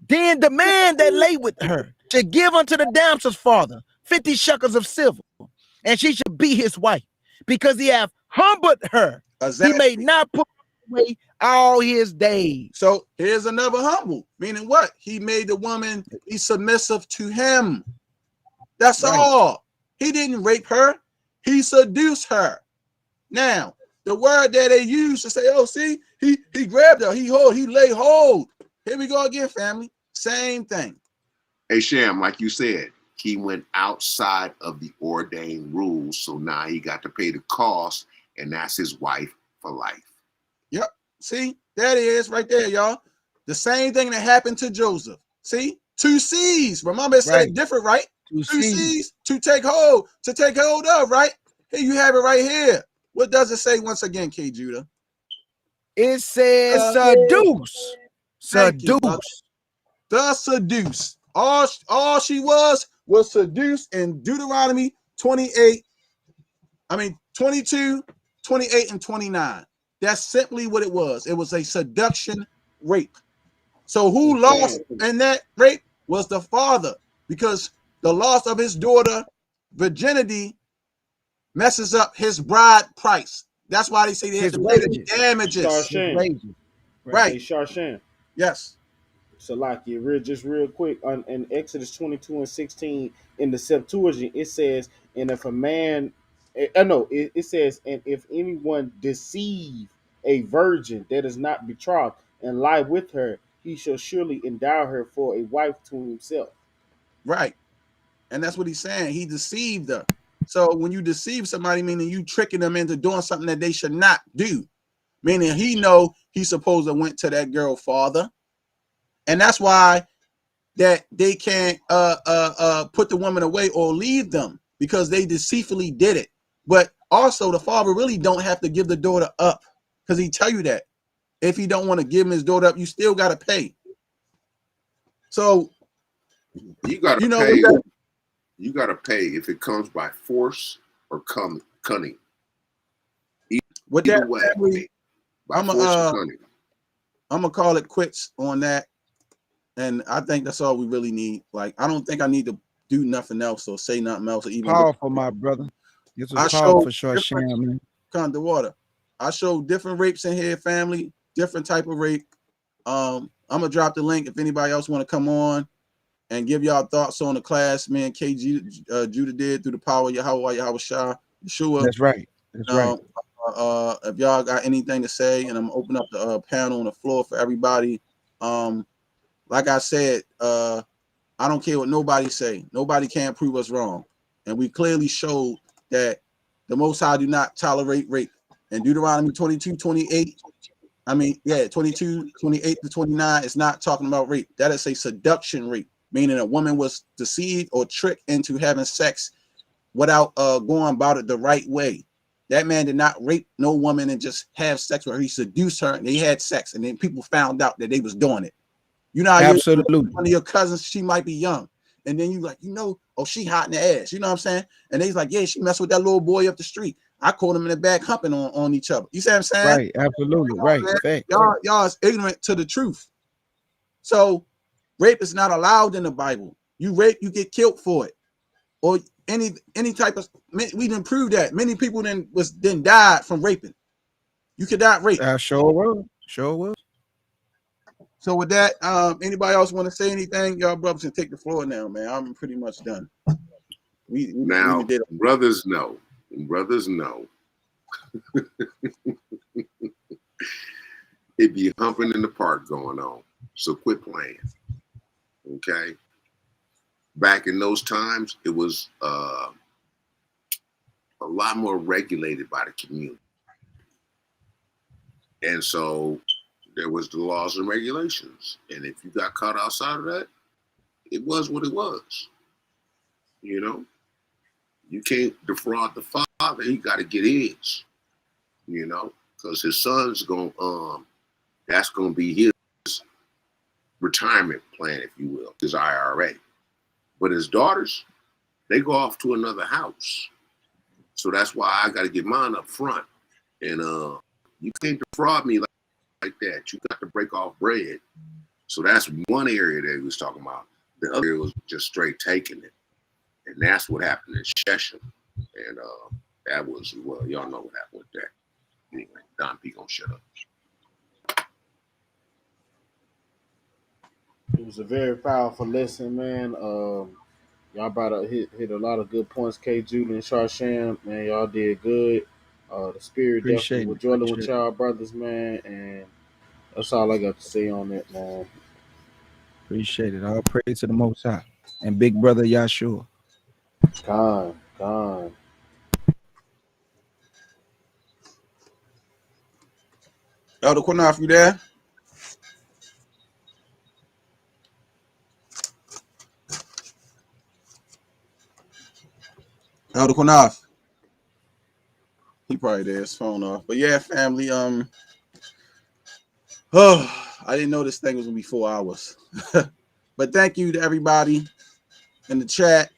Then the man that lay with her should give unto the damsel's father 50 shekels of silver, and she should be his wife, because he hath humbled her. He may not put away all his days. So here's another humble, meaning what? He made the woman be submissive to him. That's all. He didn't rape her. He seduced her. Now, the word that they use to say, oh, see, he grabbed her, he lay hold. Here we go again, family. Same thing. Hey, Sham, like you said, he went outside of the ordained rules, so now he got to pay the cost, and that's his wife for life. Yep. See, that is right there, y'all. The same thing that happened to Joseph. See, 2 seeds. Remember, it said it different, right? 2 seeds to take hold of, right? Here you have it right here. What does it say once again, Kjudah? It says seduce. Seduce. The seduce. All she was seduced in Deuteronomy 22, 28, and 29. That's simply what it was. It was a seduction rape. So who lost in that rape was the father, because the loss of his daughter virginity messes up his bride price. That's why they say they have to pay the damages. Shar Sham. Right. Hey, Shar Sham. Yes. Salaki, just real quick, in Exodus 22 and 16, in the Septuagint, it says, and if a man, it says, and if anyone deceive a virgin that is not betrothed and lie with her, he shall surely endow her for a wife to himself. Right. And that's what he's saying. He deceived her. So when you deceive somebody, meaning you tricking them into doing something that they should not do, meaning he know he's supposed to went to that girl father. And that's why that they can't put the woman away or leave them, because they deceitfully did it. But also the father really don't have to give the daughter up, because he tell you that if he don't want to give him his daughter up, you still got to pay. So you got to pay. You got to pay if it comes by force or cunning. Either way, I'm gonna call it quits on that. And I think that's all we really need. Like, I don't think I need to do nothing else or say nothing else or even powerful, my brother. This was powerful, Shar Sham, man. Come to water. I show different rapes in here, family, different type of rape. I'm gonna drop the link if anybody else want to come on and give y'all thoughts on the class. Me and Judah did through the power of Yahawashi, Yeshua. That's right. That's right. If y'all got anything to say, and I'm gonna open up the panel on the floor for everybody. Like I said, I don't care what nobody say. Nobody can prove us wrong. And we clearly showed that the Most High do not tolerate rape. In Deuteronomy 22, 28, 22, 28 to 29, it's not talking about rape. That is a seduction rape, meaning a woman was deceived or tricked into having sex without going about it the right way. That man did not rape no woman and just have sex with her. He seduced her and they had sex, and then people found out that they was doing it. You know how absolutely one of your cousins, she might be young, and then you like, oh, she hot in the ass. You know what I'm saying? And they's like, yeah, she messed with that little boy up the street. I caught them in the back humping on each other. You see what I'm saying? Right, absolutely, right. Y'all is ignorant to the truth. So rape is not allowed in the Bible. You rape, you get killed for it, or any type of. We didn't prove that many people then died from raping. You could not rape. Sure was. So with that, anybody else want to say anything? Y'all brothers can take the floor now, man. I'm pretty much done. We did it. Brothers know. It be humping in the park going on. So quit playing. Okay. Back in those times, it was a lot more regulated by the community. And so there was the laws and regulations. And if you got caught outside of that, it was what it was. You know? You can't defraud the father. He got to get his. You know? Because his son's going that's going to be his retirement plan, if you will, his IRA. But his daughters, they go off to another house. So that's why I got to get mine up front. And you can't defraud me like that. You got to break off bread. So that's one area that he was talking about. The other area was just straight taking it. And that's what happened in Shechem. And that was, well, y'all know what happened with that. Anyway, Don P gonna shut up. It was a very powerful lesson, man. Y'all brought up hit a lot of good points. Kjudah and Shar Sham, man, y'all did good. The spirit definitely was dwelling with y'all brothers, man, and that's all I got to say on that, man. Appreciate it. All praise to the Most High and Big Brother Yahshua. Con. Elder Qanath, you there? Elder Qanath. He probably there, his phone off. But yeah, family, oh, I didn't know this thing was gonna be 4 hours. But thank you to everybody in the chat.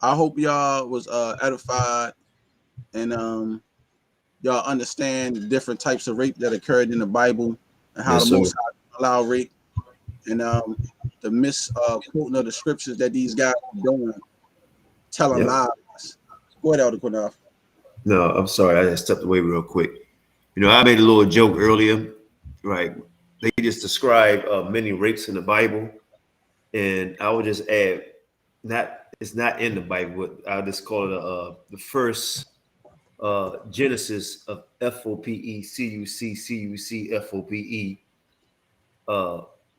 I hope y'all was edified and y'all understand the different types of rape that occurred in the Bible and how the Most High allow rape and the misquoting of the scriptures that these guys are doing, telling lies. Go ahead, Elder Qanath. No, I'm sorry. I just stepped away real quick. You know, I made a little joke earlier, right? They just describe many rapes in the Bible, and I would just add, it's not in the Bible. But I just call it the first Genesis of F.O.P.E. C-U-C F.O.P.E.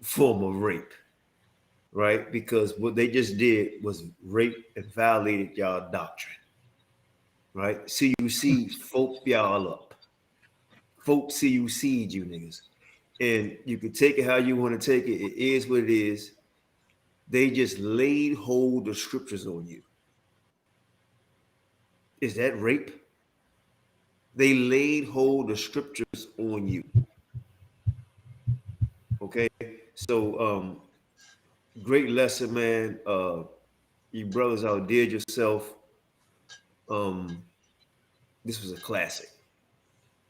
Form of rape, right? Because what they just did was rape and violated y'all doctrine. Right? CUC folk y'all up. Folk CUC'd you niggas. And you can take it how you want to take it. It is what it is. They just laid hold of scriptures on you. Is that rape? They laid hold of scriptures on you. Okay? So great lesson, man. You brothers outdid yourself. This was a classic.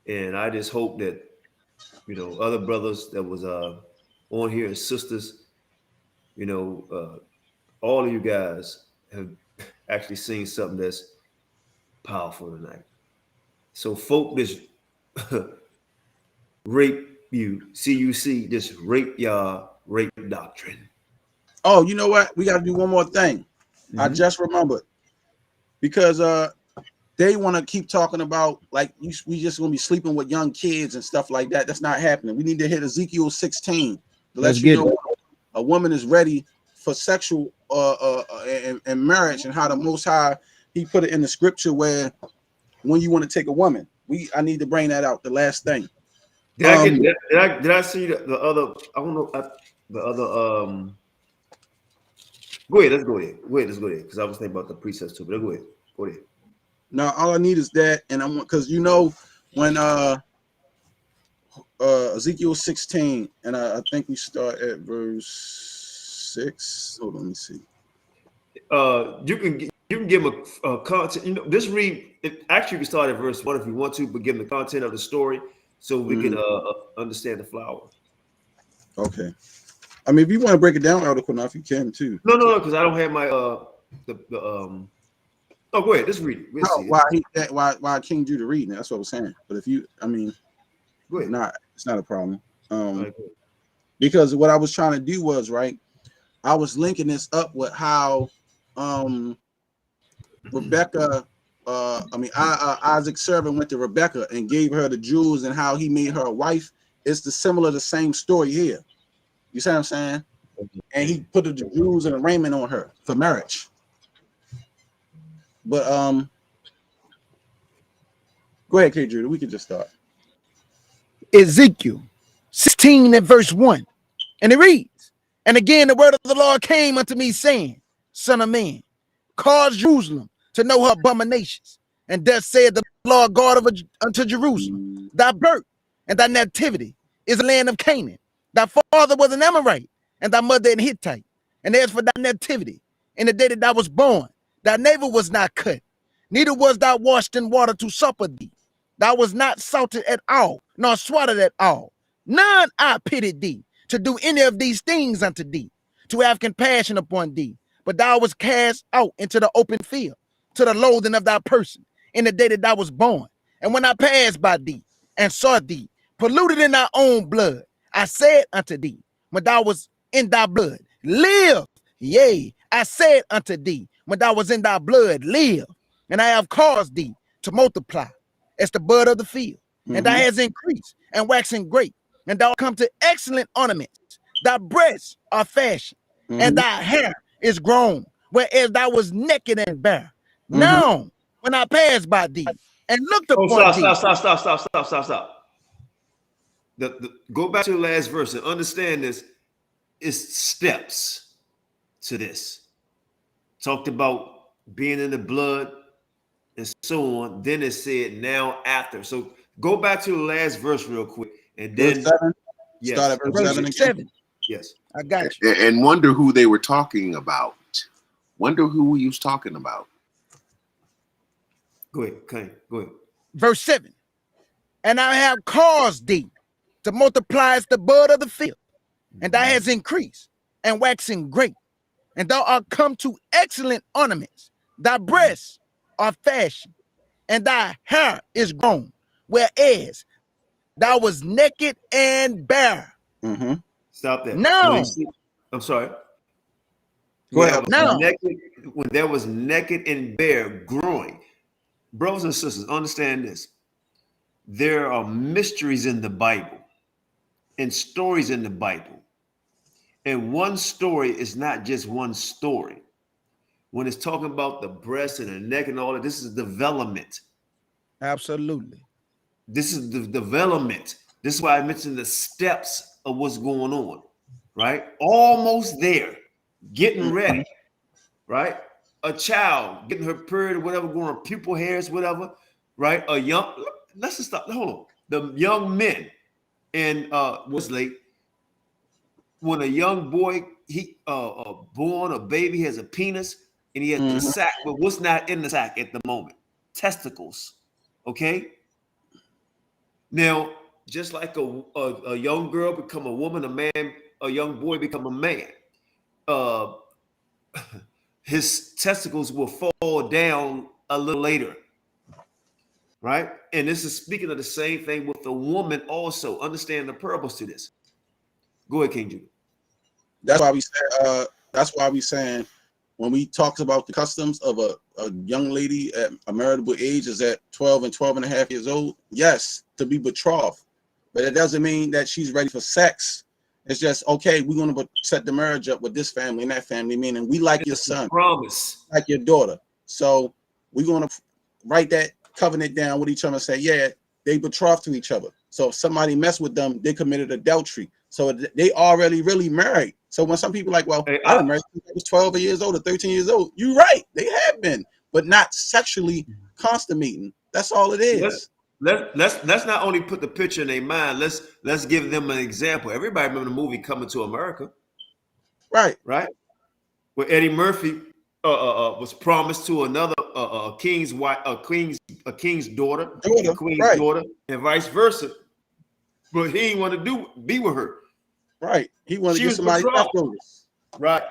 And I just hope that, you know, other brothers that was on here and sisters, you know, all of you guys have actually seen something that's powerful tonight. So folk this rape you, CUC, this rape y'all rape doctrine. Oh, you know what? We got to do one more thing. I just remembered. Because they want to keep talking about like we just gonna be sleeping with young kids and stuff like that. That's not happening. We need to hit Ezekiel 16 to let you know a woman is ready for sexual and marriage, and how the Most High He put it in the scripture where when you want to take a woman. I need to bring that out. The last thing. Did I see the other? I don't know the other. Go ahead. Let's go ahead. Let's go ahead because I was thinking about the precepts too. But go ahead. Go ahead. Now all I need is that, and I want because you know when Ezekiel 16, and I think we start at verse 6. Hold on, let me see. You can give them a content. You know, just read. Actually, you can start at verse 1 if you want to, but give them the content of the story so we can understand the flower. Okay. I mean, if you want to break it down, Elder Qanath, you can too. No, because I don't have my Oh, go ahead. Just read it. Why King Judah reading it? That's what I was saying. But if you, I mean, go ahead. It's not a problem. Because what I was trying to do was right. I was linking this up with how Rebecca, Isaac's servant went to Rebecca and gave her the jewels, and how he made her a wife. It's the same story here. You see what I'm saying? And he put the jewels and the raiment on her for marriage. But go ahead, K. Judah. We can just start. Ezekiel 16 and verse 1. And it reads, and again the word of the Lord came unto me, saying, Son of man, cause Jerusalem to know her abominations. And thus said the Lord God unto Jerusalem, thy birth and thy nativity is the land of Canaan. Thy father was an Amorite, and thy mother an Hittite. And as for thy nativity, in the day that thou was born, thy navel was not cut, neither was thou washed in water to supper thee. Thou was not salted at all, nor swatted at all. None I pitied thee to do any of these things unto thee, to have compassion upon thee. But thou was cast out into the open field, to the loathing of thy person, in the day that thou was born. And when I passed by thee, and saw thee, polluted in thy own blood, I said unto thee, when thou was in thy blood, live. Yea, I said unto thee, when thou was in thy blood, live. And I have caused thee to multiply as the bud of the field. And thou hast increased and waxen great. And thou come to excellent ornaments. Thy breasts are fashioned, and thy hair is grown, whereas thou was naked and bare. Now, when I passed by thee and looked upon thee. Stop. Go back to the last verse and understand this. It's steps to this. Talked about being in the blood, and so on. Then it said now after. So go back to the last verse real quick, and then Verse 7. yes, Start at verse 7 again. 7. yes, I got you. And wonder who they were talking about. Wonder who he was talking about. go ahead, Kane, go ahead. Verse 7. And I have caused thee to multiply as the bud of the field, and thou hast increased and waxen great, and thou art come to excellent ornaments. Thy breasts are fashioned, and thy hair is grown, whereas thou was naked and bare. Mm-hmm. Stop that. Now, I'm sorry. Go ahead. Now, When there was naked and bare growing, brothers and sisters, understand this. There are mysteries in the Bible and stories in the Bible. And one story is not just one story. When it's talking about the breast and the neck and all that, this is development. absolutely. This is the development. This is why I mentioned the steps of what's going on, right? Almost there, getting ready, right? A child getting her period or whatever, going on pupil hairs, whatever, right? Let's just stop. Hold on. The young men in Wesley, when a young boy born, a baby has a penis and he has a sack, but what's not in the sack at the moment? Testicles. Okay. Now, just like a young girl become a woman, a young boy become a man. His testicles will fall down a little later. Right? And this is speaking of the same thing with the woman also. Understand the purpose to this. Go ahead, King Judah. That's why we saying when we talk about the customs of a young lady at a marriageable age is at 12 and 12 and a half years old. Yes, to be betrothed. But it doesn't mean that she's ready for sex. It's just, okay, we're going to set the marriage up with this family and that family, meaning we like your son, promise, like your daughter. So we're going to write that covenant down with each other and say, yeah, they betrothed to each other. So if somebody messed with them, they committed adultery. So they already really married. So when some people are like, well, I was married when I was 12 years old or 13 years old. You're right. They have been, but not sexually consummating. That's all it is. Let's not only put the picture in their mind. Let's give them an example. Everybody remember the movie Coming to America, right? Where Eddie Murphy was promised to another king's wife, a king's daughter, a queen's daughter, and vice versa. But he didn't want to be with her. Right. He wanted to get somebody leftovers. Right.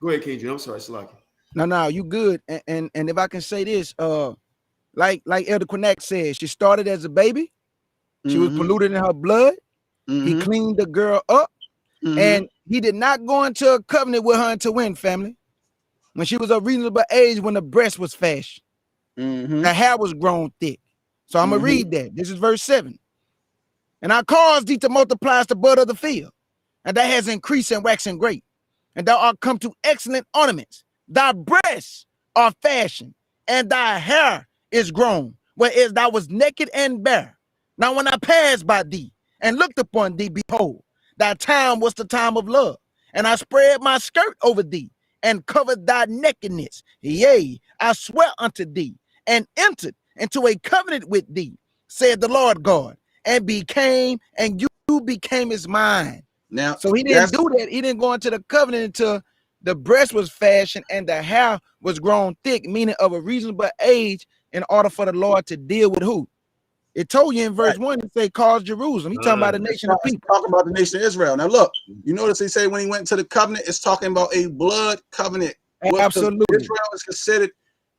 Go ahead, King. I'm sorry, Salaki. No, you good. And if I can say this, like Elder Qanath said, she started as a baby. She was polluted in her blood. He cleaned the girl up. And he did not go into a covenant with her until when, family? When she was a reasonable age, when the breast was fashioned. The hair was grown thick. So I'm going to read that. This is verse 7. And I caused thee to multiply as the bud of the field, and that has increased and waxen great. And thou art come to excellent ornaments. Thy breasts are fashioned, and thy hair is grown, whereas thou was naked and bare. Now when I passed by thee and looked upon thee, behold, thy time was the time of love. And I spread my skirt over thee and covered thy nakedness. Yea, I swear unto thee and entered into a covenant with thee, said the Lord God, and you became his mine. Now, so he didn't do that. He didn't go into the covenant until the breast was fashioned and the hair was grown thick, meaning of a reasonable age, in order for the Lord to deal with who? It told you in verse 1 to say, cause Jerusalem. He's talking about the nation of people. Talking about the nation of Israel. Now look, you notice they say when he went to the covenant, it's talking about a blood covenant. Absolutely. Israel is considered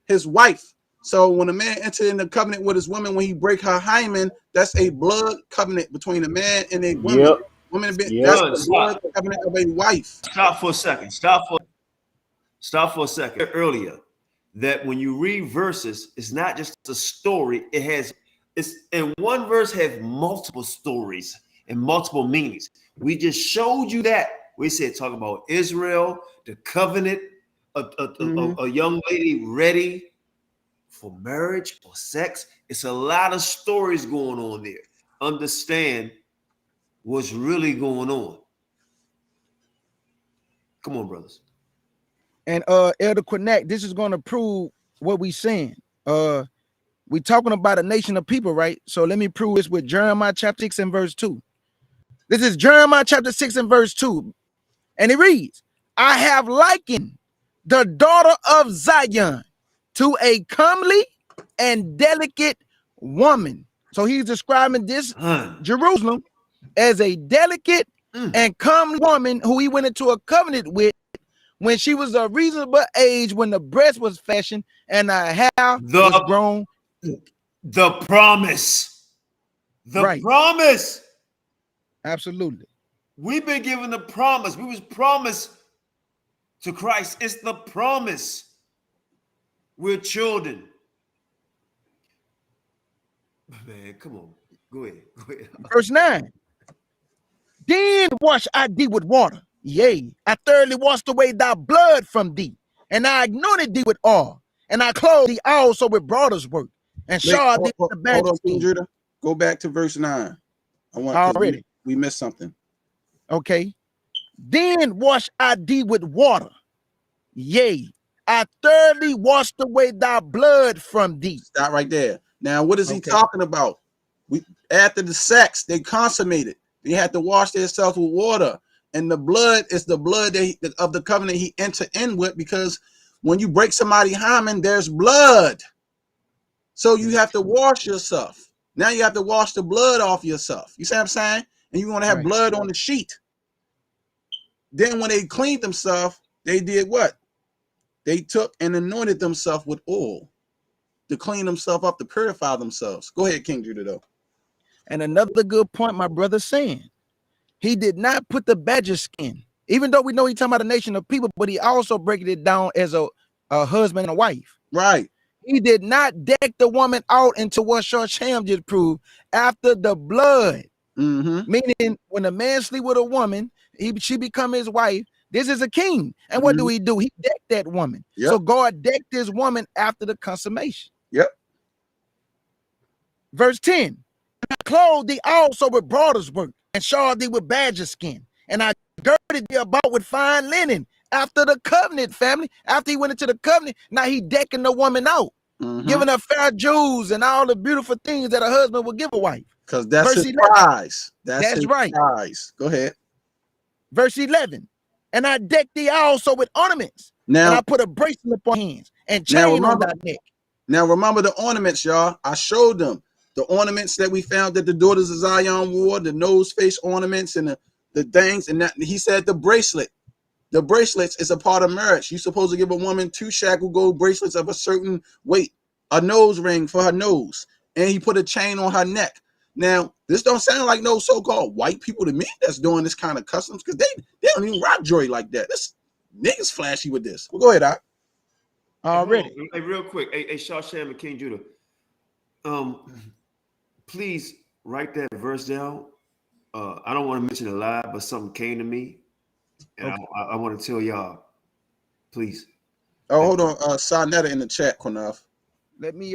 his wife. So when a man entered in the covenant with his woman, when he break her hymen, that's a blood covenant between a man and a woman. Yep. That's the blood covenant of a wife. Stop for a second. Stop for a second. Earlier, that when you read verses, it's not just a story. It's in one verse has multiple stories and multiple meanings. We just showed you that. We said talking about Israel, the covenant, a young lady ready for marriage or sex. It's a lot of stories going on there. Understand what's really going on. Come on, brothers. And Elder Qanath, this is going to prove what we saying. We talking about a nation of people, right? So let me prove this with Jeremiah chapter 6 and verse 2. This is Jeremiah chapter 6 and verse 2. And it reads, I have likened the daughter of Zion to a comely and delicate woman. So he's describing this Jerusalem as a delicate and comely woman who he went into a covenant with when she was a reasonable age, when the breast was fashioned and her hair was grown. The promise. The promise. Absolutely. We've been given the promise. We was promised to Christ. It's the promise. We're children. Man, come on. Go ahead. Go ahead. Verse 9. Then wash I thee with water. Yea, I thoroughly washed away thy blood from thee, and I anointed thee with oil, and I clothed thee also with broader's work, and shod thee with the badge. Hold on, Kjudah. Go back to verse 9. I want already. We missed something. Okay. Then wash I thee with water. Yea, I thoroughly washed away thy blood from thee. Stop right there. Now, what is he talking about? After the sex, they consummated. They had to wash themselves with water. And the blood is the blood of the covenant he entered in with, because when you break somebody's hymen, there's blood. So you have to wash yourself. Now you have to wash the blood off yourself. You see what I'm saying? And you want to have blood on the sheet. Then when they cleaned themselves, they did what? They took and anointed themselves with oil to clean themselves up, to purify themselves. Go ahead, King Judah, though. And another good point my brother's saying, he did not put the badger skin, even though we know he's talking about a nation of people, but he also breaking it down as a husband and a wife. Right. He did not deck the woman out into what Shar Sham just proved after the blood. Meaning when a man sleep with a woman, she become his wife. This is a king. And what do? He decked that woman. Yep. So God decked this woman after the consummation. Yep. Verse 10. I clothed thee also with broader's work, and shod thee with badger skin, and I girded thee about with fine linen. After the covenant, family, after he went into the covenant, now he decking the woman out, giving her fair jewels and all the beautiful things that a husband would give a wife. Because that's Verse his 11. prize. That's his right. prize. Go ahead. Verse 11. And I decked thee also with ornaments. Now, and I put a bracelet upon hands and chain on thy neck. Now remember the ornaments, y'all. I showed them the ornaments that we found that the daughters of Zion wore, the nose face ornaments and the things. And that, he said the bracelet. The bracelets is a part of marriage. You're supposed to give a woman 2 shackle gold bracelets of a certain weight, a nose ring for her nose, and he put a chain on her neck. Now, this don't sound like no so-called white people to me that's doing this kind of customs, because they don't even rock jewelry like that. This niggas flashy with this. Well, go ahead, Doc. Already. Hey, real quick. Hey, Shar Sham and King Judah. Please write that verse down. I don't want to mention a lie, but something came to me. And I want to tell y'all, please. Oh, hold on. Sarnetta in the chat, Qanath. Let me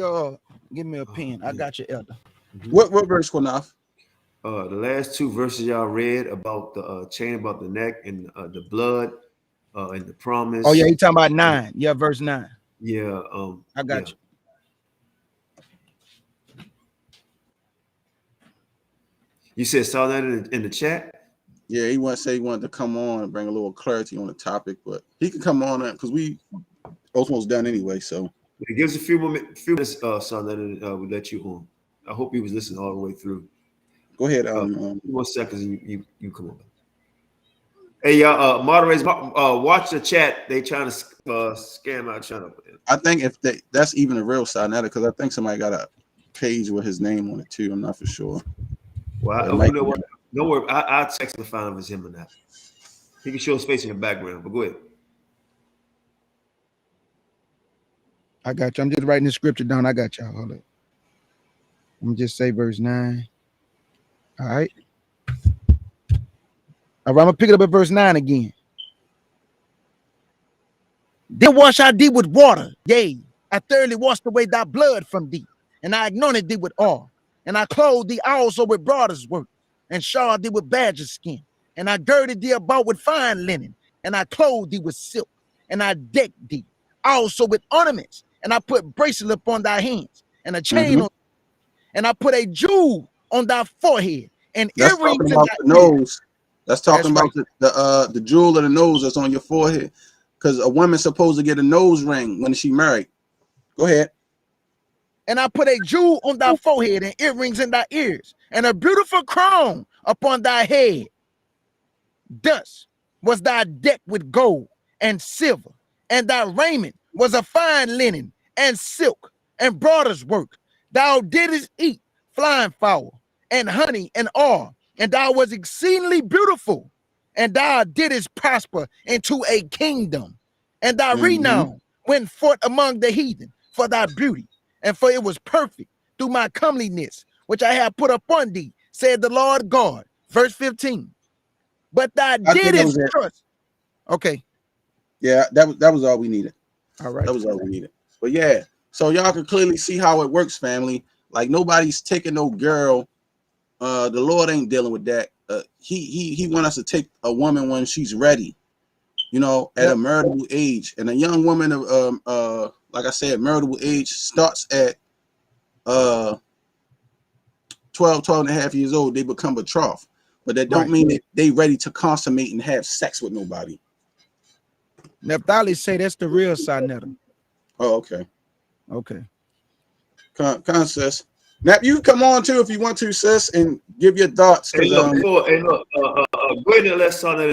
give me a pen. I got you, Elder. What verse, Qanath? The last 2 verses y'all read about the chain about the neck and the blood and the promise. Oh yeah, he talking about 9. Yeah, verse 9. Yeah. I got you. You saw that in the chat? Yeah, he wanted to come on and bring a little clarity on the topic, but he can come on because we almost done anyway. So it gives a few minutes, son, that we'll let you on. I hope he was listening all the way through. Go ahead. 1 second, and you come on. Hey, y'all, moderators, watch the chat. They trying to scam our channel. I think if that's even a real Sarnetta, because I think somebody got a page with his name on it too. I'm not for sure. Well, don't worry. I'll text him to find out if it's him or not. He can show his face in the background, but go ahead. I got you. I'm just writing the scripture down. I got y'all. Hold up. Let me just say verse 9. All right. All right, I'm gonna pick it up at verse 9 again. Then wash I thee with water. Yea, I thoroughly washed away thy blood from thee, and I anointed thee with oil, and I clothed thee also with broader's work, and shod thee with badger skin, and I girded thee about with fine linen, and I clothed thee with silk, and I decked thee also with ornaments, and I put bracelet upon thy hands, and a chain on, and I put a jewel on thy forehead, and That's earrings talking in about thy the ears. nose. That's talking That's about the jewel of the nose that's on your forehead. Because a woman's supposed to get a nose ring when she married. Go ahead. And I put a jewel on thy forehead, and earrings in thy ears, and a beautiful crown upon thy head. Thus was thy deck with gold and silver, and thy raiment was of fine linen and silk and broader's work. Thou didst eat flying fowl and honey and oil, and thou was exceedingly beautiful, and thou didst prosper into a kingdom, and thy renown went forth among the heathen for thy beauty, and for it was perfect through my comeliness, which I have put upon thee, said the Lord God. Verse 15. But thou didst trust. Okay. Yeah, that was all we needed. All right. That was all we needed. But yeah, so y'all can clearly see how it works, family. Like nobody's taking no girl. The Lord ain't dealing with that. He want us to take a woman when she's ready, you know, at a marriageable age. And a young woman of like I said, marriageable age starts at 12 and a half years old. They become betrothed. But that don't mean that they ready to consummate and have sex with nobody. Naphtali say that's the real Sinetta. Oh, okay. Okay. Come, sis. Nap, you come on too if you want to, sis, and give your thoughts. Hey, look, go ahead and let Sonnet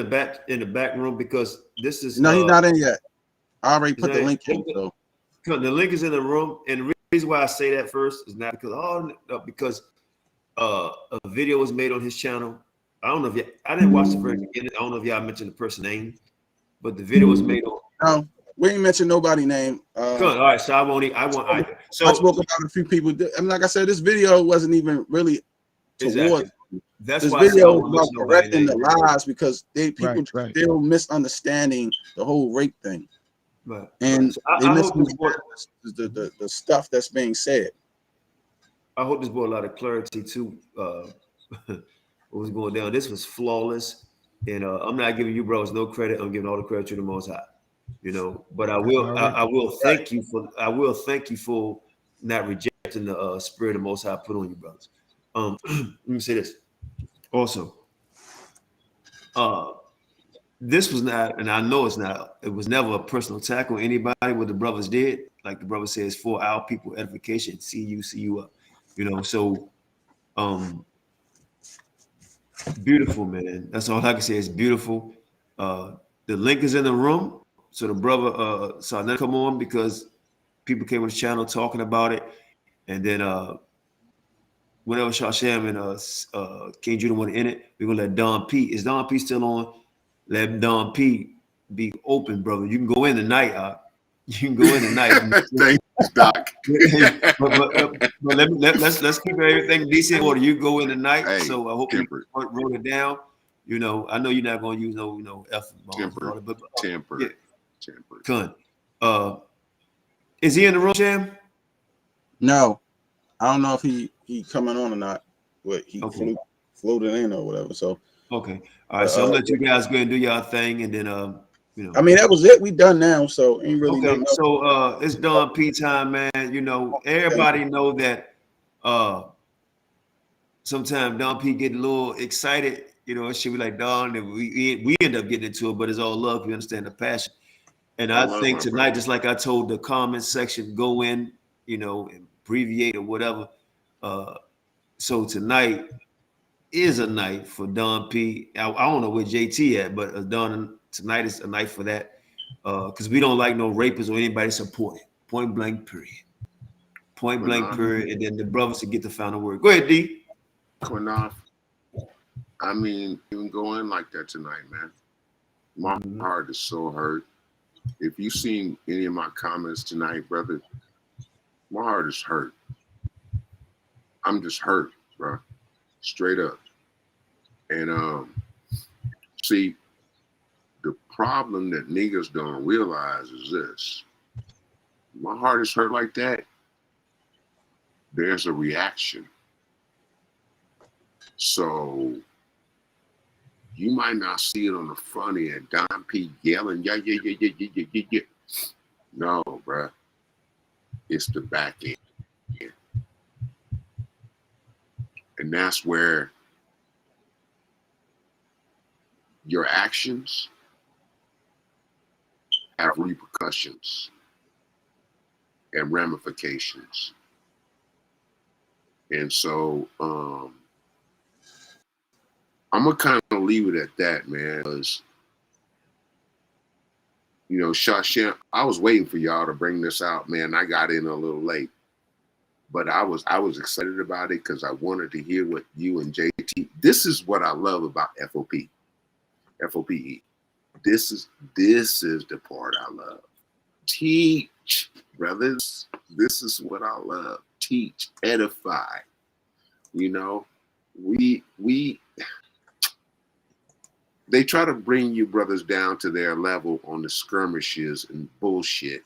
in the back room, because this is no, he's not in yet. I already put the link in. So the link is in the room, and the reason why I say that first is not because a video was made on his channel. I don't know if I didn't watch the very beginning. I don't know if y'all mentioned the person's name, but the video was made on. No, we ain't mentioned nobody's name. All right, so I won't either. So I spoke about a few people. I mean, like I said, this video wasn't even really towards. That's this why video was about correcting the lies, because people still misunderstanding the whole rape thing. Right. And so they I misunderstand the stuff that's being said. I hope this brought a lot of clarity to what was going down. This was flawless, and I'm not giving you bros no credit. I'm giving all the credit to the Most High, you know. But I will thank you for not rejecting the spirit of Most High put on you, brothers. Let me say this. Also, this was not, and I know it's not. It was never a personal attack on anybody. What the brothers did, like the brother says, for our people, edification. See you up. You know, so beautiful, man. That's all I can say. It's beautiful. The link is in the room, so the brother so I never come on because people came on the channel talking about it, and then whenever Shar Sham and King Judah want to end it, we're gonna let Don P. Is Don P still on? Let Don P be open, brother. You can go in tonight. You can go in tonight. Thanks, Doc. but let's keep everything decent order. You go in tonight, hey, so I hope you wrote it down. You know, I know you're not gonna use no F-bombs, but temper. Con. Is he in the room, Jam? No, I don't know if he coming on or not, but he floated in or whatever. So okay, all right. So I'm let you guys go and do your thing, and then you know. I mean, that was it. We done now, so ain't really. Okay, so it's Don P time, man. You know, everybody know that. Sometimes Don P get a little excited. You know, she be like Don, and we end up getting into it, but it's all love. We understand the passion, and I think tonight, just like I told the comment section, go in, you know, and abbreviate or whatever. So tonight is a night for Don P. I don't know where JT at, but tonight is a night for that. Because we don't like no rapers or anybody supporting. Point blank, period. Point blank, period. And then the brothers to get the final word. Go ahead, D. Qanath, I mean, even go in like that tonight, man. My heart is so hurt. If you seen any of my comments tonight, brother, my heart is hurt. I'm just hurt, bro. Straight up. And see, the problem that niggas don't realize is this. My heart is hurt like that. There's a reaction. So you might not see it on the front end. Don P yelling, yeah. No, bruh. It's the back end. And that's where your actions have repercussions and ramifications. And so I'm gonna kind of leave it at that, man. Because, you know, Shar Sham, I was waiting for y'all to bring this out, man. I got in a little late, but I was excited about it because I wanted to hear what you and JT. This is what I love about F.O.P.E. This is the part I love. Teach, brothers. This is what I love. Teach, edify. You know, they try to bring you brothers down to their level on the skirmishes and bullshit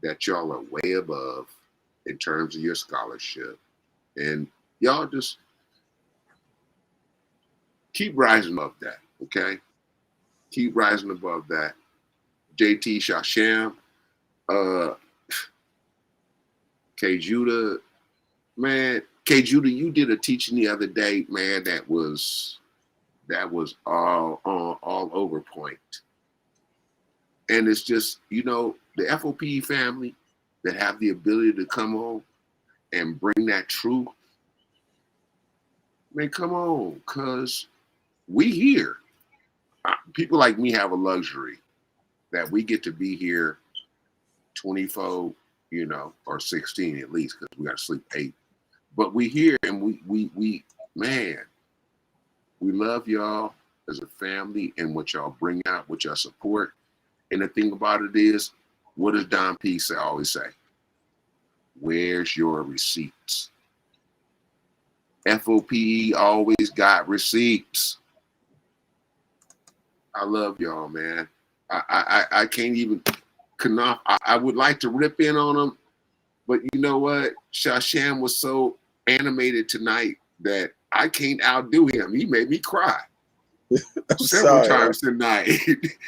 that y'all are way above in terms of your scholarship. And y'all just keep rising above that, okay? Keep rising above that. JT, Shar Sham, Kjudah, man, Kjudah, you did a teaching the other day, man, that was all over point. And it's just, you know, the F.O.P.E. family that have the ability to come on and bring that truth. Man, come on, because we here. People like me have a luxury that we get to be here 24, you know, or 16 at least, because we got to sleep 8. But we here and we man, we love y'all as a family and what y'all bring out, what y'all support. And the thing about it is, what does Don P always say? Where's your receipts? F.O.P.E. always got receipts. I love y'all, man. I can't even, Qanath, I would like to rip in on them, but you know what? Shar Sham was so animated tonight that I can't outdo him. He made me cry several times tonight.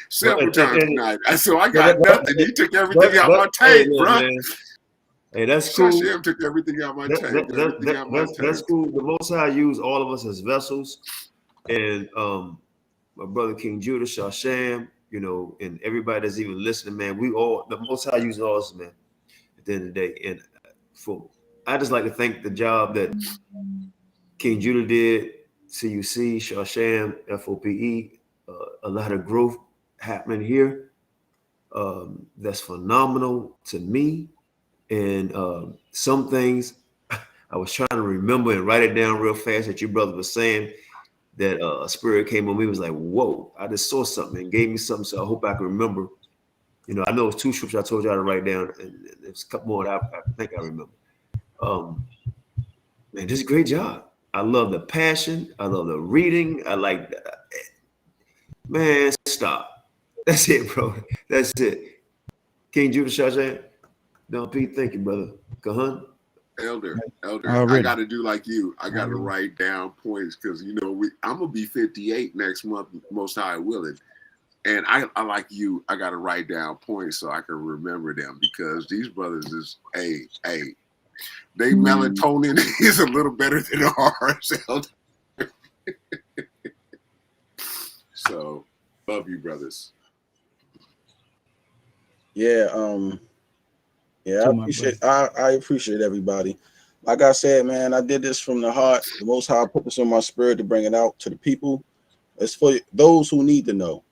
Several times tonight. So I got nothing. He took everything out my tank, bro. Hey, that's cool. Shar Sham took everything out my tank. That's cool. The Most High used all of us as vessels, and my brother King Judah, Shar Sham, you know, and everybody that's even listening, man. We all, the Most High used all us, man. At the end of the day, and I just like to thank the job that King Judah did, CUC, Shar Sham, F.O.P.E. A lot of growth happening here. That's phenomenal to me. And some things I was trying to remember and write it down real fast that your brother was saying, that a spirit came on me, was like, whoa, I just saw something and gave me something. So I hope I can remember. You know, I know it's 2 scriptures I told y'all to write down, and there's a couple more that I think I remember. Man, just a great job. I love the passion. I love the reading. I like that. Man, stop. That's it, bro. That's it. King Judah, Shar Sham, Don P, thank you, brother. Kahan. Elder, I got to do like you. I got to write down points because, you know, I'm going to be 58 next month, Most High willing. And I like you, I got to write down points so I can remember them because these brothers is, hey, they melatonin is a little better than ours. So, love you, brothers. Yeah, I appreciate everybody. Like I said, man, I did this from the heart. The Most High put this on my spirit to bring it out to the people. It's for those who need to know.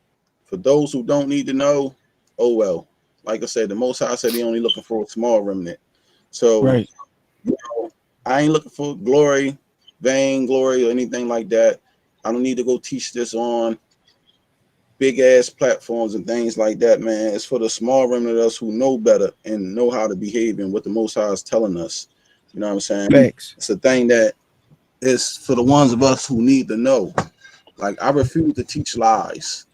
For those who don't need to know, oh well. Like I said, the Most High said he only looking for a small remnant. So, you know, I ain't looking for glory, vain glory, or anything like that. I don't need to go teach this on big ass platforms and things like that, man. It's for the small remnant of us who know better and know how to behave and what the Most High is telling us. You know what I'm saying? Thanks. It's a thing that is for the ones of us who need to know. Like, I refuse to teach lies.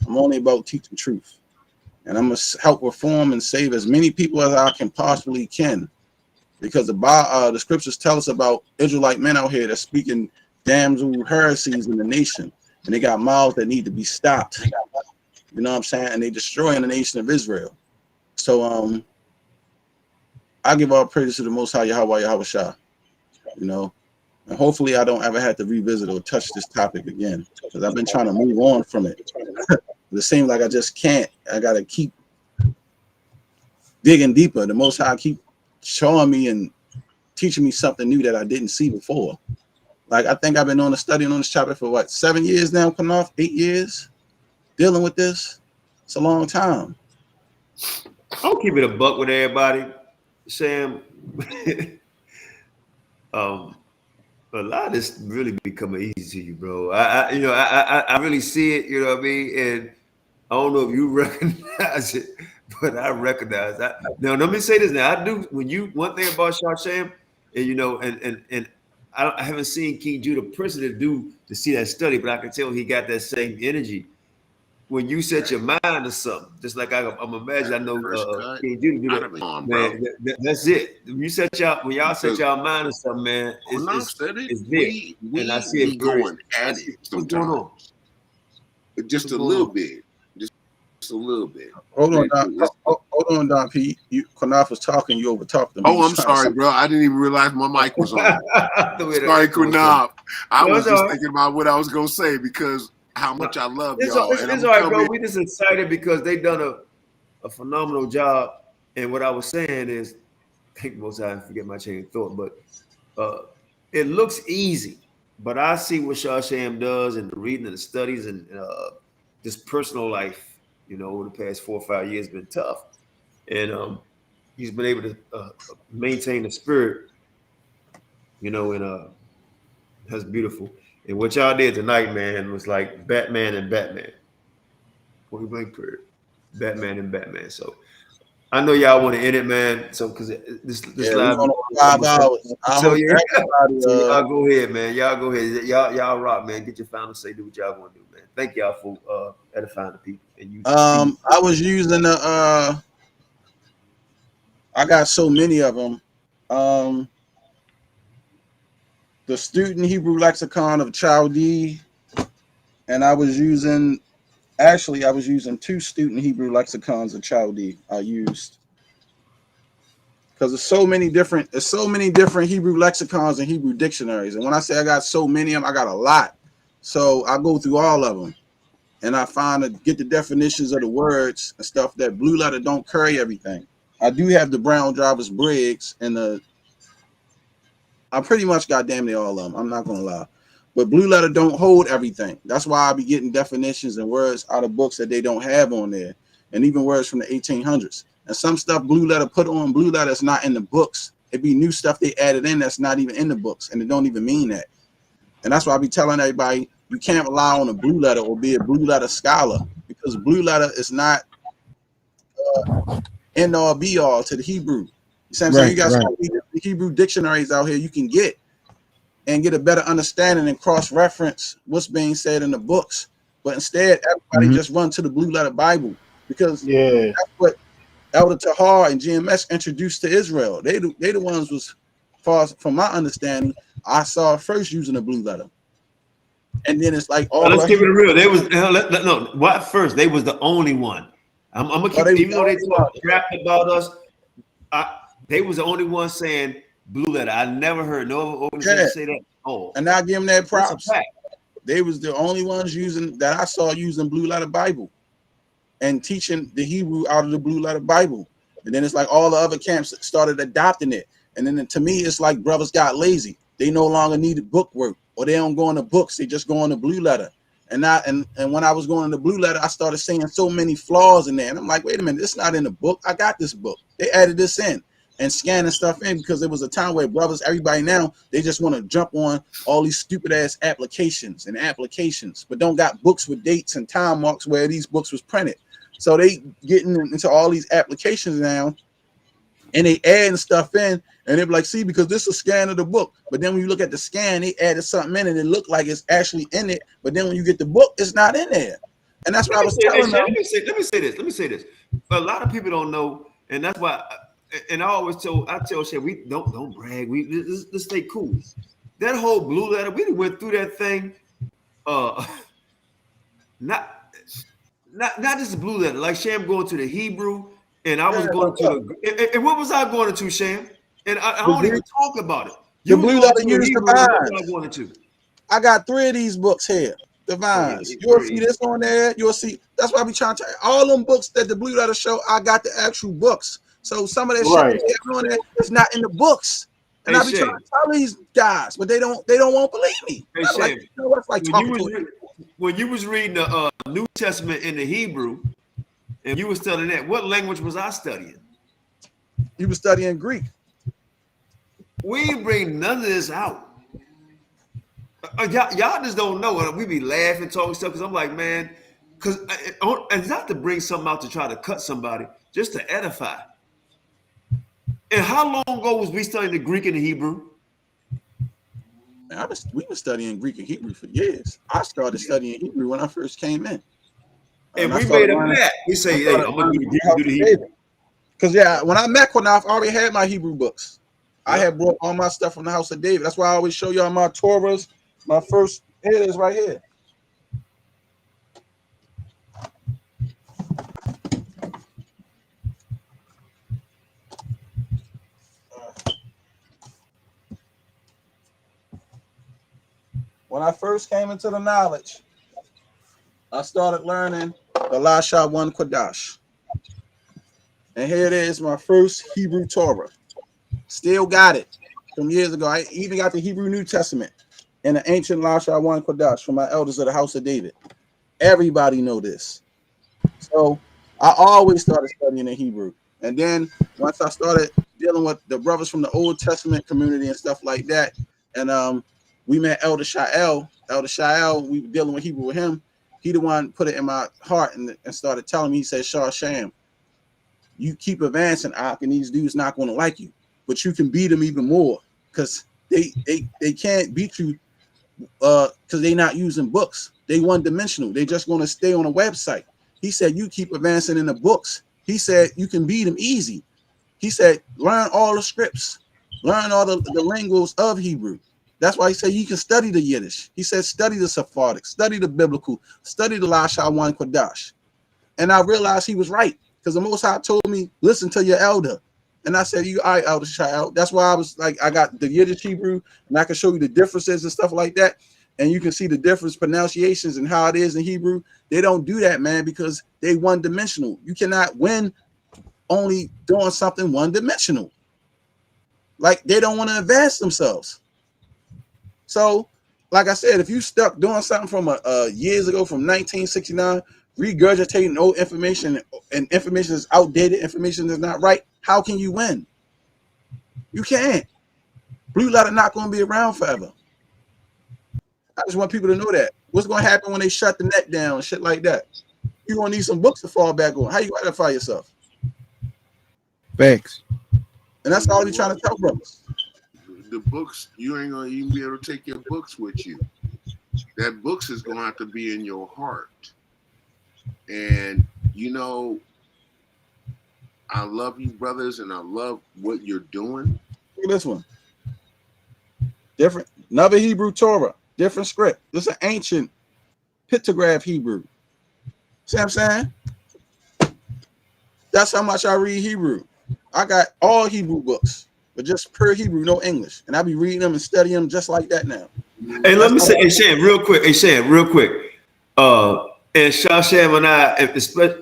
I'm only about teaching truth. And I'm going to help reform and save as many people as I can possibly can. Because the scriptures tell us about Israelite men out here that's speaking damsel heresies in the nation. And they got mouths that need to be stopped. You know what I'm saying? And they destroying the nation of Israel. So I give all praise to the Most High Yahweh Yahawashi. You know, and hopefully I don't ever have to revisit or touch this topic again, because I've been trying to move on from it. It seems like I just can't. I gotta keep digging deeper. The Most High keep showing me and teaching me something new that I didn't see before. Like, I think I've been on studying on this topic for what, 7 years now, Qanath, 8 years, dealing with this. It's a long time. I'll keep it a buck with everybody, Sam. A lot of this really becoming easy to you, bro. I really see it. You know what I mean? And I don't know if you recognize it, but I recognize that. Now, let me say this. Now, I do. One thing about Shar Sham, and you know, and I haven't seen King Kjudah President to see that study, but I can tell he got that same energy. When you set your mind to something, just like I'm imagine, I know King Kjudah do that, man. That's it. When y'all set y'all mind to something, man, it's there. And I see it going at it sometimes. Just a little bit. Just a little bit. Hold on, Don P. Qanath was talking, you overtalked him. Oh, I'm sorry, bro. I didn't even realize my mic was on. Sorry, Qanath. I was just thinking about what I was gonna say because how much I love y'all. It's all right, bro. We just excited because they done a phenomenal job. And what I was saying is, I think most I forget my chain of thought, but it looks easy. But I see what Shar Sham does and the reading and the studies and this personal life, you know, over the past 4 or 5 years has been tough. And he's been able to maintain the spirit, you know, and that's beautiful. And what y'all did tonight, man, was like Batman and Batman. Point blank period. Batman and Batman. So I know y'all want to end it, man. So because this live 5 hours. So y'all go ahead, man. Y'all go ahead. Y'all rock, man. Get your final say. Do what y'all want to do, man. Thank y'all for edifying the people. And you. I was using the. I got so many of them. The Student Hebrew Lexicon of Chaldee, and I was using 2 Student Hebrew Lexicons of Chaldee. I used because there's so many different Hebrew lexicons and Hebrew dictionaries. And when I say I got so many of them, I got a lot. So I go through all of them, and I get the definitions of the words and stuff. That Blue Letter don't carry everything. I do have the Brown Jarvis Briggs and I pretty much got damn near all of them. I'm not gonna lie, but Blue Letter don't hold everything. That's why I be getting definitions and words out of books that they don't have on there, and even words from the 1800s. And some stuff Blue Letter put on Blue Letter is not in the books. It be new stuff they added in that's not even in the books, and it don't even mean that. And that's why I be telling everybody you can't rely on a Blue Letter or be a Blue Letter scholar, because Blue Letter is not end all be all to the Hebrew. You see what I'm saying? You got so many Hebrew dictionaries out here you can get and get a better understanding and cross-reference what's being said in the books. But instead, everybody just run to the Blue Letter Bible because that's what Elder Tahar and GMS introduced to Israel. They the ones was, from my understanding, I saw first using the Blue Letter. And then it's like, let's keep it real. They was first? They was the only one. I'm gonna keep, even though they talk crap about us, they was the only one saying Blue Letter. I never heard no organization say that. Oh, and I give them that props. They was the only ones that I saw using Blue Letter Bible and teaching the Hebrew out of the Blue Letter Bible. And then it's like all the other camps started adopting it. And then to me, it's like brothers got lazy. They no longer needed book work, or they don't go into books. They just go on the Blue Letter. And when I was going in the Blue Letter, I started seeing so many flaws in there. And I'm like, wait a minute, it's not in the book. I got this book. They added this in and scanning stuff in because there was a time where brothers, everybody now, they just want to jump on all these stupid ass applications, but don't got books with dates and time marks where these books was printed. So they getting into all these applications now, and they adding stuff in, and they be like, see, because this is a scan of the book. But then when you look at the scan, they added something in, and it looked like it's actually in it. But then when you get the book, it's not in there. And that's what I was telling them. Let me say this. A lot of people don't know, and that's why. And I tell Shay, we don't brag. Let's stay cool. That whole Blue Letter, we went through that thing. Not just the Blue Letter, like Sham going to the Hebrew And I was going to and what was I going to, Sham? And I don't even talk about it. The You was blue going letter to used Hebrew, and what was divines. I going to? I got 3 of these books here. Oh, yeah, Divines. You'll see this on there. You'll see. That's why I be trying to tell you. All them books that the blue letter show, I got the actual books. So some of that shit that's on there is not in the books. And I be trying to tell these guys, but they don't want to believe me. Hey, I'm like, Sham, you know, that's like talking to when you was reading the New Testament in the Hebrew, and you were studying that, what language was I studying? You were studying Greek. We bring none of this out. Y'all just don't know. We be laughing, talking stuff, because I'm like, man, because it's not to bring something out to try to cut somebody, just to edify. And how long ago was we studying the Greek and the Hebrew? Man, we been studying Greek and Hebrew for years. I started studying Hebrew when I first came in. And we made a bet. We say, hey, I'm going to do the Greek and do the Hebrew. Because, yeah, when I met Qanath, I already had my Hebrew books. I had brought all my stuff from the house of David. That's why I always show y'all my Torahs. My first, here it is right here. When I first came into the knowledge, I started learning the Lasha 1 Kodash. And here it is, my first Hebrew Torah. Still got it from years ago. I even got the Hebrew New Testament and the ancient Lasha 1 Kodash from my elders of the house of David. Everybody know this. So I always started studying in Hebrew. And then once I started dealing with the brothers from the Old Testament community and stuff like that, and we met Elder Shael. Elder Shael, we were dealing with Hebrew with him. He the one put it in my heart and started telling me, he said, Shar Sham, you keep advancing, Ak, and these dudes not going to like you. But you can beat them even more because they can't beat you because they're not using books. They one-dimensional. They just going to stay on a website. He said, you keep advancing in the books. He said, you can beat them easy. He said, learn all the scripts. Learn all the linguals of Hebrew. That's why he said you can study the Yiddish. He said, study the Sephardic, study the biblical, study the Lasha 1 Kodash. And I realized he was right because the Most High told me, listen to your elder. And I said, you all right, Elder Child. That's why I was like, I got the Yiddish Hebrew, and I can show you the differences and stuff like that. And you can see the difference pronunciations and how it is in Hebrew. They don't do that, man, because they one-dimensional. You cannot win only doing something one-dimensional. Like, they don't want to advance themselves. So, like I said, if you stuck doing something from years ago, from 1969, regurgitating old information, and information is outdated, information is not right, how can you win? You can't. Blue letter not going to be around forever. I just want people to know that. What's going to happen when they shut the net down, shit like that? You're going to need some books to fall back on. How you identify yourself? Facts. And that's all we trying to tell brothers. The books, you ain't going to even be able to take your books with you. That books is going to have to be in your heart. And, you know, I love you, brothers, and I love what you're doing. Look at this one. Different. Another Hebrew Torah. Different script. This is an ancient pictograph Hebrew. See what I'm saying? That's how much I read Hebrew. I got all Hebrew books, but just pure Hebrew, no English. And I be reading them and studying them just like that now. Hey, let me say, hey, Sham, real quick. Hey, Sham, real quick. And Shar Sham and I,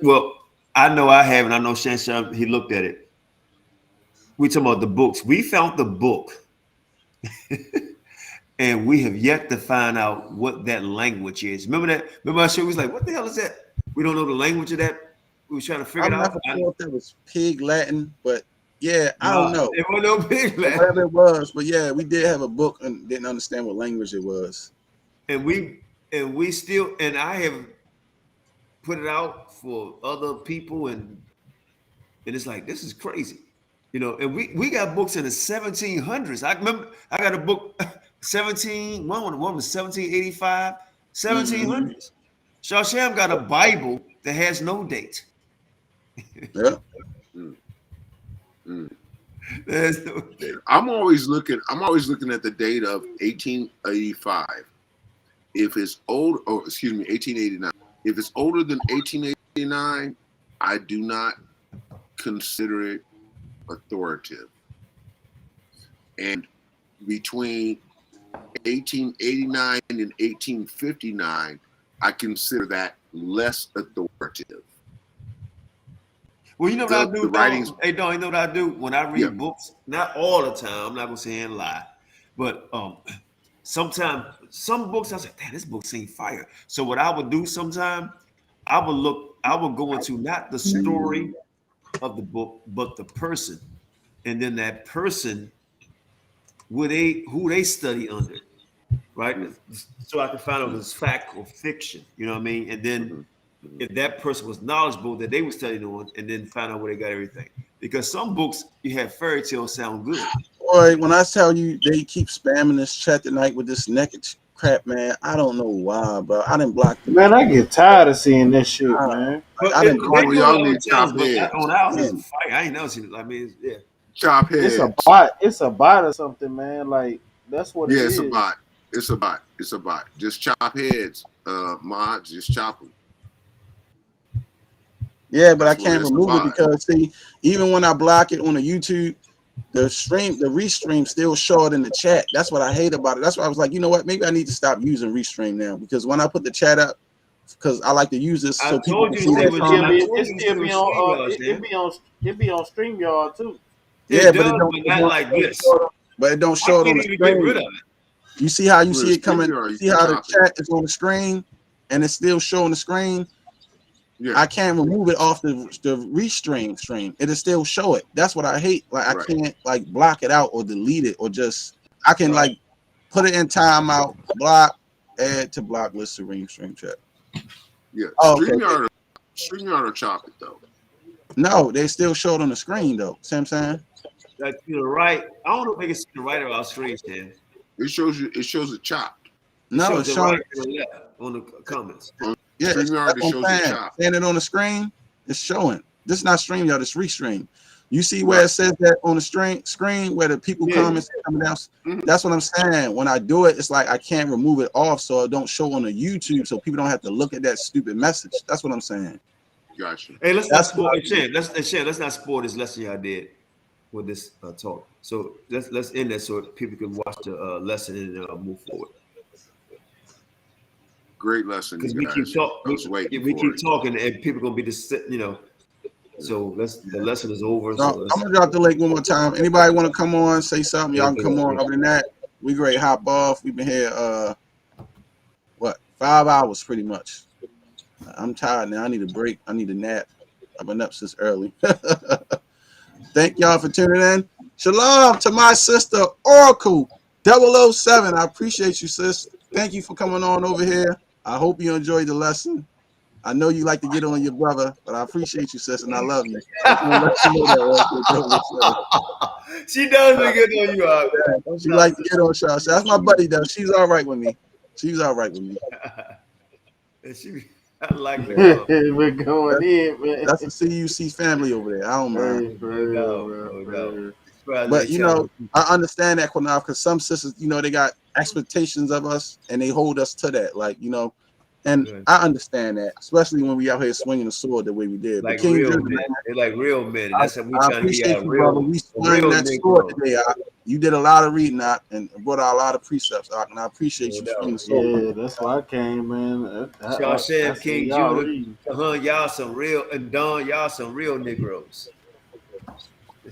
well, I know I have, and I know Sham, he looked at it. We talking about the books. We found the book. And we have yet to find out what that language is. Remember that? Remember I showed, we was like, what the hell is that? We don't know the language of that. We was trying to figure it out. I'm not sure if that was Pig Latin, but yeah, I don't know. It was no Pig Latin. Whatever it was, but yeah, we did have a book and didn't understand what language it was. And we still, and I have put it out for other people, and it's like, this is crazy. You know, and we got books in the 1700s. I remember I got a book, one was 1785, 1700s. Shar Sham got a Bible that has no date. Yeah. There's no date. I'm always looking at the date of 1885. If it's old, or excuse me, 1889. If it's older than 1889, I do not consider it authoritative. And between 1889 and 1859, I consider that less authoritative. Well, you know what I do, The writings. Hey, Don, you know what I do when I read books? Not all the time. I'm not gonna say and lie, but sometimes some books I say, "Damn, this book seems fire." So what I would do sometimes, I would go into not the story of the book, but the person, and then that person, who they study under, right? So I can find out if it's fact or fiction. You know what I mean? And then if that person was knowledgeable that they were studying on, and then find out where they got everything. Because some books you have fairy tales sound good. Boy, when I tell you they keep spamming this chat tonight with this naked crap, man, I don't know why, bro. I didn't block them. Man, I get tired of seeing this shit, man. But I didn't they call do it y'all on need channels, top but heads. on ours is a fight. I ain't never seen it. I mean, yeah. Chop heads. It's a bot. It's a bot or something, man. Like that's what it is. It's a bot. It's a bot. It's a bot. Just chop heads, mods. Just chop them. Yeah, but That's I can't remove it because see, even when I block it on the YouTube, the restream still show it in the chat. That's what I hate about it. That's why I was like, you know what? Maybe I need to stop using restream now because when I put the chat up, because I like to use this so people can see that comment. It be on StreamYard too. Yeah, but it don't, not like this. But it don't show it on the screen. Get rid of it. You see how you see it coming? See how the chat is on the screen and it's still showing the screen? Yeah. I can't remove it off the restream stream. It'll still show it. That's what I hate. Like I can't like block it out or delete it or just I can like put it in timeout, block, add to block list to stream chat. Yeah. Oh, StreamYard will chop it though. No, they still show it on the screen though. See what I'm saying? Like to the right. I don't know if they can see the right of our screen, Stan. It shows you. It shows it chopped. No, it's showing right to the left on the comments. Yeah, StreamYard it shows it chopped. Seeing it on the screen, it's showing. This is not StreamYard, it's Restream. You see where it says that on the screen where the people comments coming down. That's what I'm saying. When I do it, it's like I can't remove it off so it don't show on the YouTube so people don't have to look at that stupid message. That's what I'm saying. Gotcha. Hey, let's not spoil let's not spoil this lesson y'all did with this talk. So let's end that so people can watch the lesson and move forward. Great lesson. Because we keep talking and people gonna be just So the lesson is over. So I'm gonna drop the link one more time. Anybody want to come on, say something? Y'all can come on. Other than that, we great hop off. We've been here 5 hours pretty much. I'm tired now. I need a break. I need a nap. I've been up since early. Thank y'all for tuning in. Shalom to my sister Oracle 007. I appreciate you, sis. Thank you for coming on over here. I hope you enjoyed the lesson. I know you like to get on your brother, but I appreciate you, sis, and I love you. She does be good on you out. She like to get on Shar Sham. That's my buddy, though. She's all right with me. She's all right with me. I like it. We're going in, man. That's the CUC family over there. I don't mind. But you know, I understand that, Qanath, because some sisters, you know, they got expectations of us and they hold us to that, like, you know. And I understand that, especially when we out here swinging the sword the way we did. Like real men. They're like real men. That's what we trying to get out. Brother. We swung that sword today. You did a lot of reading out and brought out a lot of precepts, and I appreciate you swinging the sword. Yeah, that's why I came, man. Shar Sham, King Qjudah, y'all some real, and Don, y'all some real Negroes.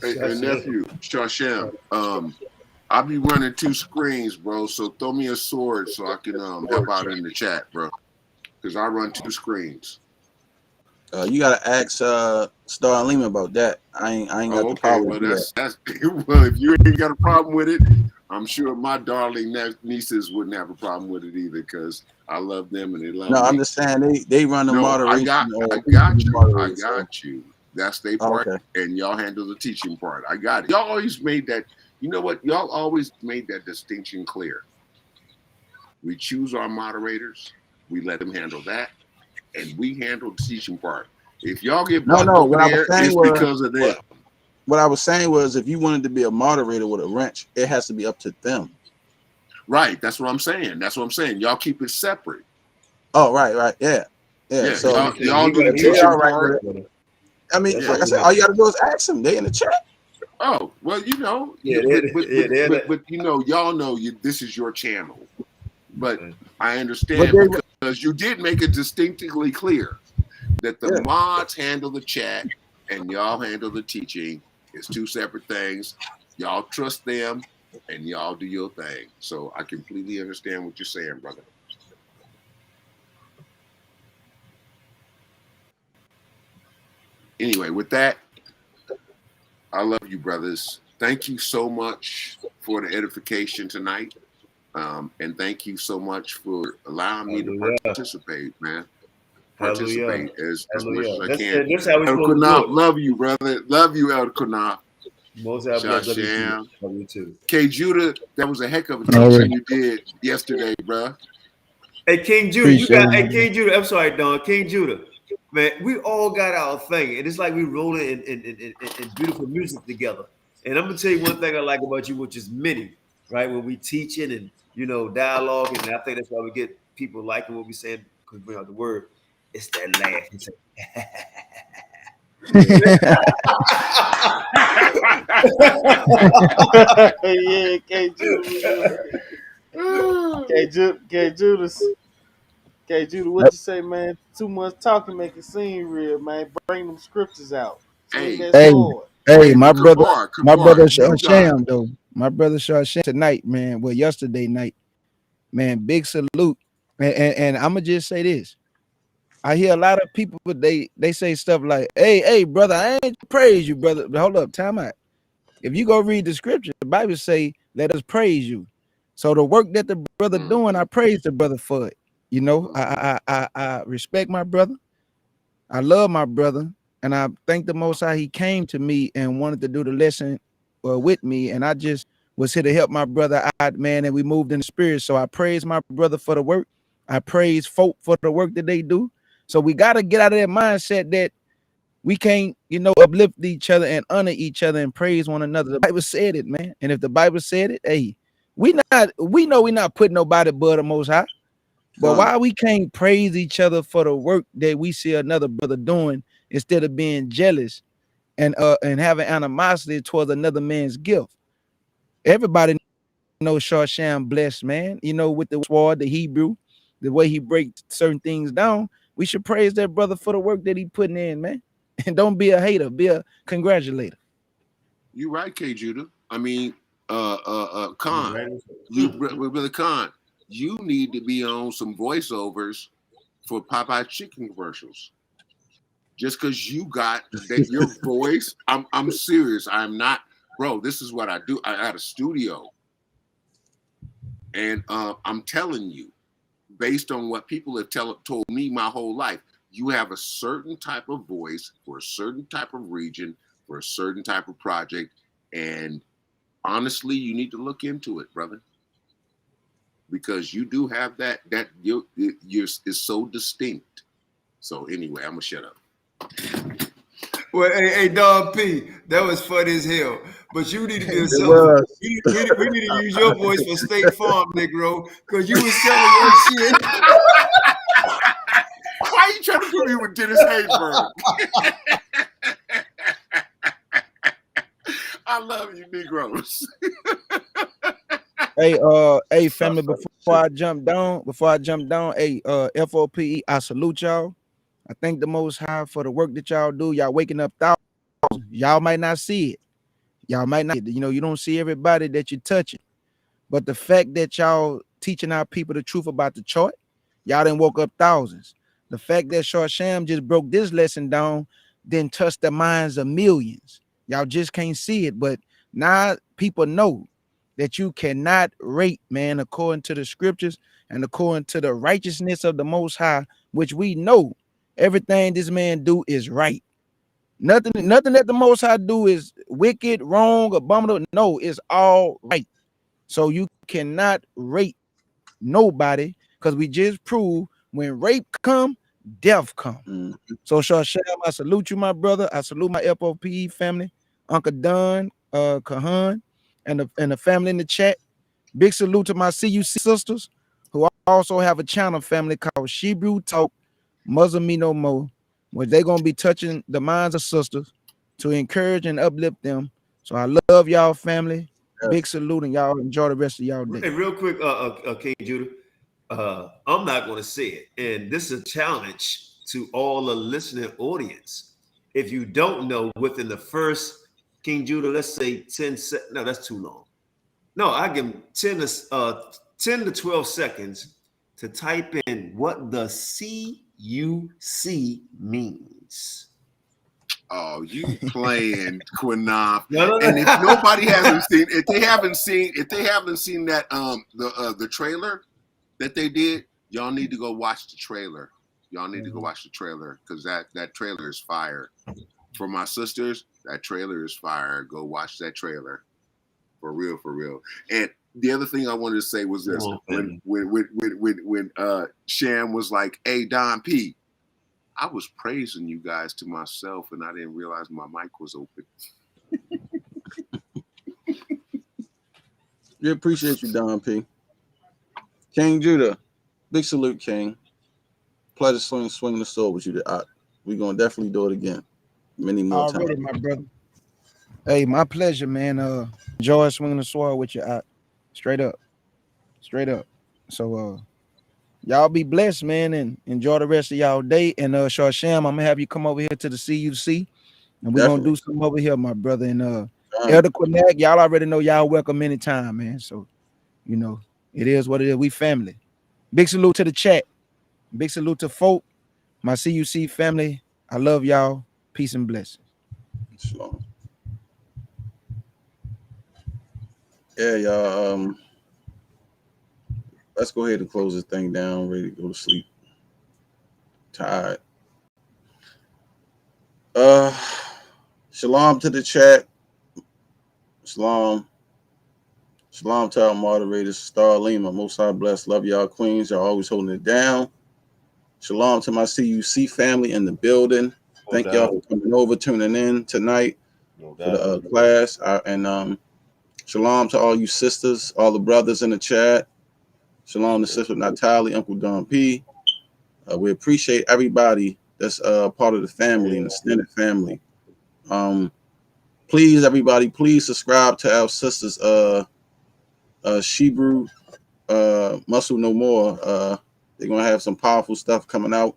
Hey, nephew, Shar Sham, I'll be running 2 screens, bro. So throw me a sword so I can help out in the chat, bro. Because I run 2 screens. You gotta ask Star and Lima about that. I ain't got the power. Well, well, if you ain't got a problem with it, I'm sure my darling nieces wouldn't have a problem with it either, because I love them and they love me. No, I'm just saying they run the moderation. I got you. That's their part, and y'all handle the teaching part. I got it. Y'all always made that. You know what? Y'all always made that distinction clear. We choose our moderators. We let them handle that, and we handle the teaching part. If y'all get what I was saying was because of them. What I was saying was, if you wanted to be a moderator with a wrench, it has to be up to them. Right. That's what I'm saying. Y'all keep it separate. Oh, right. Yeah. So y'all do the teaching part. I mean, That's like I what said, all you got to do is ask them. They in the chat. Oh, well, you know, Yeah, but you know, y'all know this is your channel. But I But understand they, because you did make it distinctly clear that the mods handle the chat and y'all handle the teaching. It's two separate things. Y'all trust them and y'all do your thing. So I completely understand what you're saying, brother. Anyway, with that, I love you, brothers. Thank you so much for the edification tonight. And thank you so much for allowing me to participate, man. Participate as much as I can. That's how we El supposed to Qanath, do it. love you, brother. Love you, El Qanath. Most have Shar blessed. Love you too. Sham. Love you too. Kjudah, that was a heck of a All teaching right. you did yesterday, bro. Hey, King Judah, Appreciate it, hey, man. King Judah, I'm sorry, Don. King Judah, man, we all got our thing, and it's like we rolling in beautiful music together. And I'm gonna tell you one thing I like about you, which is many, right? When we teaching and dialogue, and I think that's why we get people liking what we saying because we have the word. It's that laugh. It's Yeah, K Judas. K Judas. Okay, Judah, what you say, man? Too much talking make it seem real, man. Bring them scriptures out. Swing Hey, that Hey, sword. hey, but my Kabar, brother you Shar got Sham though. My brother Shar Sham tonight, man. Well, yesterday night, man. Big salute. And I'm gonna just say this. I hear a lot of people, they say stuff like, hey, brother, I ain't praise you, brother. But hold up, time out. If you go read the scripture, the Bible say, let us praise you. So the work that the brother doing, I praise the brother for it. You know, I respect my brother. I love my brother, and I thank the Most High he came to me and wanted to do the lesson with me, and I just was here to help my brother out, man, and we moved in the spirit. So I praise my brother for the work. I praise folk for the work that they do. So we got to get out of that mindset that we can't, uplift each other and honor each other and praise one another. The Bible said it, man. And if the Bible said it, hey, we know we're not putting nobody but the Most High. But why we can't praise each other for the work that we see another brother doing instead of being jealous and having animosity towards another man's gift? Everybody knows Shar Sham blessed, man. With the sword, the Hebrew, the way he breaks certain things down. We should praise that brother for the work that he putting in, man. And don't be a hater, be a congratulator. You right, Kjudah. I mean, Khan, Brother Khan, you need to be on some voiceovers for Popeye chicken commercials. Just because you got that your voice, I'm serious. I'm not, bro. This is what I do. I got a studio, and I'm telling you, based on what people have told me my whole life, you have a certain type of voice for a certain type of region for a certain type of project, and honestly, you need to look into it, brother, because you do have that is so distinct. So anyway, I'm gonna shut up. Well, hey, Don P, that was funny as hell. But you need to be a selling. We need to use your voice for State Farm, Negro, because you was selling your shit. Why are you trying to put me with Dennis Haysbert? I love you, Negroes. Hey, family, before I jump down, hey, F.O.P.E, I salute y'all. I thank the Most High for the work that y'all do. Y'all waking up thousands. Y'all might not see it. Y'all might not, you don't see everybody that you touching. But the fact that y'all teaching our people the truth about the chart, y'all done woke up thousands. The fact that Shar Sham just broke this lesson down, then touched the minds of millions. Y'all just can't see it, but now people know that you cannot rate, man, according to the scriptures and according to the righteousness of the Most High, which we know everything this man do is right. Nothing that the Most High do is wicked, wrong, abominable. No, it's all right. So you cannot rate nobody because we just proved when rape come, death come. So Shar Sham, I salute you, my brother. I salute my F.O.P.E family, Uncle Don, Kahan, and the family in the chat. Big salute to my CUC sisters who also have a channel family called Shebrew Talk, Muslim Me No More. where they're gonna be touching the minds of sisters to encourage and uplift them. So I love y'all, family. Yes. Big salute, and y'all enjoy the rest of y'all day. Hey, real quick, King Judah, I'm not going to say it, and this is a challenge to all the listening audience. If you don't know, within the first King Judah, let's say 10 seconds. No, that's too long. No, I give him 10 to 12 seconds to type in what the CUC means. Oh, you playing Qanath. No. And if nobody hasn't seen, if they haven't seen that the trailer that they did, y'all need to go watch the trailer. Y'all need to go watch the trailer, because that trailer is fire. For my sisters, that trailer is fire. Go watch that trailer. For real, for real. And the other thing I wanted to say was this: when Sham was like, "Hey, Don P," I was praising you guys to myself, and I didn't realize my mic was open. We appreciate you, Don P. King Judah, big salute, King. Pleasure swinging the sword with you. We're gonna definitely do it again, many more times. Already, my brother. Hey, my pleasure, man. Enjoy swinging the sword with you. Straight up. So, y'all be blessed, man, and enjoy the rest of y'all day. And Shar Sham, I'm gonna have you come over here to the CUC, and we're gonna do something over here, my brother. And Elder Qanath, y'all already know y'all welcome anytime, man. So, you know, it is what it is. We family. Big salute to the chat. Big salute to F.O.P.E, my CUC family. I love y'all. Peace and blessings. Shalom. Yeah, y'all. Let's go ahead and close this thing down. Ready to go to sleep. Tired. Shalom to the chat. Shalom. Shalom to our moderators. Star Lima, Most High bless. Love y'all, queens. Y'all always holding it down. Shalom to my CUC family in the building. Thank y'all for coming over, tuning in tonight for the class. And shalom to all you sisters, all the brothers in the chat. Shalom to Sister Natalie, Uncle Don P. We appreciate everybody that's part of the family and the extended family. Please, everybody, please subscribe to our sisters Shebrew Muscle No More. They're gonna have some powerful stuff coming out.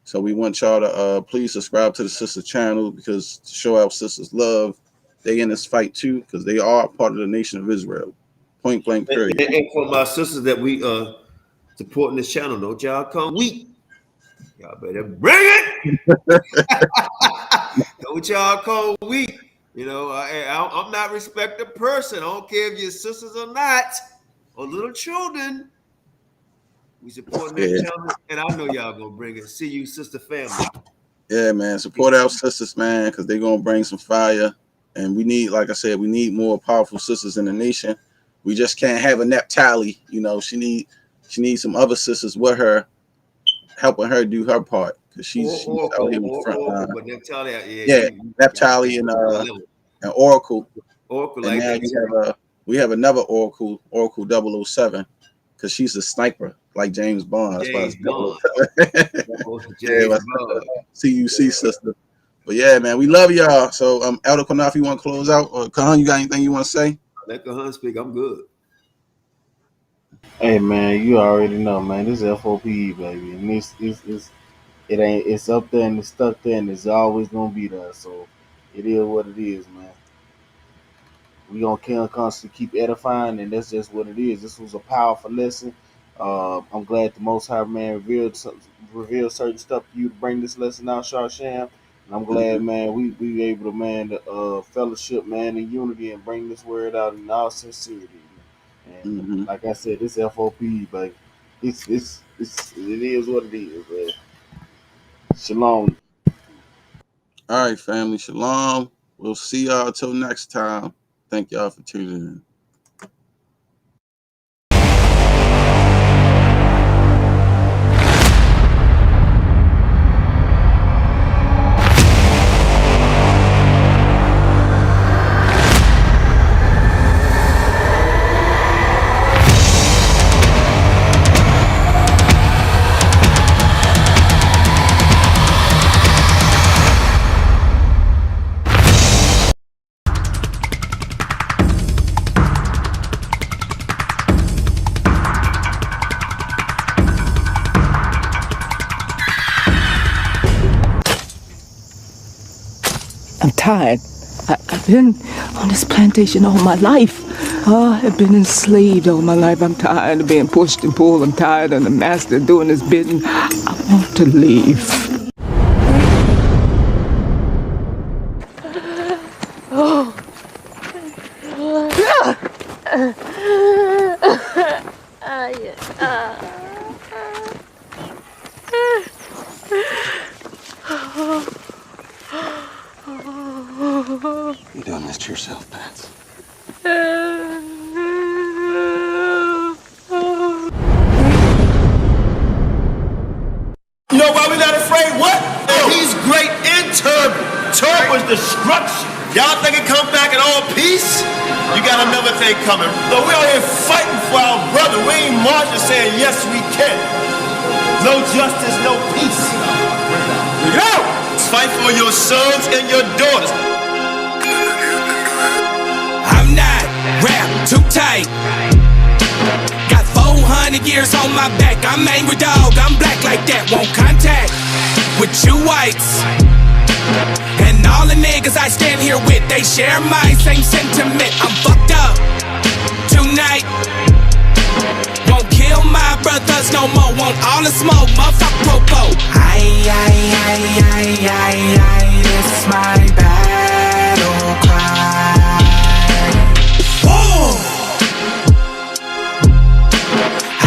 So we want y'all to please subscribe to the sister channel, because to show our sisters love. They in this fight too, because they are part of the nation of Israel. Point blank, period. And for my sisters that we supporting this channel, don't y'all come weak. Y'all better bring it. Don't y'all come weak. You know, I'm not respect a person. I don't care if you're sisters or not, or little children. We supporting this channel, and I know y'all gonna bring it. See you, sister family. Yeah, man. Support our sisters, man, because they're gonna bring some fire. And we need, like I said, we need more powerful sisters in the nation. We just can't have a Naphtali. You know, she needs some other sisters with her, helping her do her part, because she's out here in the front line. But Naphtali and Oracle. Oracle, and like now we have another Oracle 007, because she's a sniper like James Bond. That's why it's CUC sister. But yeah, man, we love y'all. So Elder Qanath, you want to close out, or Khan, you got anything you want to say? Let Khan speak. I'm good. Hey man, you already know, man. This is F.O.P.E, baby, and it's up there and it's stuck there, and it's always gonna be there. So it is what it is, man. We gonna constantly keep edifying, and that's just what it is. This was a powerful lesson. I'm glad the Most High, man, revealed certain stuff to you to bring this lesson out, Shar Sham. And I'm glad, man, we able to, man, to fellowship, man, in unity, and bring this word out in all sincerity. And like I said, this F.O.P.E, but it is what it is, man. Shalom. All right, family. Shalom. We'll see y'all till next time. Thank y'all for tuning in. tired. I've been on this plantation all my life. I've been enslaved all my life. I'm tired of being pushed and pulled. I'm tired of the master doing his bidding. I want to leave. You done this to yourself, Pats. You know why we not afraid? What? He's great in turban. Turban's destruction. Y'all think it come back in all peace? You got another thing coming. So we out here fighting for our brother. We ain't marching saying yes we can. No justice, no peace. Go! Fight for your sons and your daughters. I'm not rap too tight. Got 400 years on my back. I'm angry dog. I'm black like that. Won't contact with you whites. And all the niggas I stand here with, they share my same sentiment. I'm fucked up tonight. Won't kill my brothers no more. Want all the smoke, motherfucker popo. This my battle cry. Whoa.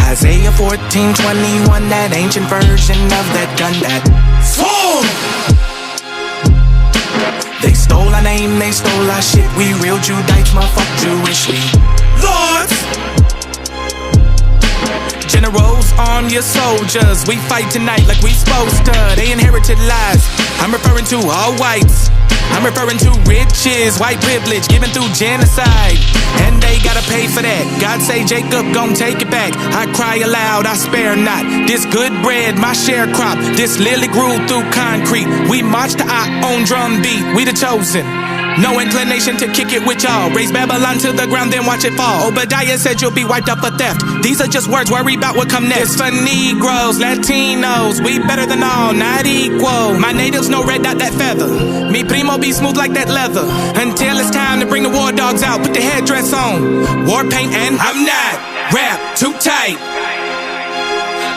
Isaiah 14:21, that ancient version of that gun that fool. They stole our name, they stole our shit. We real Judites, motherfuck Jewish. We lords. Generals, arm your soldiers. We fight tonight like we supposed to. They inherited lies. I'm referring to all whites. I'm referring to riches, white privilege given through genocide. And they gotta pay for that. God say Jacob gon' take it back. I cry aloud, I spare not. This good bread, my sharecrop. This lily grew through concrete. We march to our own drum beat. We the chosen. No inclination to kick it with y'all. Raise Babylon to the ground, then watch it fall. Obadiah said you'll be wiped up for theft. These are just words, worry about what come next. It's for Negroes, Latinos, we better than all, not equal. My natives no red dot that feather. Me primo be smooth like that leather. Until it's time to bring the war dogs out, put the headdress on. War paint and I'm not rap too tight.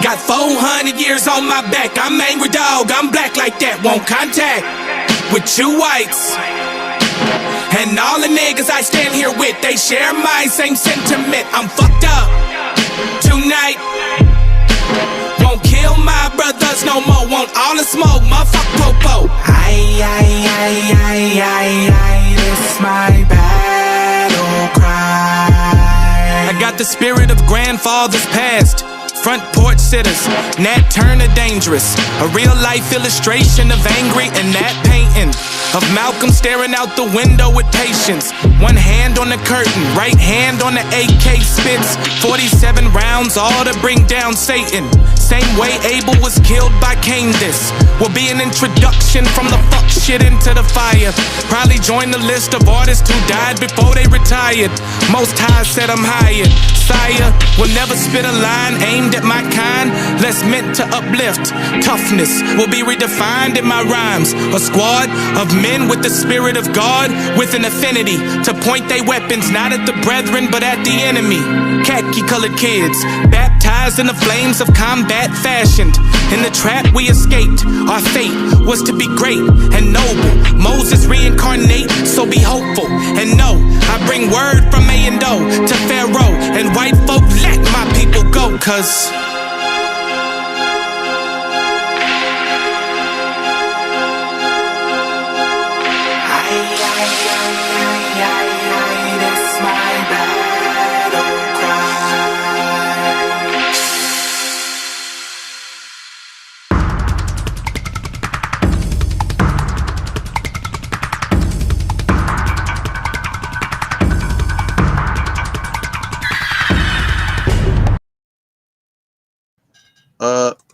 Got 400 years on my back. I'm angry dog, I'm black like that. Won't contact with you whites. And all the niggas I stand here with, they share my same sentiment. I'm fucked up tonight. Won't kill my brothers no more. Want all the smoke, motherfucker popo. This my battle cry. I got the spirit of grandfathers past. Front porch sitters, Nat Turner dangerous. A real life illustration of angry and Nat painting. Of Malcolm staring out the window with patience. One hand on the curtain, right hand on the AK spits. 47 rounds, all to bring down Satan. Same way Abel was killed by Cain. This will be an introduction from the fuck shit into the fire. Probably join the list of artists who died before they retired. Most High said I'm hired. Sire will never spit a line aimed at my kind, less meant to uplift. Toughness will be redefined in my rhymes. A squad of men with the spirit of God, with an affinity to point their weapons not at the brethren but at the enemy. Khaki colored kids, baptized in the flames of combat, fashioned in the trap we escaped. Our fate was to be great and noble. Moses reincarnate, so be hopeful and know I bring word from A and O to Pharaoh and white folk. Let my people go, cause that's my battle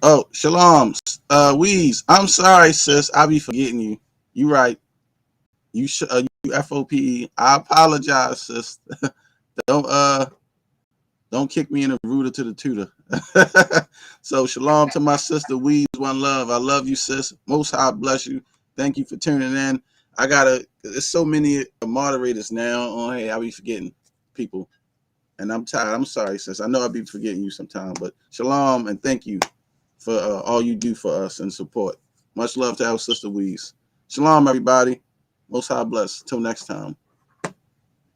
Oh, Shalom. Weez, I'm sorry, sis. I be forgetting you. You right. You F.O.P.E. I apologize, sis. Don't kick me in the rooter to the tutor. So shalom to my sister Weez, one love. I love you, sis. Most High bless you. Thank you for tuning in. There's so many moderators now on. Hey, I'll be forgetting people, and I'm tired. I'm sorry, sis. I know I'll be forgetting you sometime, but shalom and thank you for all you do for us and support. Much love to our sister Weeze. Shalom, everybody. Most High bless. Till next time.